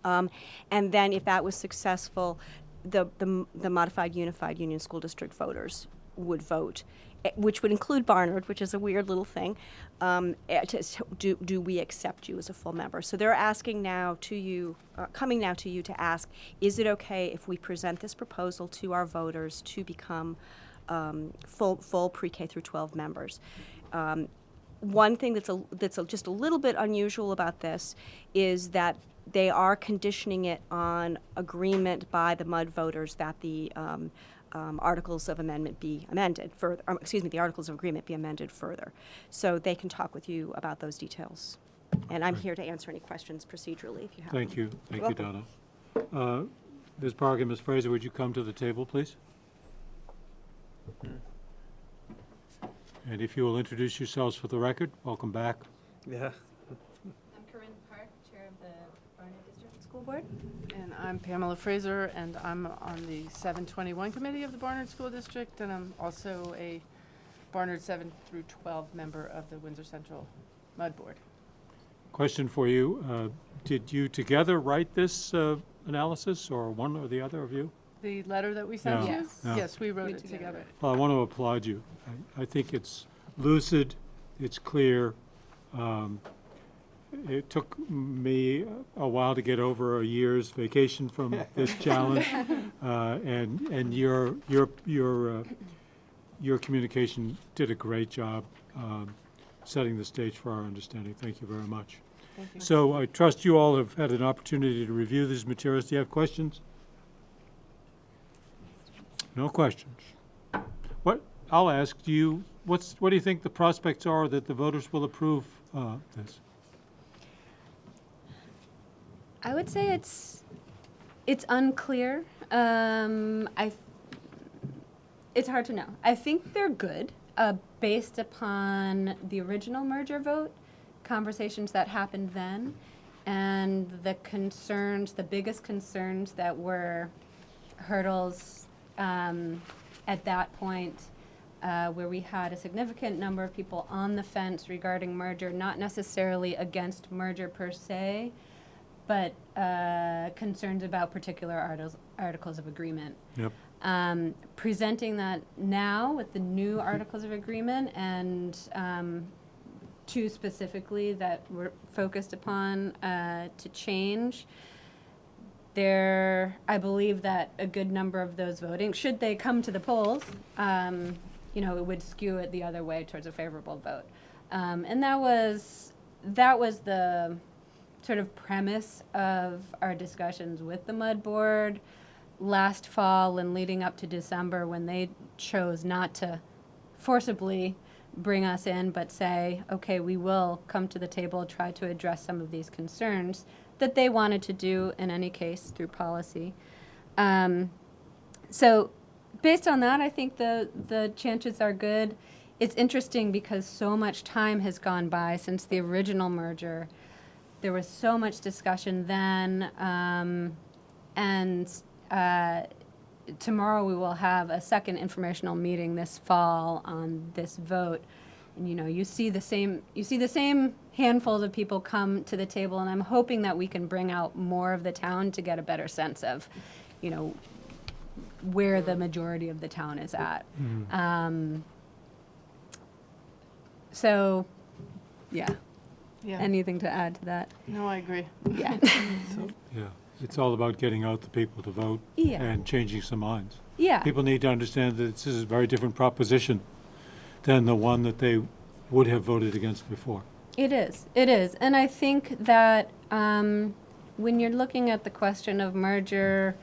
And then if that was successful, the modified unified union school district voters would vote, which would include Barnard, which is a weird little thing. Do we accept you as a full member? So they're asking now to you, coming now to you to ask, is it okay if we present this proposal to our voters to become full pre-K through 12 members? One thing that's just a little bit unusual about this is that they are conditioning it on agreement by the MUD voters that the Articles of Amendment be amended further. The Articles of Agreement be amended further, so they can talk with you about those details. And I'm here to answer any questions procedurally if you have. Thank you, You're thank you, Donna. Ms. Park and Ms. Fraser, would you come to the table, please? And if you will introduce yourselves for the record, welcome back. Yeah. I'm Corinne Park, Chair of the Barnard District School Board. And I'm Pamela Fraser, and I'm on the 721 Committee of the Barnard School District, and I'm also a Barnard 7 through 12 member of the Windsor Central Mud Board. Question for you. Did you together write this analysis, or one or the other of you? The letter that we sent Yeah. you? Yeah. Yes, we wrote it together. Well, I want to applaud you. I think it's lucid, it's clear. It took me a while to get over a year's vacation from this challenge, and your communication did a great job setting the stage for our understanding. Thank you very much. Thank you. So I trust you all have had an opportunity to review these materials. Do you have questions? No questions. What I'll ask you, what do you think the prospects are that the voters will approve this? I would say it's unclear. It's hard to know. I think they're good based upon the original merger vote, conversations that happened then, and the biggest concerns that were hurdles at that point, where we had a significant number of people on the fence regarding merger, not necessarily against merger per se, but concerns about particular articles of agreement. Yep. Presenting that now with the new articles of agreement and two specifically that we're focused upon to change, I believe that a good number of those voting, should they come to the polls, it would skew it the other way towards a favorable vote. And that was the sort of premise of our discussions with the MUD board last fall and leading up to December, when they chose not to forcibly bring us in, but say, okay, we will come to the table, try to address some of these concerns that they wanted to do in any case through policy. So based on that, I think the chances are good. It's interesting because so much time has gone by since the original merger. There was so much discussion then, and tomorrow we will have a second informational meeting this fall on this vote. And, you see the same handfuls of people come to the table, and I'm hoping that we can bring out more of the town to get a better sense of, where the majority of the town is at. So, yeah. Anything to add to that? No, I agree. Yeah. Yeah, it's all about getting out the people to vote and changing some minds. Yeah. People need to understand that this is a very different proposition than the one that they would have voted against before. It is. And I think that when you're looking at the question of merger,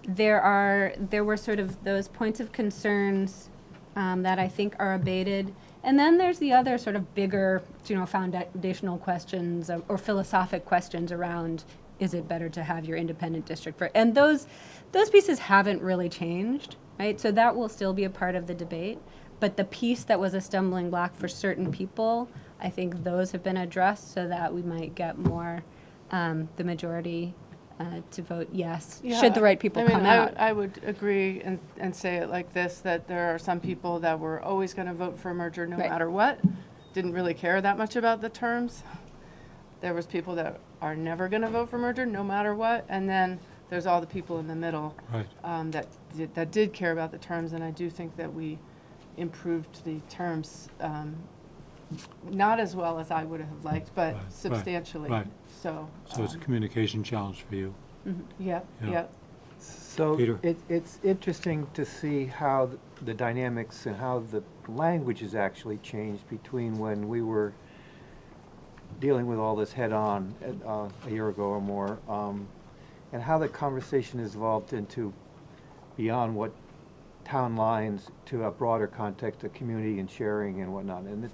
there were sort of those points of concerns that I think are abated. And then there's the other sort of bigger, foundational questions or philosophic questions around, is it better to have your independent district? And those pieces haven't really changed, right? So that will still be a part of the debate. But the piece that was a stumbling block for certain people, I think those have been addressed so that we might get more, the majority to vote yes, should the right people come out. I would agree and say it like this, that there are some people that were always going to vote for a merger no matter what, didn't really care that much about the terms. There was people that are never going to vote for merger no matter what, and then there's all the people in the middle that did care about the terms, and I do think that we improved the terms, not as well as I would have liked, but Right, substantially. right. So. So it's a communication challenge for you. Yep, Yeah. yep. So Peter? it's interesting to see how the dynamics and how the language has actually changed between when we were dealing with all this head-on a year ago or more, and how the conversation has evolved into beyond what town lines to a broader context of community and sharing and whatnot. And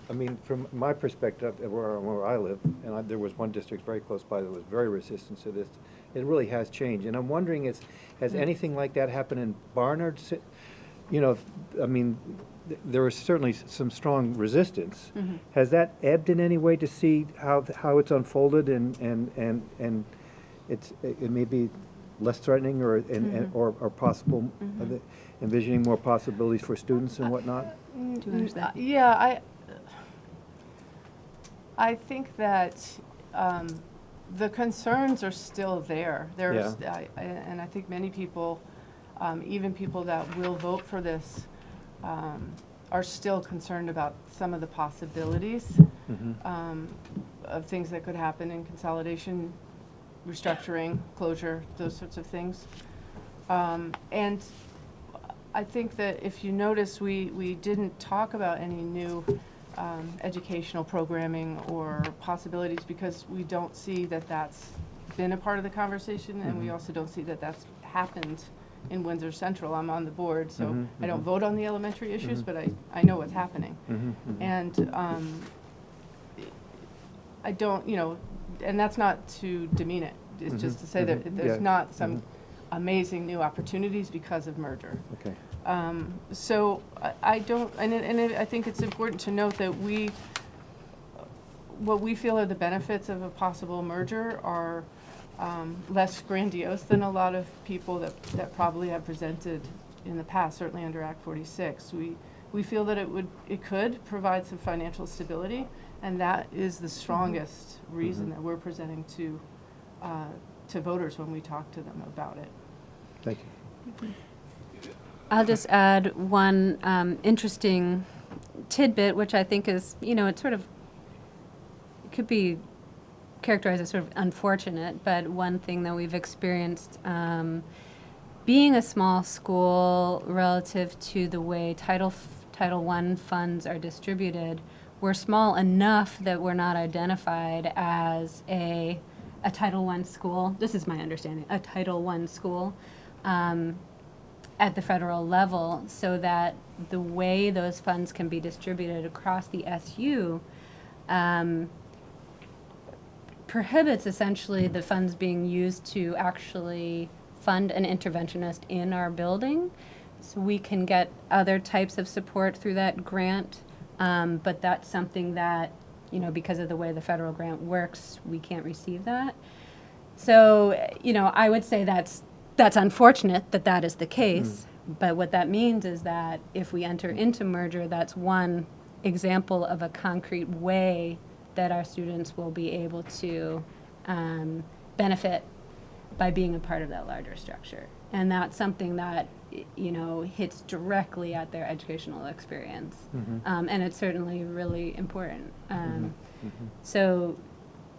I mean, from my perspective, where I live, and there was one district very close by that was very resistant to this, it really has changed. And I'm wondering, has anything like that happened in Barnard? You know, I mean, there was certainly some strong resistance. Has that ebbed in any way to see how it's unfolded and it may be less threatening or possible, envisioning more possibilities for students and whatnot? Yeah, I think that the concerns are still there. There's, and I think many people, even people that will vote for this, are still concerned about some of the possibilities of things that could happen in consolidation, restructuring, closure, those sorts of things. And I think that if you notice, we didn't talk about any new educational programming or possibilities because we don't see that that's been a part of the conversation, and we also don't see that that's happened in Windsor Central. I'm on the board, so I don't vote on the elementary issues, but I know what's happening. And I don't, and that's not to demean it. It's just to say that there's not some amazing new opportunities because of merger. Okay. So I don't, and I think it's important to note that what we feel are the benefits of a possible merger are less grandiose than a lot of people that probably have presented in the past, certainly under Act 46. We feel that it could provide some financial stability, and that is the strongest reason that we're presenting to voters when we talk to them about it. Thank you. I'll just add one interesting tidbit, which I think is, it's sort of, it could be characterized as sort of unfortunate, but one thing that we've experienced being a small school relative to the way Title I funds are distributed, we're small enough that we're not identified as a Title I school. This is my understanding, a Title I school. At the federal level, so that the way those funds can be distributed across the SU prohibits essentially the funds being used to actually fund an interventionist in our building. So we can get other types of support through that grant, but that's something that, because of the way the federal grant works, we can't receive that. So, I would say that's unfortunate that that is the case, but what that means is that if we enter into merger, that's one example of a concrete way that our students will be able to benefit by being a part of that larger structure. And that's something that, hits directly at their educational experience. And it's certainly really important. So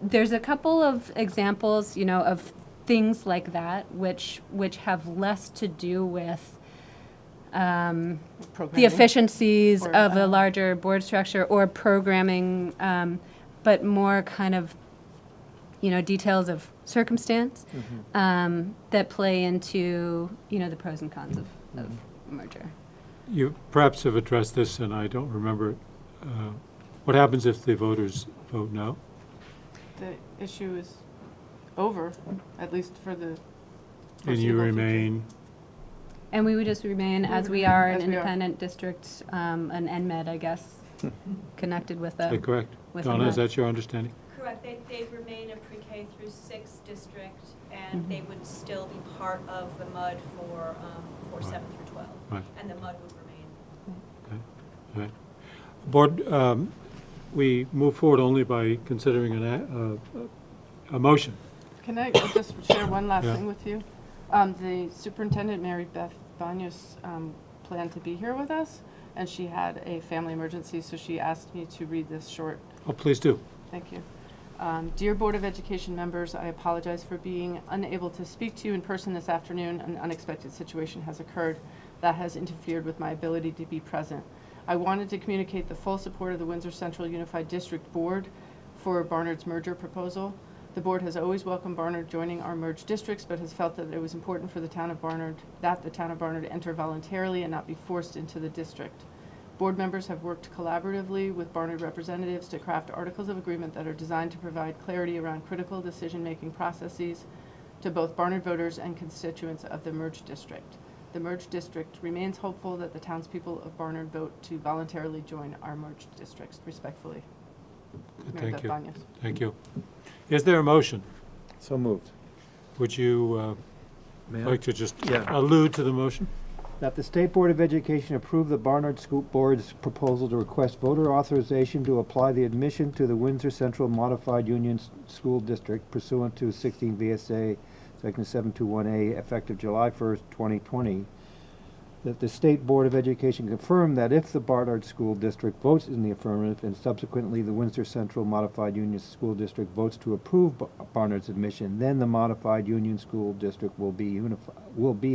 there's a couple of examples, of things like that, which have less to do with the efficiencies of a larger board structure or programming, but more kind of, details of circumstance that play into, the pros and cons of merger. You perhaps have addressed this, and I don't remember it. What happens if the voters vote no? The issue is over, at least for the And you remain? And we would just remain as we are, an independent district, an NMED, I guess, connected with a. Is that correct? with Donna, a is that your understanding? Correct. They remain a pre-K through 6 district, and they would still be part of the MUD for 7 through 12. Right. And the MUD would remain. Okay. All right. Board, we move forward only by considering a motion. Can I just share one last Yeah. thing with you? The superintendent, Mary Beth Banyas, planned to be here with us, and she had a family emergency, so she asked me to read this short. Oh, please do. Thank you. Dear Board of Education members, I apologize for being unable to speak to you in person this afternoon. An unexpected situation has occurred that has interfered with my ability to be present. I wanted to communicate the full support of the Windsor Central Unified District Board for Barnard's merger proposal. The board has always welcomed Barnard joining our merged districts, but has felt that it was important for the town of Barnard enter voluntarily and not be forced into the district. Board members have worked collaboratively with Barnard representatives to craft articles of agreement that are designed to provide clarity around critical decision-making processes to both Barnard voters and constituents of the merged district. The merged district remains hopeful that the townspeople of Barnard vote to voluntarily join our merged districts. Respectfully, Mary Thank Beth you. Banyas. Thank you. Is there a motion? So moved. Would you May I? like to just Yeah. allude to the motion? That the State Board of Education approve the Barnard School Board's proposal to request voter authorization to apply the admission to the Windsor Central Modified Union School District pursuant to 16 VSA Section 721A effective July 1st, 2020. That the State Board of Education confirm that if the Barnard School District votes in the affirmative and subsequently the Windsor Central Modified Union School District votes to approve Barnard's admission, then the Modified Union School District will be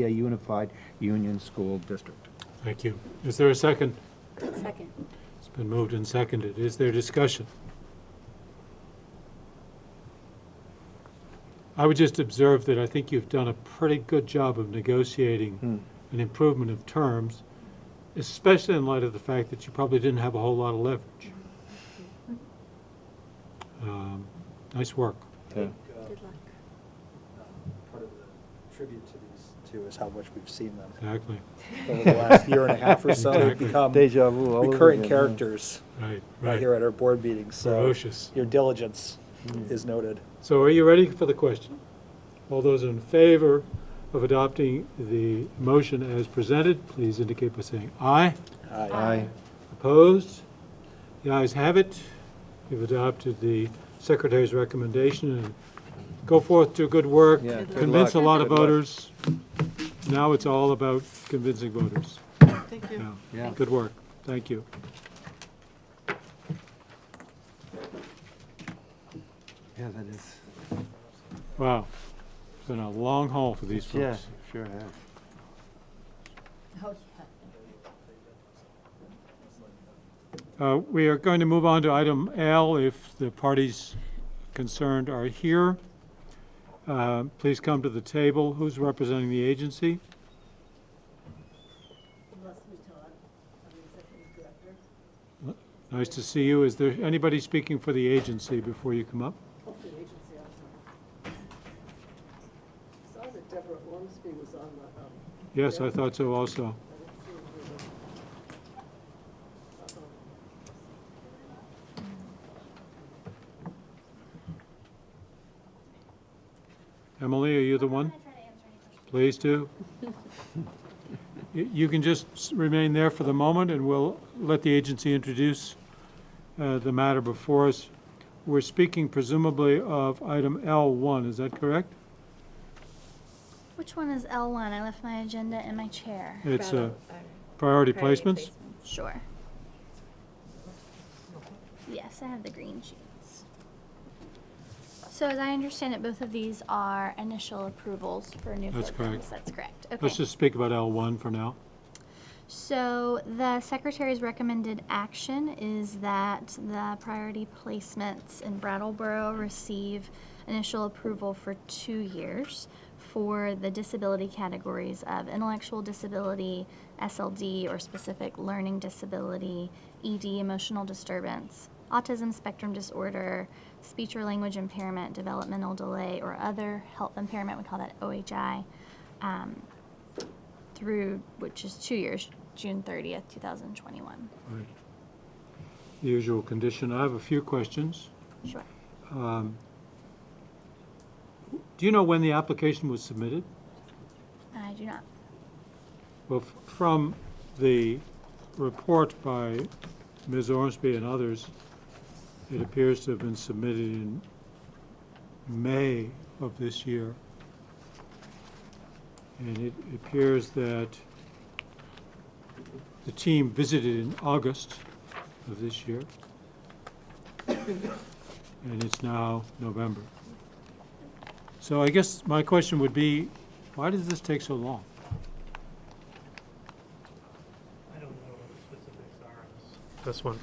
a unified union school district. Thank you. Is there a second? Second. It's been moved and seconded. Is there discussion? I would just observe that I think you've done a pretty good job of negotiating an improvement of terms, especially in light of the fact that you probably didn't have a whole lot of leverage. Nice work. Yeah. Good luck. Part of the tribute to these two is how much we've seen them. Exactly. Over the last year and a half or so, they've Exactly. become Deja vu all over recurring again, yeah. characters Right. here at our board meetings. So Ferocious. your diligence is noted. So are you ready for the question? All those in favor of adopting the motion as presented, please indicate by saying aye. Aye. Opposed? The ayes have it. You've adopted the Secretary's recommendation and go forth, do good work, Yeah, good convince a luck. lot of Good luck. voters. Now it's all about convincing voters. Thank you. Yeah. Good work. Thank you. Yeah, that is. Wow. It's been a long haul for these Yeah, folks. sure has. We are going to move on to item L if the parties concerned are here. Please come to the table. Who's representing the agency? Nice to see you. Is there anybody speaking for the agency before you come up? Saw that Deborah Ormsby was on the, Yes, I thought so also. Emily, are you the one? Please do. You can just remain there for the moment, and we'll let the agency introduce the matter before us. We're speaking presumably of item L1, is that correct? Which one is L1? I left my agenda in my chair. It's priority placements? Sure. Yes, I have the green sheets. So as I understand it, both of these are initial approvals for new That's programs. correct. That's correct. Okay. Let's just speak about L1 for now. So the Secretary's recommended action is that the priority placements in Brattleboro receive initial approval for 2 years for the disability categories of intellectual disability, SLD or specific learning disability, ED, emotional disturbance, autism spectrum disorder, speech or language impairment, developmental delay, or other health impairment, we call that OHI, through, which is 2 years, June 30th, 2021. Right. The usual condition. I have a few questions. Sure. Do you know when the application was submitted? I do not. Well, from the report by Ms. Ormsby and others, it appears to have been submitted in May of this year. And it appears that The team visited in August of this year, and it's now November. So I guess my question would be, why does this take so long? I don't know what the specifics are on this one.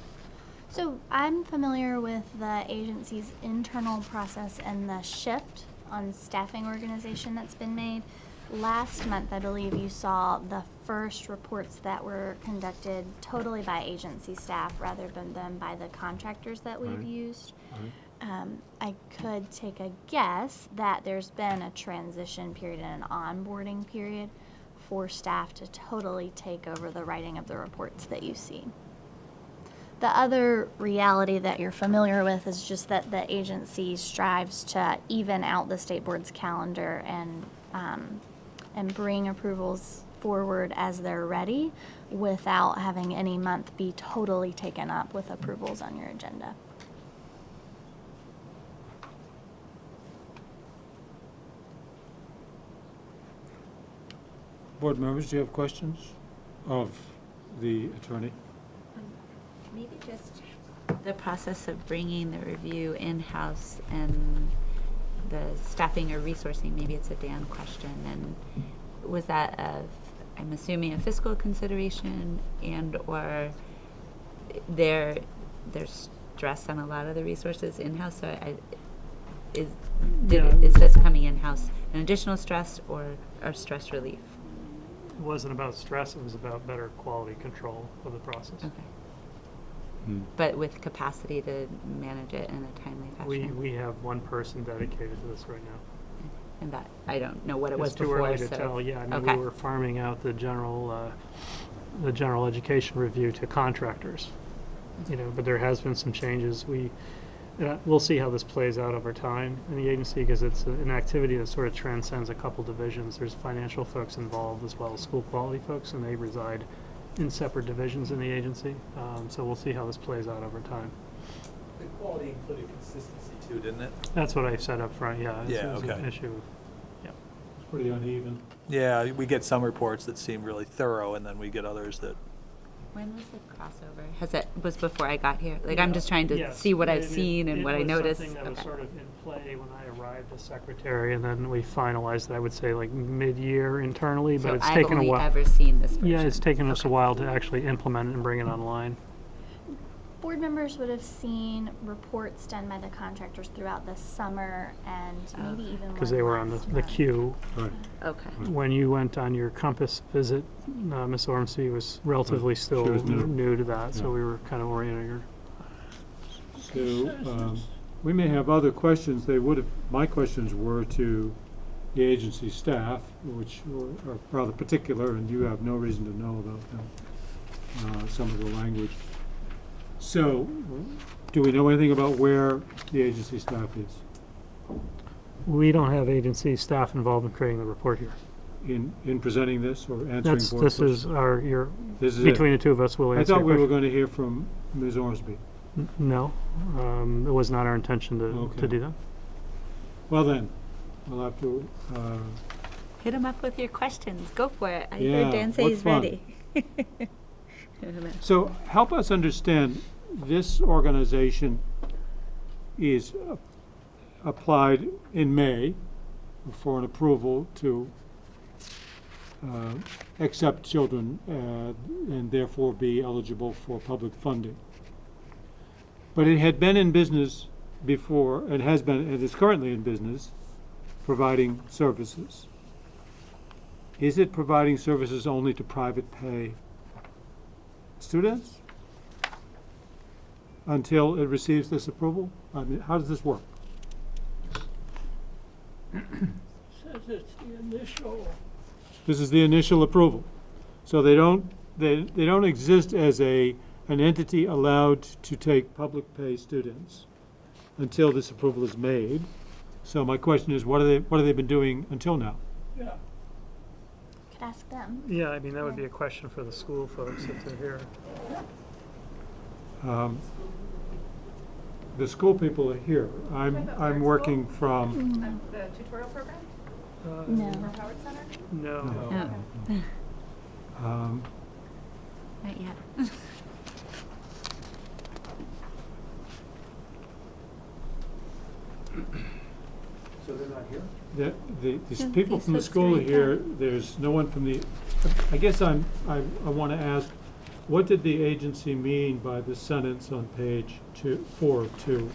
So I'm familiar with the agency's internal process and the shift on staffing organization that's been made. Last month, I believe you saw the first reports that were conducted totally by agency staff rather than by the contractors that we've Right. used. I could take a guess that there's been a transition period and an onboarding period for staff to totally take over the writing of the reports that you see. The other reality that you're familiar with is just that the agency strives to even out the state board's calendar and bring approvals forward as they're ready without having any month be totally taken up with approvals on your agenda. Board members, do you have questions of the attorney? Maybe just the process of bringing the review in-house and the staffing or resourcing, maybe it's a Dan question, and was that I'm assuming a fiscal consideration and or there's stress on a lot of the resources in-house, so is this coming in-house an additional stress or stress relief? It wasn't about stress, it was about better quality control of the process. Okay. But with capacity to manage it in a timely fashion? We have one person dedicated to this right now. And that, I don't know what it was It's too before, early to so. tell, yeah. I mean, Okay. we were farming out the general education review to contractors, but there has been some changes. We'll see how this plays out over time in the agency because it's an activity that sort of transcends a couple divisions. There's financial folks involved as well as school quality folks, and they reside in separate divisions in the agency. So we'll see how this plays out over time. The quality included consistency too, didn't it? That's what I said up front, yeah. Yeah, It's okay. an issue. Yeah. It's pretty uneven. Yeah, we get some reports that seem really thorough, and then we get others that. When was the crossover? Was before I got here? Like, I'm just trying to Yes, see what I've seen and what I noticed. It was something that was Okay. sort of in play when I arrived as secretary, and then we finalized it, I would say, like mid-year internally, but So it's I've taken a only while. ever seen this Yeah, version. it's taken us a while to actually implement it and bring it online. Board members would have seen reports done by the contractors throughout the summer and maybe even Because one they were on last the month. queue. Right. Okay. When you went on your Compass visit, Ms. Ormsby was relatively Right. She still was new. new to that, so Yeah. we were kind of orienting her. So, we may have other questions. My questions were to the agency staff, which are rather particular, and you have no reason to know about them, some of the language. So, do we know anything about where the agency staff is We don't have agency staff involved in creating the report here. in presenting this or answering board This is questions? This is between it. the two of us, we'll I answer thought your we were question. going to hear from Ms. Ormsby. No, it was not our intention to Okay. do that. Well then, we'll have to, Hit him up with your questions. Go for it. I Yeah, heard Dan say what he's fun. ready. so help us understand, this organization is applied in May for an approval to accept children and therefore be eligible for public funding. But it had been in business before, and is currently in business, providing services. Is it providing services only to private pay students until it receives this approval? I mean, how does this work? Says it's the initial. This is the initial approval. So they don't exist as an entity allowed to take public pay students until this approval is made. So my question is, what have they been doing until now? Yeah. Could ask them. Yeah, I mean, that would be a question for the school folks if they're here. The school people are here. I'm working from. The tutorial program? No. From Howard Center? No. No. Not yet. So they're not here? These Yeah, people these from the folks school are right here, there's no one from the, I guess I want to ask, what did the agency mean by the sentence on page 4 of 2,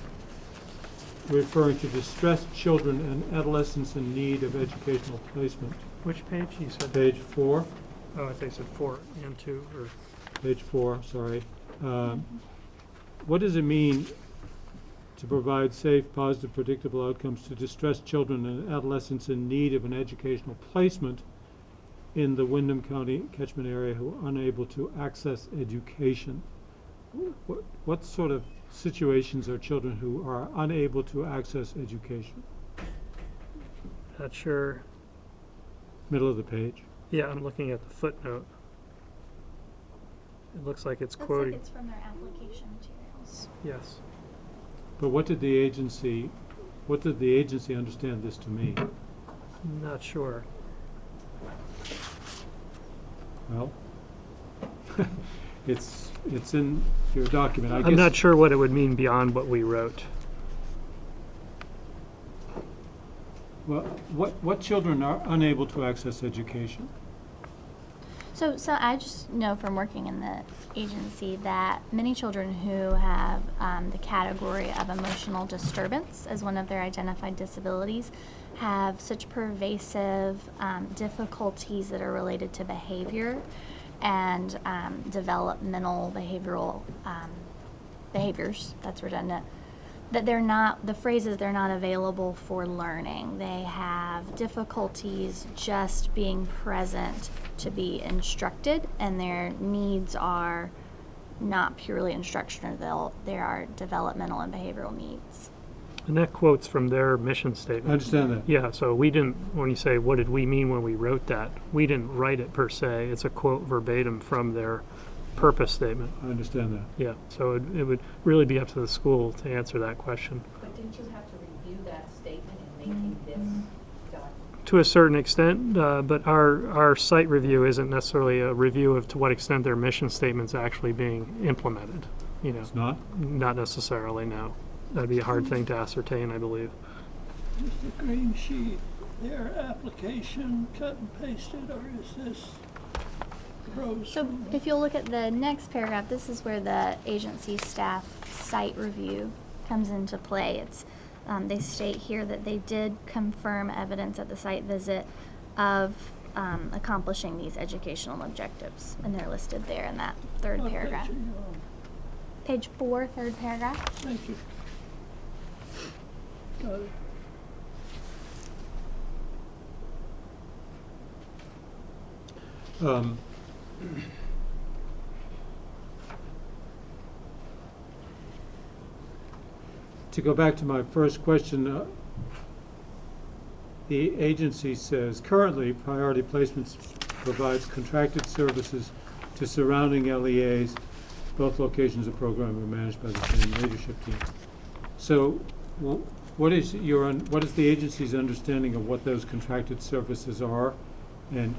referring to distressed children and adolescents in need of educational placement? Which page you said? Page 4. Oh, I think you said 4 and 2, or Page 4, sorry. What does it mean to provide safe, positive, predictable outcomes to distressed children and adolescents in need of an educational placement in the Windham County catchment area who are unable to access education? What sort of situations are children who are unable to access education? not sure. Middle of the page. Yeah, I'm looking at the footnote. It looks like it's Looks quoting. like it's from their application materials. Yes. But what did the agency understand this to mean? Not sure. Well, it's in your document. I guess I'm not sure what it would mean beyond what we wrote. Well, what children are unable to access education? So I just know from working in the agency that many children who have the category of emotional disturbance as one of their identified disabilities have such pervasive difficulties that are related to behavior and developmental behavioral behaviors, that's redundant, that they're not available for learning. They have difficulties just being present to be instructed, and their needs are not purely instructional, there are developmental and behavioral needs. And that quote's from their mission statement. I understand that. Yeah, so we didn't, when you say, what did we mean when we wrote that? We didn't write it per se. It's a quote verbatim from their purpose statement. I understand that. Yeah, so it would really be up to the school to answer that question. But didn't you have to review that statement in making this document? To a certain extent, but our site review isn't necessarily a review of to what extent their mission statement's actually being implemented. You know, It's not? Not necessarily, no. That'd be a hard thing to ascertain, I believe. Is the green sheet their application cut and pasted, or is this prose? So if you'll look at the next paragraph, this is where the agency staff site review comes into play. It's they state here that they did confirm evidence at the site visit of accomplishing these educational objectives, and they're listed there in that third What paragraph. page are you on? Page 4, third paragraph. Thank you. Got it. To go back to my first question, the agency says currently Priority Placements provides contracted services to surrounding LEAs. Both locations of program are managed by the same leadership team. So what is the agency's understanding of what those contracted services are, and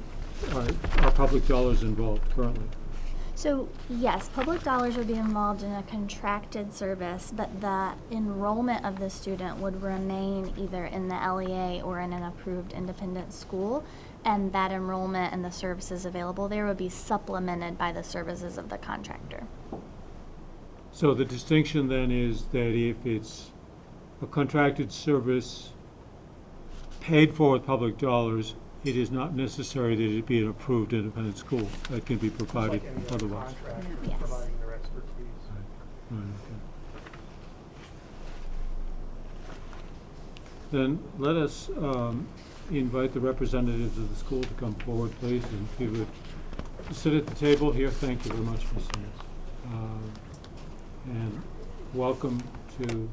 are public dollars involved currently? So yes, public dollars would be involved in a contracted service, but the enrollment of the student would remain either in the LEA or in an approved independent school, and that enrollment and the services available there would be supplemented by the services of the contractor. So the distinction then is that if it's a contracted service paid for with public dollars, it is not necessary that it be an approved independent school. That can be provided Like any other otherwise. contract, Yes. providing their expertise. Right, okay. Then let us invite the representatives of the school to come forward, please, and if you would sit at the table here. Thank you very much, Ms. Sands. And welcome to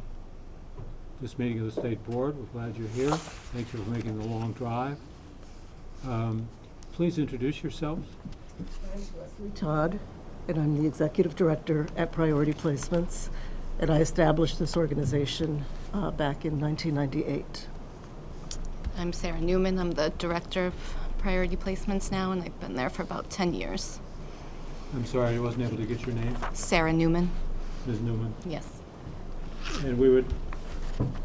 this meeting of the State Board. We're glad you're here. Thank you for making the long drive. Please introduce yourselves. I'm Leslie Todd, and I'm the Executive Director at Priority Placements, and I established this organization back in 1998. I'm Sarah Newman. I'm the Director of Priority Placements now, and I've been there for about 10 years. I'm sorry, I wasn't able to get your name. Sarah Newman. Ms. Newman. Yes. And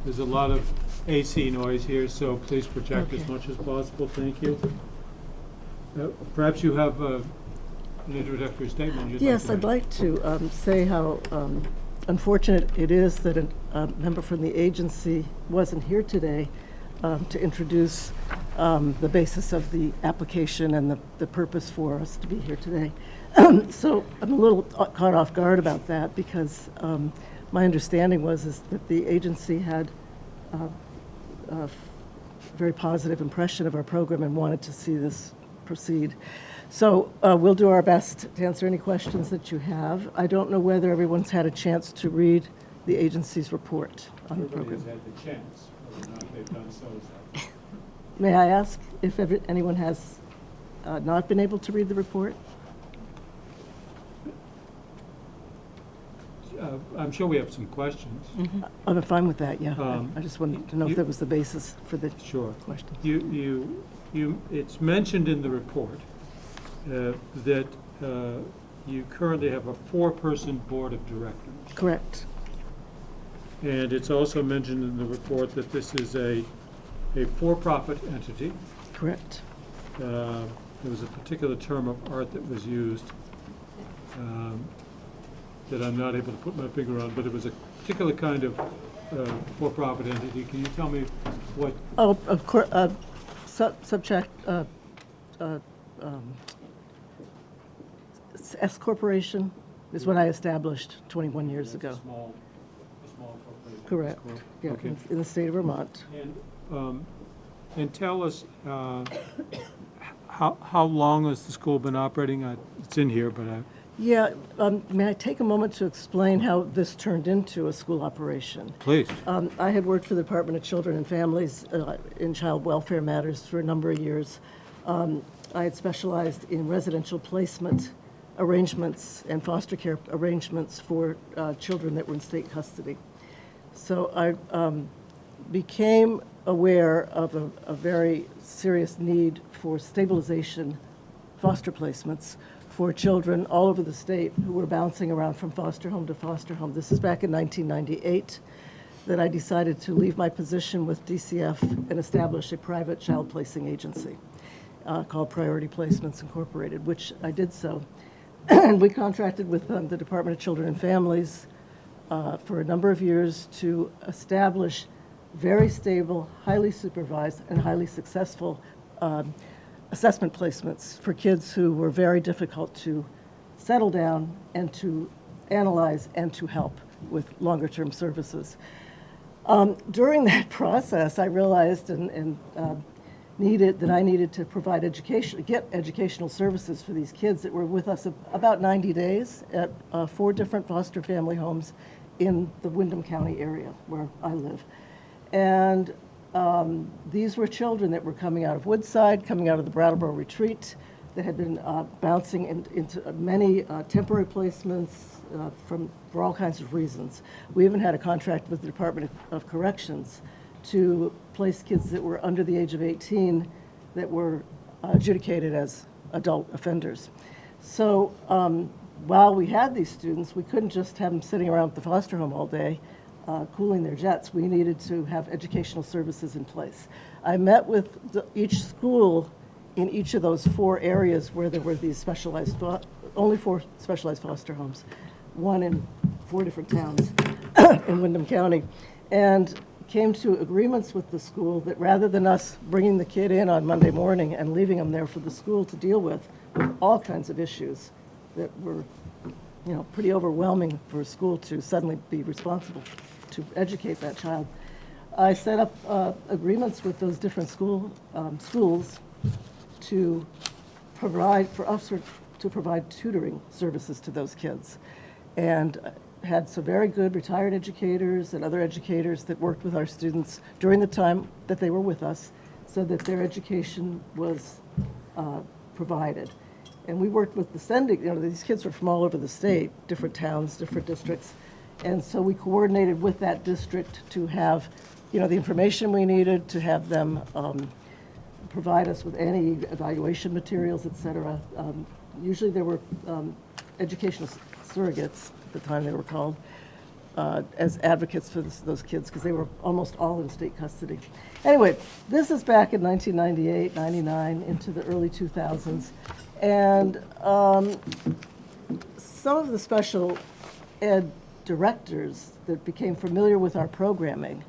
there's a lot of AC noise here, so please project as much as possible. Thank you. Perhaps you have an introductory statement you'd Yes, like I'd to like to say how unfortunate it is that a member from the agency wasn't here today to introduce the basis of the application and the purpose for us to be here today. So I'm a little caught off guard about that because my understanding is that the agency had a very positive impression of our program and wanted to see this proceed. So we'll do our best to answer any questions that you have. I don't know whether everyone's had a chance to read the agency's report on the Everybody program. has had the chance, whether or not they've done so is that. May I ask if anyone has not been able to read the report? I'm sure we have some questions. I'm fine with that, yeah. I just wanted to know if you- there was the basis for the Sure. question. It's mentioned in the report that you currently have a 4-person board of directors. Correct. And it's also mentioned in the report that this is a for-profit entity. Correct. There was a particular term of art that was used that I'm not able to put my finger on, but it was a particular kind of for-profit entity. Can you tell me what? Oh, of course, subject, S Corporation is what I established 21 years ago. A small corporation. Correct. Yeah, Okay. in the state of Vermont. And tell us, how long has the school been operating? It's in here, but Yeah, may I take a moment to explain how this turned into a school operation? Please. I had worked for the Department of Children and Families in child welfare matters for a number of years. I had specialized in residential placement arrangements and foster care arrangements for children that were in state custody. So I became aware of a very serious need for stabilization foster placements for children all over the state who were bouncing around from foster home to foster home. This is back in 1998 that I decided to leave my position with DCF and establish a private child placing agency called Priority Placements Incorporated, which I did so. And we contracted with the Department of Children and Families for a number of years to establish very stable, highly supervised, and highly successful assessment placements for kids who were very difficult to settle down and to analyze and to help with longer-term services. During that process, I realized and that I needed to provide get educational services for these kids that were with us about 90 days at 4 different foster family homes in the Windham County area where I live. And these were children that were coming out of Woodside, coming out of the Brattleboro Retreat, that had been bouncing into many temporary placements for all kinds of reasons. We even had a contract with the Department of Corrections to place kids that were under the age of 18 that were adjudicated as adult offenders. So while we had these students, we couldn't just have them sitting around at the foster home all day cooling their jets. We needed to have educational services in place. I met with each school in each of those 4 areas where there were these only 4 specialized foster homes, 1 in 4 different towns in Windham County, and came to agreements with the school that rather than us bringing the kid in on Monday morning and leaving them there for the school to deal with all kinds of issues that were, pretty overwhelming for a school to suddenly be responsible to educate that child, I set up agreements with those different schools to provide tutoring services to those kids, and had some very good retired educators and other educators that worked with our students during the time that they were with us so that their education was provided. And we worked with the sending, these kids were from all over the state, different towns, different districts. And so we coordinated with that district to have, the information we needed, to have them provide us with any evaluation materials, et cetera, usually there were educational surrogates, at the time they were called, as advocates for those kids, because they were almost all in state custody. Anyway, this is back in 1998, 99, into the early 2000s. And some of the special ed directors that became familiar with our programming,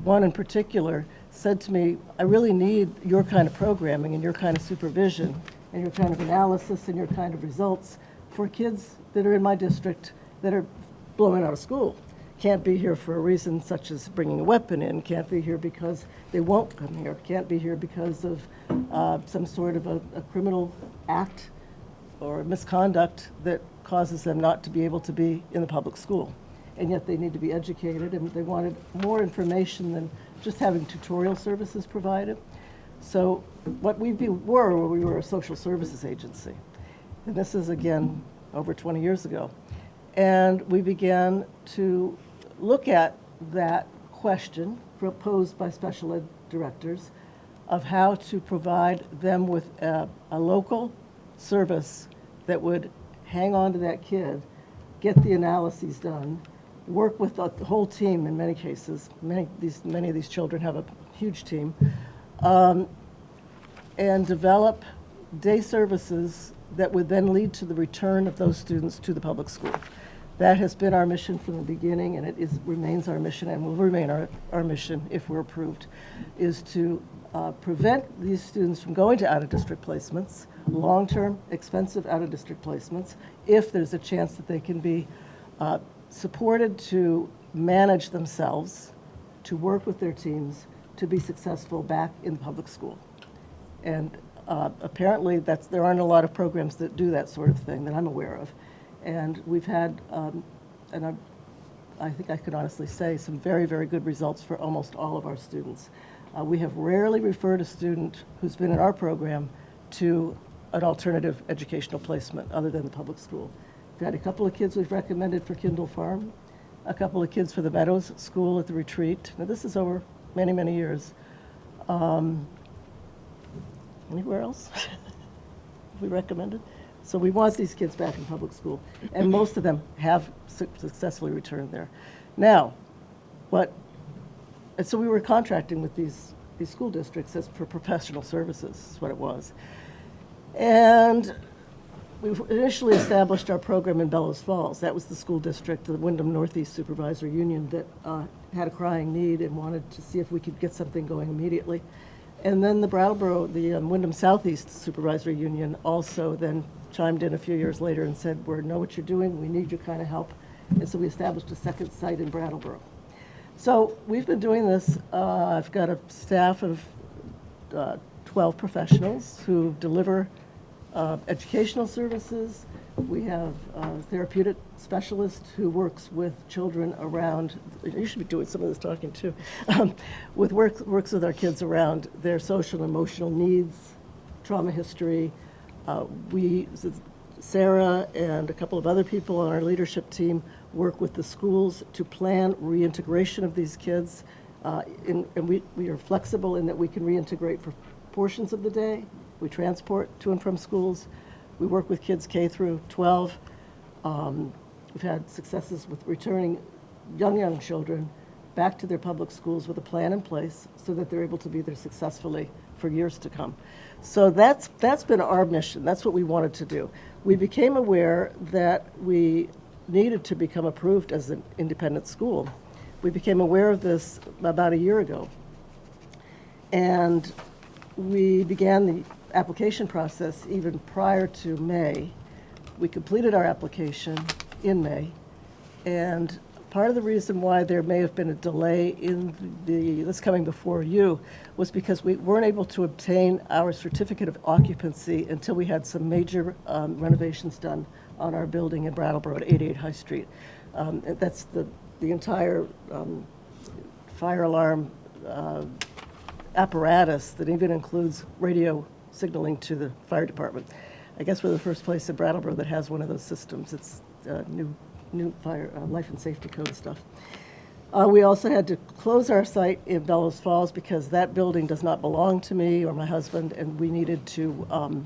one in particular, said to me, I really need your kind of programming and your kind of supervision and your kind of analysis and your kind of results for kids that are in my district that are blowing out of school. Can't be here for a reason such as bringing a weapon in, can't be here because they won't come here, can't be here because of some sort of a criminal act or misconduct that causes them not to be able to be in the public school. And yet they need to be educated, and they wanted more information than just having tutorial services provided. So what we were a social services agency. And this is, again, over 20 years ago. And we began to look at that question proposed by special ed directors of how to provide them with a local service that would hang on to that kid, get the analyses done, work with the whole team in many cases. Many of these children have a huge team, and develop day services that would then lead to the return of those students to the public school. That has been our mission from the beginning, and it remains our mission, and will remain our mission if we're approved, is to prevent these students from going to out-of-district placements, long-term, expensive out-of-district placements, if there's a chance that they can be supported to manage themselves, to work with their teams, to be successful back in the public school. And apparently there aren't a lot of programs that do that sort of thing that I'm aware of. And we've had, and I think I can honestly say, some very, very good results for almost all of our students. We have rarely referred a student who's been in our program to an alternative educational placement other than the public school. We've had a couple of kids we've recommended for Kindle Farm, a couple of kids for the Meadows School at the retreat. Now this is over many, many years. Anywhere else we recommended? So we want these kids back in public school, and most of them have successfully returned there. Now, and so we were contracting with these school districts as for professional services, is what it was. And we initially established our program in Bellows Falls. That was the school district, the Wyndham Northeast Supervisory Union, that had a crying need and wanted to see if we could get something going immediately. And then the Brattleboro, the Wyndham Southeast Supervisory Union also then chimed in a few years later and said, we know what you're doing, we need your kind of help. And so we established a second site in Brattleboro. So we've been doing this. I've got a staff of 12 professionals who deliver educational services. We have a therapeutic specialist who works with children around, you should be doing some of this talking too, works with our kids around their social and emotional needs, trauma history. Sarah and a couple of other people on our leadership team work with the schools to plan reintegration of these kids. And we are flexible in that we can reintegrate for portions of the day. We transport to and from schools. We work with kids K through 12. We've had successes with returning young children back to their public schools with a plan in place so that they're able to be there successfully for years to come. So that's been our mission. That's what we wanted to do. We became aware that we needed to become approved as an independent school. We became aware of this about a year ago. And we began the application process even prior to May. We completed our application in May, and part of the reason why there may have been a delay in this coming before you was because we weren't able to obtain our certificate of occupancy until we had some major renovations done on our building in Brattleboro at 88 High Street. That's the entire fire alarm apparatus that even includes radio signaling to the fire department. I guess we're the first place in Brattleboro that has one of those systems. It's new fire life and safety code stuff. We also had to close our site in Bellows Falls because that building does not belong to me or my husband, and we needed to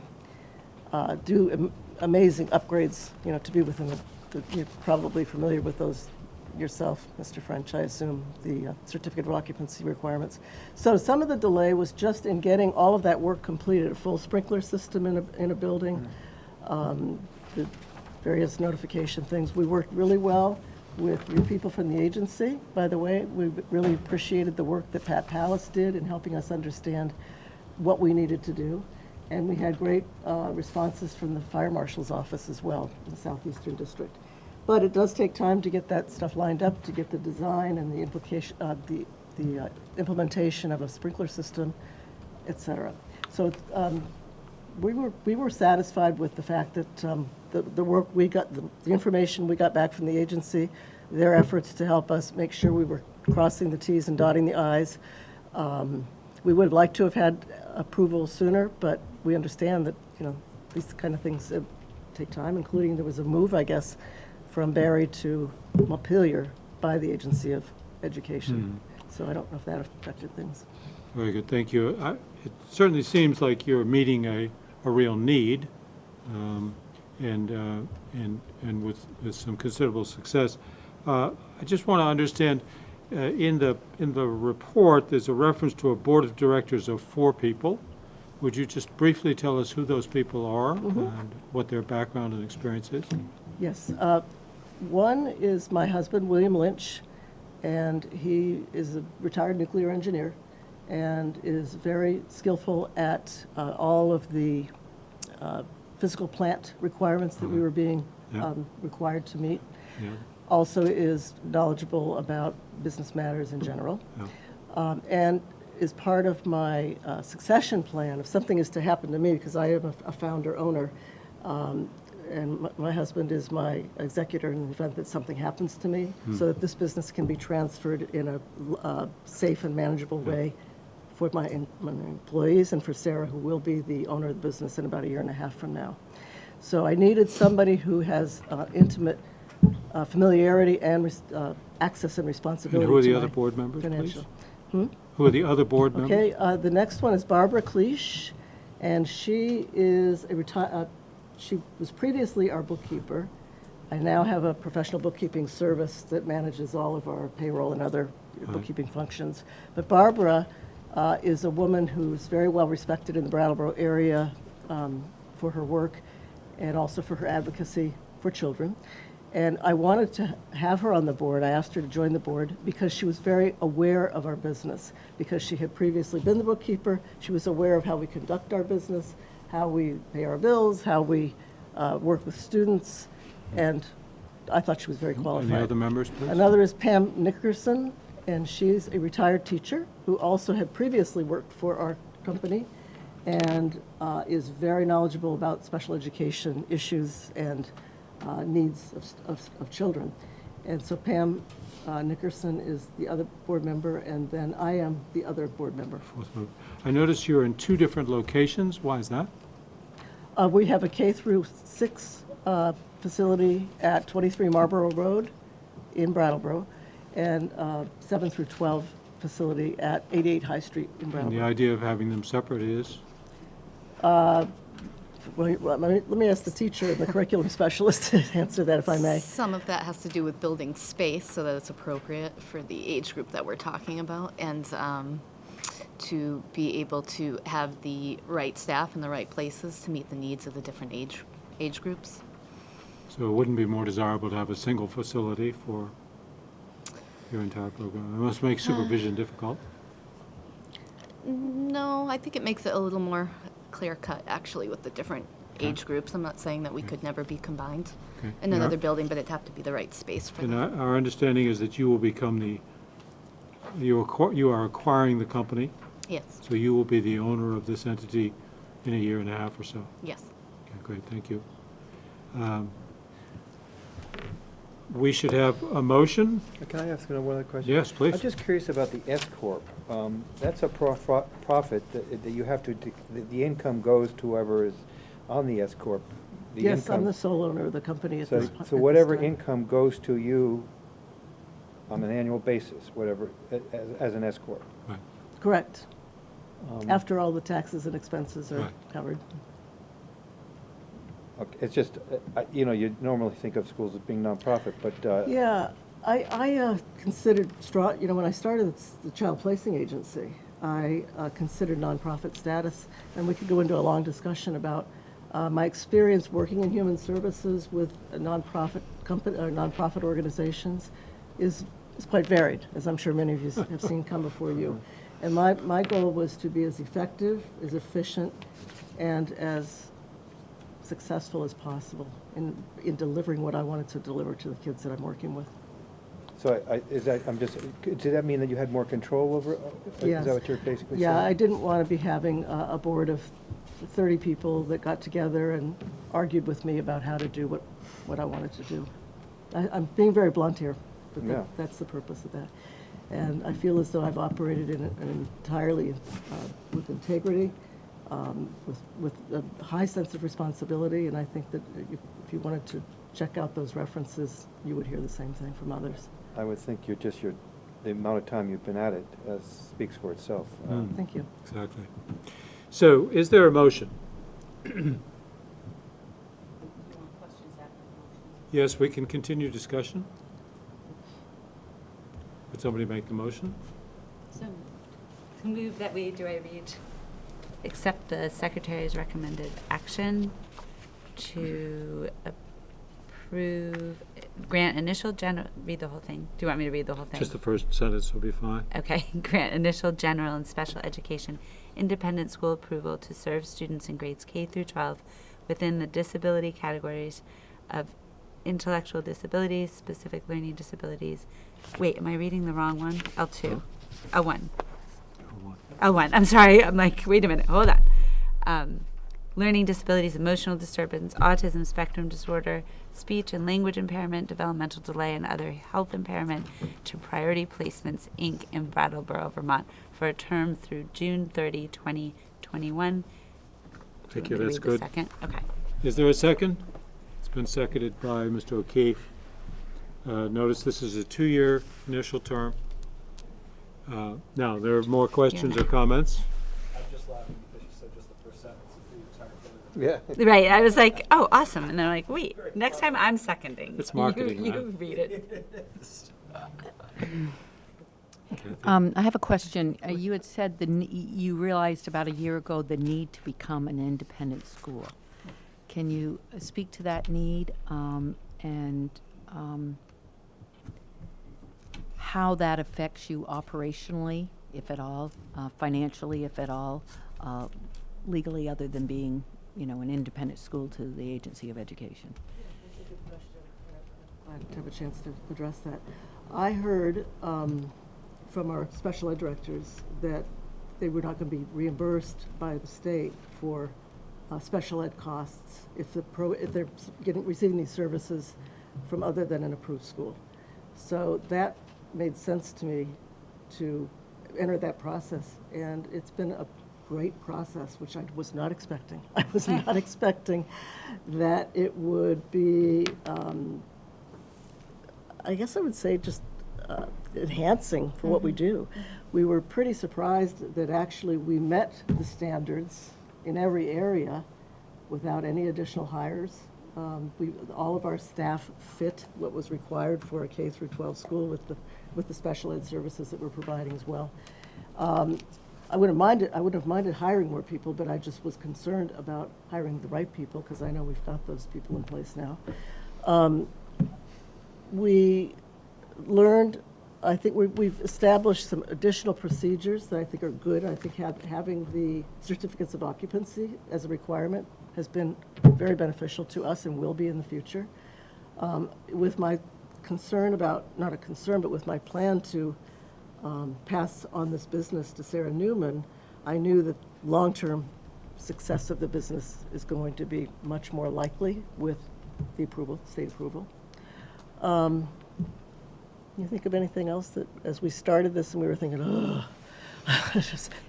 do amazing upgrades, you know, to be within you're probably familiar with those yourself, Mr. French, I assume, the certificate of occupancy requirements. So some of the delay was just in getting all of that work completed, a full sprinkler system in a building, the various notification things. We worked really well with your people from the agency, by the way. We really appreciated the work that Pat Pallas did in helping us understand what we needed to do. And we had great responses from the fire marshal's office as well, in the Southeastern District. But it does take time to get that stuff lined up, to get the design and the implication, the implementation of a sprinkler system, et cetera. So we were satisfied with the fact that the work we got, the information we got back from the agency, their efforts to help us make sure we were crossing the T's and dotting the I's. We would have liked to have had approval sooner, but we understand that, you know, these kind of things take time, including there was a move, I guess, from Barry to Montpelier by the Agency of Education. So I don't know if that affected things. Very good, thank you. It certainly seems like you're meeting a real need, and with some considerable success. I just want to understand, in the report, there's a reference to a board of directors of 4 people. Would you just briefly tell us who those people are and what their background and experience is? Yes. One is my husband, William Lynch, and he is a retired nuclear engineer and is very skillful at all of the physical plant requirements that we were being required to meet. Also is knowledgeable about business matters in general. And is part of my succession plan. If something is to happen to me, because I am a founder owner, and my husband is my executor in the event that something happens to me, so that this business can be transferred in a safe and manageable way for my employees and for Sarah, who will be the owner of the business in about 1.5 years from now. So I needed somebody who has intimate familiarity and access and responsibility. And who are the to other my board members, financial. please? Who are the other board members? Okay, the next one is Barbara Cleash, and she is she was previously our bookkeeper. I now have a professional bookkeeping service that manages all of our payroll and other bookkeeping functions. But Barbara is a woman who's very well respected in the Brattleboro area for her work and also for her advocacy for children. And I wanted to have her on the board. I asked her to join the board because she was very aware of our business, because she had previously been the bookkeeper. She was aware of how we conduct our business, how we pay our bills, how we work with students, and I thought she was very qualified. And the other members, please? Another is Pam Nickerson, and she's a retired teacher who also had previously worked for our company and is very knowledgeable about special education issues and needs of children. And so Pam Nickerson is the other board member, and then I am the other board member. I notice you're in 2 different locations. Why is that? We have a K-6 facility at 23 Marlborough Road in Brattleboro, and 7 through 12 facility at 88 High Street in And Brattleboro. the idea of having them separate is? Well, let me ask the teacher and the curriculum specialist to answer that, if I may. Some of that has to do with building space so that it's appropriate for the age group that we're talking about, and to be able to have the right staff in the right places to meet the needs of the different age groups. So it wouldn't be more desirable to have a single facility for your entire program? It must make supervision difficult. No, I think it makes it a little more clear-cut, actually, with the different age groups. I'm not saying that we could never be combined in another building, but it'd have to be the right space for And them. our understanding is that you will become you are acquiring the company? Yes. So you will be the owner of this entity in 1.5 years or so? Yes. Okay, great, thank you. We should have a motion. Can I ask one other question? Yes, please. I'm just curious about the S Corp. That's a profit that you have to, the income goes to whoever is on the S Corp. The Yes, income, I'm the sole owner of the company at this point. so whatever income goes to you on an annual basis, whatever, as an S Corp. Right. Correct. After all the taxes and expenses are Right. covered. Okay, it's just, you know, you normally think of schools as being nonprofit, but, Yeah, I considered, you know, when I started the child placing agency, I considered nonprofit status, and we could go into a long discussion about my experience working in human services with a nonprofit company or nonprofit organizations is quite varied, as I'm sure many of you have seen come before you. And my goal was to be as effective, as efficient, and as successful as possible in delivering what I wanted to deliver to the kids that I'm working with. so did that mean that you had more control over, Yes. is that what you're basically saying? Yeah, I didn't want to be having a board of 30 people that got together and argued with me about how to do what I wanted to do. I'm being very blunt here, but Yeah. that's the purpose of that. And I feel as though I've operated entirely with integrity, with a high sense of responsibility, and I think that if you wanted to check out those references, you would hear the same thing from others. I would think the amount of time you've been at it speaks for itself. Thank you. Exactly. So, is there a motion? Yes, we can continue discussion. Would somebody make the motion? So move that we, do I read, accept the secretary's recommended action to approve, grant initial read the whole thing. Do you want me to read the whole thing? Just the first sentence will be fine. Okay. Grant initial general and special education independent school approval to serve students in grades K through 12 within the disability categories of intellectual disabilities, specific learning disabilities. Wait, am I reading the wrong one? L2. L1. L1. I'm sorry. I'm like, wait a minute. Hold on. Learning disabilities, emotional disturbance, autism spectrum disorder, speech and language impairment, developmental delay, and other health impairment to Priority Placements, Inc. in Brattleboro, Vermont, for a term through June 30, 2021. Thank you. That's good. Second? Okay. Is there a second? It's been seconded by Mr. O'Keefe. Notice this is a 2-year initial term. Now, there are more questions or comments? I'm just laughing because you said just the first sentence of the entire thing. Yeah. Right. I was like, oh, awesome. And then I'm like, wait, next time I'm seconding. It's marketing, You man. read it. I have a question. You had said you realized about a year ago the need to become an independent school. Can you speak to that need and how that affects you operationally, if at all, financially, if at all, legally, other than being, an independent school to the Agency of Education? That's a good question. I'd like to have a chance to address that. I heard from our special ed directors that they were not going to be reimbursed by the state for special ed costs if they're receiving these services from other than an approved school. So that made sense to me to enter that process, and it's been a great process, which I was not expecting. I was not expecting that it would be, I guess I would say just enhancing for what we do. We were pretty surprised that actually we met the standards in every area without any additional hires. All of our staff fit what was required for a K through 12 school with the special ed services that we're providing as well. I wouldn't have minded hiring more people, but I just was concerned about hiring the right people because I know we've got those people in place now. We learned, I think we've established some additional procedures that I think are good. I think having the certificates of occupancy as a requirement has been very beneficial to us and will be in the future. With my concern about, not a concern, but with my plan to pass on this business to Sarah Newman, I knew that long-term success of the business is going to be much more likely with the approval, state approval. You think of anything else that, as we started this and we were thinking, oh.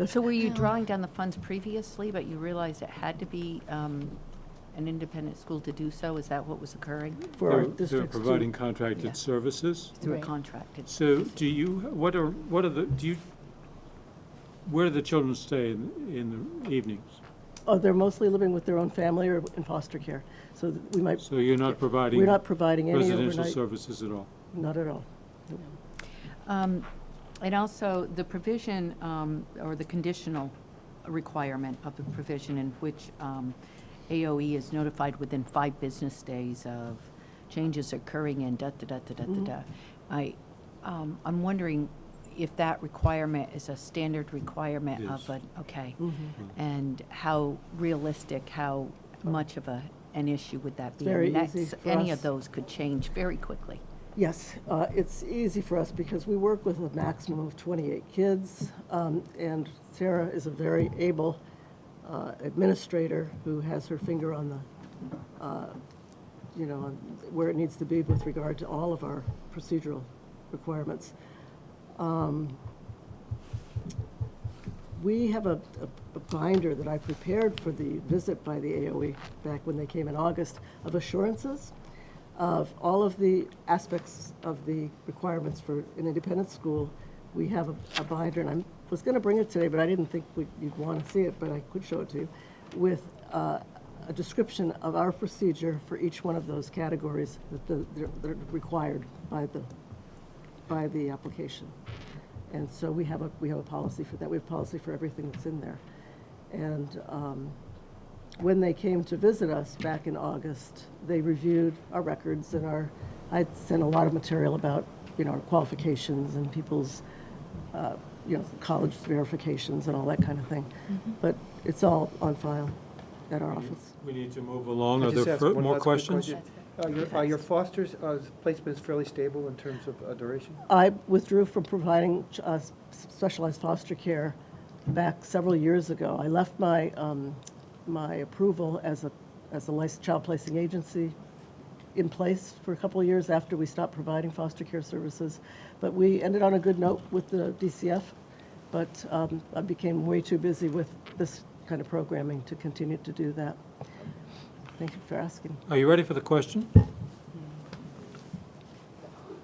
So were you drawing down the funds previously, but you realized it had to be an independent school to do so? Is that what was occurring? For our They're districts too. providing contracted services. Through a contracted. So where do the children stay in the evenings? Oh, they're mostly living with their own family or in foster care. So we might. So you're not providing? We're not providing any residential overnight services at all? Not at all. And also, the provision, or the conditional requirement of the provision in which AOE is notified within 5 business days of changes occurring in da-da-da-da-da-da-da. I'm wondering if that requirement is a standard requirement Yes. of okay, and how realistic, how much of an issue would that be? Very I mean, easy for any us. of those could change very quickly. Yes, it's easy for us because we work with a maximum of 28 kids, and Sarah is a very able administrator who has her finger on the, on where it needs to be with regard to all of our procedural requirements. We have a binder that I prepared for the visit by the AOE back when they came in August of assurances of all of the aspects of the requirements for an independent school. We have a binder, and I was going to bring it today, but I didn't think you'd want to see it, but I could show it to you, with a description of our procedure for each one of those categories that they're required by the application. And so we have a policy for that. We have policy for everything that's in there. And when they came to visit us back in August, they reviewed our records and I sent a lot of material about, our qualifications and people's, college verifications and all that kind of thing. But it's all on file at our office. We need to move along. Are Can I just there ask one more last quick questions? question? Your foster's placement is fairly stable in terms of duration? I withdrew from providing specialized foster care back several years ago. I left my my approval as a licensed child placing agency in place for a couple of years after we stopped providing foster care services. But we ended on a good note with the DCF, but I became way too busy with this kind of programming to continue to do that. Thank you for asking. Are you ready for the question?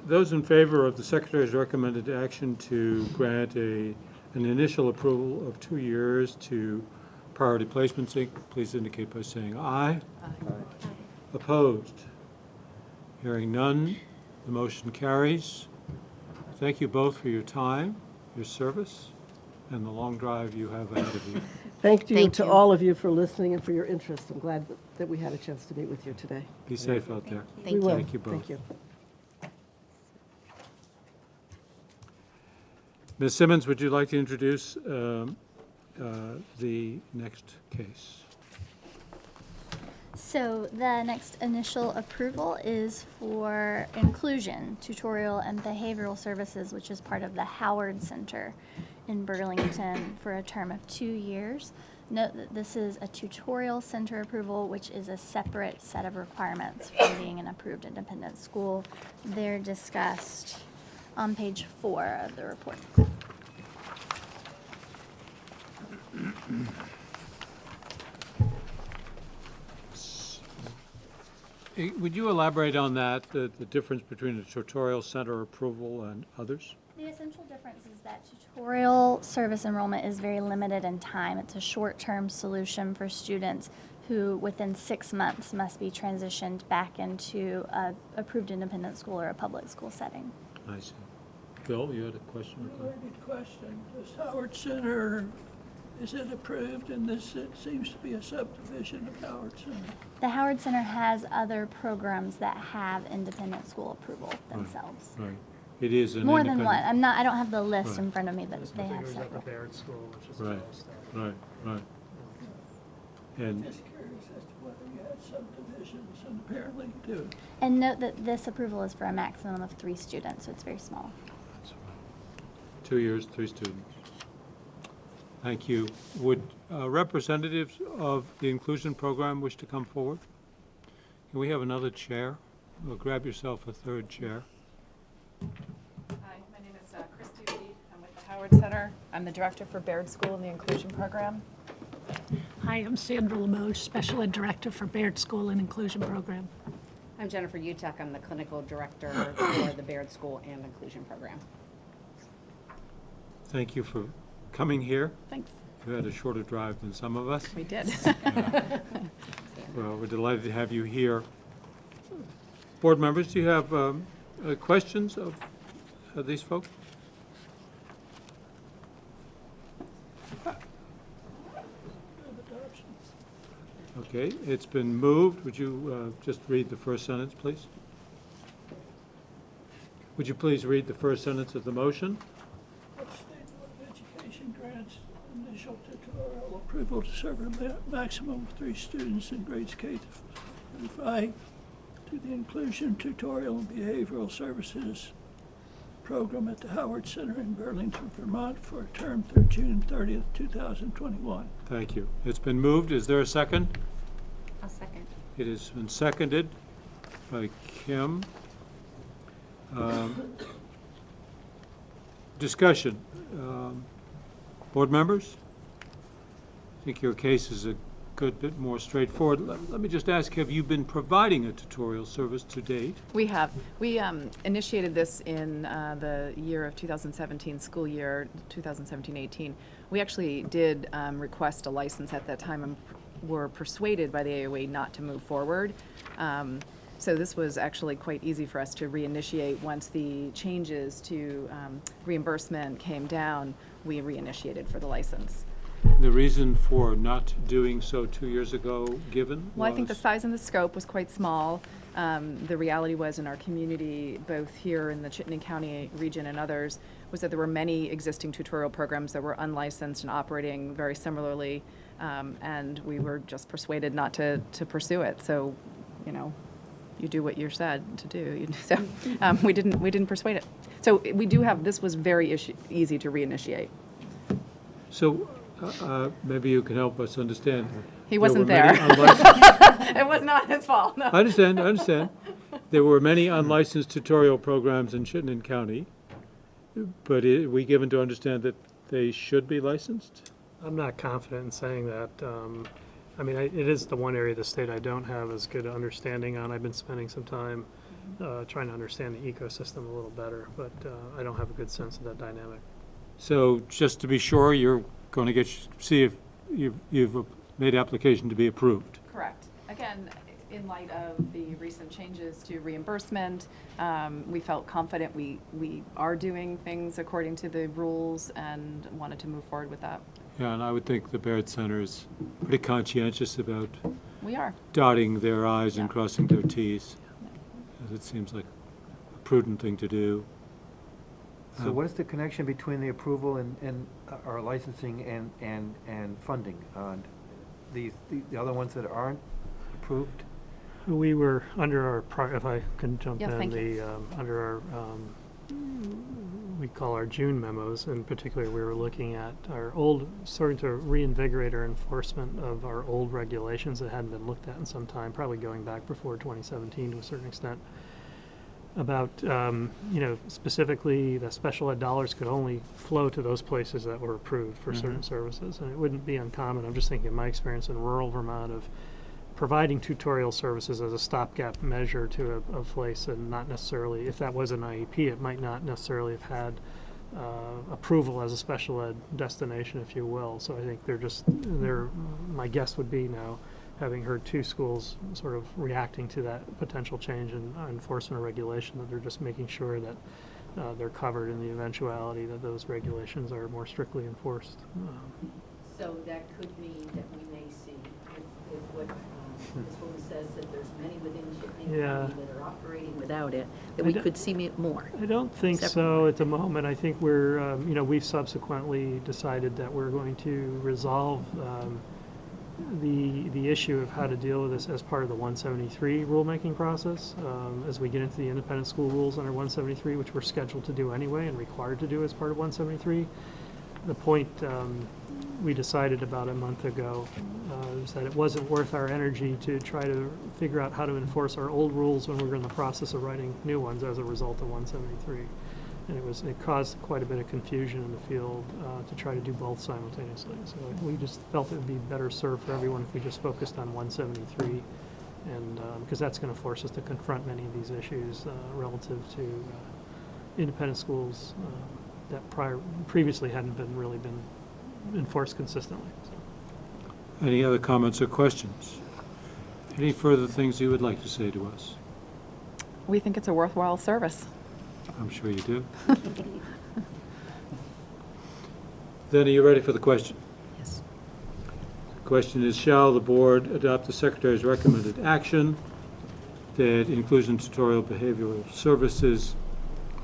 Those in favor of the Secretary's recommended action to grant an initial approval of 2 years to Priority Placements Inc., please indicate by saying aye. Aye. Opposed? Hearing none, the motion carries. Thank you both for your time, your service, and the long drive you have ahead of you. Thank you to all of you for listening and for your interest. I'm glad that we had a chance to meet with you today. Be safe out there. We will. Thank you both. Thank you. Ms. Simmons, would you like to introduce the next case? So the next initial approval is for inclusion, tutorial, and behavioral services, which is part of the Howard Center in Burlington for a term of 2 years. Note that this is a tutorial center approval, which is a separate set of requirements for being an approved independent school. They're discussed on page 4 of the report. Would you elaborate on that, the difference between a tutorial center approval and others? The essential difference is that tutorial service enrollment is very limited in time. It's a short-term solution for students who, within 6 months, must be transitioned back into an approved independent school or a public school setting. I see. Bill, you had a question? Related question. Does Howard Center, is it approved? And it seems to be a subdivision of Howard Center. The Howard Center has other programs that have independent school approval themselves. Right. It is an More than independent- one. I don't have the list Right. in front of me, but they have At the several. Baird School, which is Right, right. And Just curious as to whether you had subdivisions, and apparently you do. And note that this approval is for a maximum of 3 students, so it's very small. 2 years, 3 students. Thank you. Would representatives of the inclusion program wish to come forward? Can we have another chair? Or grab yourself a third chair. Hi, my name is Christy Lee. I'm with the Howard Center. I'm the director for Baird School in the Inclusion Program. Hi, I'm Sandra Limoges, Special Ed Director for Baird School and Inclusion Program. I'm Jennifer Utek. I'm the Clinical Director for the Baird School and Inclusion Program. Thank you for coming here. Thanks. You had a shorter drive than some of us. We did. Well, we're delighted to have you here. Board members, do you have questions of these folks? Okay, it's been moved. Would you just read the first sentence, please? Would you please read the first sentence of the motion? That State Board of Education grants initial tutorial approval to serve a maximum of 3 students in grades K through 5 to the Inclusion, Tutorial, and Behavioral Services program at the Howard Center in Burlington, Vermont for a term through June 30th, 2021. Thank you. It's been moved. Is there a second? I'll second. It has been seconded by Kim. Discussion. Board members? I think your case is a good bit more straightforward. Let me just ask, have you been providing a tutorial service to date? We have. We initiated this in the year of 2017, school year 2017-18. We actually did request a license at that time and were persuaded by the AOA not to move forward. So this was actually quite easy for us to reinitiate. Once the changes to reimbursement came down, we reinitiated for the license. The reason for not doing so 2 years ago, given? Well, I think the size and the scope was quite small. The reality was in our community, both here in the Chittenden County region and others, was that there were many existing tutorial programs that were unlicensed and operating very similarly, and we were just persuaded not to pursue it. So, you know, you do what you're said to do. So we didn't persuade it. So we do have, this was very easy to reinitiate. So maybe you can help us understand. He wasn't there. It was not his fault. No. I understand. There were many unlicensed tutorial programs in Chittenden County, but are we given to understand that they should be licensed? I'm not confident in saying that. I mean, it is the one area of the state I don't have as good understanding on. I've been spending some time trying to understand the ecosystem a little better, but I don't have a good sense of that dynamic. So just to be sure, you're going to see if you've made application to be approved. Correct. Again, in light of the recent changes to reimbursement, we felt confident we are doing things according to the rules and wanted to move forward with that. Yeah, and I would think the Baird Center is pretty conscientious about dotting their I's and crossing their T's. It seems like a prudent thing to do. So what is the connection between the approval and our licensing and funding? The other ones that aren't approved? We were under our, if I can jump Yes, in, thank you. under our, we call our June memos, in particular, we were looking at our old, starting to reinvigorate our enforcement of our old regulations that hadn't been looked at in some time, probably going back before 2017 to a certain extent, about, specifically the special ed dollars could only flow to those places that were approved for certain services. And it wouldn't be uncommon, I'm just thinking of my experience in rural Vermont of providing tutorial services as a stopgap measure to a place, and not necessarily, if that was an IEP, it might not necessarily have had approval as a special ed destination, if you will. So I think my guess would be now, having heard 2 schools sort of reacting to that potential change in enforcement or regulation, that they're just making sure that they're covered in the eventuality that those regulations are more strictly enforced. So that could mean that we may see, if what this woman says, that there's many within Chittenden County that are operating without it, that we could see more. I don't think so at the moment. I think we're, we've subsequently decided that we're going to resolve the issue of how to deal with this as part of the 173 rulemaking process as we get into the independent school rules under 173, which we're scheduled to do anyway and required to do as part of 173. The point we decided about a month ago is that it wasn't worth our energy to try to figure out how to enforce our old rules when we were in the process of writing new ones as a result of 173. And it caused quite a bit of confusion in the field to try to do both simultaneously. So we just felt it would be better served for everyone if we just focused on 173, and because that's going to force us to confront many of these issues relative to independent schools that previously hadn't been enforced consistently. Any other comments or questions? Any further things you would like to say to us? We think it's a worthwhile service. I'm sure you do. Then are you ready for the question? Yes. The question is, shall the board adopt the secretary's recommended action that inclusion tutorial behavioral services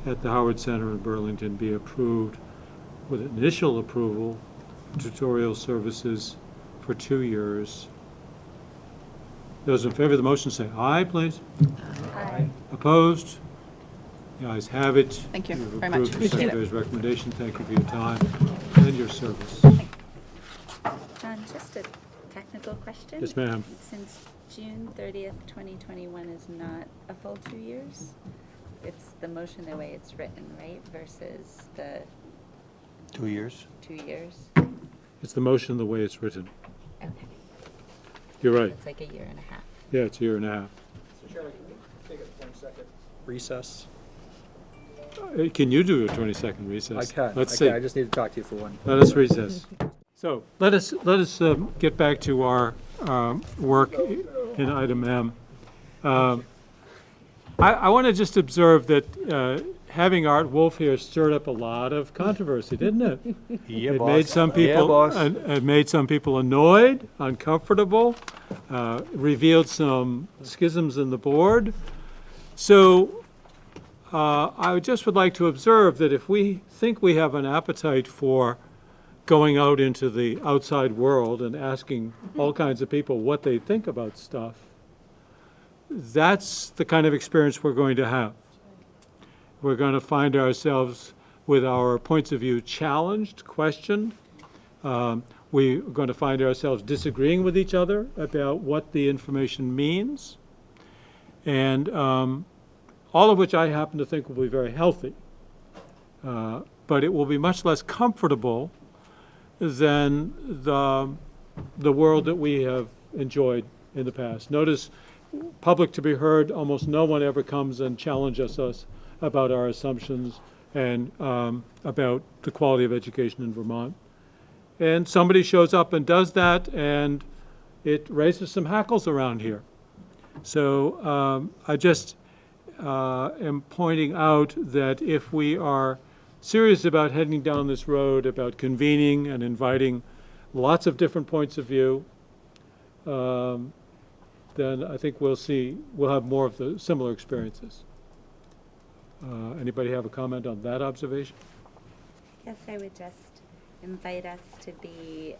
at the Howard Center in Burlington be approved with initial approval, tutorial services for 2 years? Those in favor of the motion say aye, please. Aye. Opposed? The ayes have it. Thank you You've very much. approved the Appreciate it. secretary's recommendation. Thank you for your time and your service. John, just a technical question. Yes, ma'am. Since June 30th, 2021 is not a full 2 years, it's the motion the way it's written, right, versus the 2 years? 2 years? It's the motion the way it's written. Okay. You're right. It's like a year and a half. Yeah, it's a year and a half. Mr. Chairman, can we take a 20-second recess? Can you do a 20-second recess? I can. Let's see. I just need to talk to you for one. Let us recess. So let us get back to our work in item M. I want to just observe that having Art Wolf here stirred up a lot of controversy, didn't it? Yeah, It boss. made some people, Yeah, boss. it made some people annoyed, uncomfortable, revealed some schisms in the board. So I just would like to observe that if we think we have an appetite for going out into the outside world and asking all kinds of people what they think about stuff, that's the kind of experience we're going to have. We're going to find ourselves with our points of view challenged, questioned. We're going to find ourselves disagreeing with each other about what the information means. And all of which I happen to think will be very healthy. But it will be much less comfortable than the world that we have enjoyed in the past. Notice, public to be heard, almost no one ever comes and challenges us about our assumptions and about the quality of education in Vermont. And somebody shows up and does that, and it raises some hackles around here. So I just am pointing out that if we are serious about heading down this road, about convening and inviting lots of different points of view, then I think we'll have more of the similar experiences. Anybody have a comment on that observation? Yes, I would just invite us to be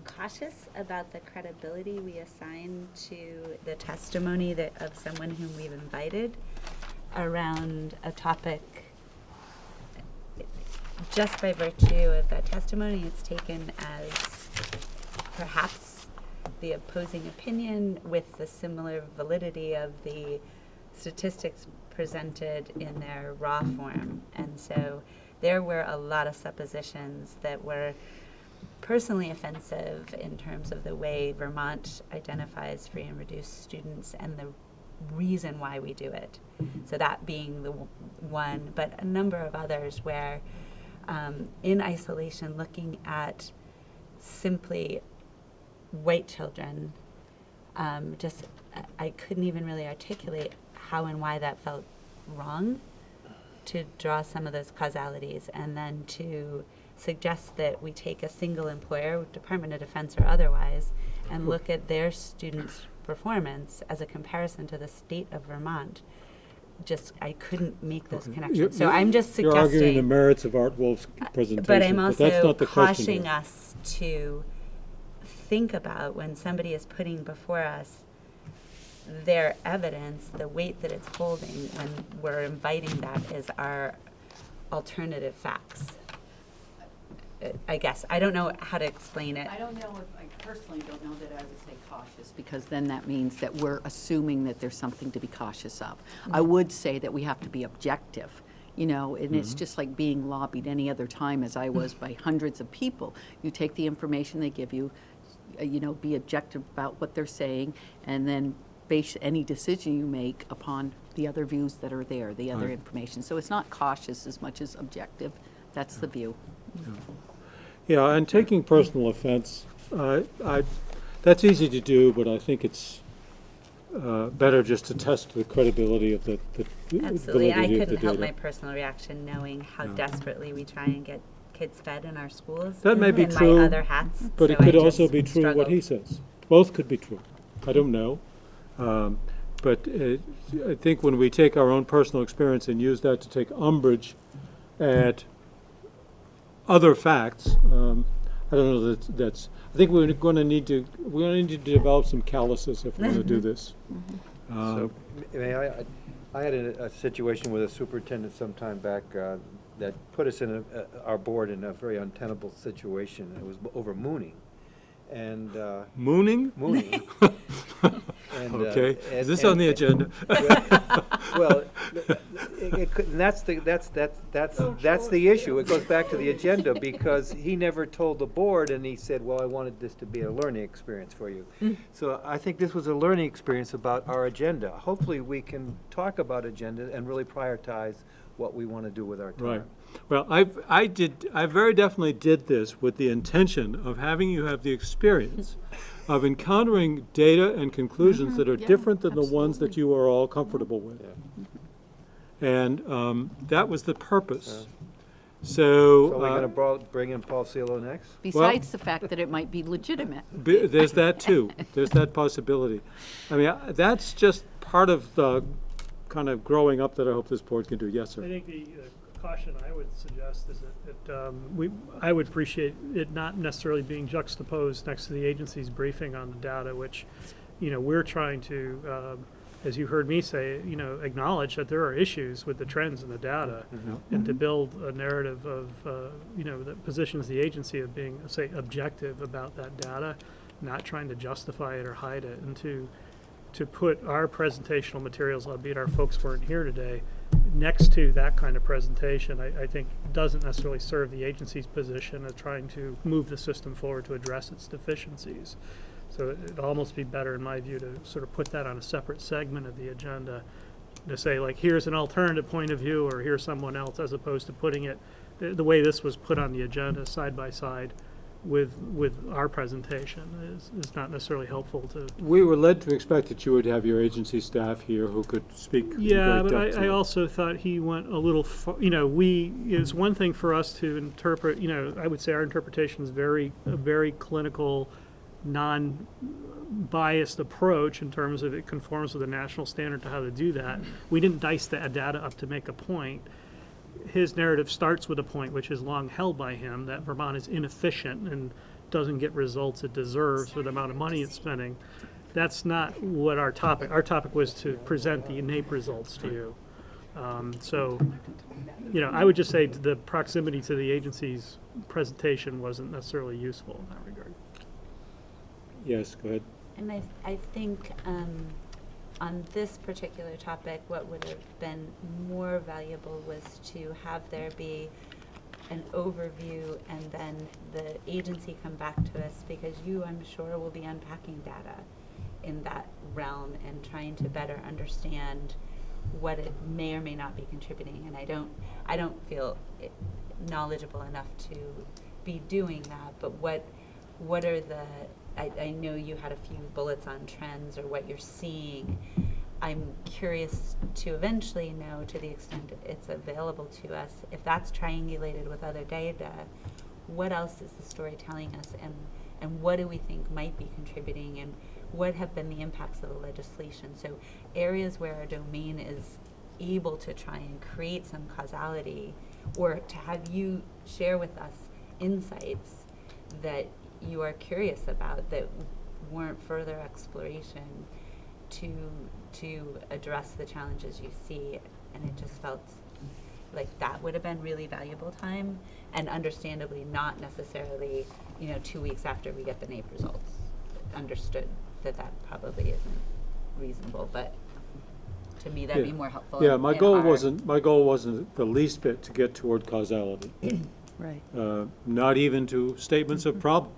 cautious about the credibility we assign to the testimony of someone whom we've invited around a topic. Just by virtue of that testimony, it's taken as perhaps the opposing opinion with the similar validity of the statistics presented in their raw form. And so there were a lot of suppositions that were personally offensive in terms of the way Vermont identifies free and reduced students and the reason why we do it. So that being the one, but a number of others where in isolation, looking at simply white children, I couldn't even really articulate how and why that felt wrong to draw some of those causalities, and then to suggest that we take a single employer, Department of Defense or otherwise, and look at their students' performance as a comparison to the state of Vermont. I couldn't make those connections. So I'm just suggesting. You're arguing the merits of Art Wolf's presentation, but I'm that's also not the question cautioning here. us to think about when somebody is putting before us their evidence, the weight that it's holding when we're inviting that as our alternative facts. I guess. I don't know how to explain it. I don't know if, I personally don't know that I would say cautious, because then that means that we're assuming that there's something to be cautious of. I would say that we have to be objective, and it's just like being lobbied any other time, as I was by hundreds of people. You take the information they give you, be objective about what they're saying, and then base any decision you make upon the other views that are there, the other information. So it's not cautious as much as objective. That's the view. Yeah, and taking personal offense, that's easy to do, but I think it's better just to test the credibility of the Absolutely, and I validity of the couldn't help data. my personal reaction knowing how No. desperately we try and get kids fed in our schools. That may be in true, my other hats, but it so I could also just be true what struggled. he says. Both could be true. I don't know. But I think when we take our own personal experience and use that to take umbrage at other facts, I don't know that's. I think we're going to need to develop some calluses if we're going to do this. So, I had a situation with a superintendent some time back that put us in our board in a very untenable situation. It was over mooning. And Mooning? Mooning. And, okay. Is this on the agenda? Well, that's the issue. It goes back to the agenda because he never told the board, and he said, "Well, I wanted this to be a learning experience for you." So I think this was a learning experience about our agenda. Hopefully, we can talk about agenda and really prioritize what we want to do with our time. Right. Well, I very definitely did this with the intention of having you have the experience of encountering data and conclusions that are different than the ones that you are all comfortable with. And that was the purpose. So we're going to bring in Paul Cielo next? Besides the fact that it might be legitimate. There's that too. There's that possibility. I mean, that's just part of the kind of growing up that I hope this board can do. Yes, sir. I think the caution I would suggest is that I would appreciate it not necessarily being juxtaposed next to the agency's briefing on the data, which, we're trying to, as you heard me say, acknowledge that there are issues with the trends in the data, and to build a narrative of, that positions the agency of being, say, objective about that data, not trying to justify it or hide it, and to put our presentational materials, albeit our folks weren't here today, next to that kind of presentation, I think doesn't necessarily serve the agency's position of trying to move the system forward to address its deficiencies. So it'd almost be better, in my view, to sort of put that on a separate segment of the agenda, to say, like, here's an alternative point of view, or here's someone else, as opposed to putting it the way this was put on the agenda, side by side with our presentation is not necessarily helpful to. We were led to expect that you would have your agency staff here who could speak. Yeah, but I also thought he went a little far. It's one thing for us to interpret. I would say our interpretation is a very clinical, non-biased approach in terms of it conforms with the national standard to how to do that. We didn't dice that data up to make a point. His narrative starts with a point which is long held by him, that Vermont is inefficient and doesn't get results it deserves for the amount of money it's spending. That's not what our topic. Our topic was to present the NAEP results to you. I would just say the proximity to the agency's presentation wasn't necessarily useful in that regard. Yes, go ahead. And I think on this particular topic, what would have been more valuable was to have there be an overview and then the agency come back to us, because you, I'm sure, will be unpacking data in that realm and trying to better understand what it may or may not be contributing. And I don't feel knowledgeable enough to be doing that, but what are the, I know you had a few bullets on trends or what you're seeing. I'm curious to eventually know, to the extent it's available to us, if that's triangulated with other data, what else is the story telling us, and what do we think might be contributing, and what have been the impacts of the legislation? So areas where our domain is able to try and create some causality, or to have you share with us insights that you are curious about that warrant further exploration to address the challenges you see. And it just felt like that would have been really valuable time, and understandably not necessarily 2 weeks after we get the NAEP results. Understood that probably isn't reasonable, but to me that'd be more helpful. Yeah, my goal wasn't the least bit to get toward causality. Right. Not even to statements of problems.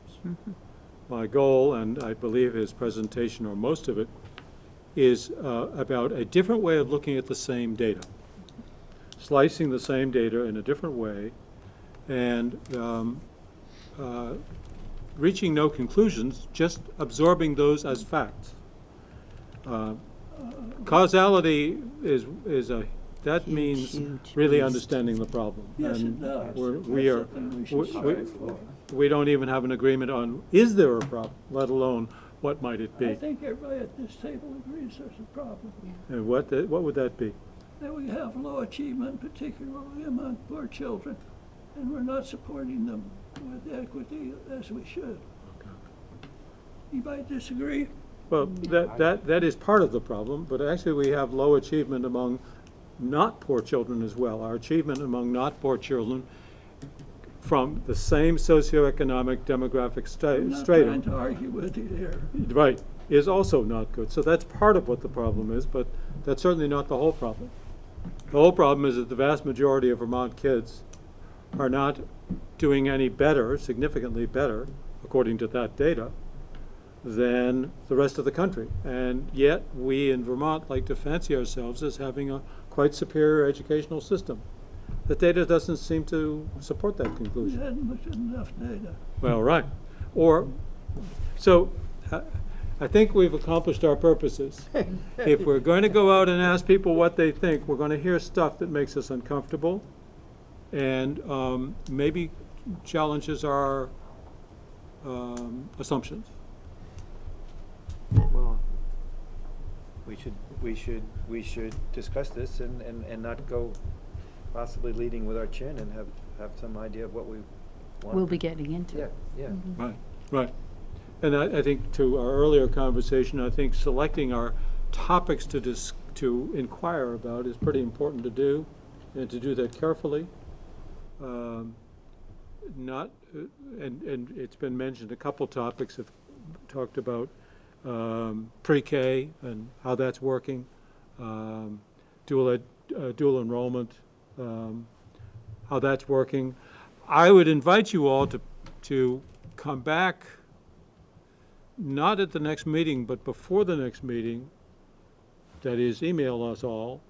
My goal, and I believe his presentation, or most of it, is about a different way of looking at the same data, slicing the same data in a different way, and reaching no conclusions, just absorbing those as facts. Causality that means really understanding the problem. Yes, and it does. we don't even have an agreement on, is there a problem, let alone what might it I be. think everybody at this table agrees there's a problem. And what would that be? That we have low achievement, particularly among poor children, and we're not supporting them with equity as we should. Anybody disagree? Well, that is part of the problem, but actually we have low achievement among not poor children as well. Our achievement among not poor children from the same socioeconomic demographic I'm not stratum. trying to argue with you here. Right, is also not good. So that's part of what the problem is, but that's certainly not the whole problem. The whole problem is that the vast majority of Vermont kids are not doing any better, significantly better, according to that data, than the rest of the country. And yet we in Vermont like to fancy ourselves as having a quite superior educational system. The data doesn't seem to support that We conclusion. hadn't looked at enough data. Well, right. So I think we've accomplished our purposes. If we're going to go out and ask people what they think, we're going to hear stuff that makes us uncomfortable and maybe challenges our assumptions. Well, we should discuss this and not go possibly leading with our chin and have some idea of what we want. We'll be getting into it. Yeah. Right. And I think to our earlier conversation, I think selecting our topics to inquire about is pretty important to do, and to do that carefully. And it's been mentioned, a couple topics have talked about pre-K and how that's working, dual enrollment, how that's working. I would invite you all to come back, not at the next meeting, but before the next meeting, that is, email us all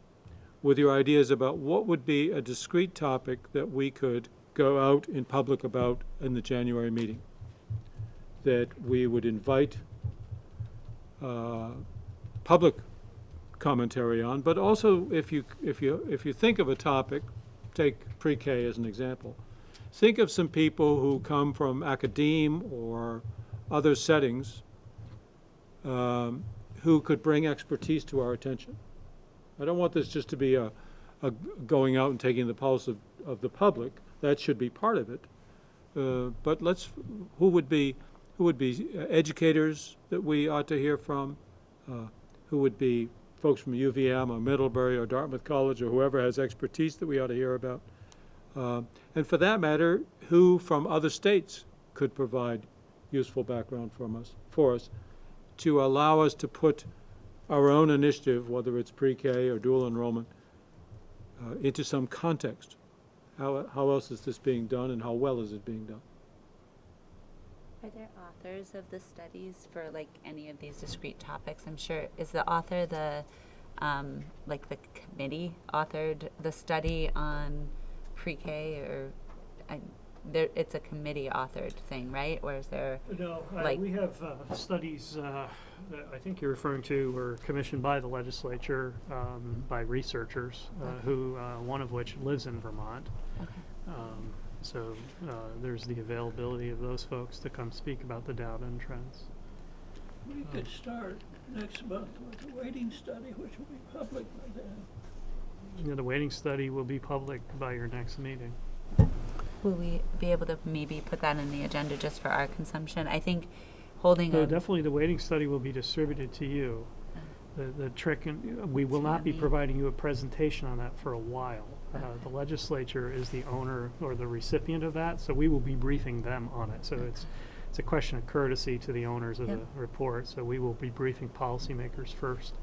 with your ideas about what would be a discrete topic that we could go out in public about in the January meeting, that we would invite public commentary on, but also if you think of a topic, take pre-K as an example, think of some people who come from academe or other settings who could bring expertise to our attention. I don't want this just to be a going out and taking the pulse of the public. That should be part of it. But who would be educators that we ought to hear from? Who would be folks from UVM or Middlebury or Dartmouth College or whoever has expertise that we ought to hear about? And for that matter, who from other states could provide useful background for us to allow us to put our own initiative, whether it's pre-K or dual enrollment, into some context. How else is this being done, and how well is it being done? Are there authors of the studies for like any of these discrete topics? I'm sure, is the author the committee authored the study on pre-K, or it's a committee authored thing, right? Or is there No, we have studies that I think you're referring to were commissioned by the legislature by researchers who one of which lives in Vermont. Okay. So there's the availability of those folks to come speak about the data and trends. We could start next month with a waiting study, which will be public by then. The waiting study will be public by your next meeting. Will we be able to maybe put that on the agenda just for our consumption? I think holding So definitely the waiting study will be distributed to you. The trick, we will not be providing you a presentation on that for a while. The legislature is the owner or the recipient of that, so we will be briefing them on it. So it's a question of courtesy to the owners of the report. So we will be briefing policymakers first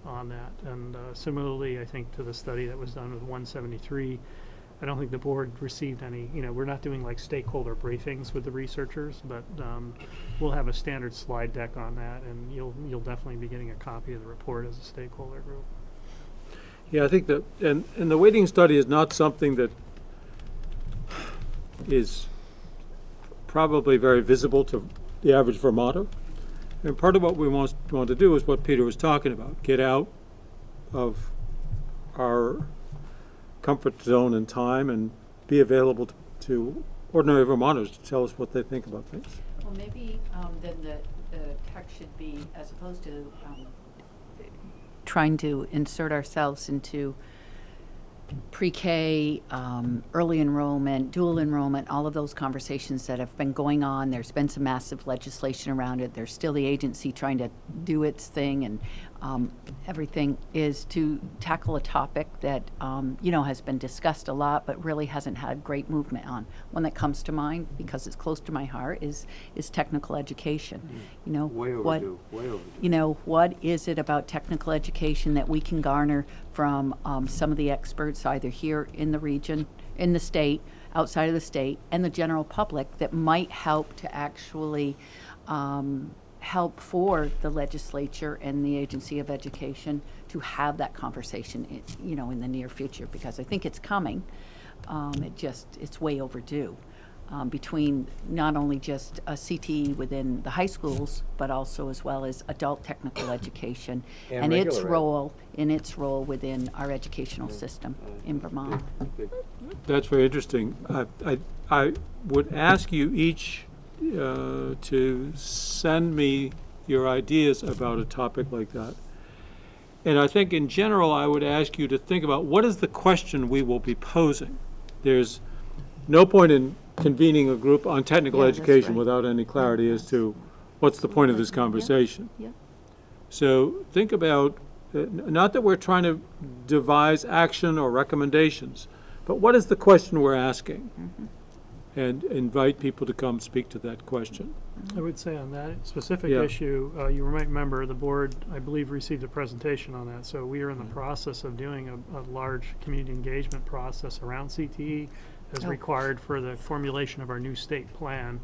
on that. And similarly, I think to the study that was done with 173, I don't think the board received any, we're not doing like stakeholder briefings with the researchers, but we'll have a standard slide deck on that, and you'll definitely be getting a copy of the report as a stakeholder group. Yeah, I think that, and the waiting study is not something that is probably very visible to the average Vermonter. And part of what we want to do is what Peter was talking about, get out of our comfort zone and time and be available to ordinary Vermonters to tell us what they think about things. Well, maybe then the text should be, as opposed to trying to insert ourselves into pre-K, early enrollment, dual enrollment, all of those conversations that have been going on. There's been some massive legislation around it. There's still the agency trying to do its thing, and everything is to tackle a topic that, has been discussed a lot, but really hasn't had great movement on. One that comes to mind, because it's close to my heart, is technical education. Way overdue, way overdue. What is it about technical education that we can garner from some of the experts, either here in the region, in the state, outside of the state, and the general public, that might help to actually help for the legislature and the Agency of Education to have that conversation, in the near future, because I think it's coming. It's way overdue. Between not only just a CTE within the high schools, but also as well as adult technical education and its role within our educational system in Vermont. That's very interesting. I would ask you each to send me your ideas about a topic like that. And I think in general, I would ask you to think about what is the question we will be posing. There's no point in convening a group on technical education without any clarity as to what's the point of this conversation. So think about, not that we're trying to devise action or recommendations, but what is the question we're asking? And invite people to come speak to that question. I would say on that specific issue, you might remember the board, I believe, received a presentation on that. So we are in the process of doing a large community engagement process around CTE as required for the formulation of our new state plan.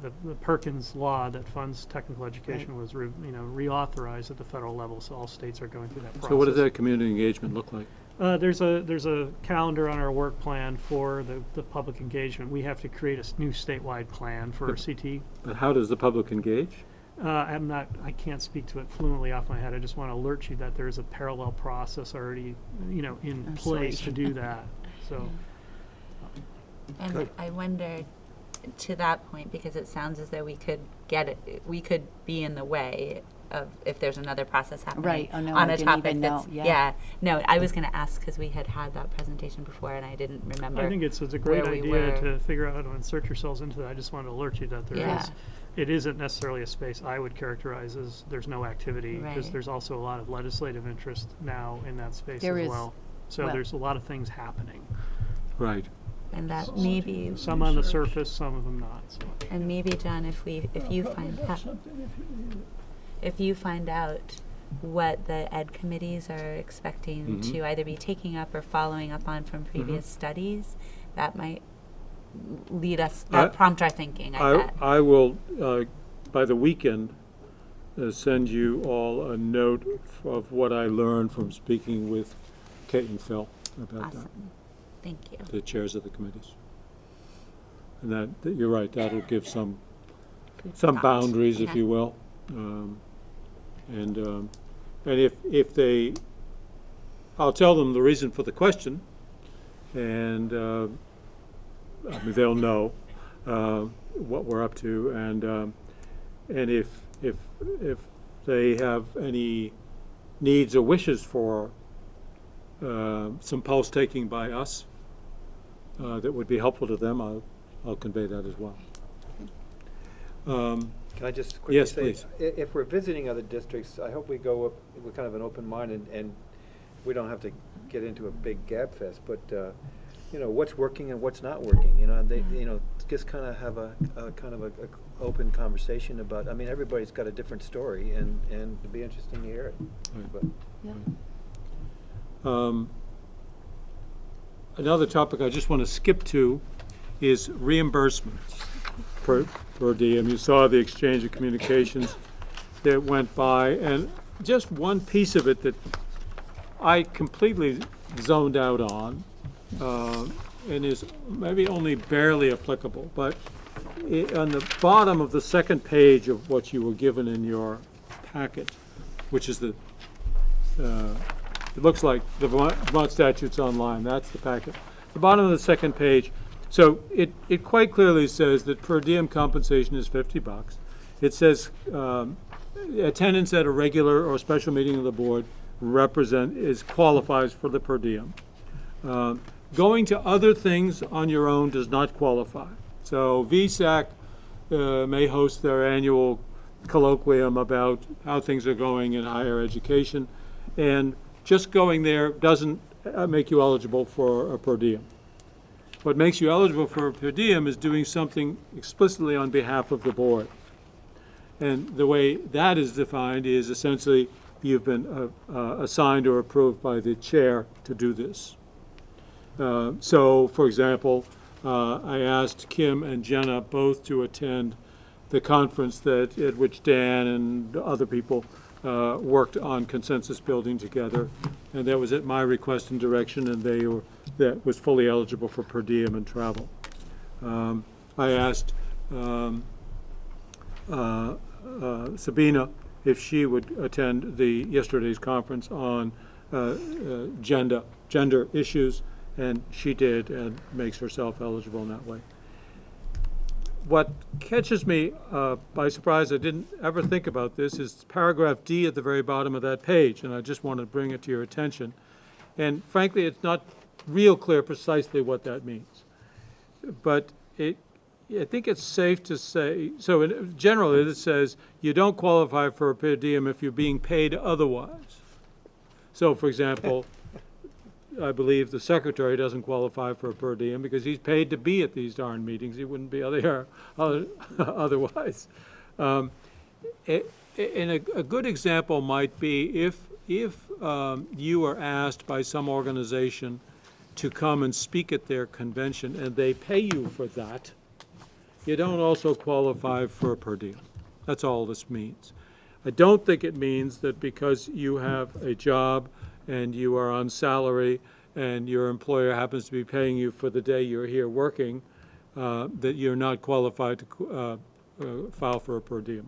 The Perkins law that funds technical education was reauthorized at the federal level, so all states are going through that process. So what does that community engagement look like? There's a calendar on our work plan for the public engagement. We have to create a new statewide plan for CT. But how does the public engage? I can't speak to it fluently off my head. I just want to alert you that there is a parallel process already, in place to do that. So. And I wonder, to that point, because it sounds as though we could be in the way of if there's another process happening on a topic that's no, I was going to ask because we had that presentation before and I didn't remember. I think it's a great idea to figure out how to insert yourselves into that. I just wanted to alert you that it isn't necessarily a space I would characterize as there's no activity, because there's also a lot of legislative interest now in that space as well. So there's a lot of things happening. Right. And that maybe some on the surface, some of them not. So. And maybe, John, if you find out what the ed committees are expecting to either be taking up or following up on from previous studies, that might prompt our thinking, I bet. I will, by the weekend, send you all a note of what I learned from speaking with Kate and Phil about that. Thank you. The chairs of the committees. And that you're right, that'll give some boundaries, if you will. And if they, I'll tell them the reason for the question, and they'll know what we're up to, and if they have any needs or wishes for some pulse taking by us that would be helpful to them, I'll convey that as well. Can I just quickly say, please. If we're visiting other districts, I hope we go up with kind of an open mind, and we don't have to get into a big gab fest, but what's working and what's not working. They just kind of have a kind of a open conversation about. I mean, everybody's got a different story, and it'd be interesting to hear it. Right. But, another topic I just want to skip to is reimbursements per diem. You saw the exchange of communications that went by, and just one piece of it that I completely zoned out on, and is maybe only barely applicable, but on the bottom of the second page of what you were given in your packet, which is the, it looks like the Vermont statutes online, that's the packet. The bottom of the second page, so it quite clearly says that per diem compensation is $50. It says attendance at a regular or special meeting of the board qualifies for the per diem. Going to other things on your own does not qualify. So VSAC may host their annual colloquium about how things are going in higher education, and just going there doesn't make you eligible for a per diem. What makes you eligible for a per diem is doing something explicitly on behalf of the board. And the way that is defined is essentially you've been assigned or approved by the chair to do this. So, for example, I asked Kim and Jenna both to attend the conference at which Dan and other people worked on consensus building together, and that was at my request and direction, and that was fully eligible for per diem and travel. I asked Sabina if she would attend yesterday's conference on gender issues, and she did, and makes herself eligible in that way. What catches me by surprise, I didn't ever think about this, is paragraph D at the very bottom of that page, and I just want to bring it to your attention. And frankly, it's not real clear precisely what that means. But I think it's safe to say, so generally it says you don't qualify for a per diem if you're being paid otherwise. So, for example, I believe the secretary doesn't qualify for a per diem because he's paid to be at these darn meetings. He wouldn't be otherwise. And a good example might be if you are asked by some organization to come and speak at their convention and they pay you for that, you don't also qualify for a per diem. That's all this means. I don't think it means that because you have a job and you are on salary and your employer happens to be paying you for the day you're here working, that you're not qualified to file for a per diem.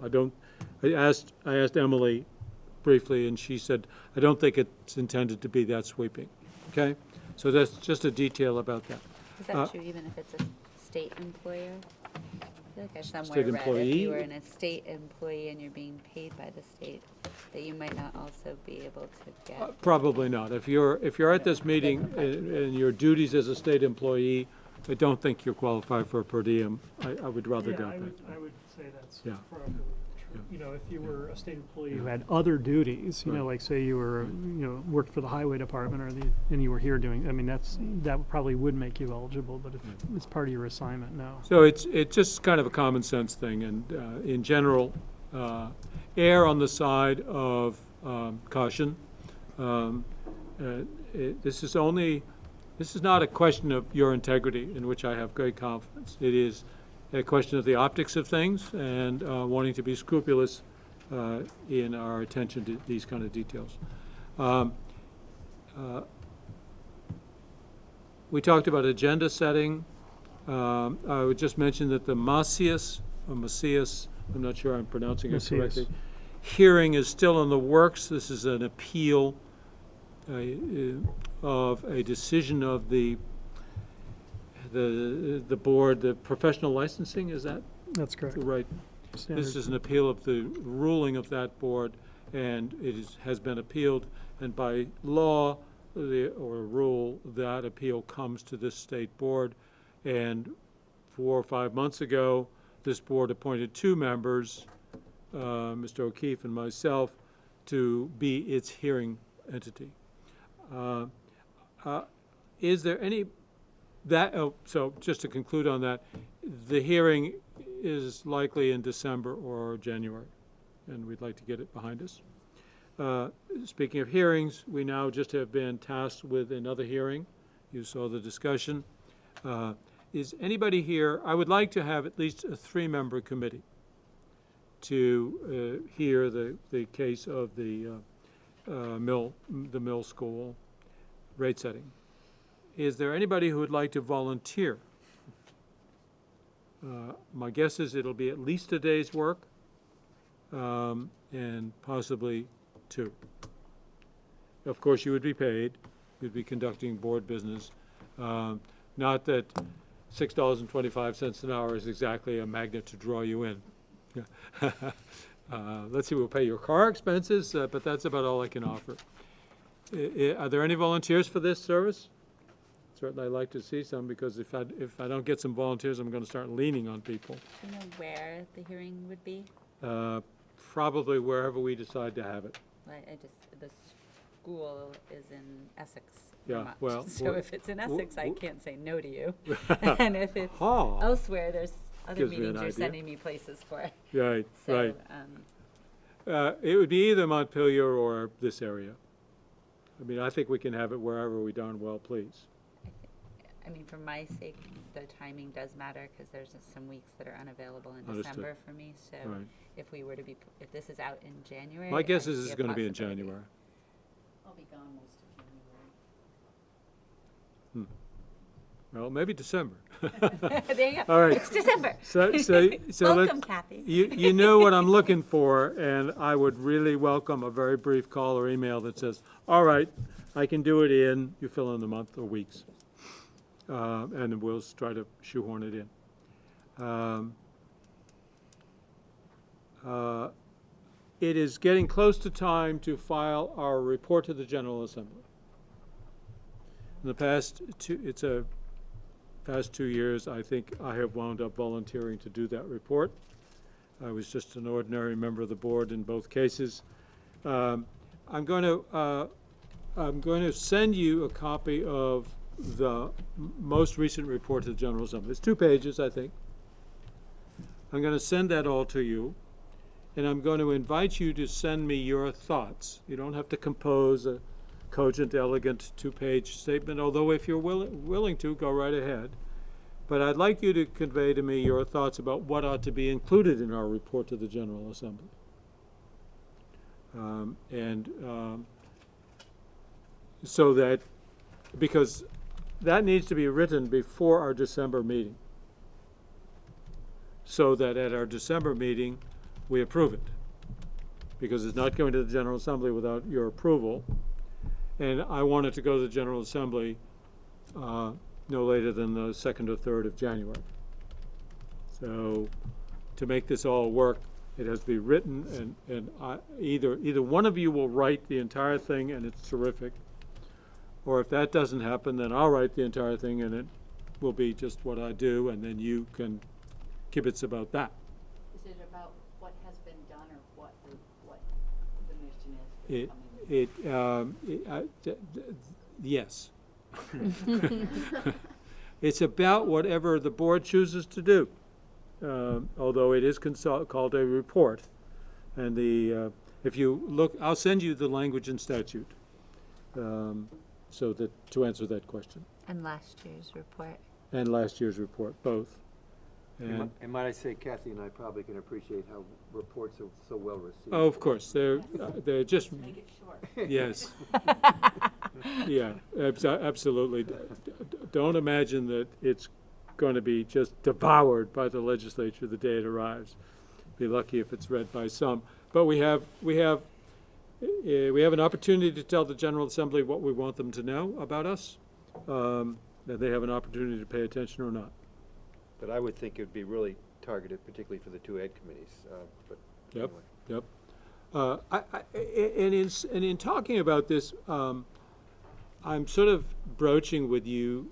I asked Emily briefly, and she said, I don't think it's intended to be that sweeping. Okay? So that's just a detail about that. Is that true even if it's a state employer? I feel like I somewhere State read employee? if you were in a state employee and you're being paid by the state, that you might not also be able to get. Probably not. If you're at this meeting and your duties as a state employee, I don't think you're qualified for a per diem. I would rather doubt that. I would say that's Yeah. probably true. You know, if you were a state employee who had other duties, you know, like say you were, worked for the highway department and you were here doing, I mean, that probably would make you eligible, but if it's part of your assignment, no. So it's just kind of a common sense thing, and in general, err on the side of caution. This is not a question of your integrity, in which I have great confidence. It is a question of the optics of things and wanting to be scrupulous in our attention to these kind of details. We talked about agenda setting. I would just mention that the Macias, I'm not sure I'm pronouncing it correctly, hearing is still in the works. This is an appeal of a decision of the board, the professional licensing, is that? That's correct. Right. This is an appeal of the ruling of that board, and it has been appealed, and by law or rule, that appeal comes to this state board. And 4 or 5 months ago, this board appointed 2 members, Mr. O'Keefe and myself, to be its hearing entity. Is there any so just to conclude on that, the hearing is likely in December or January, and we'd like to get it behind us. Speaking of hearings, we now just have been tasked with another hearing. You saw the discussion. Is anybody here? I would like to have at least a 3-member committee to hear the case of the mill school rate setting. Is there anybody who would like to volunteer? My guess is it'll be at least a day's work, and possibly 2. Of course, you would be paid. You'd be conducting board business. Not that $6.25 an hour is exactly a magnet to draw you in. Let's see, we'll pay your car expenses, but that's about all I can offer. Are there any volunteers for this service? Certainly I'd like to see some, because if I don't get some volunteers, I'm going to start leaning on people. Do you know where the hearing would be? Probably wherever we decide to have it. The school is in Essex, Yeah, Vermont. well, So if it's in Essex, I can't say no to you. Oh. And if it's elsewhere, there's other Gives me an meetings you're idea. sending me places for. Right, So, right. It would be either Montpelier or this area. I mean, I think we can have it wherever we darn well please. I mean, for my sake, the timing does matter, because there's some weeks that are unavailable in Understood. December for me. So Right. if we were to be, if this is out in January. My guess I is see it's a going to be in possibility. January. I'll be gone most of January. Well, maybe December. There you go. All right. It's December. So Welcome, let's, Kathy. you know what I'm looking for, and I would really welcome a very brief call or email that says, all right, I can do it in, you fill in the month or weeks. And we'll try to shoehorn it in. It is getting close to time to file our report to the General Assembly. In the past 2 years, I think I have wound up volunteering to do that report. I was just an ordinary member of the board in both cases. I'm going to send you a copy of the most recent report to the General Assembly. It's 2 pages, I think. I'm going to send that all to you, and I'm going to invite you to send me your thoughts. You don't have to compose a cogent, elegant 2-page statement, although if you're willing to, go right ahead. But I'd like you to convey to me your thoughts about what ought to be included in our report to the General Assembly. So that, because that needs to be written before our December meeting, so that at our December meeting, we approve it. Because it's not going to the General Assembly without your approval. And I want it to go to the General Assembly no later than the 2nd or 3rd of January. So to make this all work, it has to be written, and either one of you will write the entire thing, and it's terrific. Or if that doesn't happen, then I'll write the entire thing, and it will be just what I do, and then you can kibitz about that. Is it about what has been done, or what the mission is for the coming year? Yes. It's about whatever the board chooses to do, although it is called a report. And if you look, I'll send you the language and statute, so that to answer that question. And last year's report. And last year's report, both. And might I say, Kathy and I probably can appreciate how reports are so well received. Oh, of course, they're just. Make it short. Yes. Yeah, absolutely. Don't imagine that it's going to be just devoured by the legislature the day it arrives. Be lucky if it's read by some. But we have an opportunity to tell the General Assembly what we want them to know about us. That they have an opportunity to pay attention or not. But I would think it would be really targeted, particularly for the 2 ed committees. But Yep, anyway. yep. And in talking about this, I'm sort of broaching with you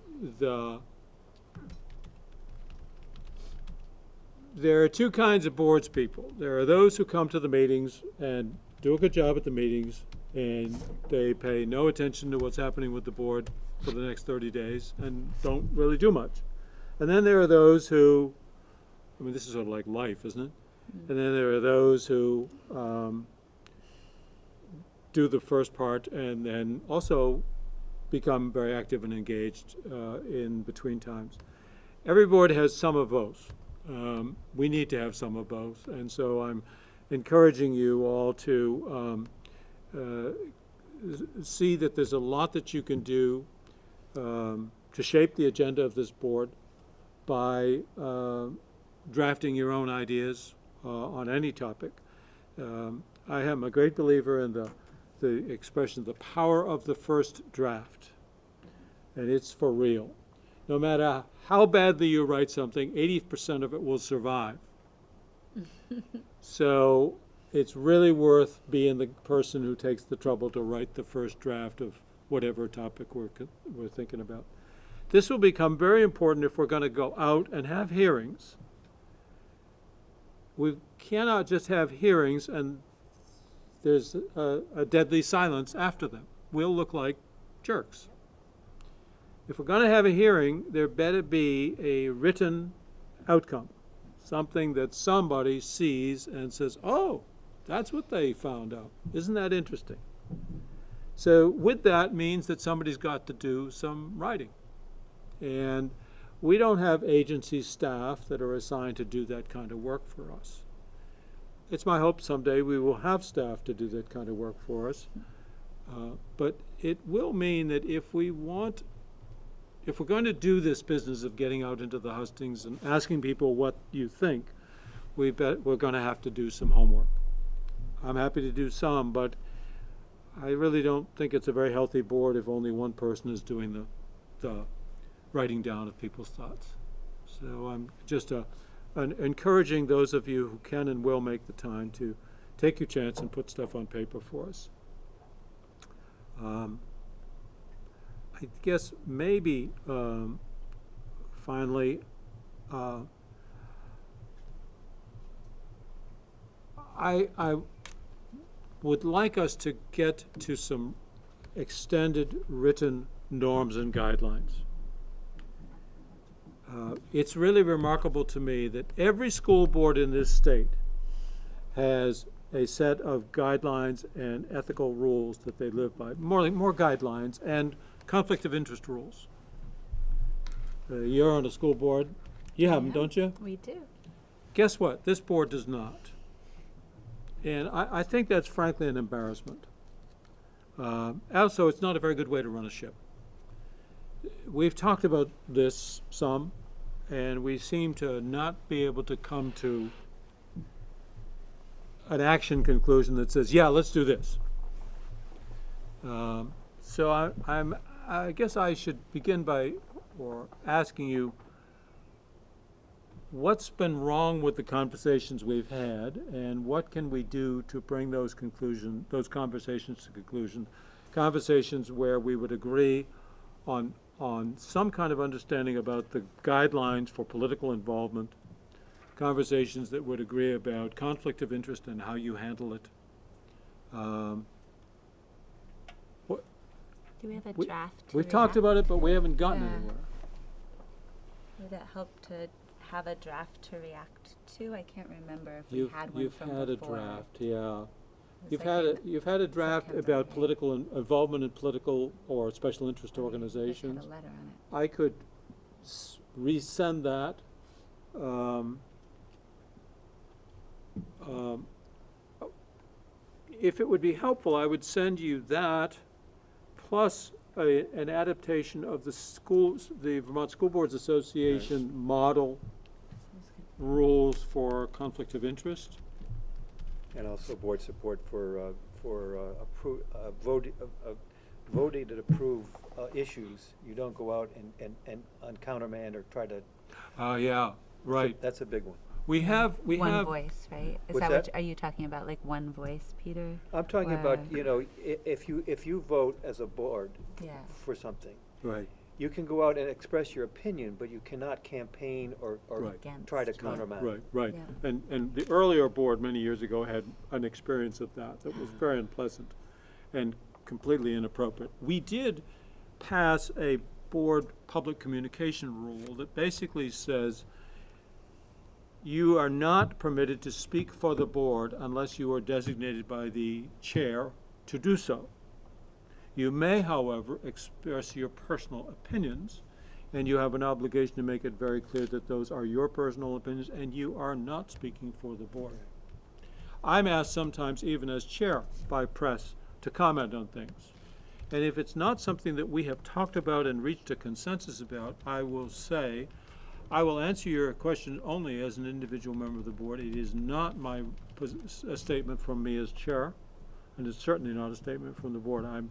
there are 2 kinds of boards people. There are those who come to the meetings and do a good job at the meetings, and they pay no attention to what's happening with the board for the next 30 days and don't really do much. And then there are those who, I mean, this is sort of like life, isn't it? And then there are those who do the first part and then also become very active and engaged in between times. Every board has some of both. We need to have some of both. And so I'm encouraging you all to see that there's a lot that you can do to shape the agenda of this board by drafting your own ideas on any topic. I am a great believer in the expression, the power of the first draft. And it's for real. No matter how badly you write something, 80% of it will survive. So it's really worth being the person who takes the trouble to write the first draft of whatever topic we're thinking about. This will become very important if we're going to go out and have hearings. We cannot just have hearings and there's a deadly silence after them. We'll look like jerks. If we're going to have a hearing, there better be a written outcome, something that somebody sees and says, oh, that's what they found out. Isn't that interesting? So with that means that somebody's got to do some writing. And we don't have agency staff that are assigned to do that kind of work for us. It's my hope someday we will have staff to do that kind of work for us. But it will mean that if we're going to do this business of getting out into the hustings and asking people what you think, we're going to have to do some homework. I'm happy to do some, but I really don't think it's a very healthy board if only one person is doing the writing down of people's thoughts. So I'm just encouraging those of you who can and will make the time to take your chance and put stuff on paper for us. I guess maybe finally, I would like us to get to some extended written norms and guidelines. It's really remarkable to me that every school board in this state has a set of guidelines and ethical rules that they live by, more guidelines and conflict of interest rules. You're on a school board. You have them, don't you? We do. Guess what? This board does not. And I think that's frankly an embarrassment. Also, it's not a very good way to run a ship. We've talked about this some, and we seem to not be able to come to an action conclusion that says, yeah, let's do this. So I guess I should begin by asking you, what's been wrong with the conversations we've had, and what can we do to bring those conversations to conclusion? Conversations where we would agree on some kind of understanding about the guidelines for political involvement, conversations that would agree about conflict of interest and how you handle it. Do we have a draft? We've talked about it, but we haven't gotten anywhere. Would it help to have a draft to react to? I can't remember if we had one from before. You've had a draft, yeah. You've had a draft about political involvement in political or special interest organizations. Had a letter on it. I could resend that. If it would be helpful, I would send you that plus an adaptation of the Vermont School Boards Association model rules for conflict of interest. And also board support for voting to approve issues. You don't go out and countermand or try to. Yeah, right. That's a big one. We have one voice, right? Is What's that that? what are you talking about? Like one voice, Peter? I'm talking about, if you vote as a board for something, right, you can go out and express your opinion, but you cannot campaign or try to countermand. Right. Yeah. And the earlier board many years ago had an experience of that was very unpleasant and completely inappropriate. We did pass a board public communication rule that basically says you are not permitted to speak for the board unless you are designated by the chair to do so. You may, however, express your personal opinions, and you have an obligation to make it very clear that those are your personal opinions and you are not speaking for the board. I'm asked sometimes, even as chair by press, to comment on things. And if it's not something that we have talked about and reached a consensus about, I will say, I will answer your question only as an individual member of the board. It is not a statement from me as chair, and it's certainly not a statement from the board. I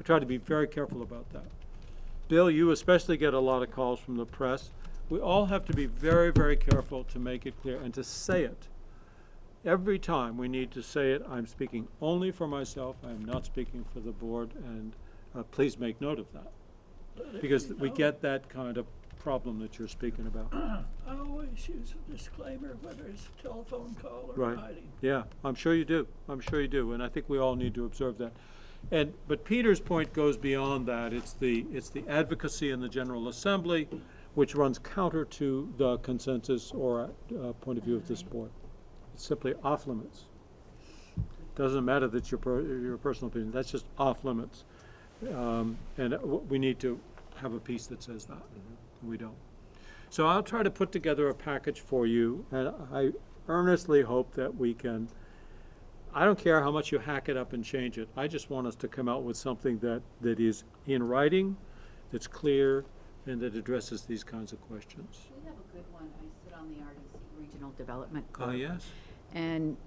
try to be very careful about that. Bill, you especially get a lot of calls from the press. We all have to be very, very careful to make it clear and to say it. Every time we need to say it, I'm speaking only for myself. I am not speaking for the board, and please make note of that. Because we get that kind of problem that you're speaking about. I always use a disclaimer, whether it's a telephone call or Right. writing. Yeah, I'm sure you do. I'm sure you do, and I think we all need to observe that. But Peter's point goes beyond that. It's the advocacy in the General Assembly, which runs counter to the consensus or point of view of this board. It's simply off limits. Doesn't matter that your personal opinion. That's just off limits, and we need to have a piece that says that. We don't. So I'll try to put together a package for you, and I earnestly hope that we can. I don't care how much you hack it up and change it. I just want us to come out with something that is in writing, that's clear, and that addresses these kinds of questions. We have a good one. I sit on the RDC Regional Development Oh, Board. yes. And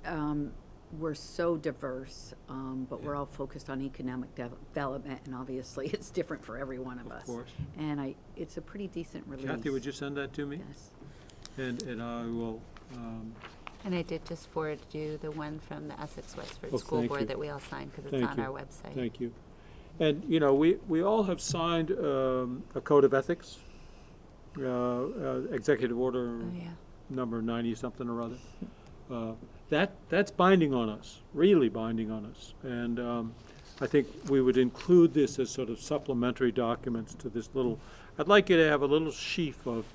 we're so diverse, but we're all focused on economic development, and obviously it's different for every one of us. Of course. And it's a pretty decent release. Kathy, would you send that to me? Yes. And I will. And I did just forward you the one from the Essex Westford Oh, School thank Board you. that we all signed because it's Thank on you. our website. Thank you. And, you know, we all have signed a code of ethics, executive order number 90-something or other. That's binding on us, really binding on us. And I think we would include this as sort of supplementary documents to this little, I'd like you to have a little sheaf of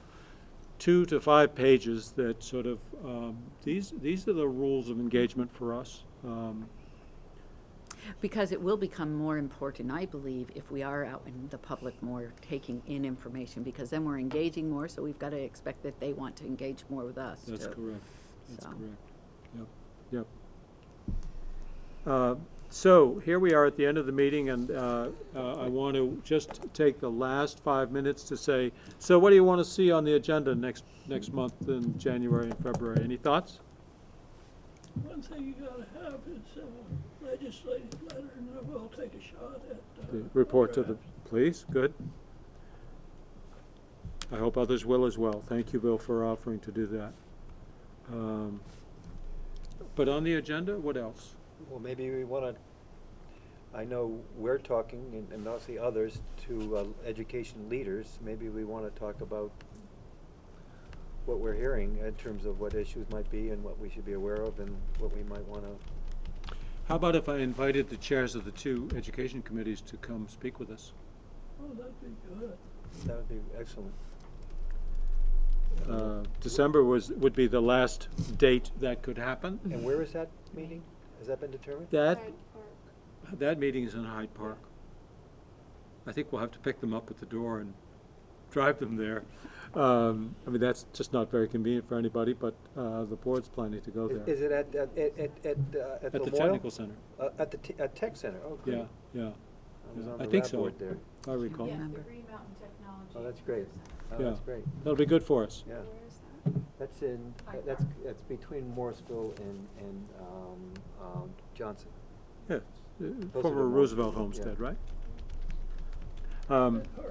2 to 5 pages that sort of, these are the rules of engagement for us. Because it will become more important, I believe, if we are out in the public more, taking in information, because then we're engaging more, so we've got to expect that they want to engage more with us, too. That's correct. That's So. correct. Yep. Yep. So here we are at the end of the meeting, and I want to just take the last 5 minutes to say, so what do you want to see on the agenda next month in January and February? Any thoughts? One thing you gotta have is a legislative letter, and I will take a shot at. The report to the police, good. I hope others will as well. Thank you, Bill, for offering to do that. But on the agenda, what else? Well, maybe we want to, I know we're talking, and obviously others, to education leaders. Maybe we want to talk about what we're hearing in terms of what issues might be and what we should be aware of and what we might want to. How about if I invited the chairs of the 2 education committees to come speak with us? Oh, that'd be good. That would be excellent. December would be the last date that could happen. And where is that meeting? Has that been determined? That meeting is in Hyde Park. I think we'll have to pick them up at the door and drive them there. I mean, that's just not very convenient for anybody, but the board's planning to go there. Is it at the the Memorial? Technical Center. At Tech Center, oh, great. Yeah. I was on I the think RAP so. board there. I recall. Yeah. Green Mountain Technology. Oh, that's great. Oh, Yeah. that's great. That'll be good for us. Yeah. Where is that? That's in, that's between Morrisville and Johnson. Yeah, to former Roosevelt Morrisville, homestead, yeah. right?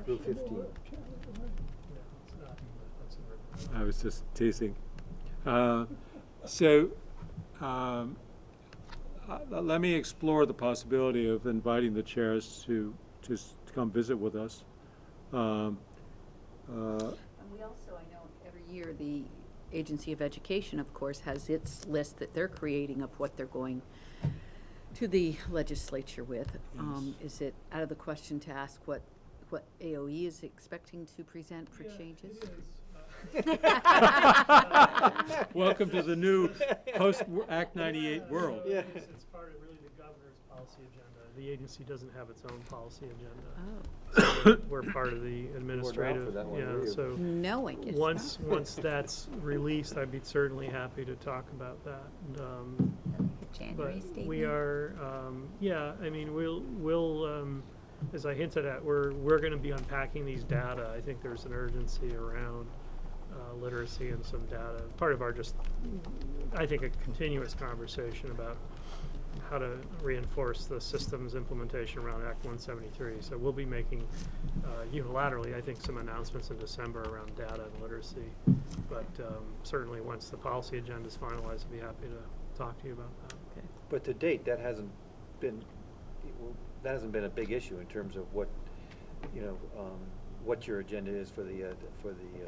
Route 15. I was just teasing. Let me explore the possibility of inviting the chairs to come visit with us. And we also, I know, every year the Agency of Education, of course, has its list that they're creating of what they're going to the legislature with. Is it out of the question to ask what AOE is expecting to present for changes? Welcome to the new post-Act 98 world. Yeah. It's part of really the governor's policy agenda. The agency doesn't have its own policy agenda. So we're part of the administrative. So no, I guess once that's released, I'd be certainly happy to talk about that. January but statement. we are, I mean, we'll as I hinted at, we're going to be unpacking these data. I think there's an urgency around literacy and some data. Part of our just, I think, a continuous conversation about how to reinforce the systems implementation around Act 173. So we'll be making unilaterally, I think, some announcements in December around data and literacy. But certainly once the policy agenda is finalized, I'd be happy to talk to you about that. Okay. But to date, that hasn't been a big issue in terms of what, what your agenda is for the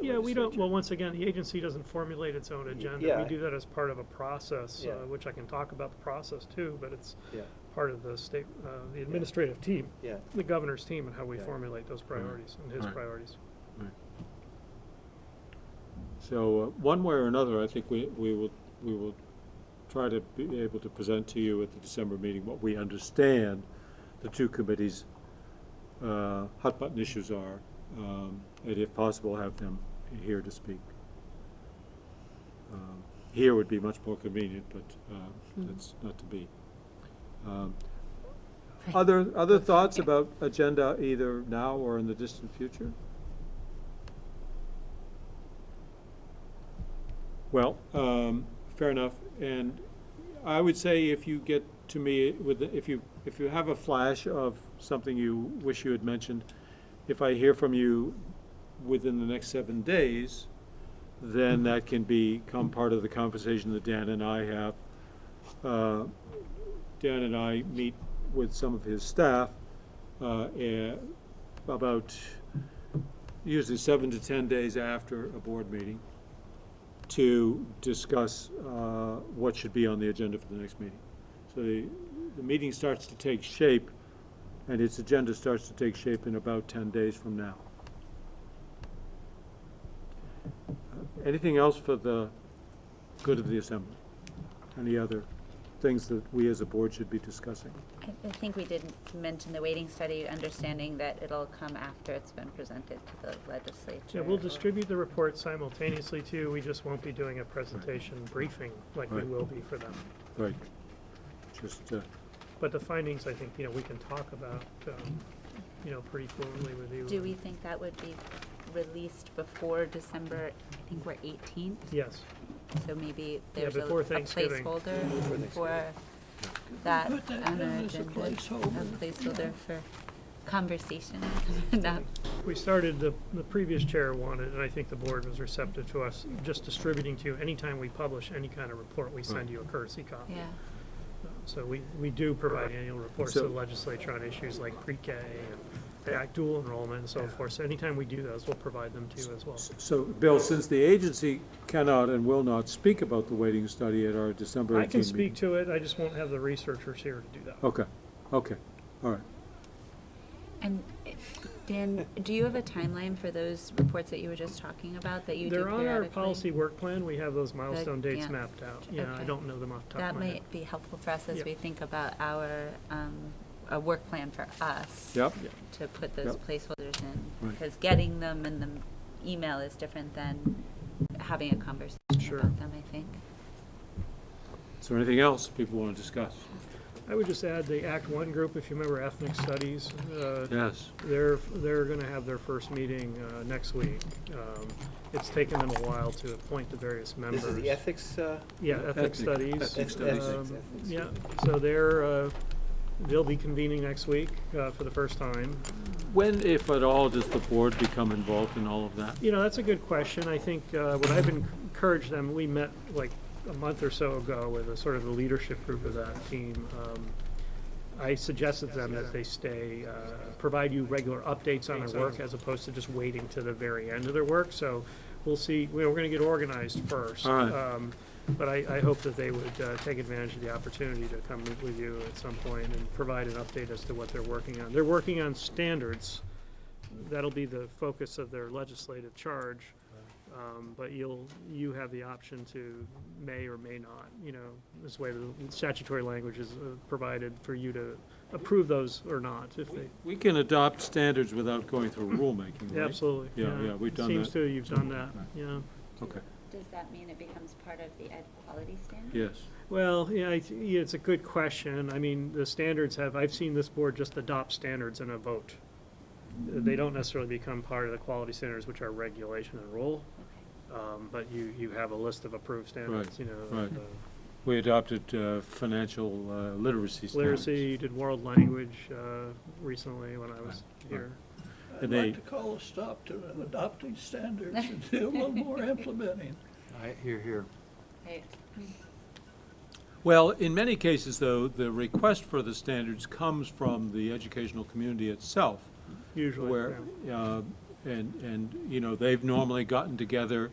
Yeah, we don't, legislature. well, once again, the agency doesn't formulate its own agenda. yeah. We do that as part of a process, Yeah. which I can talk about the process too, but it's Yeah. part of the state, the administrative team, Yeah. the governor's team, and how we Yeah. formulate those priorities and his Right. priorities. Right. So one way or another, I think we will try to be able to present to you at the December meeting what we understand the two committees' hot button issues are, and if possible, have them here to speak. Here would be much more convenient, but that's not to be. Other thoughts about agenda either now or in the distant future? Well, fair enough. And I would say if you get to me with if you have a flash of something you wish you had mentioned, if I hear from you within the next 7 days, then that can become part of the conversation that Dan and I have. Dan and I meet with some of his staff about usually 7 to 10 days after a board meeting to discuss what should be on the agenda for the next meeting. So the meeting starts to take shape, and its agenda starts to take shape in about 10 days from now. Anything else for the good of the Assembly? Any other things that we as a board should be discussing? I think we did mention the waiting study, understanding that it'll come after it's been presented to the legislature. Yeah, we'll distribute the report simultaneously too. We just won't be doing a presentation briefing like we Right. will be for them. Right. Just, But the findings, I think, we can talk about, pretty fluently with you. Do we think that would be released before December, I think we're 18th? Yes. So maybe Yeah, there's a before Thanksgiving. placeholder for that Put that on down our as a agenda, placeholder. a placeholder for conversation. Not- We started, the previous chair wanted, and I think the board was receptive to us, just distributing to you, anytime we publish any kind of report, we send you a courtesy copy. Yeah. So we do provide annual reports to So- the legislature on issues like pre-K and dual enrollment and so forth. So anytime we do those, we'll provide them to you as well. so, Bill, since the agency cannot and will not speak about the waiting study at our December 18th I can meeting. speak to it, I just won't have the researchers here to do that. Okay, all right. And Dan, do you have a timeline for those reports that you were just talking about that you do They're on our periodically? policy work plan, we have those milestone dates yeah. mapped out. Yeah, I Okay. don't know them off the top That of my head. might be helpful for us as Yep. we think about our, a work plan for us. Yep. To put those Yep. placeholders in. Right. Because getting them in the email is different than having a conversation Sure. about them, I think. Is there anything else people want to discuss? I would just add the Act One group, if you remember ethnic studies. Yes. They're gonna have their first meeting next week. It's taken them a while to appoint the various members. This is the ethics, Yeah, ethics studies. Ethics studies. Yeah, so they'll be convening next week for the first time. When, if at all, does the board become involved in all of that? That's a good question. I think what I've encouraged them, we met like a month or so ago with a sort of the leadership group of that team. I suggested to them that they provide you regular updates on their work as opposed to just waiting to the very end of their work. So we'll see, we're going to get organized first. All right. But I hope that they would take advantage of the opportunity to come meet with you at some point and provide an update as to what they're working on. They're working on standards. That'll be the focus of their legislative charge. But you have the option to may or may not, this way the statutory language is provided for you to approve those or not. If they We can adopt standards without going through rulemaking, right? Absolutely. Yeah, we've done that. Seems to you've done that, yeah. Okay, Does that mean it becomes part of the ed quality standard? yes. Well, yeah, it's a good question. I mean, the standards I've seen this board just adopt standards in a vote. They don't necessarily become part of the quality standards, which are regulation and rule. But you have a list of approved standards, you know. Right. We adopted financial literacy standards. Literacy, you did world language recently when I was here. I'd like to call a stop to adopting standards and do a little more implementing. Here. Well, in many cases, though, the request for the standards comes from the educational community itself. Usually, Where, and you know, they've normally gotten together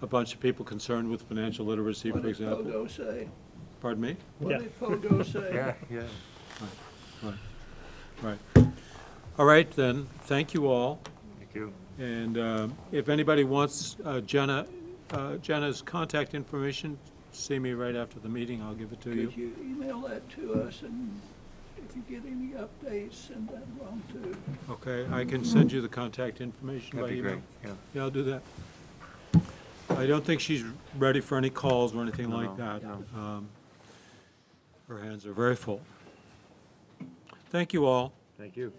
a bunch of people concerned with financial literacy, for example. What did Pogo say? Pardon me? What did Pogo say? Right. All right, then, thank you all. Thank you. And if anybody wants Jenna's contact information, see me right after the meeting, I'll give it to you. Could you email that to us, and if you get any updates, send that along too. Okay, I can send you the contact information by That'd be email. great, Yeah, I'll do that. I don't think she's ready for any calls or anything like No, that. Her hands are very full. Thank you all. Thank you.